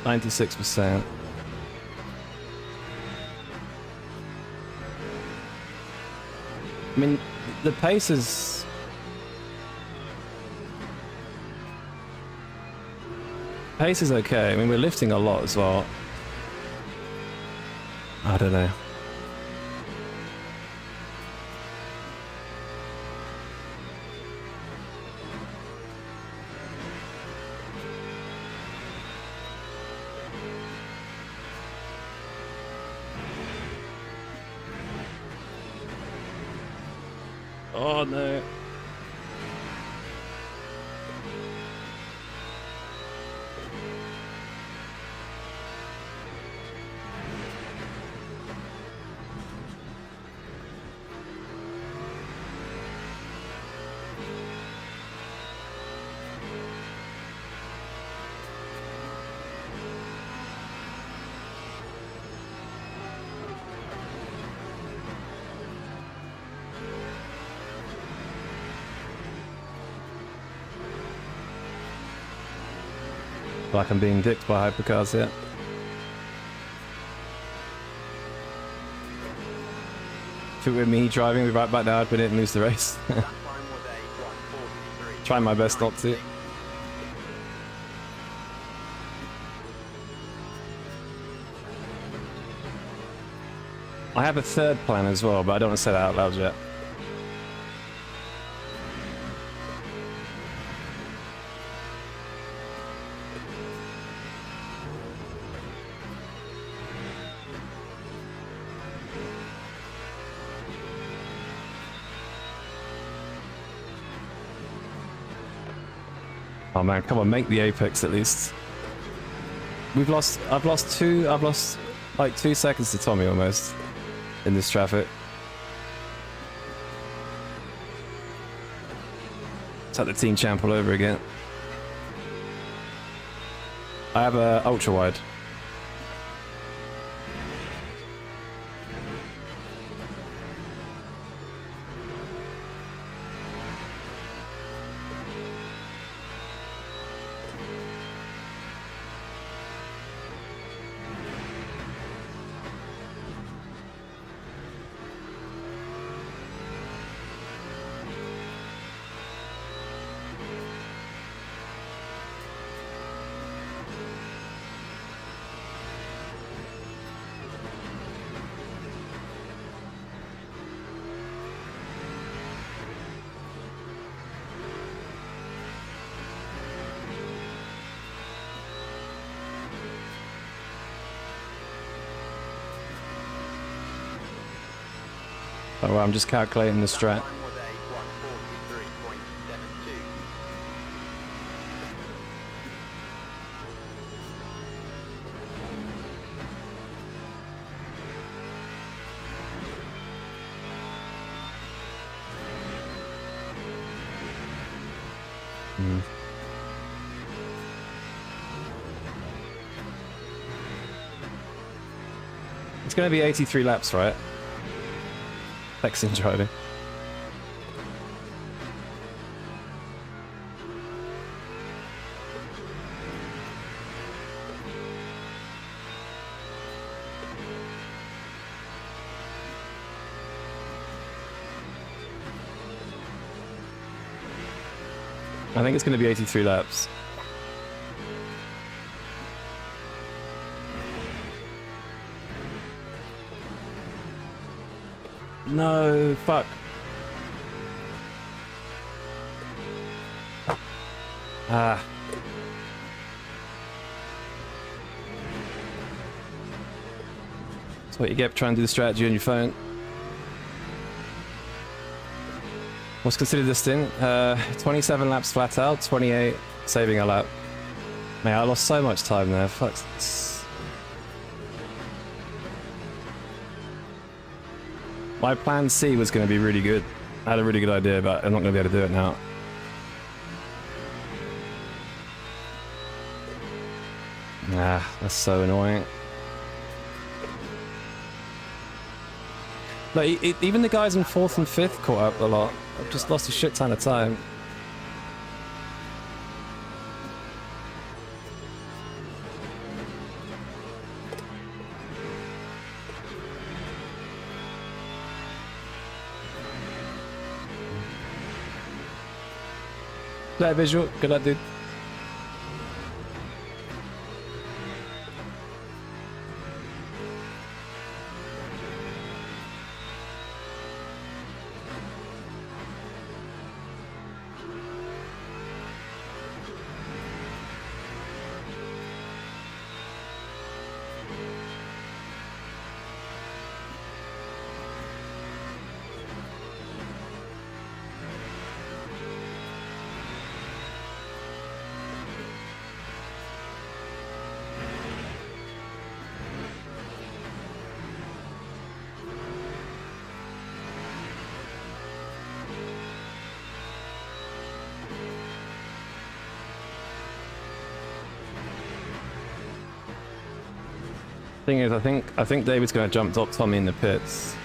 96%. I mean, the pace is... Pace is okay. I mean, we're lifting a lot as well. I don't know. Oh no. Like I'm being dicked by hypercars here. If it were me driving me right back now, I'd win it and lose the race. That time was a 143. Try my best not to. I have a third plan as well, but I don't want to say that out loud yet. Oh man, come on, make the apex at least. I've lost like 2 seconds to Tommy almost in this traffic. It's like the team champ all over again. I have a ultra wide. Oh, well, I'm just calculating the strat. Time was a 1:43.72. It's going to be 83 laps, right? Flexing driving. I think it's going to be 83 laps. No, fuck. Ah. That's what you get for trying to do the strategy on your phone. What's considered this stint? 27 laps flat out, 28 saving a lap. Mate, I lost so much time there. Fuck. My plan C was going to be really good. I had a really good idea, but I'm not going to be able to do it now. Ah, that's so annoying. Like, even the guys in 4th and 5th caught up a lot. I've just lost a shit ton of time. That visual, good luck, dude. Thing is, I think David's going to jump top Tommy in the pits.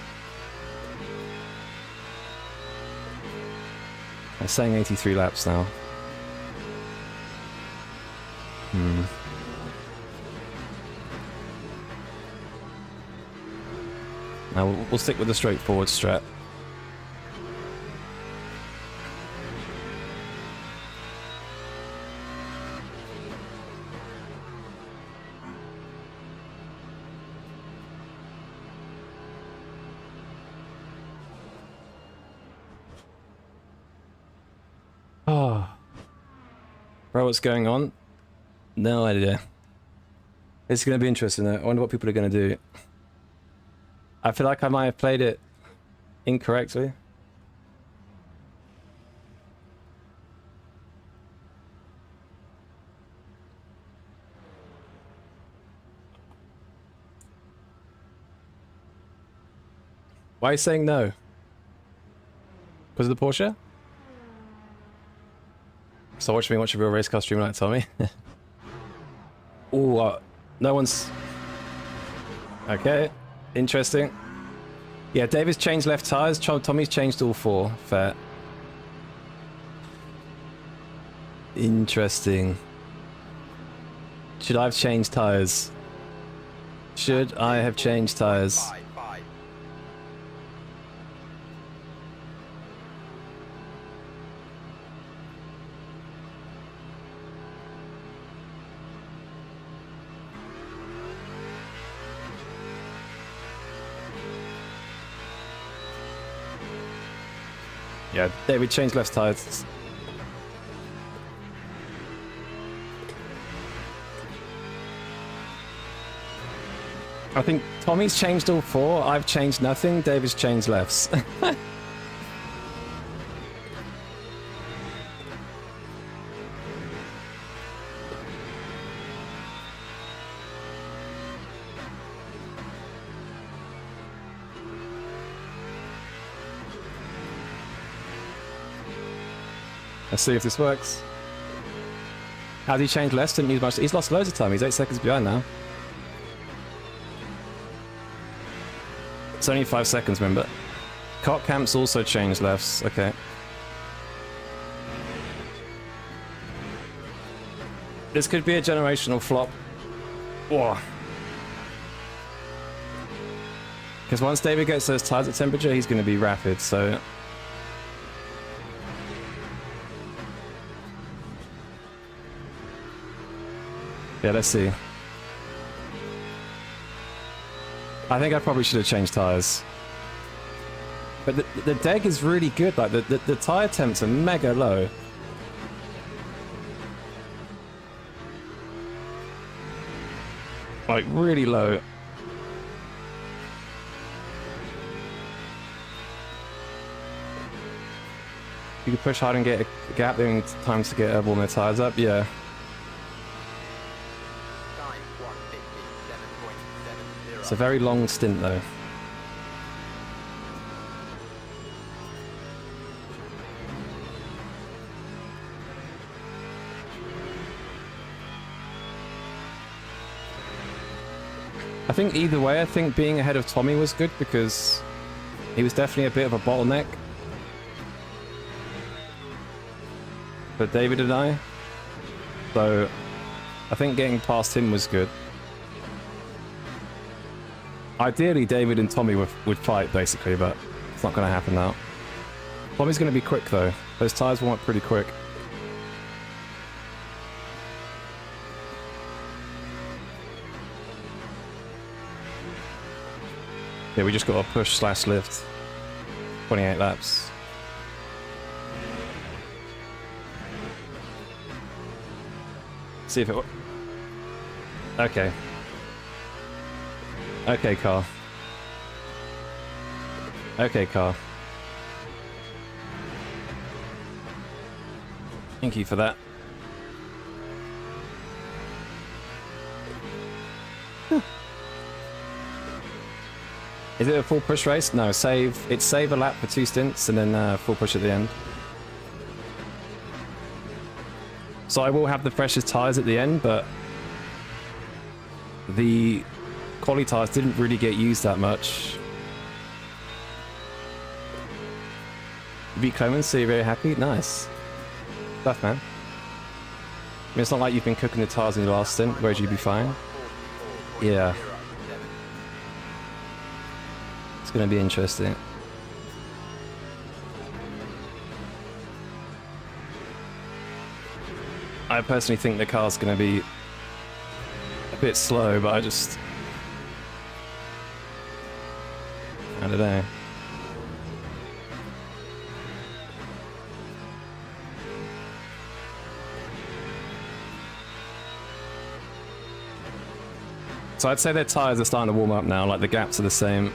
I'm saying 83 laps now. Now we'll stick with the straightforward strat. Oh. Bro, what's going on? No idea. It's going to be interesting though. I wonder what people are going to do. I feel like I might have played it incorrectly. Why are you saying no? Because of the Porsche? So watch me watch a real race car stream like Tommy. Oh, no one's... Okay, interesting. Yeah, David's changed left tyres, Tommy's changed all 4. Fair. Interesting. Should I have changed tyres? Should I have changed tyres? 5. Yeah, David changed left tyres. I think Tommy's changed all 4. I've changed nothing. David's changed lefts. Let's see if this works. How's he changed less? Didn't use much. He's lost loads of time. He's 8 seconds behind now. It's only 5 seconds, remember. Cot Camp's also changed lefts. Okay. This could be a generational flop. Whoa. Because once David gets those tires at temperature, he's going to be rapid, so... Yeah, let's see. I think I probably should have changed tires. But the deg is really good. Like the tire temps are mega low. Like really low. You can push hard and get a gap in time to get warm their tires up. Yeah. Time 157.70. It's a very long stint though. I think either way, I think being ahead of Tommy was good because he was definitely a bit of a bottleneck for David and I. So I think getting past him was good. Ideally, David and Tommy would fight basically, but it's not going to happen now. Tommy's going to be quick though. Those tires warm up pretty quick. Yeah, we just got to push / lift. 28 laps. See if it... Okay. Okay, car. Okay, car. Thank you for that. Is it a full push race? No, save. It's save a lap for 2 stints and then full push at the end. So I will have the freshest tyres at the end, but the quali tyres didn't really get used that much. Beat Clemens, so you're very happy? Nice. Stuff, man. I mean, it's not like you've been cooking the tyres in your last stint, whereas you'd be fine. Yeah. It's going to be interesting. I personally think the car's going to be a bit slow, but I don't know. So I'd say their tyres are starting to warm up now, like the gaps are the same.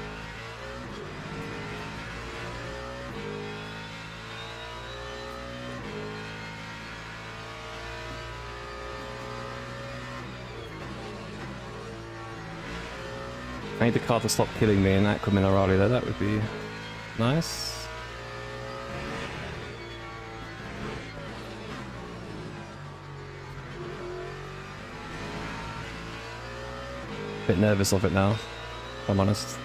I need the car to stop killing me in Aqua Minerale though, that would be nice. Bit nervous of it now, if I'm honest.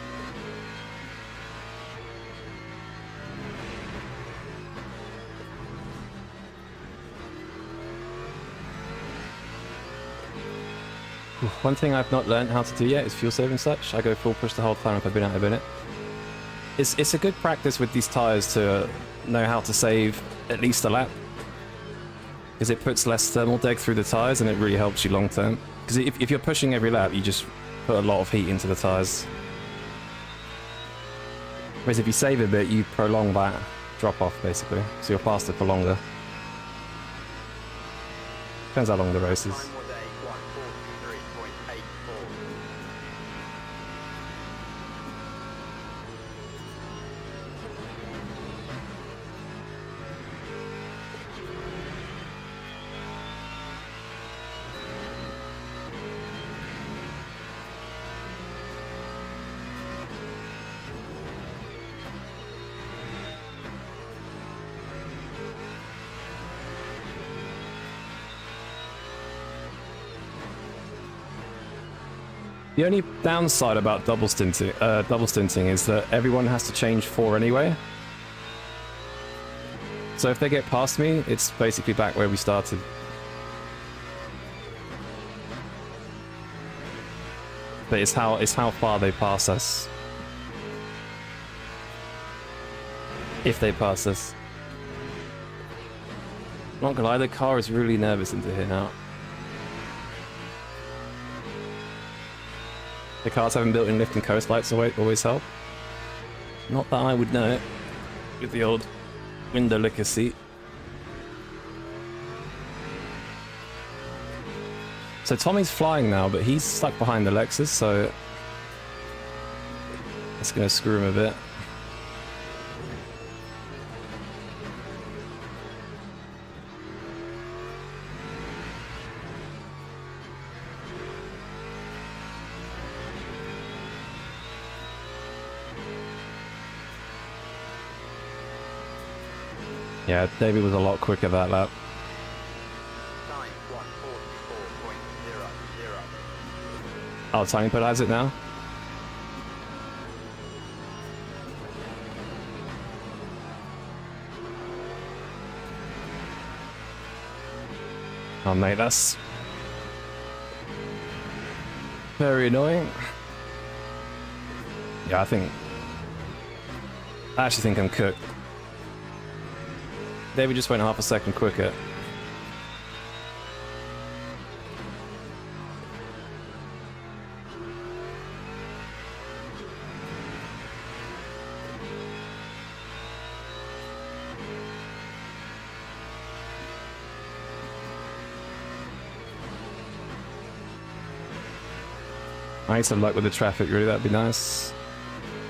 One thing I've not learned how to do yet is fuel save and such. I go full push the whole time if I've been out of it. It's a good practice with these tyres to know how to save at least a lap. Because it puts less thermal deg through the tyres and it really helps you long term. Because if you're pushing every lap, you just put a lot of heat into the tyres. Whereas if you save a bit, you prolong that drop off basically. So you're faster for longer. Depends how long the race is. Time was a 143.84. The only downside about double stinting is that everyone has to change 4 anyway. So if they get past me, it's basically back where we started. But it's how far they pass us. If they pass us. Not gonna lie, the car is really nervous into here now. The cars having built-in lift and coast lights always help. Not that I would know it. With the old window licker seat. So Tommy's flying now, but he's stuck behind the Lexus, so it's gonna screw him a bit. Yeah, David was a lot quicker that lap. Time 144.00. Oh, Tiny Put has it now? Oh mate, that's very annoying. Yeah, I actually think I'm cooked. David just went half a second quicker. I need some luck with the traffic, really, that'd be nice.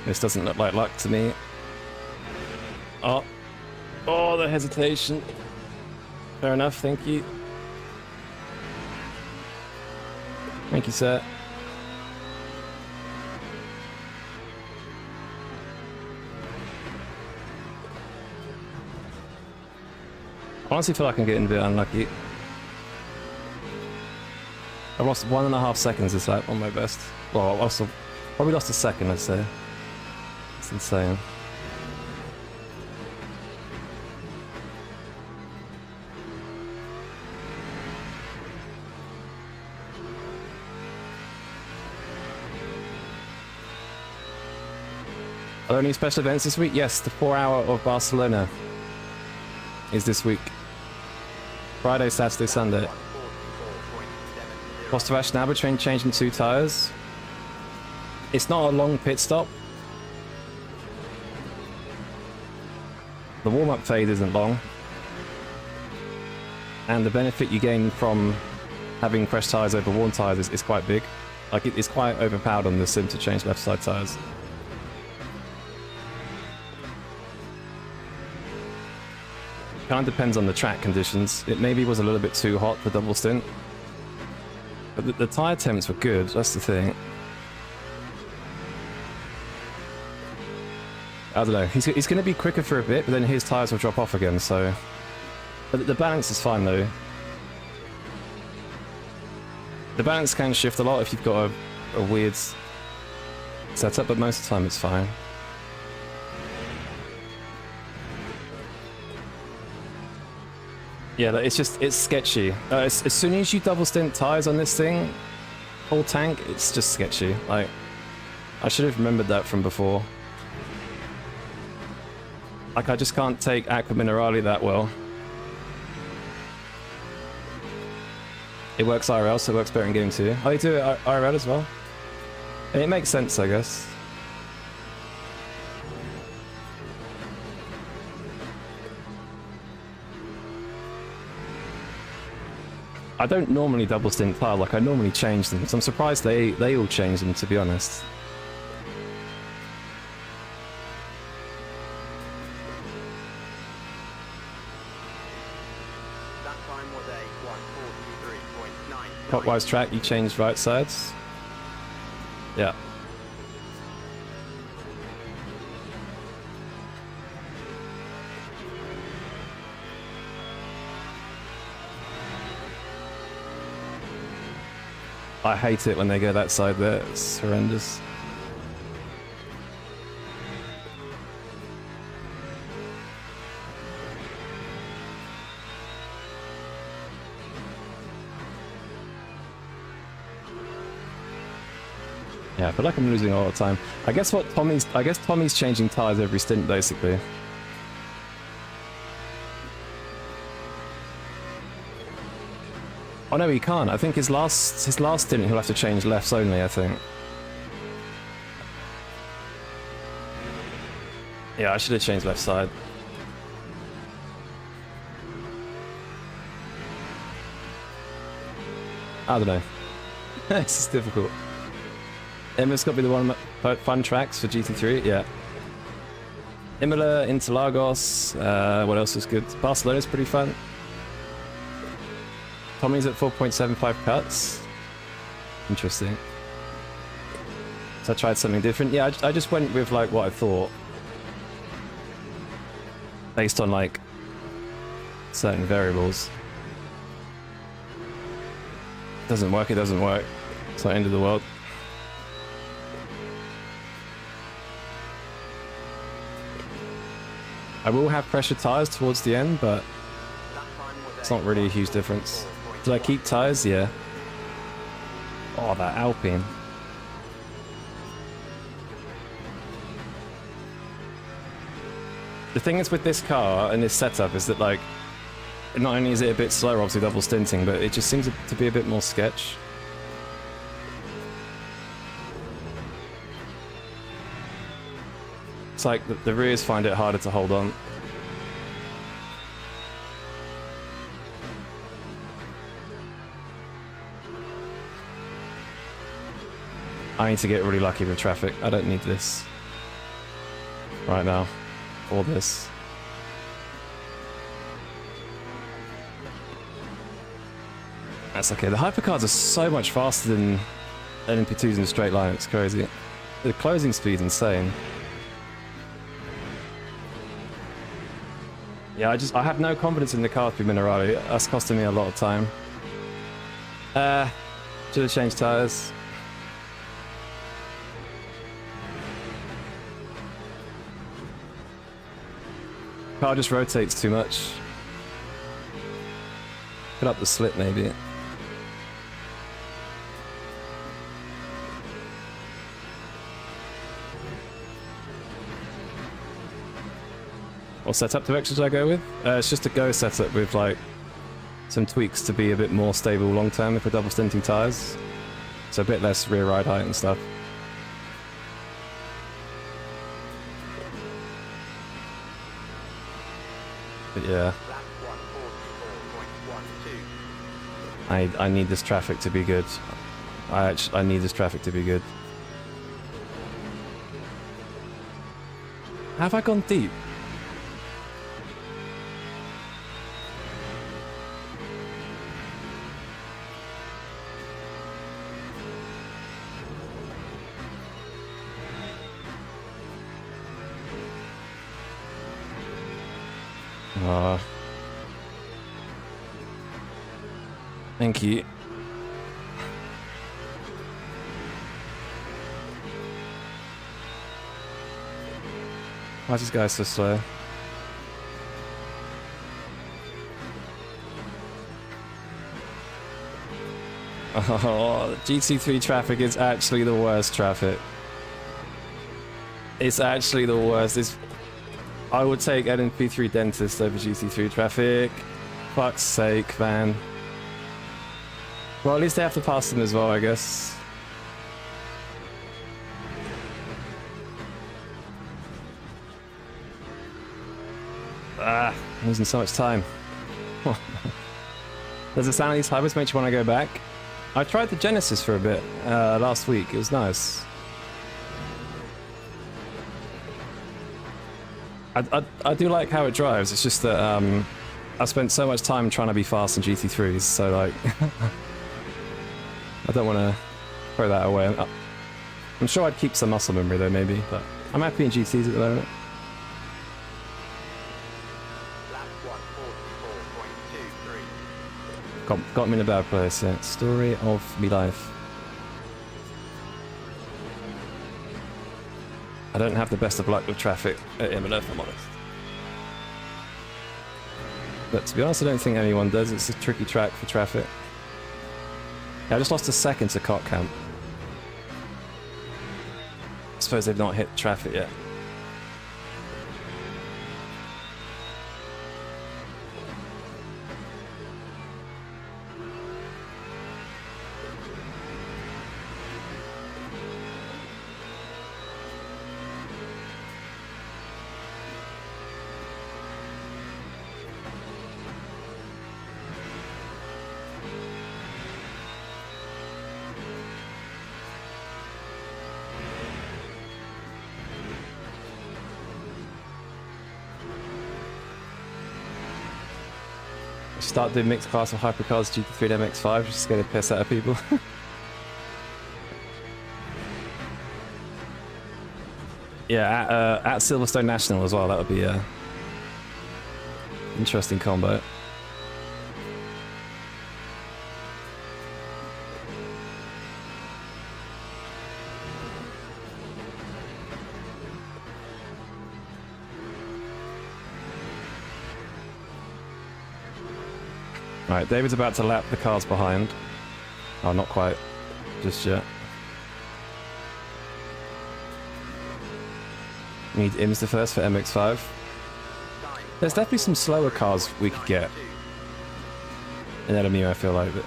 This doesn't look like luck to me. Oh, the hesitation. Fair enough, thank you. Thank you, sir. I honestly feel like I'm getting a bit unlucky. I've lost 1.5 seconds this lap on my best. Well, I also probably lost a second, I'd say. It's insane. Are there any special events this week? Yes, the 4 hour of Barcelona is this week. Friday, Saturday, Sunday. 144.70. Postavash Naba train changing 2 tyres. It's not a long pit stop. The warm-up phase isn't long. And the benefit you gain from having fresh tyres over worn tyres is quite big. Like, it's quite overpowered on the sim to change left side tyres. Kind of depends on the track conditions. It maybe was a little bit too hot for double stint. But the tyre temps were good, that's the thing. I don't know, he's going to be quicker for a bit, but then his tyres will drop off again, so... But the balance is fine though. The balance can shift a lot if you've got a weird setup, but most of the time it's fine. Yeah, it's sketchy. As soon as you double stint tires on this thing, full tank, it's just sketchy. Like, I should have remembered that from before. Like, I just can't take Aqua Minerale that well. It works IRL, so it works better in game 2. Oh, you do it IRL as well? And it makes sense, I guess. I don't normally double stint tire, like I normally change them, so I'm surprised they all change them, to be honest. That time was a 143.9. Clockwise track, you change right sides. Yeah. I hate it when they go that side there. It's horrendous. Yeah, I feel like I'm losing a lot of time. I guess Tommy's changing tires every stint basically. Oh no, he can't. I think his last stint he'll have to change lefts only, I think. Yeah, I should have changed left side. I don't know. This is difficult. Imola's got to be the one fun tracks for GT3, yeah. Imola, Interlagos, what else is good? Barcelona's pretty fun. Tommy's at 4.75 cuts. Interesting. So I tried something different. Yeah, I just went with like what I thought. Based on like certain variables. Doesn't work, it doesn't work. It's not the end of the world. I will have pressure tires towards the end, but it's not really a huge difference. Did I keep tires? Yeah. Oh, that Alpine. The thing is with this car and this setup is that like, not only is it a bit slower, obviously double stinting, but it just seems to be a bit more sketch. It's like the rears find it harder to hold on. I need to get really lucky with traffic. I don't need this right now, or this. That's okay. The hypercars are so much faster than LMP2s in a straight line. It's crazy. The closing speed's insane. Yeah, I have no confidence in the car to be Minerali. That's costing me a lot of time. Should have changed tires. Car just rotates too much. Put up the slip maybe. What setup direction should I go with? It's just a go setup with like some tweaks to be a bit more stable long term if we're double stinting tires. So a bit less rear ride height and stuff. But yeah. I need this traffic to be good. I need this traffic to be good. Have I gone deep? Thank you. Why is this guy so slow? Oh, GT3 traffic is actually the worst traffic. It's actually the worst. I would take LMP3 dentist over GT3 traffic. Fuck's sake, man. Well, at least they have to pass them as well, I guess. I'm losing so much time. Does it sound like these hybrids make you want to go back? I tried the Genesis for a bit last week. It was nice. I do like how it drives. It's just that I spent so much time trying to be fast in GT3s, so like I don't want to throw that away. I'm sure I'd keep some muscle memory though, maybe, but I'm happy in GTs at the moment. Got me in a bad place, yeah. Story of me life. I don't have the best of luck with traffic at Imola, if I'm honest. But to be honest, I don't think anyone does. It's a tricky track for traffic. Yeah, I just lost a second to Cot Camp. I suppose they've not hit traffic yet. Start doing mixed class of hypercars GT3 and MX-5 just to get a piss out of people. Yeah, at Silverstone National as well. That would be a interesting combo. Right, David's about to lap the cars behind. Oh, not quite. Just yet. Need ELMS to first for MX-5. There's definitely some slower cars we could get in LMU, I feel like, but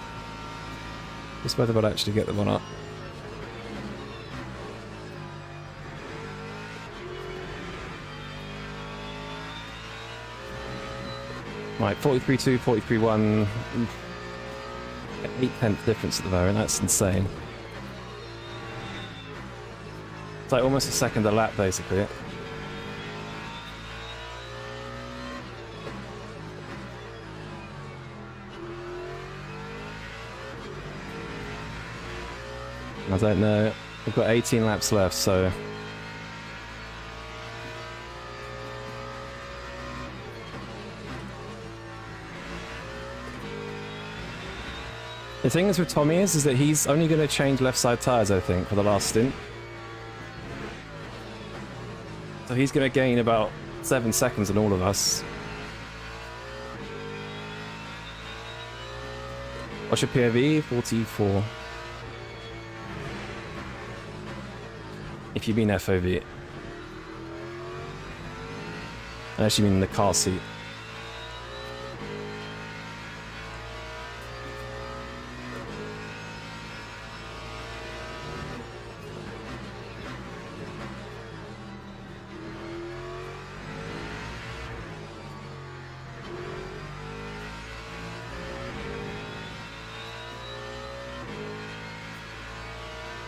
just whether we'll actually get them or not. Right, 43.2, 43.1, 8 difference at the moment, that's insane. It's like almost a second a lap, basically. I don't know, we've got 18 laps left, so... The thing is with Tommy is that he's only going to change left side tyres, I think, for the last stint. So he's going to gain about 7 seconds on all of us. What's your POV? 44. If you mean FOV. Unless you mean the car seat.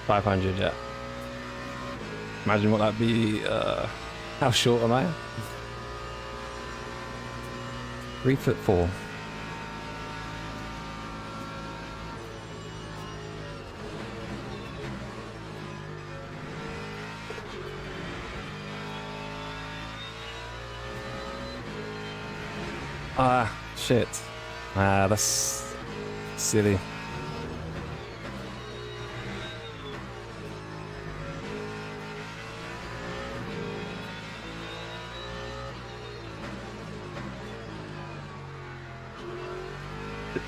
$500, yeah. Imagine what that'd be. How short am I? 3'4". Ah, shit. Ah, that's silly.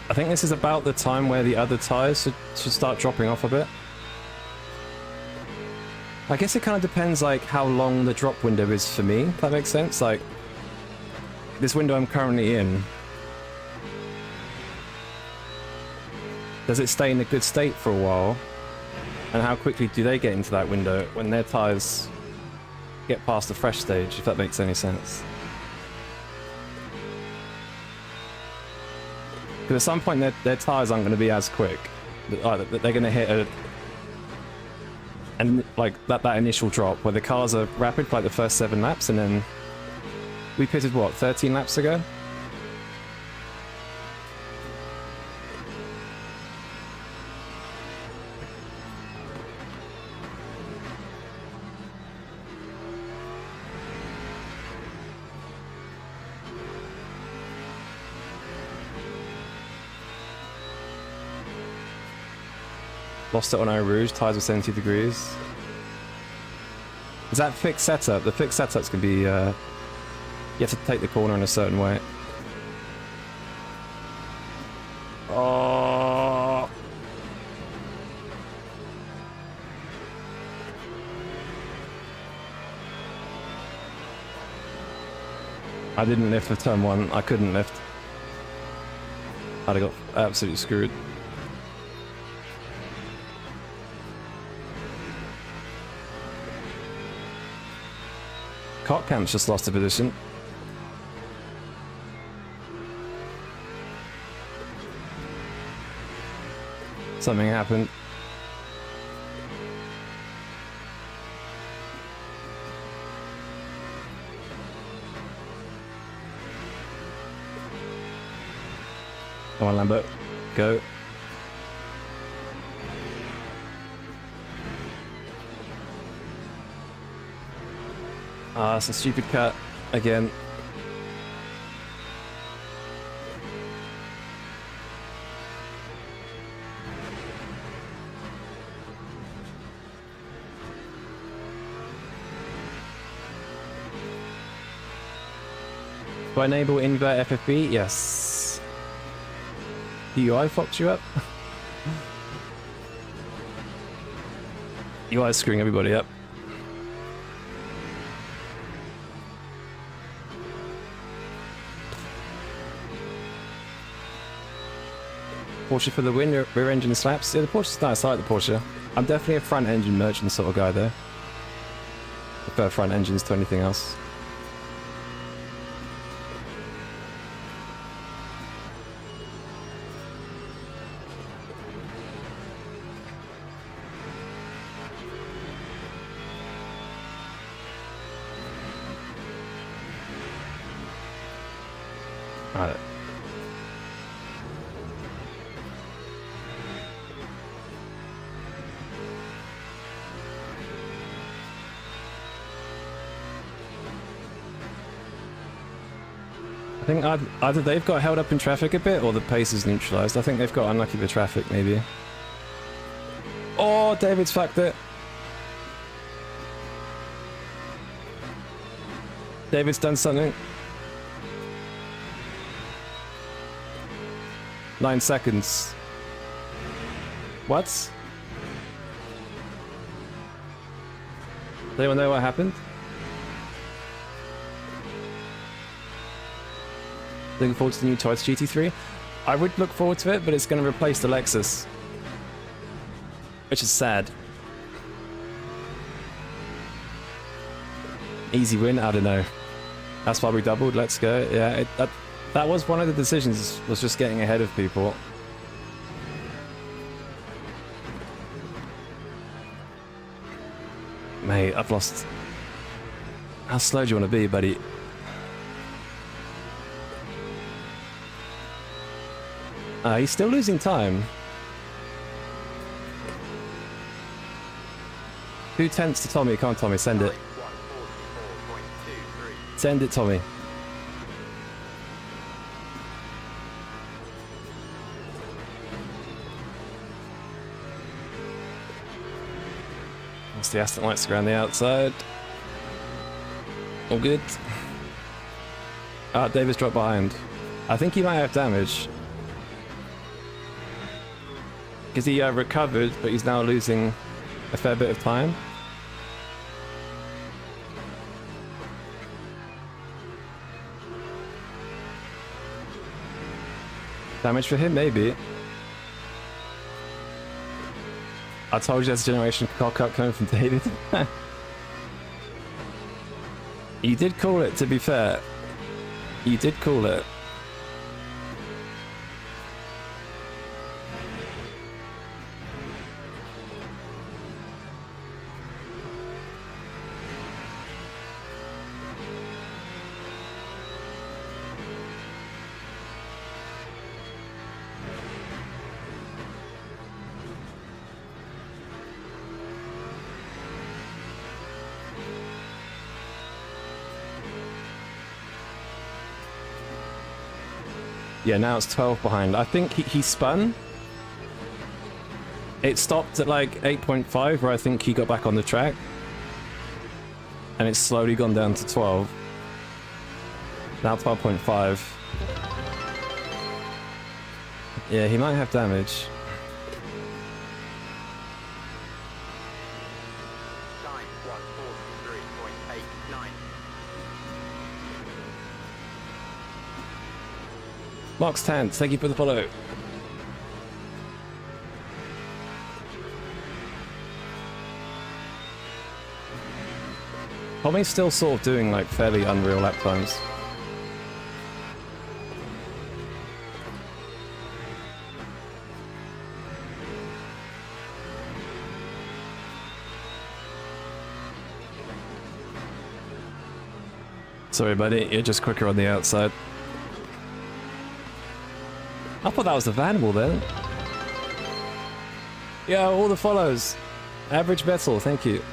I think this is about the time where the other tyres should start dropping off a bit. I guess it kind of depends like how long the drop window is for me, if that makes sense. Like, this window I'm currently in, does it stay in a good state for a while? And how quickly do they get into that window when their tyres get past the fresh stage, if that makes any sense? Because at some point their tyres aren't going to be as quick. They're going to hit that initial drop where the cars are rapid for like the first 7 laps, and then we pitted what, 13 laps ago? Lost it on Eau Rouge, tyres were 70 degrees. Is that fixed setup? The fixed setups can be, you have to take the corner in a certain way. Oh. I didn't lift for turn 1. I couldn't lift. I'd have got absolutely screwed. Camp's just lost a position. Something happened. Come on, Lambo. Go. Ah, it's a stupid cut again. Do I enable invert FFB? Yes. UI fucked you up? UI is screwing everybody up. Porsche for the win, rear engine slaps. Yeah, the Porsche's nice, I like the Porsche. I'm definitely a front engine merchant sort of guy though. Prefer front engines to anything else. Alright. I think either they've got held up in traffic a bit or the pace is neutralized. I think they've got unlucky with traffic, maybe. Oh, David's fucked it. David's done something. 9 seconds. What? Does anyone know what happened? Looking forward to the new Toyota GT3. I would look forward to it, but it's going to replace the Lexus, which is sad. Easy win? I don't know. That's why we doubled. Let's go. Yeah, that was one of the decisions, was just getting ahead of people. Mate, I've lost. How slow do you want to be, buddy? He's still losing time. 2/10 to Tommy. Come on, Tommy, send it. 144.23. Send it, Tommy. That's the Aston lights around the outside. All good. Davis dropped behind. I think he might have damage. Because he recovered, but he's now losing a fair bit of time. Damage for him, maybe. I told you there's a generation cock-up coming from David. You did call it, to be fair. You did call it. Yeah, now it's 12 behind. I think he spun. It stopped at like 8.5, where I think he got back on the track. And it's slowly gone down to 12. Now 12.5. Yeah, he might have damage. Time 143.89. Mark's Tant, thank you for the follow. Tommy's still sort of doing like fairly unreal lap times. Sorry buddy, you're just quicker on the outside. I thought that was the Vanwall then. Yeah, all the follows. Average Metal, thank you.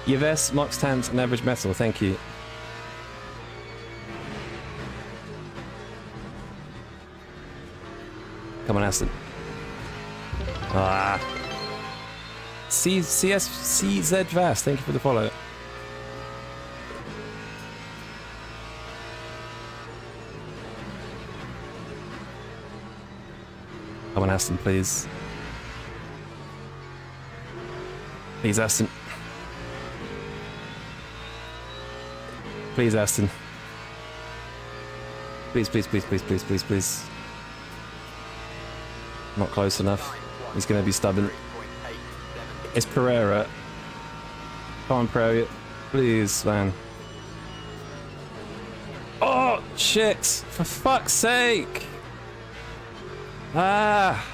Yves, Mox Tant, and Average Metal, thank you. Come on, Aston. Ah. CZ Vast, thank you for the follow. Come on, Aston, please. Please, Aston. Please, Aston. Please, please, please, please, please, please, please. Not close enough. He's gonna be stubborn. It's Pereira. Come on, Pereira. Please, man. Oh, shit! For fuck's sake! Ah!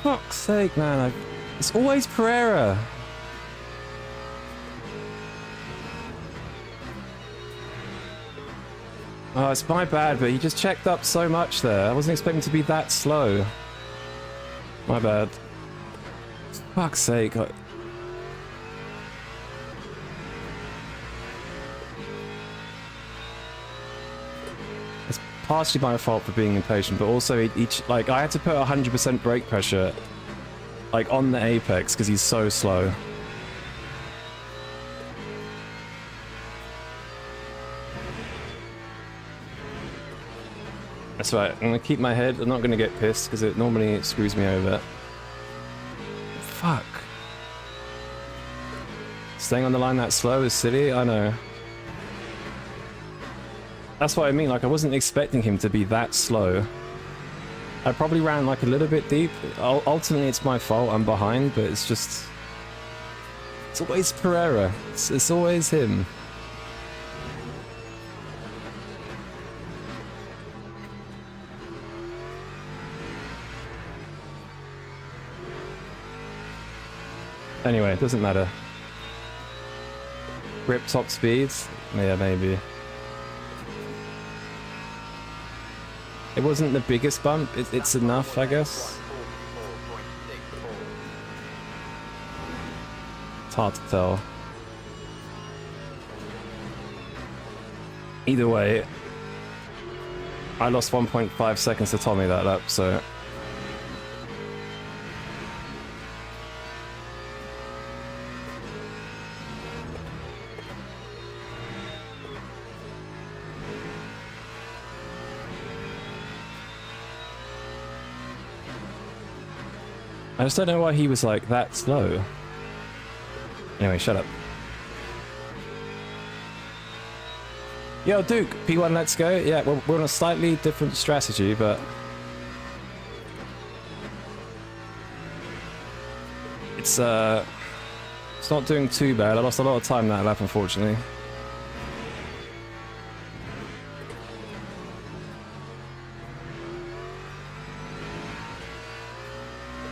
Fuck's sake, man. It's always Pereira. Oh, it's my bad, but he just checked up so much there. I wasn't expecting to be that slow. My bad. Fuck's sake. It's partially my fault for being impatient, but also like I had to put 100% brake pressure like on the apex because he's so slow. That's right, I'm gonna keep my head, I'm not gonna get pissed because it normally screws me over. Fuck. Staying on the line that slow is silly, I know. That's what I mean, like I wasn't expecting him to be that slow. I probably ran like a little bit deep. Ultimately it's my fault, I'm behind, but it's just... It's always Pereira, it's always him. Anyway, it doesn't matter. Grip top speeds? Yeah, maybe. It wasn't the biggest bump, it's enough, I guess. It's hard to tell. Either way, I lost 1.5 seconds to Tommy that lap, so... I just don't know why he was like that slow. Anyway, shut up. Yo, Duke, P1, let's go. Yeah, we're on a slightly different strategy, but... It's not doing too bad. I lost a lot of time that lap, unfortunately.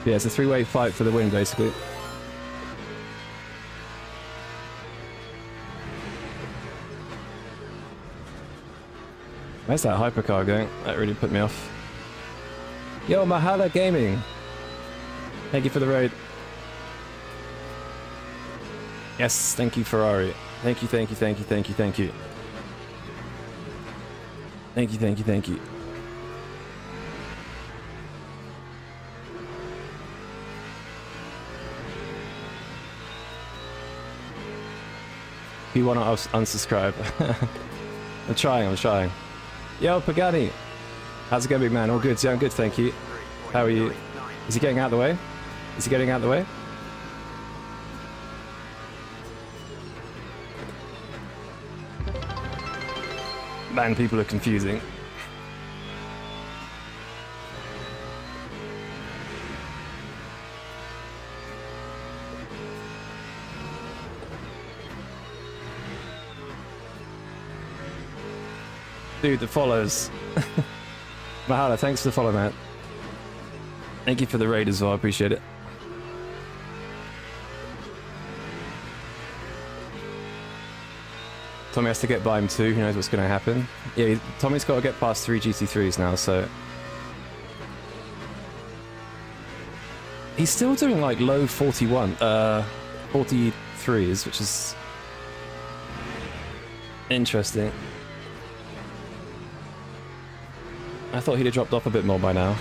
Yeah, it's a three-way fight for the win, basically. Where's that hypercar going? That really put me off. Yo, Mahala Gaming! Thank you for the raid. Yes, thank you, Ferrari. Thank you, thank you, thank you, thank you, thank you. Thank you, thank you, thank you. You want to unsubscribe? I'm trying. Yo, Pagani. How's it going, big man? All good? Yeah, I'm good, thank you. How are you? Is he getting out of the way? Is he getting out of the way? Man, people are confusing. Dude, the follows. Mahala, thanks for the follow, man. Thank you for the raid as well, I appreciate it. Tommy has to get by him too, who knows what's going to happen. Yeah, Tommy's got to get past 3 GT3s now, so... He's still doing like low 43s, which is... interesting. I thought he'd have dropped off a bit more by now.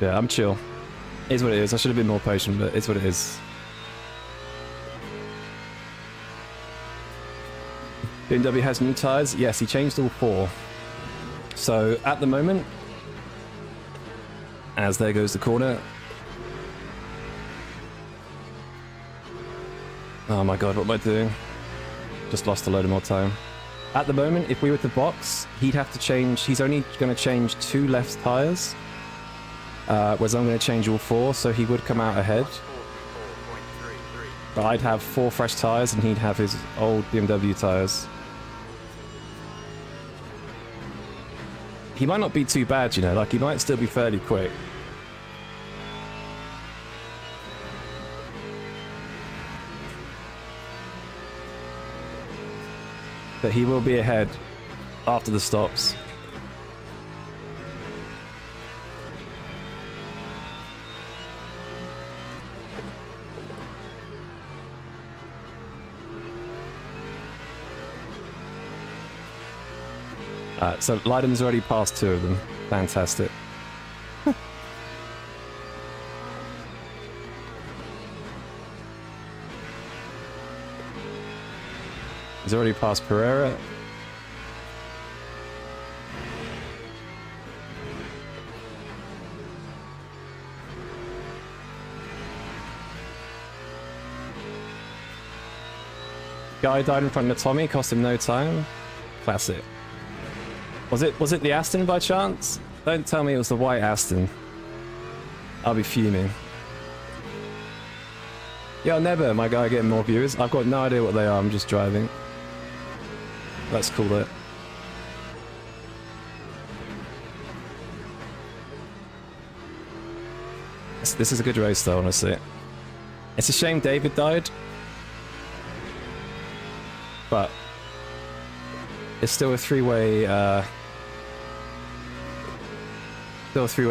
Yeah, I'm chill. It is what it is. I should have been more patient, but it's what it is. BMW has new tyres. Yes, he changed all 4. So at the moment, as there goes the corner. Oh my god, what am I doing? Just lost a load of more time. At the moment, if we were to box, he'd have to change. He's only going to change 2 left tyres. Whereas I'm going to change all 4, so he would come out ahead. But I'd have 4 fresh tyres and he'd have his old BMW tyres. He might not be too bad, you know, like he might still be fairly quick. But he will be ahead after the stops. So Leiden's already passed 2 of them. Fantastic. He's already passed Pereira. Guy died in front of Tommy, cost him no time. Classic. Was it the Aston by chance? Don't tell me it was the white Aston. I'll be fuming. Yo, never, my guy getting more viewers. I've got no idea what they are, I'm just driving. Let's call it. This is a good race though, honestly. It's a shame David died. But it's still a three-way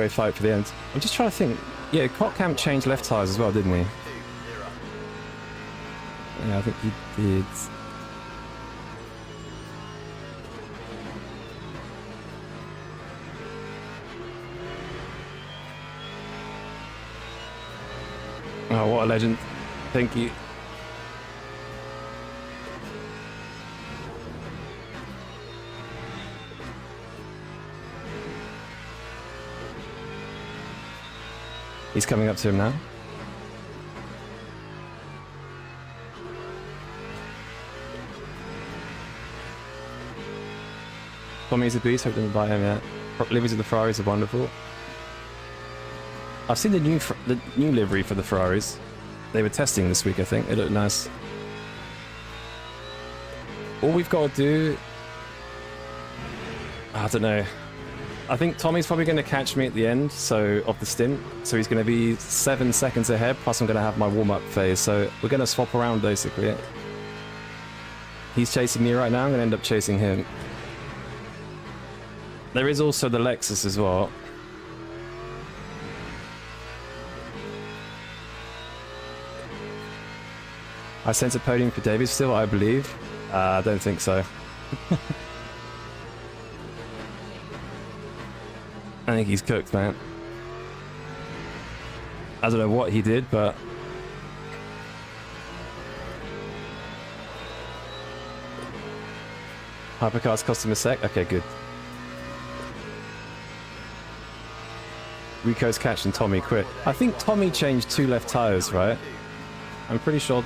fight for the end. I'm just trying to think. Yeah, Kotkamp changed left tyres as well, didn't he? Yeah, I think he did. Oh, what a legend. Thank you. He's coming up to him now. Tommy's a beast, hope didn't buy him yet. Liveries of the Ferraris are wonderful. I've seen the new livery for the Ferraris. They were testing this week, I think. It looked nice. All we've got to do... I don't know. I think Tommy's probably going to catch me at the end of the stint. So he's going to be 7 seconds ahead, plus I'm going to have my warm-up phase. So we're going to swap around, basically. He's chasing me right now. I'm going to end up chasing him. There is also the Lexus as well. I sense a podium for Davies still, I believe. I don't think so. I think he's cooked, man. I don't know what he did, but... Hypercars cost him a sec? Okay, good. Rico's catching Tommy quit. I think Tommy changed 2 left tires, right? I'm pretty sure...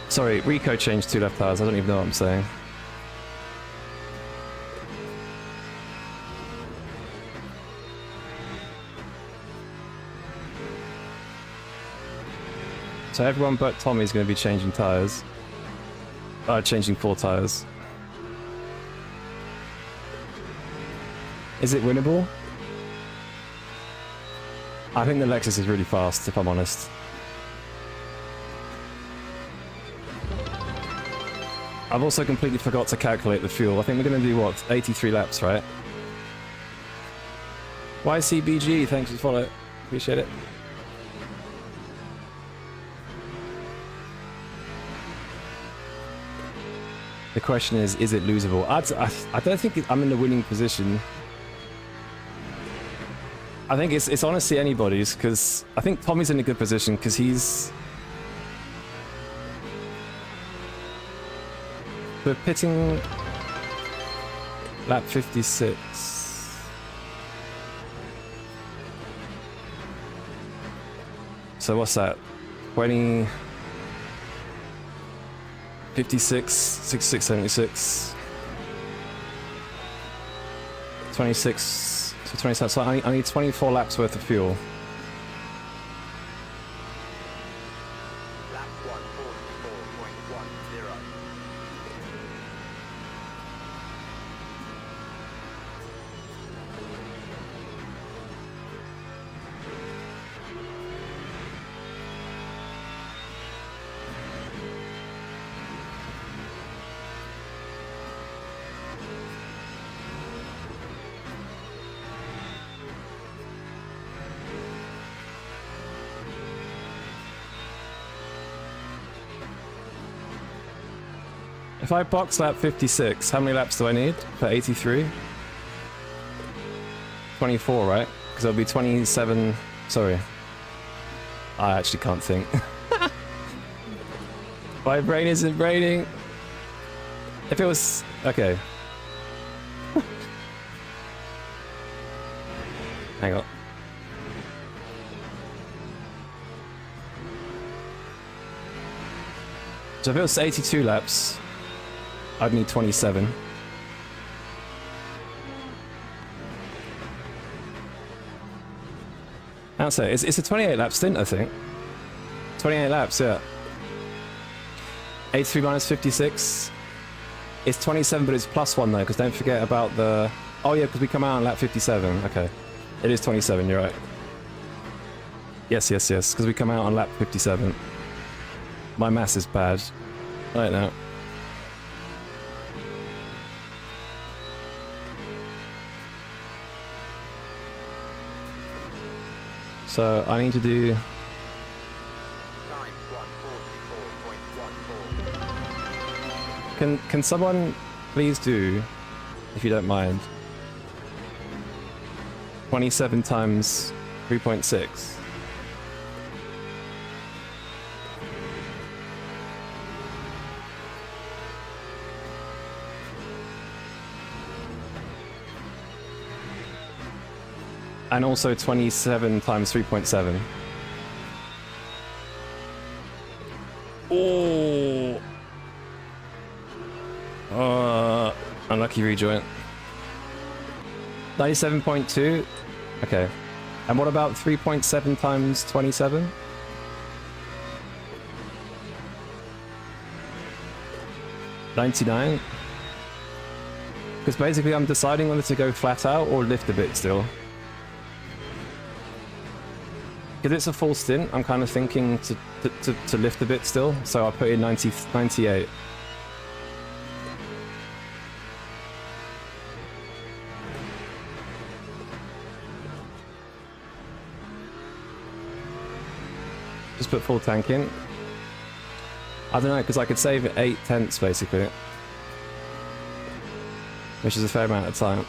Sorry, Rico changed 2 left tires. I don't even know what I'm saying. So everyone but Tommy is going to be changing tires. Changing 4 tires. Is it winnable? I think the Lexus is really fast, if I'm honest. I've also completely forgot to calculate the fuel. I think we're going to do, what, 83 laps, right? YCBG, thanks for the follow. Appreciate it. The question is it losable? I don't think I'm in the winning position. I think it's honestly anybody's, because I think Tommy's in a good position, because he's... We're pitting lap 56. So what's that? 20... 56, 66, 76. 26, so 27. So I need 24 laps worth of fuel. Lap 144.10. If I box lap 56, how many laps do I need for 83? 24, right? Because it'll be 27... Sorry. I actually can't think. My brain isn't braining. If it was... Okay. Hang on. So if it was 82 laps, I'd need 27. I'll say it's a 28 lap stint, I think. 28 laps, yeah. 83 minus 56. It's 27, but it's +1 though, because don't forget about the... Oh yeah, because we come out on lap 57. Okay. It is 27, you're right. Yes, because we come out on lap 57. My maths is bad. I don't know. So I need to do... Time 144.14. Can someone please do, if you don't mind, 27 times 3.6? And also 27 times 3.7. Oh! Unlucky rejoin. 97.2? Okay. And what about 3.7 times 27? 99? Because basically I'm deciding whether to go flat out or lift a bit still. Because it's a full stint, I'm kind of thinking to lift a bit still, so I put in 98. Just put full tank in. I don't know, because I could save 8/10 basically. Which is a fair amount of time.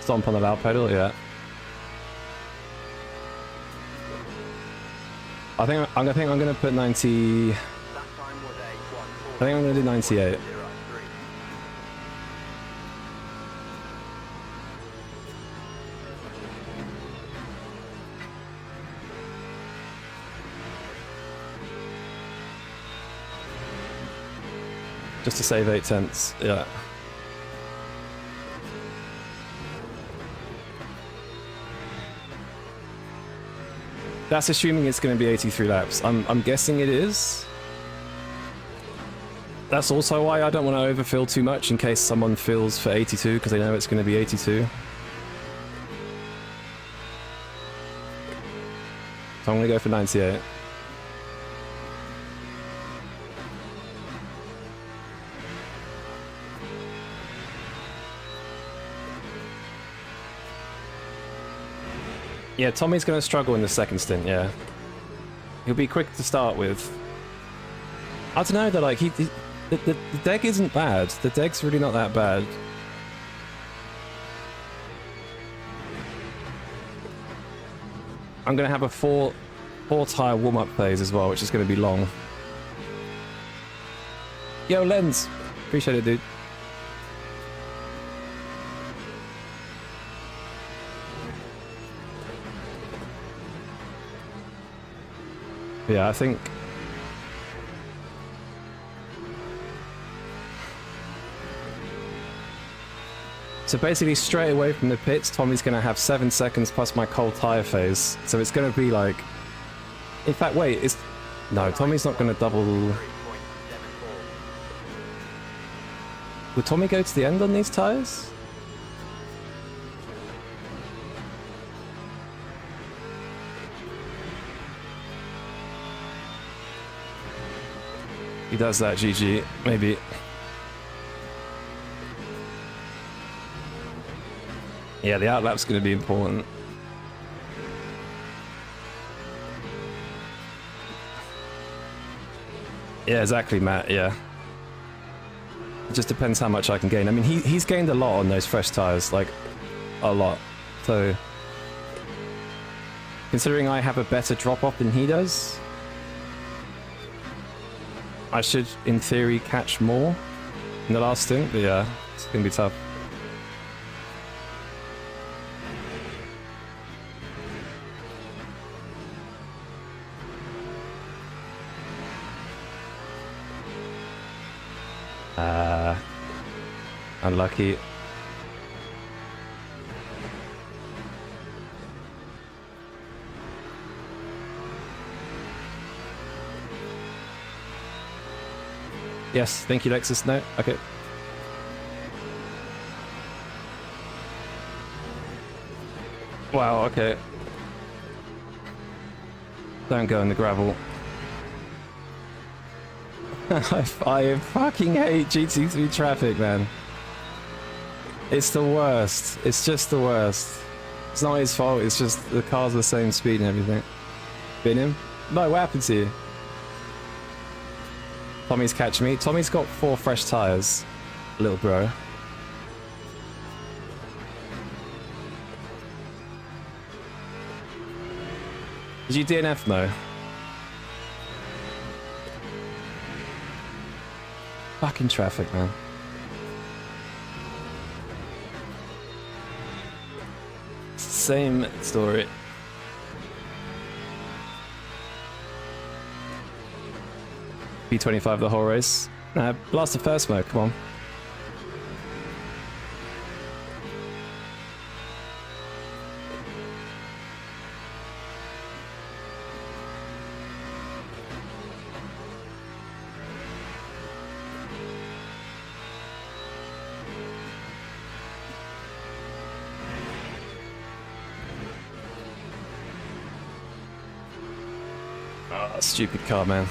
Stomp on the loud pedal, yeah. I think I'm gonna put 90. That time was a I think I'm gonna do 98. 1:40.03. Just to save 8/10, yeah. That's assuming it's going to be 83 laps. I'm guessing it is. That's also why I don't want to overfill too much in case someone fills for 82 because they know it's going to be 82. So I'm going to go for 98. Yeah, Tommy's going to struggle in the second stint, yeah. He'll be quick to start with. I don't know, though, like, the deck isn't bad. The deck's really not that bad. I'm going to have a four tire warm-up phase as well, which is going to be long. Yo, Lens! Appreciate it, dude. Yeah, I think... So basically, straight away from the pits, Tommy's going to have 7 seconds plus my cold tyre phase. So it's going to be like... In fact, wait, it's... No, Tommy's not going to double... 3.74. Would Tommy go to the end on these tyres? He does that, GG. Maybe. Yeah, the outlap's going to be important. Yeah, exactly, Matt. Yeah. It just depends how much I can gain. I mean, he's gained a lot on those fresh tires, like a lot. So, considering I have a better drop-off than he does, I should, in theory, catch more in the last stint, but yeah, it's gonna be tough. Unlucky. Yes, thank you, Lexus. No, okay. Wow, okay. Don't go in the gravel. I fucking hate GT3 traffic, man. It's the worst. It's just the worst. It's not his fault, it's just the car's the same speed and everything. Been him? No, what happened to you? Tommy's catching me. Tommy's got 4 fresh tyres, little bro. Did you DNF, Mo? Fucking traffic, man. Same story. P25 the whole race. Blast the first smoke, come on. Stupid car, man.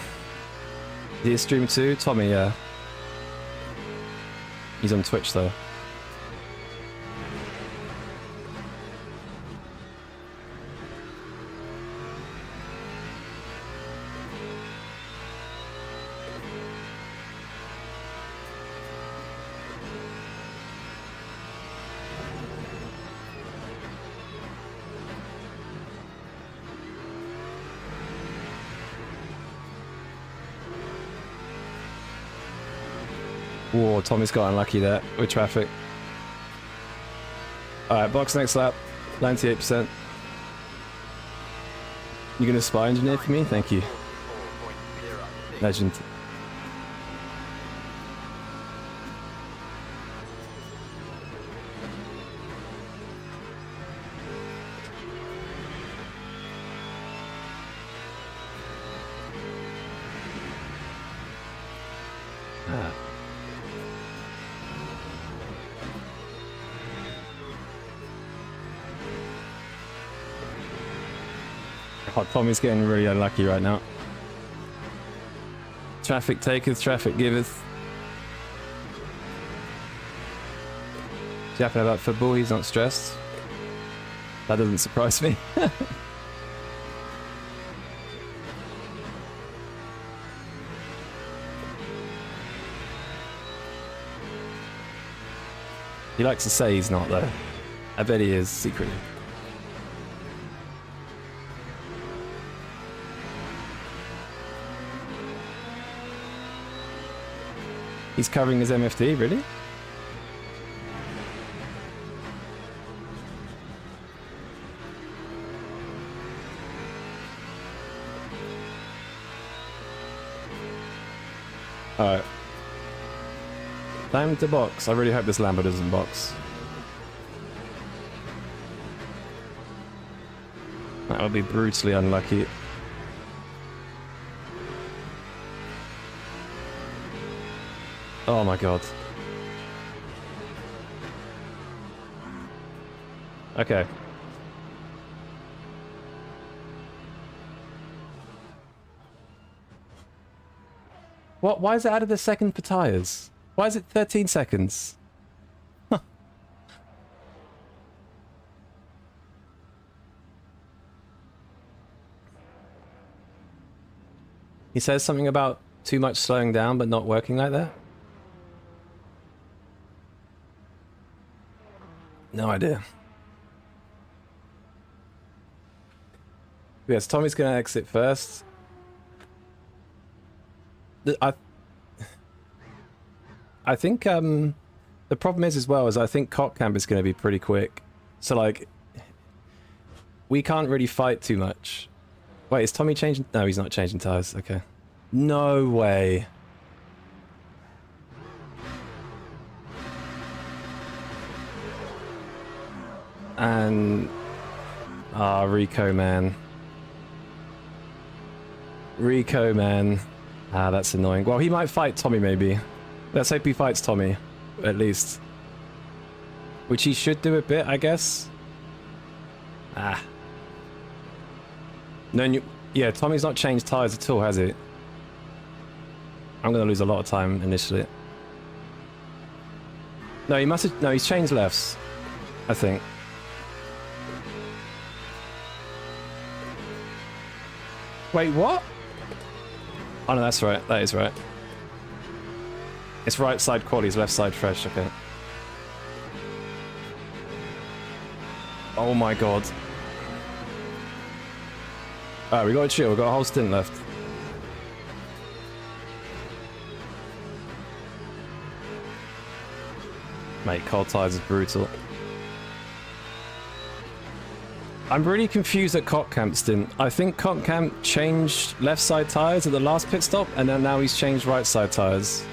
Is he a stream too? Tommy, yeah. He's on Twitch though. Whoa, Tommy's got unlucky there with traffic. Alright, box next lap. 98%. You gonna spy engineer for me? Thank you. 44.06. Legend. Ah. Oh, Tommy's getting really unlucky right now. Traffic taketh, traffic giveth. Yapping about football, he's not stressed. That doesn't surprise me. He likes to say he's not though. I bet he is secretly. He's covering his MFD, really? Alright. Time to box. I really hope this Lambo doesn't box. That would be brutally unlucky. Oh my god. Okay. What? Why is it added a second for tires? Why is it 13 seconds? Huh. He says something about too much slowing down but not working like that? No idea. Yes, Tommy's gonna exit first. I think the problem is as well is I think Cock Camp is gonna be pretty quick. So like we can't really fight too much. Wait, is Tommy changing? No, he's not changing tires. Okay. No way. And Rico, man. Rico, man. That's annoying. Well, he might fight Tommy, maybe. Let's hope he fights Tommy, at least. Which he should do a bit, I guess. No, yeah, Tommy's not changed tires at all, has he? I'm gonna lose a lot of time initially. No, he must have. No, he's changed lefts, I think. Wait, what? Oh no, that's right. That is right. It's right side qualities, left side fresh. Okay. Oh my god. Alright, we got to chill. We got a whole stint left. Mate, cold tires is brutal. I'm really confused at Cock Camp's stint. I think Cock Camp changed left side tires at the last pit stop, and then now he's changed right side tires.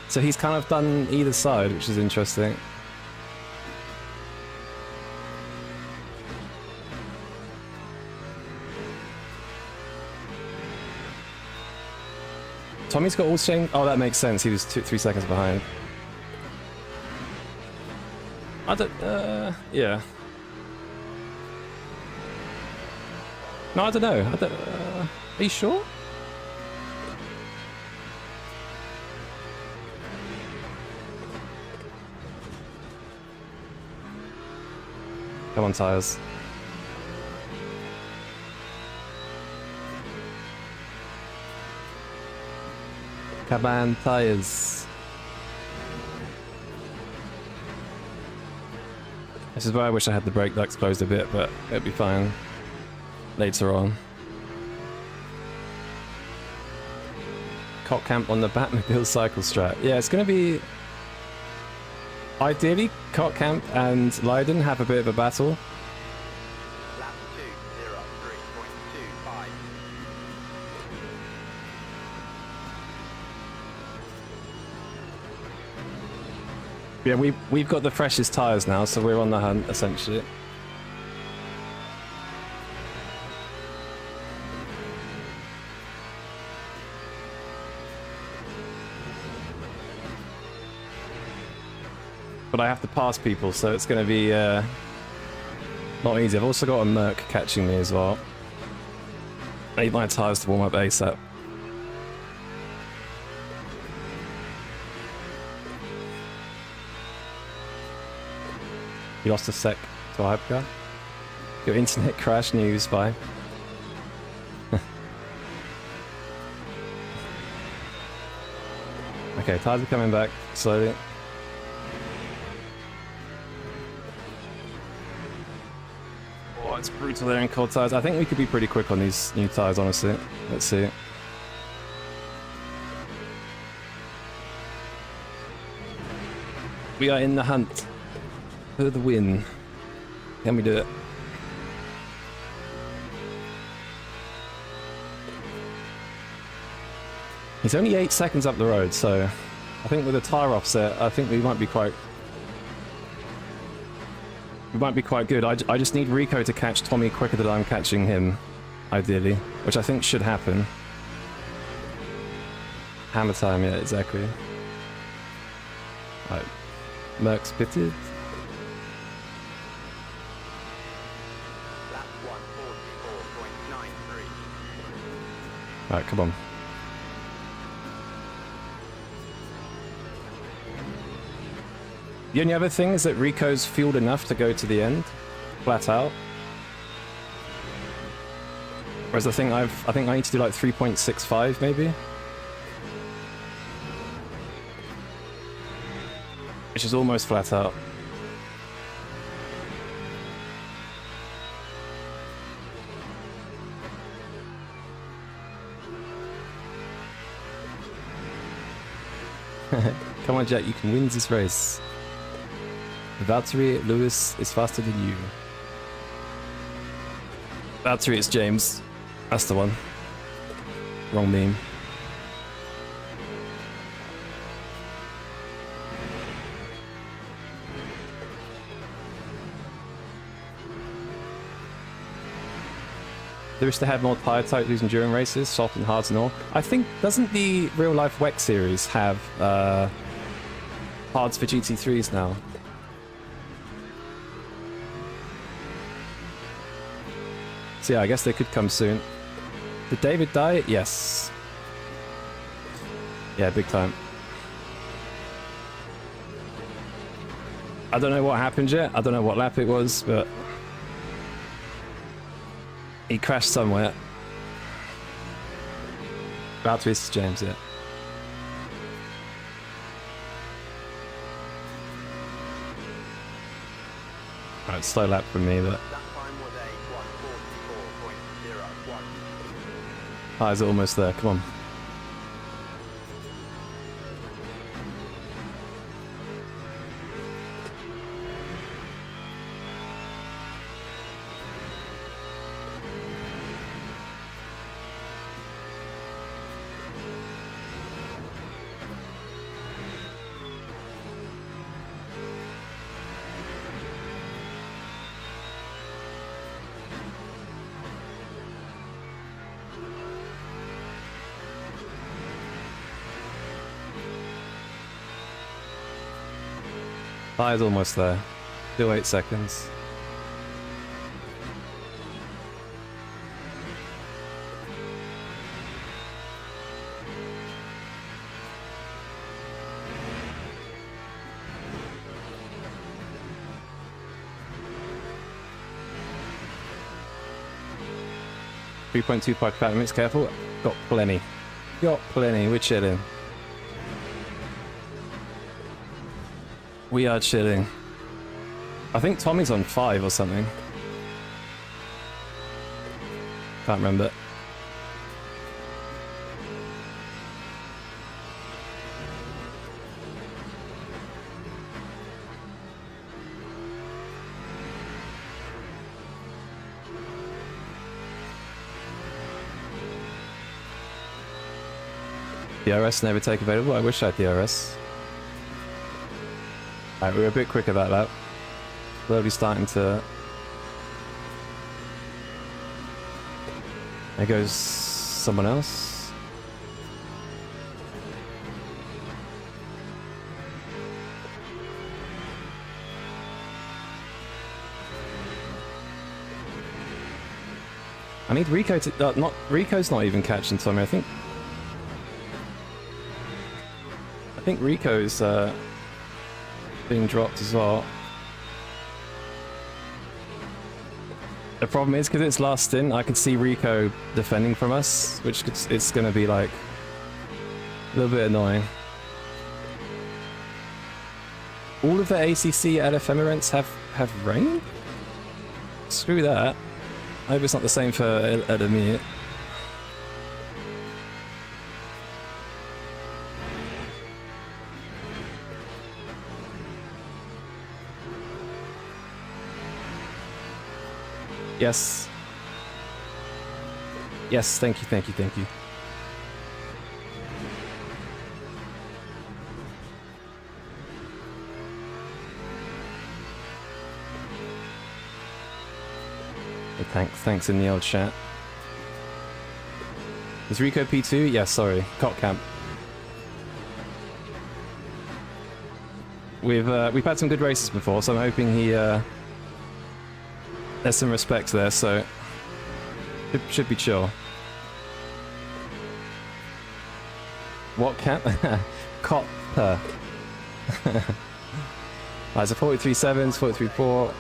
So he's kind of done either side, which is interesting. Tommy's got all changed. Oh, that makes sense. He was 3 seconds behind. I don't. Yeah. No, I don't know. Are you sure? Come on, tires. Caban tires. This is where I wish I had the brake ducts closed a bit, but it'll be fine later on. Cot camp on the Batmobile cycle strat. Yeah, it's going to be... Ideally, Cot camp and Leiden have a bit of a battle. Lap 2:03.25. Yeah, we've got the freshest tyres now, so we're on the hunt, essentially. But I have to pass people, so it's going to be not easy. I've also got a Merc catching me as well. I need my tyres to warm up ASAP. You lost a sec to a hypercar? Your internet crash news, bye. Okay, tyres are coming back slowly. Oh, it's brutal there in cold tyres. I think we could be pretty quick on these new tyres, honestly. Let's see. We are in the hunt for the win. Can we do it? He's only 8 seconds up the road, so I think with a tyre offset, I think we might be quite good. I just need Rico to catch Tommy quicker than I'm catching him, ideally, which I think should happen. Hammer time, yeah, exactly. Right, Merc's pitted. Lap 1:44.93. Alright, come on. The only other thing is that Rico's fueled enough to go to the end, flat out. Whereas I think I need to do like 3.65 maybe. Which is almost flat out. Come on, Jet, you can win this race. Valtteri Lewis is faster than you. Valtteri is James. That's the one. Wrong meme. There is to have more tyre titles during races, soft and hards and all. I think, doesn't the real life WEC series have hards for GT3s now? So yeah, I guess they could come soon. Did David die? Yes. Yeah, big time. I don't know what happened yet. I don't know what lap it was, but he crashed somewhere. About to miss James, yeah. Alright, slow lap for me, but That time was a 1:44.01. tyres are almost there. Come on. Tyre's almost there. Still 8 seconds. 3.25 fat minutes, careful. Got plenty. Got plenty, we're chilling. We are chilling. I think Tommy's on 5 or something. Can't remember. DRS never take available. I wish I had DRS. Alright, we were a bit quick about that. Slowly starting to... There goes someone else. I need Rico to... Rico's not even catching Tommy, I think Rico's being dropped as well. The problem is, because it's last stint, I can see Rico defending from us, which it's going to be like a little bit annoying. All of the ACC LF Emirates have rain? Screw that. I hope it's not the same for Edemir. Yes. Yes, thank you, thank you, thank you. Thanks in the old chat. Is Rico P2? Yeah, sorry. Cop camp. We've had some good races before, so I'm hoping he there's some respect there, so should be chill. What camp? Copper. There's a 43.7s, 43.4.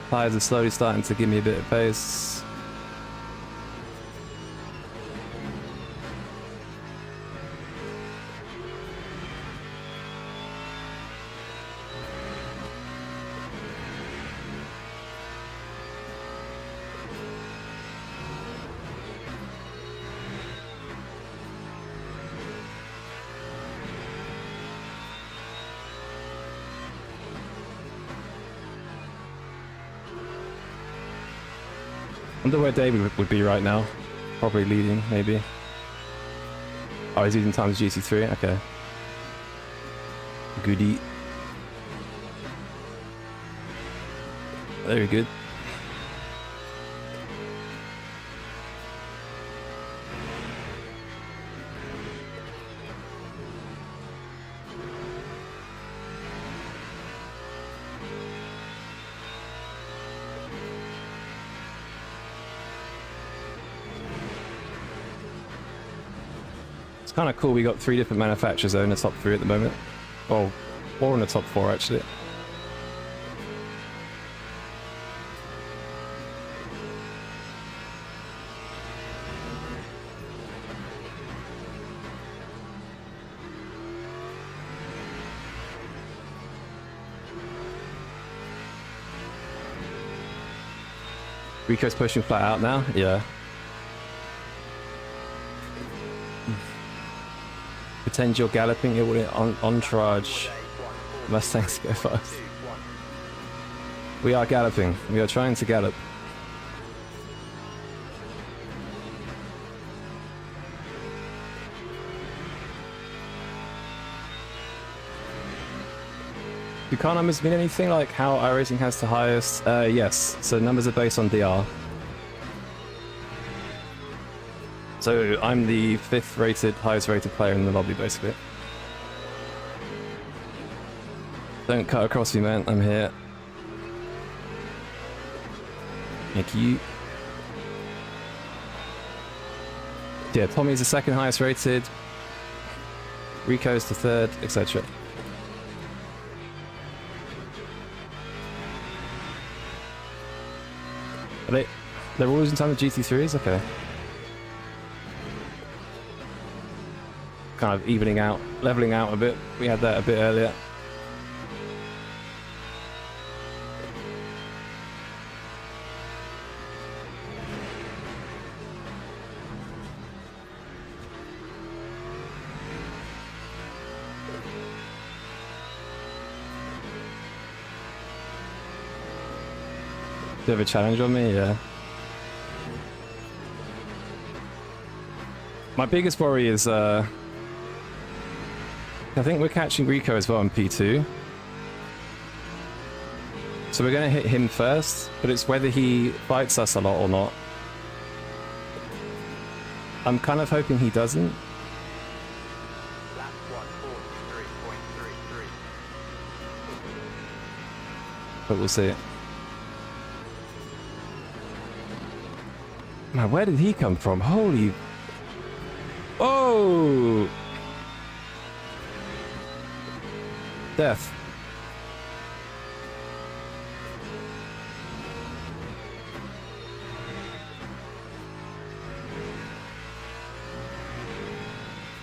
Tires are slowly starting to give me a bit of pace. I wonder where David would be right now. Probably leading, maybe. Oh, he's using times GC3? Okay. Goodie. Very good. It's kind of cool, we got 3 different manufacturers in the top 3 at the moment. Well, 4 in the top 4 actually. Rico's pushing flat out now? Yeah. Pretend you're galloping, it will entourage. Mustangs go fast. We are galloping. We are trying to gallop. Do car numbers mean anything, like how iRacing has the highest? Yes. So numbers are based on DR. So I'm the 5th rated, highest rated player in the lobby, basically. Don't cut across me, man. I'm here. Thank you. Yeah, Tommy's the 2nd highest rated. Rico's the 3rd, etc. Allez, They're all losing time to GT3s? Okay. Kind of evening out, leveling out a bit. We had that a bit earlier. Bit of a challenge on me, yeah. My biggest worry is, I think we're catching Rico as well in P2. So we're going to hit him first, but it's whether he fights us a lot or not. I'm kind of hoping he doesn't. Lap 143.33. But we'll see. Man, where did he come from? Holy... Oh! Death.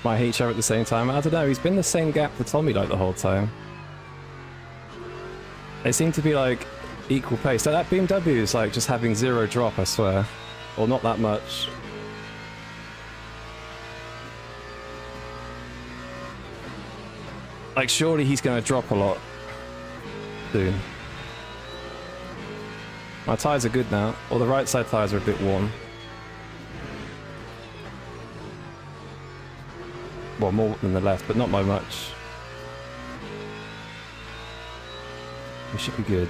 Might hate each other at the same time. I don't know, he's been the same gap to Tommy like the whole time. They seem to be like equal pace. That BMW is like just having zero drop, I swear. Or not that much. Like, surely he's going to drop a lot soon. My tyres are good now. Or the right side tyres are a bit worn. Well, more than the left, but not by much. We should be good.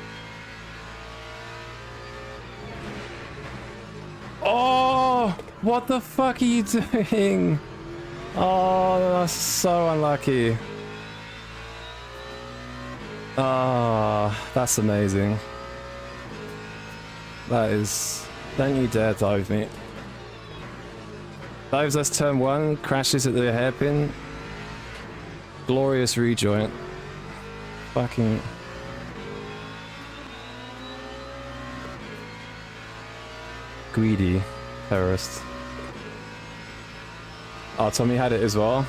Oh! What the fuck are you doing? Oh, that's so unlucky. Ah, that's amazing. That is... Don't you dare dive me. Dives us turn 1, crashes at the hairpin. Glorious rejoin. Fucking... Greedy terrorist. Oh, Tommy had it as well.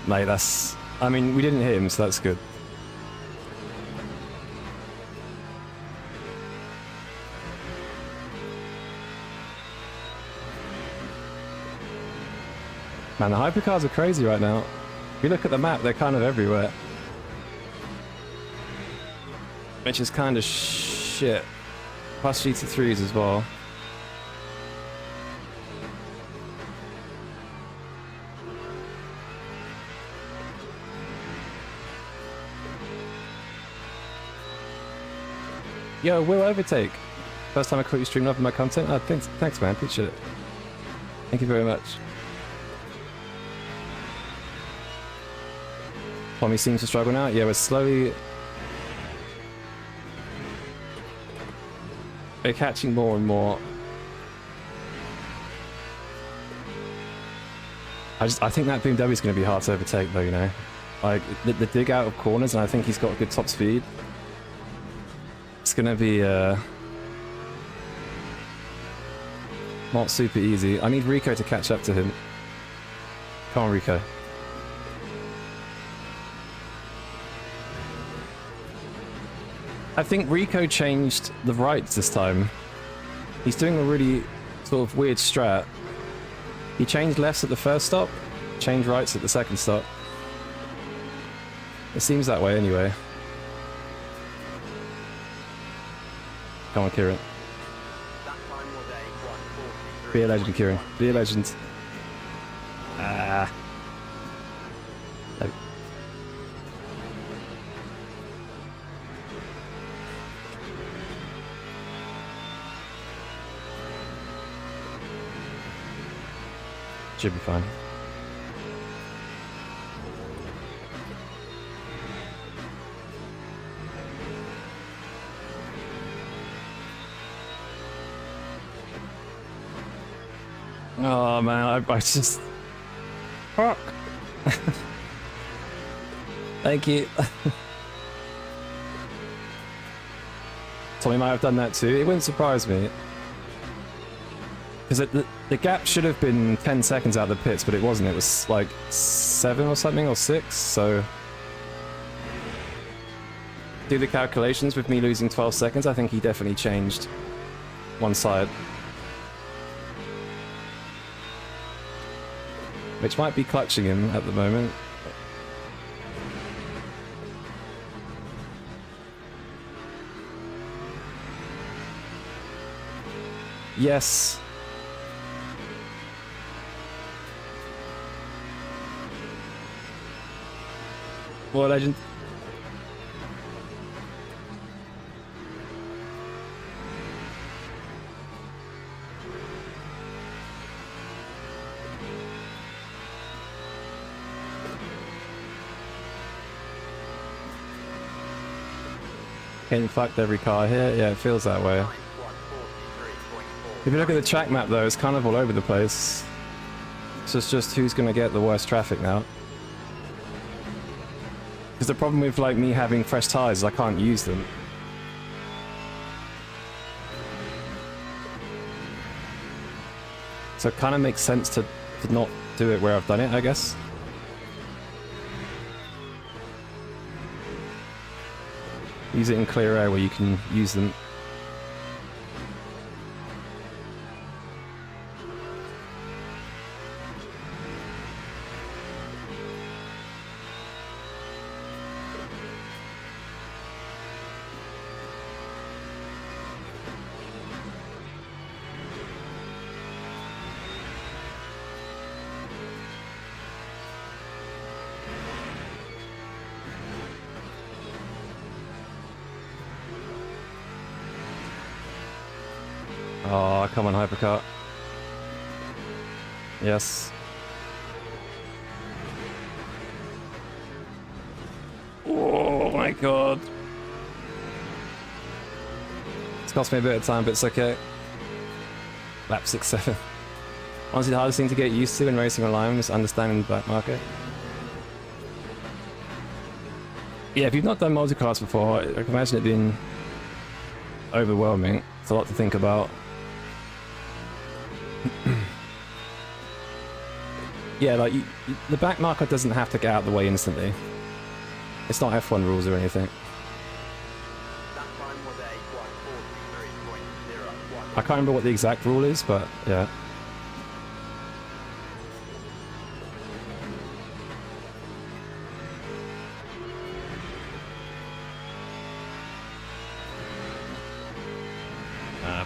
Mate, that's... I mean, we didn't hit him, so that's good. Man, the hypercars are crazy right now. If you look at the map, they're kind of everywhere. Which is kind of shit. Plus GT3s as well. Yo, Will Overtake. First time I caught you streaming up in my content. Oh, thanks man, appreciate it. Thank you very much. Tommy seems to struggle now. Yeah, we're slowly... We're catching more and more. I think that BMW is going to be hard to overtake though, you know. Like, the dig out of corners, and I think he's got good top speed. It's going to be, not super easy. I need Rico to catch up to him. Come on, Rico. I think Rico changed the rights this time. He's doing a really sort of weird strat. He changed lefts at the first stop, changed rights at the second stop. It seems that way anyway. Come on, Kieran. That time was a 143. Be a legend, Kieran. Be a legend. Ah. No. Should be fine. Oh man, I just... Fuck! Thank you. Tommy might have done that too. It wouldn't surprise me. Because the gap should have been 10 seconds out of the pits, but it wasn't. It was like 7 or something, or 6, so... Do the calculations with me losing 12 seconds, I think he definitely changed one side. Which might be clutching him at the moment. Yes. What legend? Getting fucked every car here? Yeah, it feels that way. If you look at the track map though, it's kind of all over the place. So it's just who's going to get the worst traffic now. Because the problem with like me having fresh tyres is I can't use them. So it kind of makes sense to not do it where I've done it, I guess. Use it in clear air where you can use them. Oh, come on, hypercar. Yes. Oh my god. It's cost me a bit of time, but it's okay. Lap 6-7. Honestly, the hardest thing to get used to in racing online is understanding the black market. Yeah, if you've not done multiclass before, I can imagine it being overwhelming. It's a lot to think about. Yeah, like, the back marker doesn't have to get out of the way instantly. It's not F1 rules or anything. I can't remember what the exact rule is, but yeah.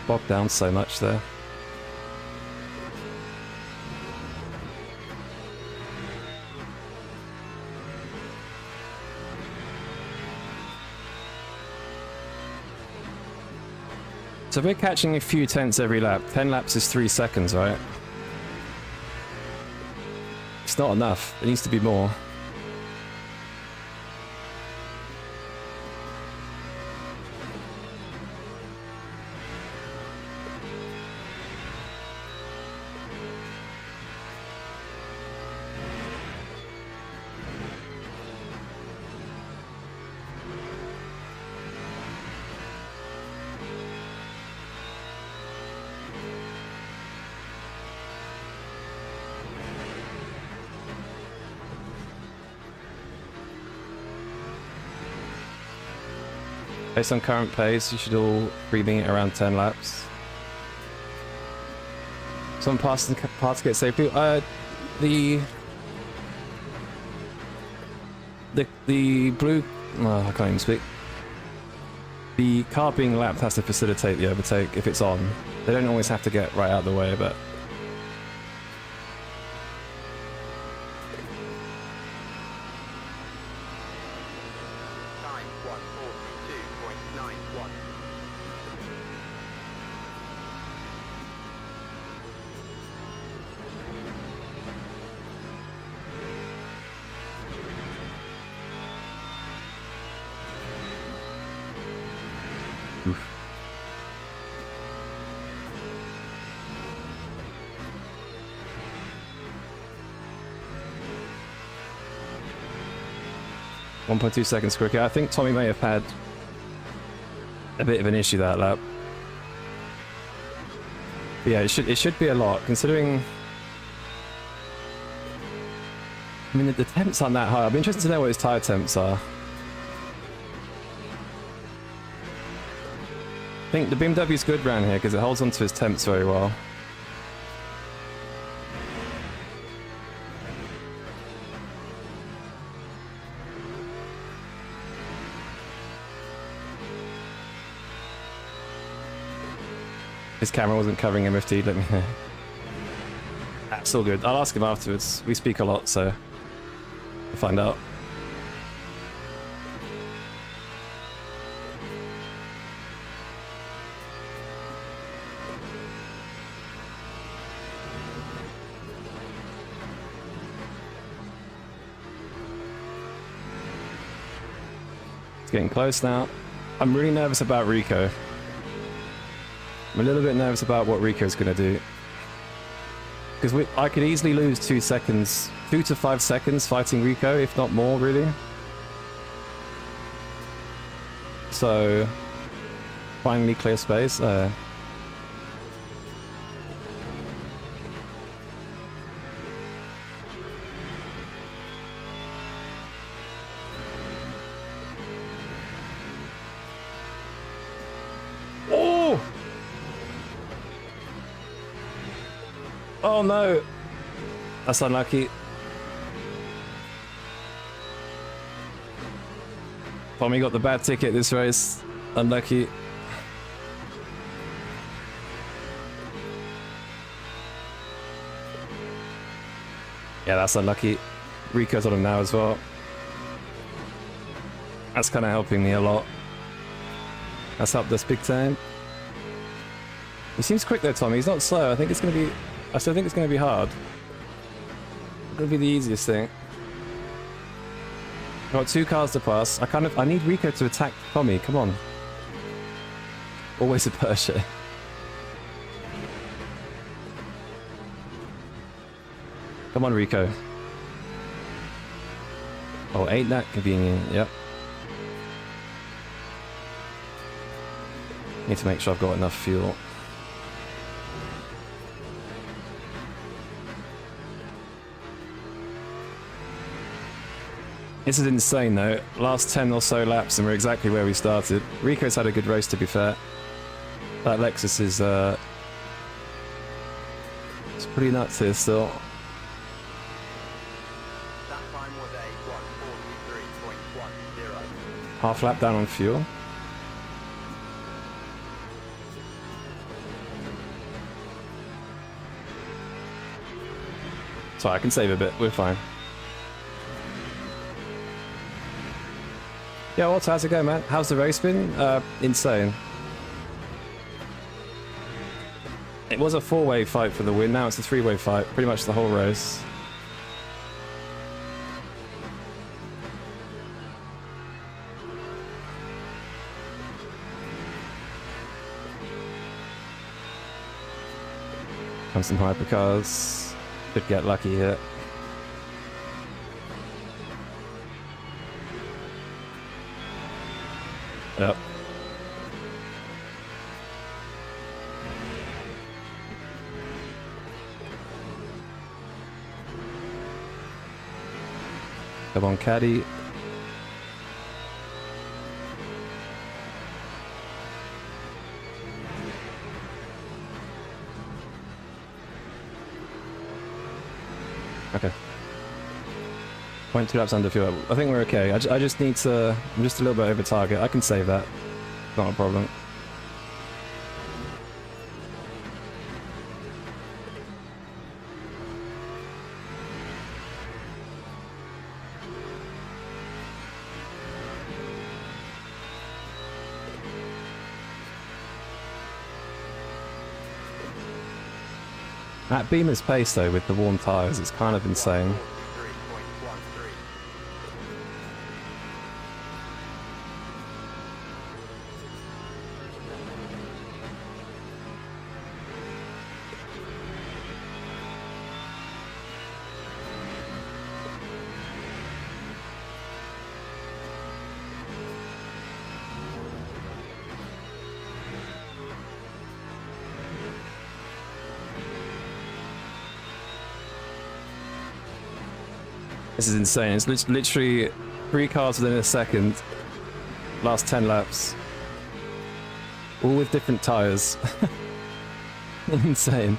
Bogged down so much there. So we're catching a few tenths every lap. 10 laps is 3 seconds, right? It's not enough. It needs to be more. Based on current pace, you should all breathing it around 10 laps. Some parts get safely. The blue. Oh, I can't even speak. The car being lapped has to facilitate the overtake if it's on. They don't always have to get right out of the way, but. Oof. .2 seconds quicker. I think Tommy may have had a bit of an issue that lap. But yeah, it should be a lot, considering... I mean, the temps aren't that high. I'd be interested to know what his tyre temps are. I think the BMW's good around here because it holds onto his temps very well. His camera wasn't covering him. If he'd let me know. That's all good. I'll ask him afterwards. We speak a lot, so we'll find out. It's getting close now. I'm really nervous about Rico. I'm a little bit nervous about what Rico's going to do. Because I could easily lose 2 seconds, 2 to 5 seconds fighting Rico, if not more, really. So, finally clear space. Oh no! That's unlucky. Tommy got the bad ticket this race. Unlucky. Yeah, that's unlucky. Rico's on him now as well. That's kind of helping me a lot. That's helped us big time. He seems quick though, Tommy. He's not slow. I think it's going to be... I still think it's going to be hard. It's going to be the easiest thing. I've got 2 cars to pass. I need Rico to attack Tommy. Come on. Always a Porsche. Come on, Rico. Oh, ain't that convenient? Yep. Need to make sure I've got enough fuel. This is insane though. Last 10 or so laps and we're exactly where we started. Rico's had a good race, to be fair. That Lexus is it's pretty nuts here still. That time was a 1:43.10. Half lap down on fuel. So I can save a bit, we're fine. Yeah, what's how's it going, man? How's the race been? Insane. It was a 4-way fight for the win, now it's a 3-way fight, pretty much the whole race. Comes some hypercars. Could get lucky here. Yep. Come on, caddy. Okay. 0.2 laps under fuel. I think we're okay. I just need to... I'm just a little bit over target. I can save that. Not a problem. That Beamer's pace though with the warm tyres is kind of insane. 3.13. This is insane. It's literally 3 cars within a second. Last 10 laps. All with different tyres. Insane.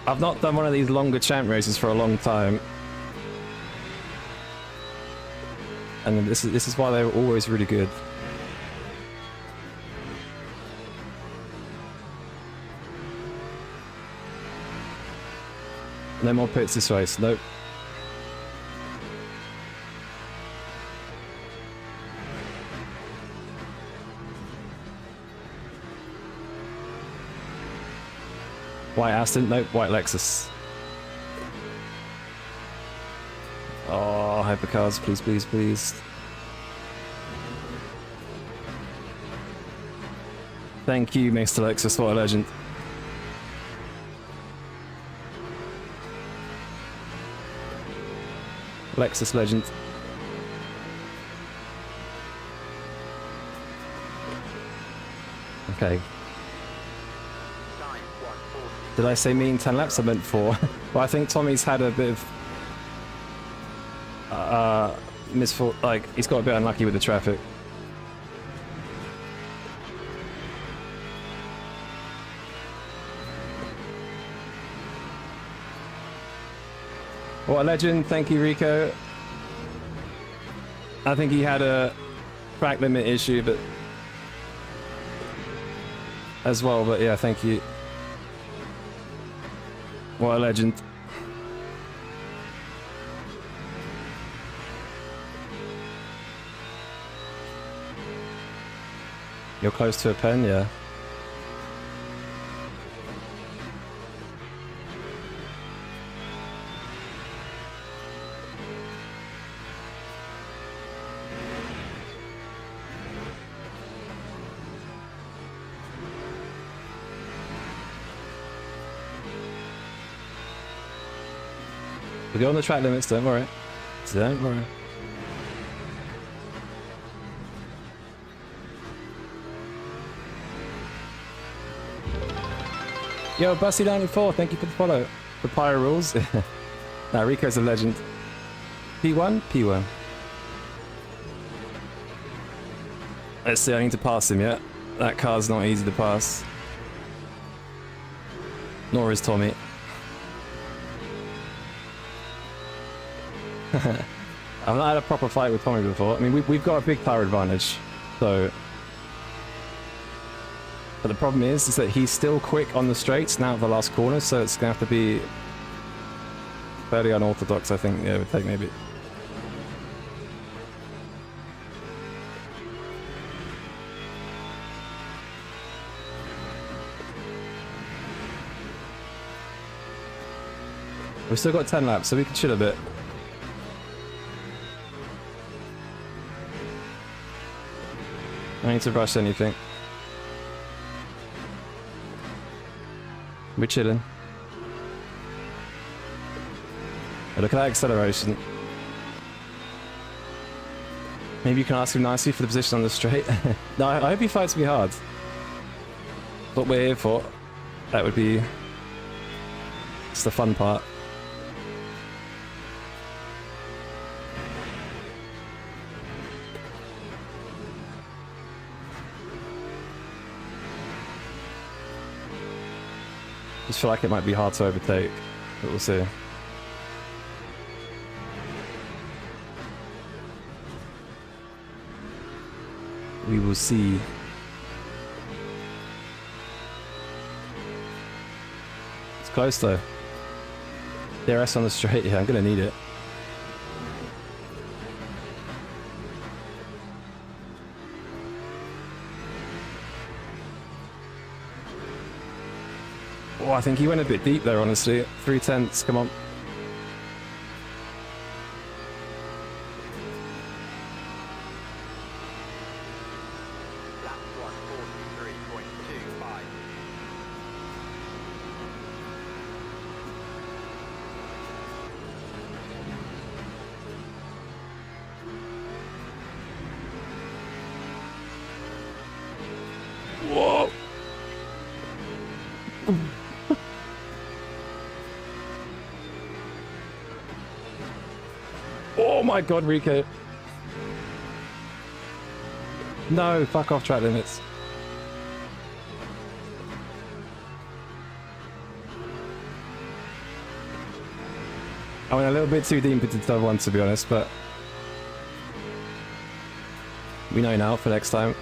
I've not done one of these longer champ races for a long time. And this is why they were always really good. No more pits this race. Nope. White Aston? Nope. White Lexus. Oh, hypercars, please, please, please. Thank you, Mr. Lexus, what a legend. Lexus legend. Okay. Time 1:40. Did I say mean 10 laps? I meant 4. Well, I think Tommy's had a bit of like he's got a bit unlucky with the traffic. What a legend, thank you Rico. I think he had a track limit issue but as well, but yeah, thank you. What a legend. You're close to a pen, yeah. We'll go on the track limits, don't worry. Don't worry. Yo, Bussy94, thank you for the follow. The Pyro rules. Nah, Rico's a legend. P1? P1. Let's see, I need to pass him, yeah? That car's not easy to pass. Nor is Tommy. I've not had a proper fight with Tommy before. I mean, we've got a big tire advantage, so... But the problem is that he's still quick on the straights now at the last corner, so it's going to have to be fairly unorthodox, I think. Yeah, it would take maybe. We've still got 10 laps, so we can chill a bit. I need to rush anything. We're chilling. Oh, look at that acceleration. Maybe you can ask him nicely for the position on the straight. No, I hope he fights me hard. What we're here for. That would be... It's the fun part. Just feel like it might be hard to overtake, but we'll see. We will see. It's close though. DRS on the straight, yeah, I'm gonna need it. Oh, I think he went a bit deep there, honestly. 3/10, come on. Lap 1:43.25. Whoa! my god, Rico. No, fuck off track limits. I went a little bit too deep into turn 1 to be honest, but we know now for next time.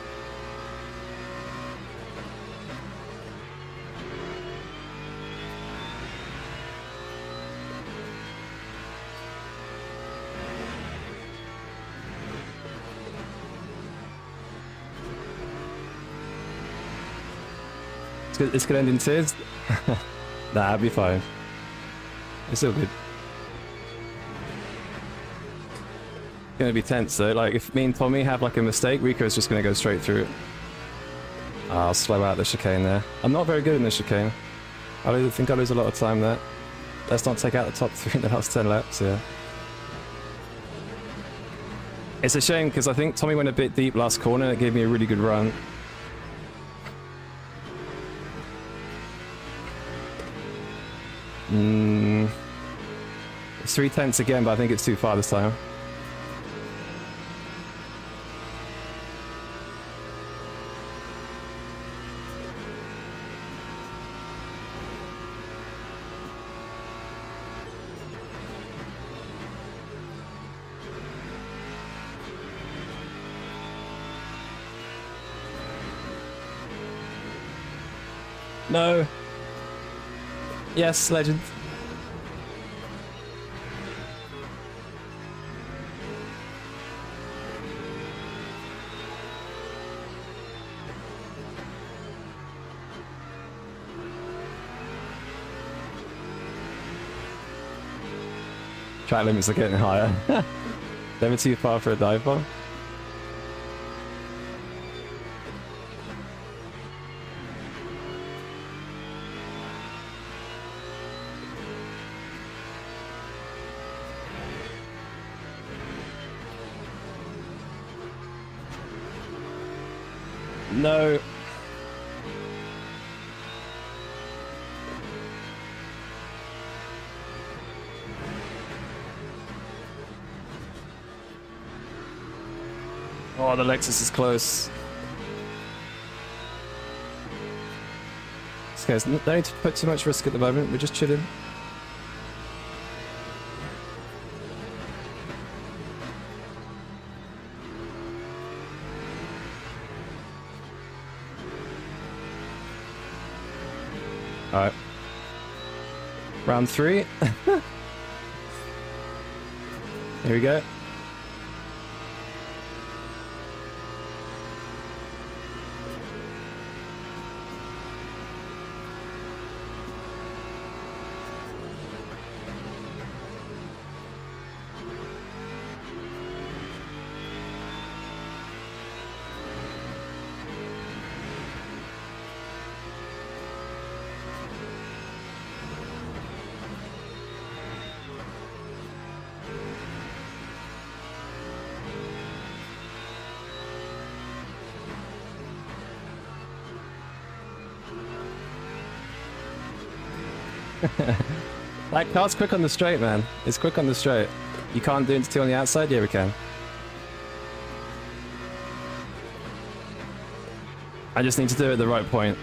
It's gonna end in tears. Nah, I'll be fine. It's all good. Gonna be tense though. Like if me and Tommy have like a mistake, Rico's just gonna go straight through it. I'll slow out the chicane there. I'm not very good in the chicane. I think I lose a lot of time there. Let's not take out the top 3 in the last 10 laps. Yeah. It's a shame because I think Tommy went a bit deep last corner and it gave me a really good run. It's 3/10 again, but I think it's too far this time. No. Yes, legend. Track limits are getting higher. Never too far for a dive bomb. No. Oh, the Lexus is close. Guys, no need to put too much risk at the moment. We're just chilling. Alright. Round 3. Here we go. That car's quick on the straight, man. It's quick on the straight. You can't do it until on the outside? Yeah, we can. I just need to do it at the right point.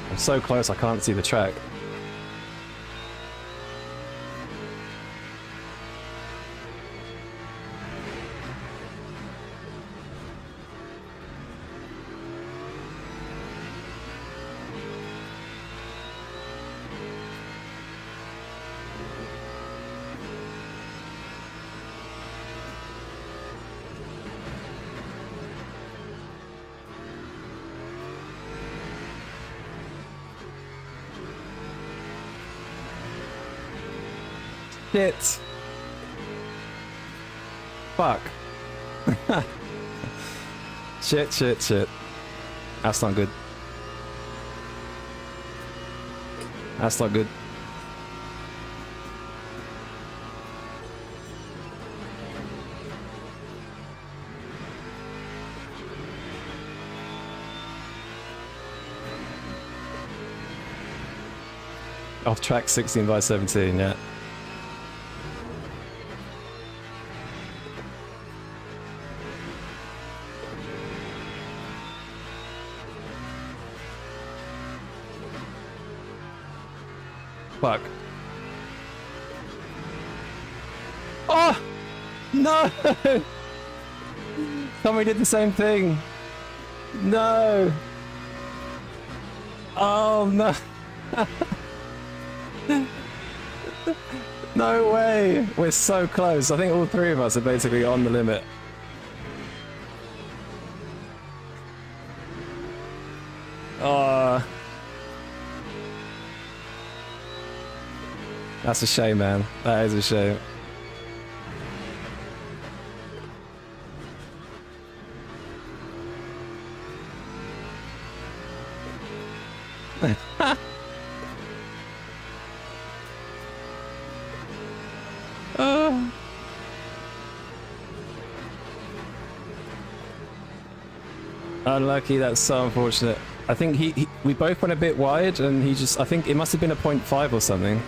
I'm so close I can't see the track. Shit. Fuck. Shit. That's not good. That's not good. Off track 16 by 17, yeah. Fuck. Oh! No! Tommy did the same thing. No! Oh no! No way! We're so close. I think all three of us are basically on the limit. Oh. That's a shame, man. That is a shame. Unlucky, that's so unfortunate. I think we both went a bit wide and he just, I think it must have been a 0.5 or something.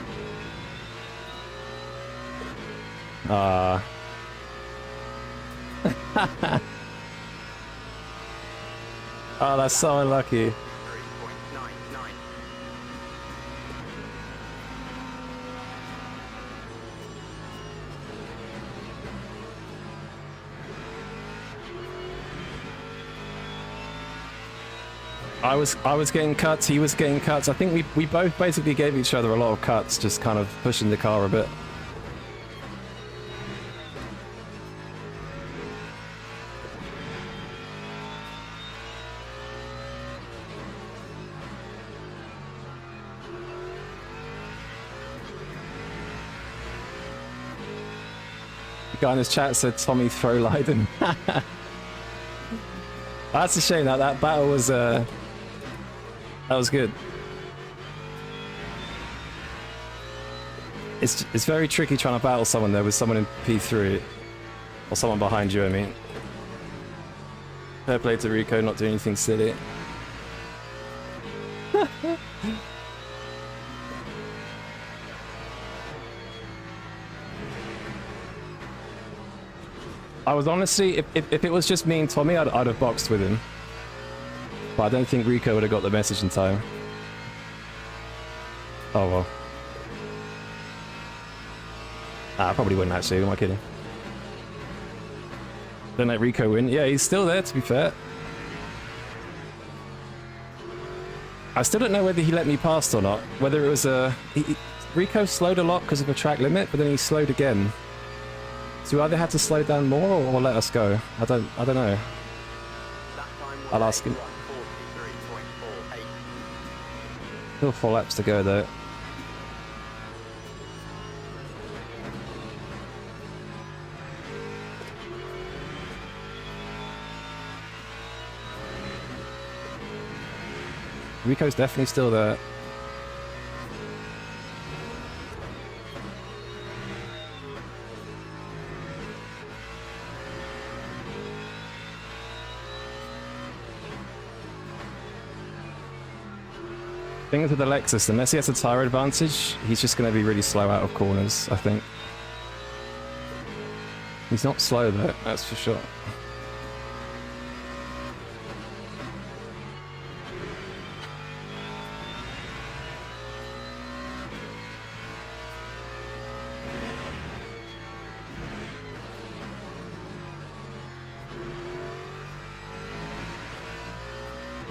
Ah. Oh, that's so unlucky. 3.99. I was getting cuts, he was getting cuts. I think we both basically gave each other a lot of cuts, just kind of pushing the car a bit. The guy in his chat said Tommy throw Leiden. That's a shame. That battle was that was good. It's very tricky trying to battle someone there with someone in P3 or someone behind you. I mean, fair play to Rico, not doing anything silly. I was honestly, if it was just me and Tommy, I'd have boxed with him. But I don't think Rico would have got the message in time. Oh well. I probably wouldn't actually, who am I kidding? Don't let Rico win. Yeah, he's still there, to be fair. I still don't know whether he let me past or not. Whether it was a... Rico slowed a lot because of a track limit, but then he slowed again. So we either had to slow down more or let us go. I don't know. That time was I'll ask him. 1:43.48. Still 4 laps to go though. Rico's definitely still there. Thing with the Lexus, unless he has a tyre advantage, he's just going to be really slow out of corners, I think. He's not slow though, that's for sure.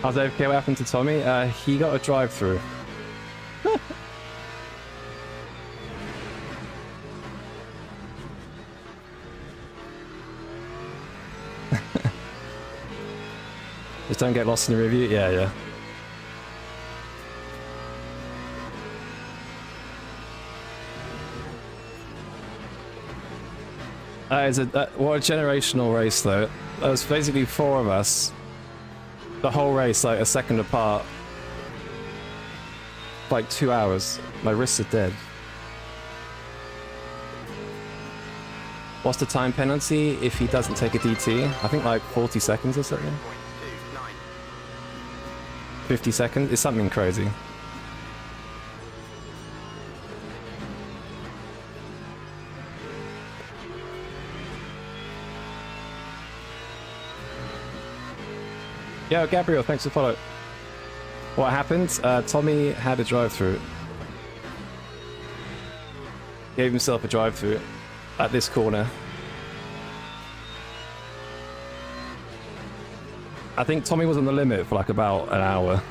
How's AFK? What happened to Tommy? He got a drive-through. Just don't get lost in the review? Yeah, yeah. What a generational race though. There was basically 4 of us. The whole race, like a second apart. Like 2 hours. My wrists are dead. What's the time penalty if he doesn't take a DT? I think like 40 seconds or something. 50 seconds? It's something crazy. Yo, Gabriel, thanks for the follow. What happened? Tommy had a drive-through. Gave himself a drive-through at this corner. I think Tommy was on the limit for like about an hour.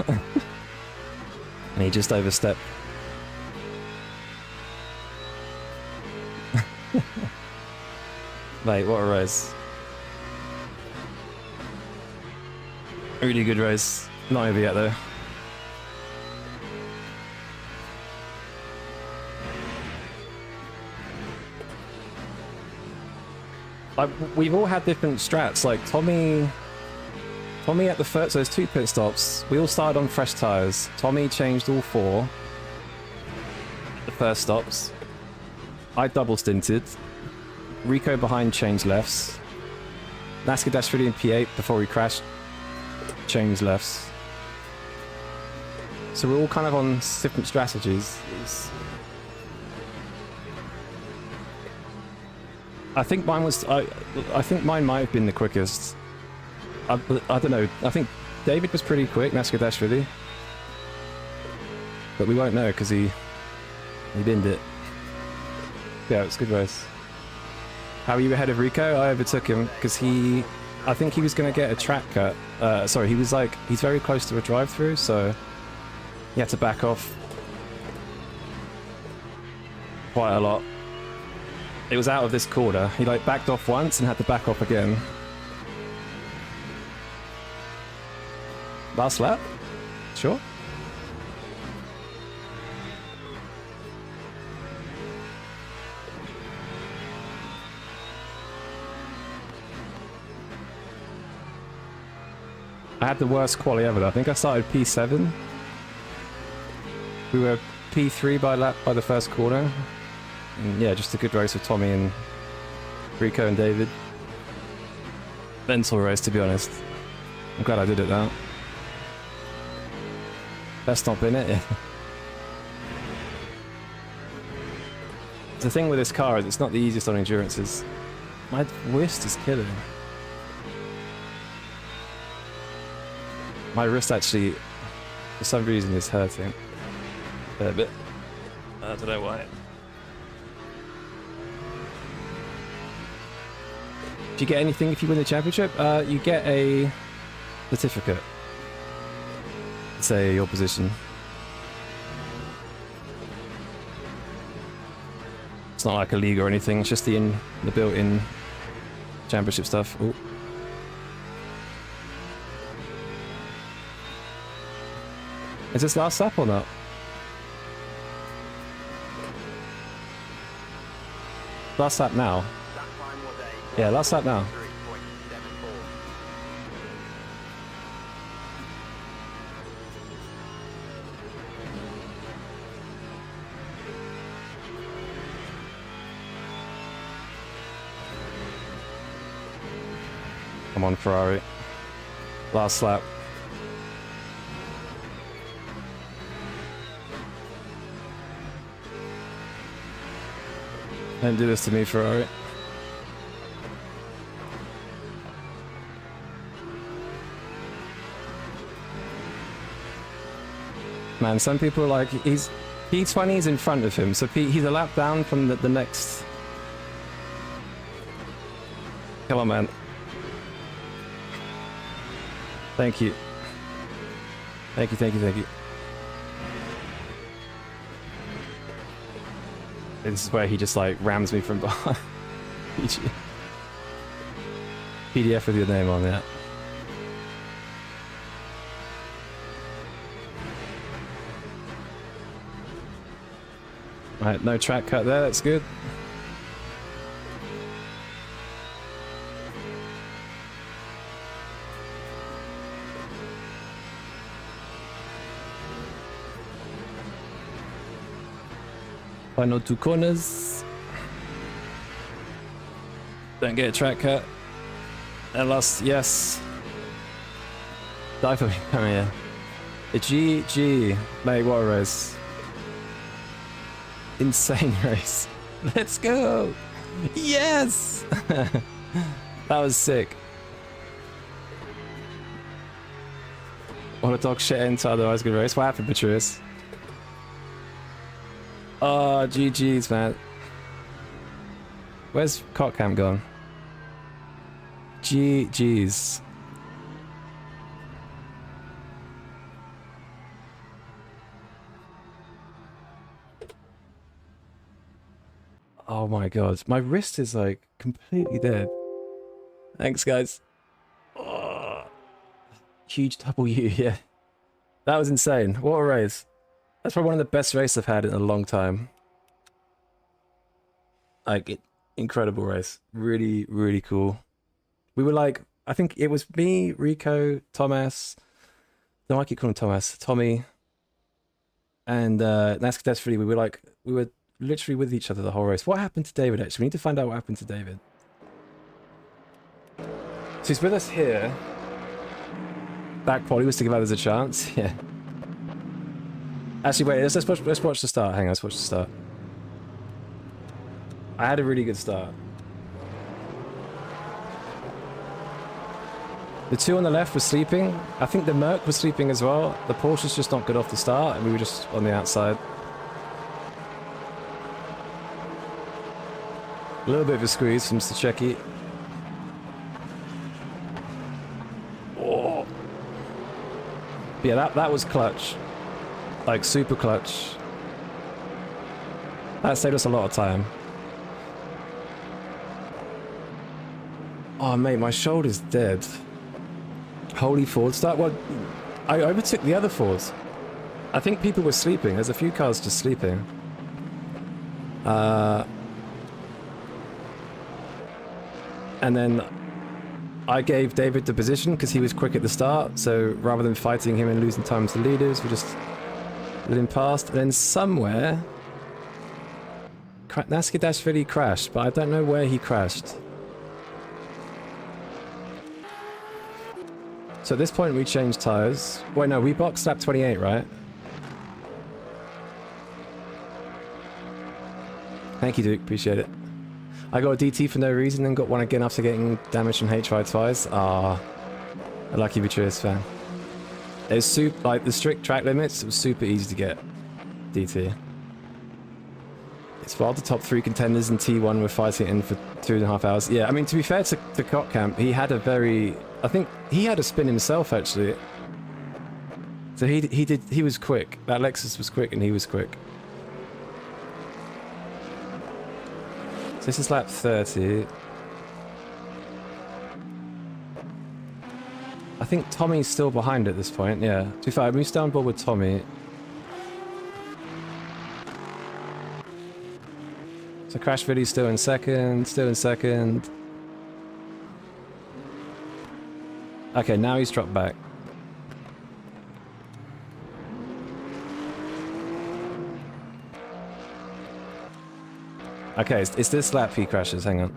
And he just overstepped. Mate, what a race. Really good race. Not over yet though. Like, we've all had different strats. Like Tommy at the first, so there's 2 pit stops. We all started on fresh tires. Tommy changed all 4. The first stops. I double stinted. Rico behind changed lefts. Nasca dashed really in P8 before we crashed. Changed lefts. So we're all kind of on different strategies. I think mine was. I think mine might have been the quickest. I don't know. I think David was pretty quick. Nasca dash really. But we won't know because he binned it. Yeah, it's a good race. How are you ahead of Rico? I overtook him because I think he was going to get a track cut. Sorry, he's very close to a drive-through, so he had to back off quite a lot. It was out of this corner. He like backed off once and had to back off again. Last lap? Sure. I had the worst quali ever though. I think I started P7. We were P3 by the first corner. And yeah, just a good race with Tommy and Rico and David. Mental race, to be honest. I'm glad I did it now. Best not been it, yeah. The thing with this car is it's not the easiest on endurances. My wrist is killing. My wrist actually, for some reason, is hurting a bit. I don't know why. Do you get anything if you win the championship? You get a certificate. Say your position. It's not like a league or anything. It's just the built-in championship stuff. Ooh. Is this last lap or not? Last lap now. That time was a Yeah, last lap now. 3.74. Come on, Ferrari. Last lap. Don't do this to me, Ferrari. Man, some people are like, P20 is in front of him, so he's a lap down from the next. Come on, man. Thank you. Thank you, thank you, thank you. This is where he just like rams me from behind. PDF with your name on that. Right, no track cut there, that's good. Final 2 corners. Don't get a track cut. And last, yes. Die for me, come here. A GG. Mate, what a race. Insane race. Let's go. Yes. That was sick. What a dog shit into otherwise good race. What happened, Patrice? Oh, GG's, man. Where's Cockcamp gone? GG's. Oh my god. My wrist is like completely dead. Thanks, guys. Oh, huge W, yeah. That was insane. What a race. That's probably one of the best races I've had in a long time. Like, incredible race. Really, really cool. We were like, I think it was me, Rico, Thomas. No, I keep calling him Thomas. Tommy. And NASCAR Test 3. We were literally with each other the whole race. What happened to David, actually? We need to find out what happened to David. So he's with us here. Back quality was to give others a chance. Yeah. Actually, wait. Let's watch the start. Hang on. Let's watch the start. I had a really good start. The two on the left were sleeping. I think the Merc was sleeping as well. The Porsche's just not good off the start, and we were just on the outside. A little bit of a squeeze from Mr. Checky. Oh. Yeah, that was clutch. Like, super clutch. That saved us a lot of time. Oh, mate, my shoulder's dead. Holy Ford start. Well, I overtook the other Fords. I think people were sleeping. There's a few cars just sleeping. And then I gave David the position because he was quick at the start. So rather than fighting him and losing time to the leaders, we just let him past. And then somewhere, Naskadashvili crashed, but I don't know where he crashed. So at this point we changed tires. Wait, no, we boxed lap 28, right? Thank you, Duke. Appreciate it. I got a DT for no reason and got one again after getting damaged from HY twice. Ah, a lucky Beatrice fan. It was like the strict track limits, it was super easy to get DT. It's while the top 3 contenders in T1 were fighting in for 2.5 hours. Yeah, I mean, to be fair to Cockcamp, he had a very... I think he had a spin himself, actually. So he was quick. That Lexus was quick and he was quick. So this is lap 30. I think Tommy's still behind at this point, yeah. To be fair, we stay on board with Tommy. So Crash Viddy's still in second. Okay, now he's dropped back. Okay, it's this lap he crashes, hang on.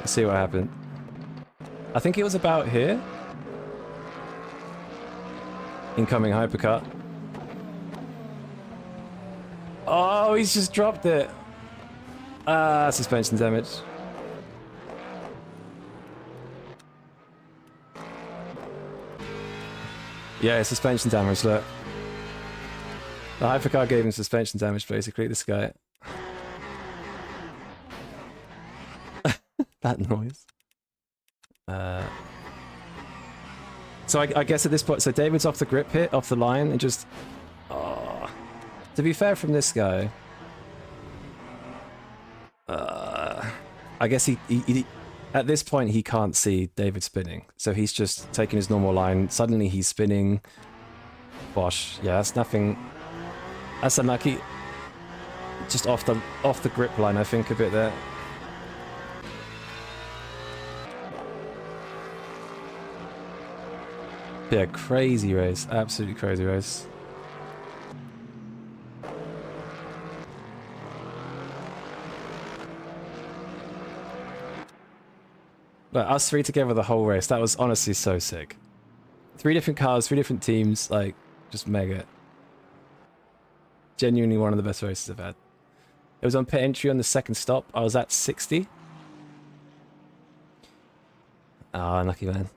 Let's see what happened. I think it was about here. Incoming hypercut. Oh, he's just dropped it. Ah, suspension damage. Yeah, suspension damage, look. The hypercar gave him suspension damage, basically, this guy. That noise. So I guess at this point, so David's off the grip hit, off the line, and just... Oh. To be fair from this guy... I guess he at this point, he can't see David spinning. So he's just taking his normal line. Suddenly he's spinning. Bosh. Yeah, that's nothing... That's unlucky. Just off the grip line, I think, a bit there. Yeah, crazy race. Absolutely crazy race. But us three together the whole race, that was honestly so sick. 3 different cars, 3 different teams, like, just mega. Genuinely one of the best races I've had. It was on pit entry on the second stop. I was at 60. Ah, unlucky man.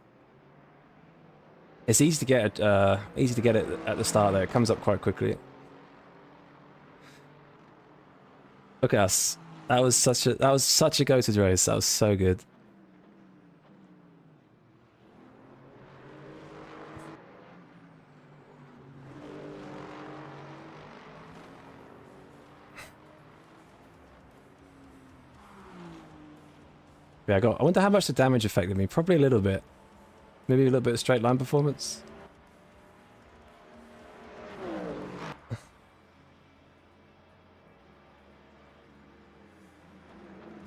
It's easy to get it at the start there. It comes up quite quickly. Look at us. That was such a go-to race. That was so good. Yeah, I wonder how much the damage affected me. Probably a little bit. Maybe a little bit of straight line performance.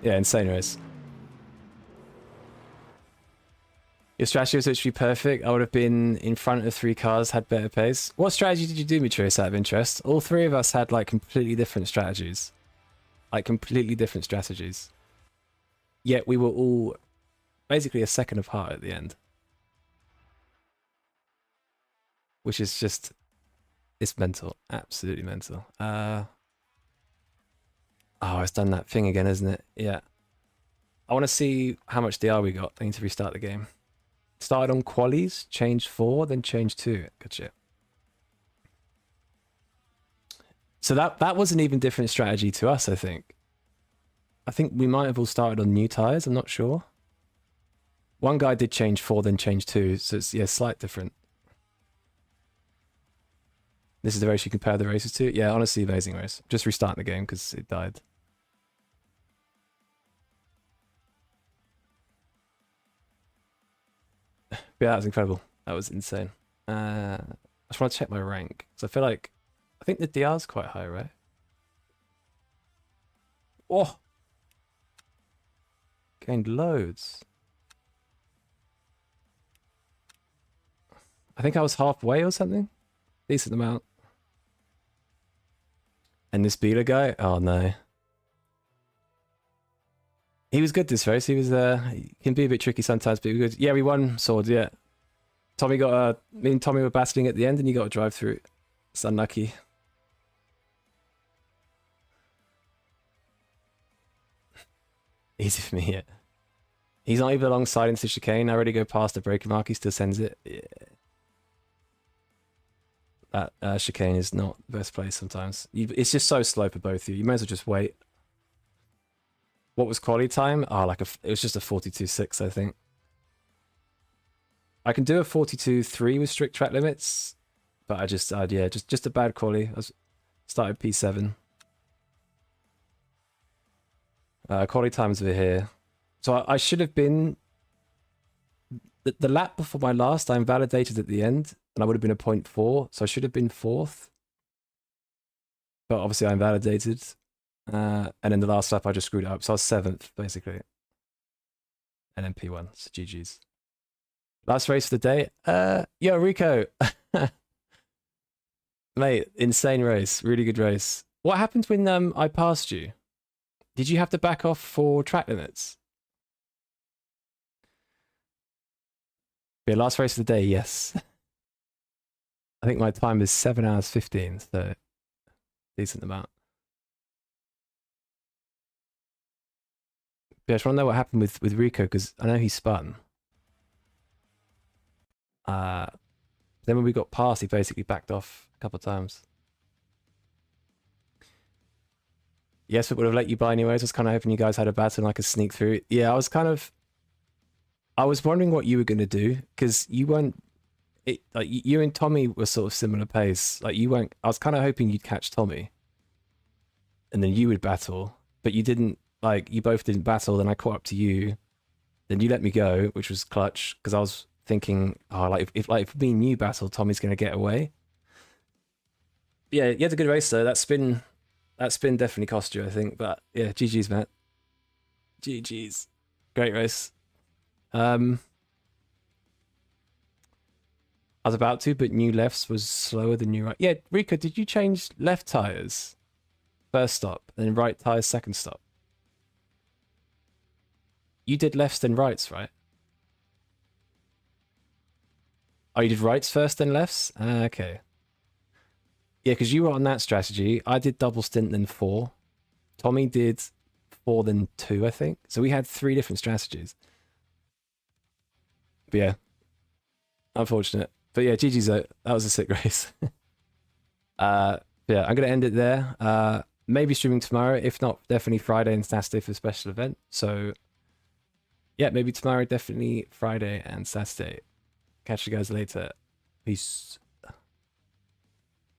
Yeah, insane race. Your strategy was literally perfect. I would have been in front of 3 cars, had better pace. What strategy did you do, Mitris, out of interest? All 3 of us had like completely different strategies. Like completely different strategies. Yet we were all basically a second apart at the end. Which is just, it's mental. Absolutely mental. Oh, it's done that thing again, isn't it? Yeah. I want to see how much DR we got. I need to restart the game. Started on qualies, changed 4, then changed 2. Good shit. So that was an even different strategy to us, I think. I think we might have all started on new tires, I'm not sure. One guy did change 4, then change 2, so it's, yeah, slight different. This is the race you compare the races to? Yeah, honestly, amazing race. Just restarting the game because it died. Yeah, that was incredible. That was insane. I just want to check my rank. So I think the DR's quite high, right? Oh! Gained loads. I think I was halfway or something. Decent amount. And this Beeler guy? Oh no. He was good this race. He was he can be a bit tricky sometimes, but he was good. Yeah, we won swords, yeah. Tommy got me and Tommy were battling at the end and you got to drive through. It's unlucky. Easy for me, yeah. He's not even alongside into the chicane. I already go past the breaker mark, he still sends it. Yeah. That chicane is not the best place sometimes. It's just so slow for both of you. You may as well just wait. What was quality time? Oh, it was just a 42.6, I think. I can do a 42.3 with strict track limits, but I just a bad quality. I started P7. Quality times over here. So I should have been... The lap before my last, I invalidated at the end, and I would have been a 0.4, so I should have been 4th. But obviously I invalidated. And in the last lap, I just screwed it up. So I was 7th, basically. And then P1, so GG's. Last race for the day. Yo, Rico. Mate, insane race. Really good race. What happened when I passed you? Did you have to back off for track limits? Yeah, last race of the day, yes. I think my time is 7 hours 15, so decent amount. Yeah, I just want to know what happened with Rico, because I know he spun. Then when we got past, he basically backed off a couple of times. Yes, it would have let you by anyways. I was kind of hoping you guys had a battle and I could sneak through. Yeah, I was wondering what you were going to do, because you weren't... like, you and Tommy were sort of similar pace. Like, you weren't... I was kind of hoping you'd catch Tommy. And then you would battle. But you didn't... Like, you both didn't battle, then I caught up to you. Then you let me go, which was clutch, because I was thinking, oh, like, if me and you battle, Tommy's going to get away. Yeah, you had a good race, though. That spin definitely cost you, I think. But, yeah, GG's, Matt. GG's. Great race. I was about to, but new lefts was slower than new right. Yeah, Rico, did you change left tires first stop, and then right tires second stop? You did lefts then rights, right? Oh, you did rights first then lefts? Okay. Yeah, because you were on that strategy. I did double stint then 4. Tommy did 4 then 2, I think. So we had 3 different strategies. But yeah, unfortunate. But yeah, GG's. That was a sick race. Yeah, I'm gonna end it there. Maybe streaming tomorrow. If not, definitely Friday and Saturday for special event. So yeah, maybe tomorrow, definitely Friday and Saturday. Catch you guys later. Peace.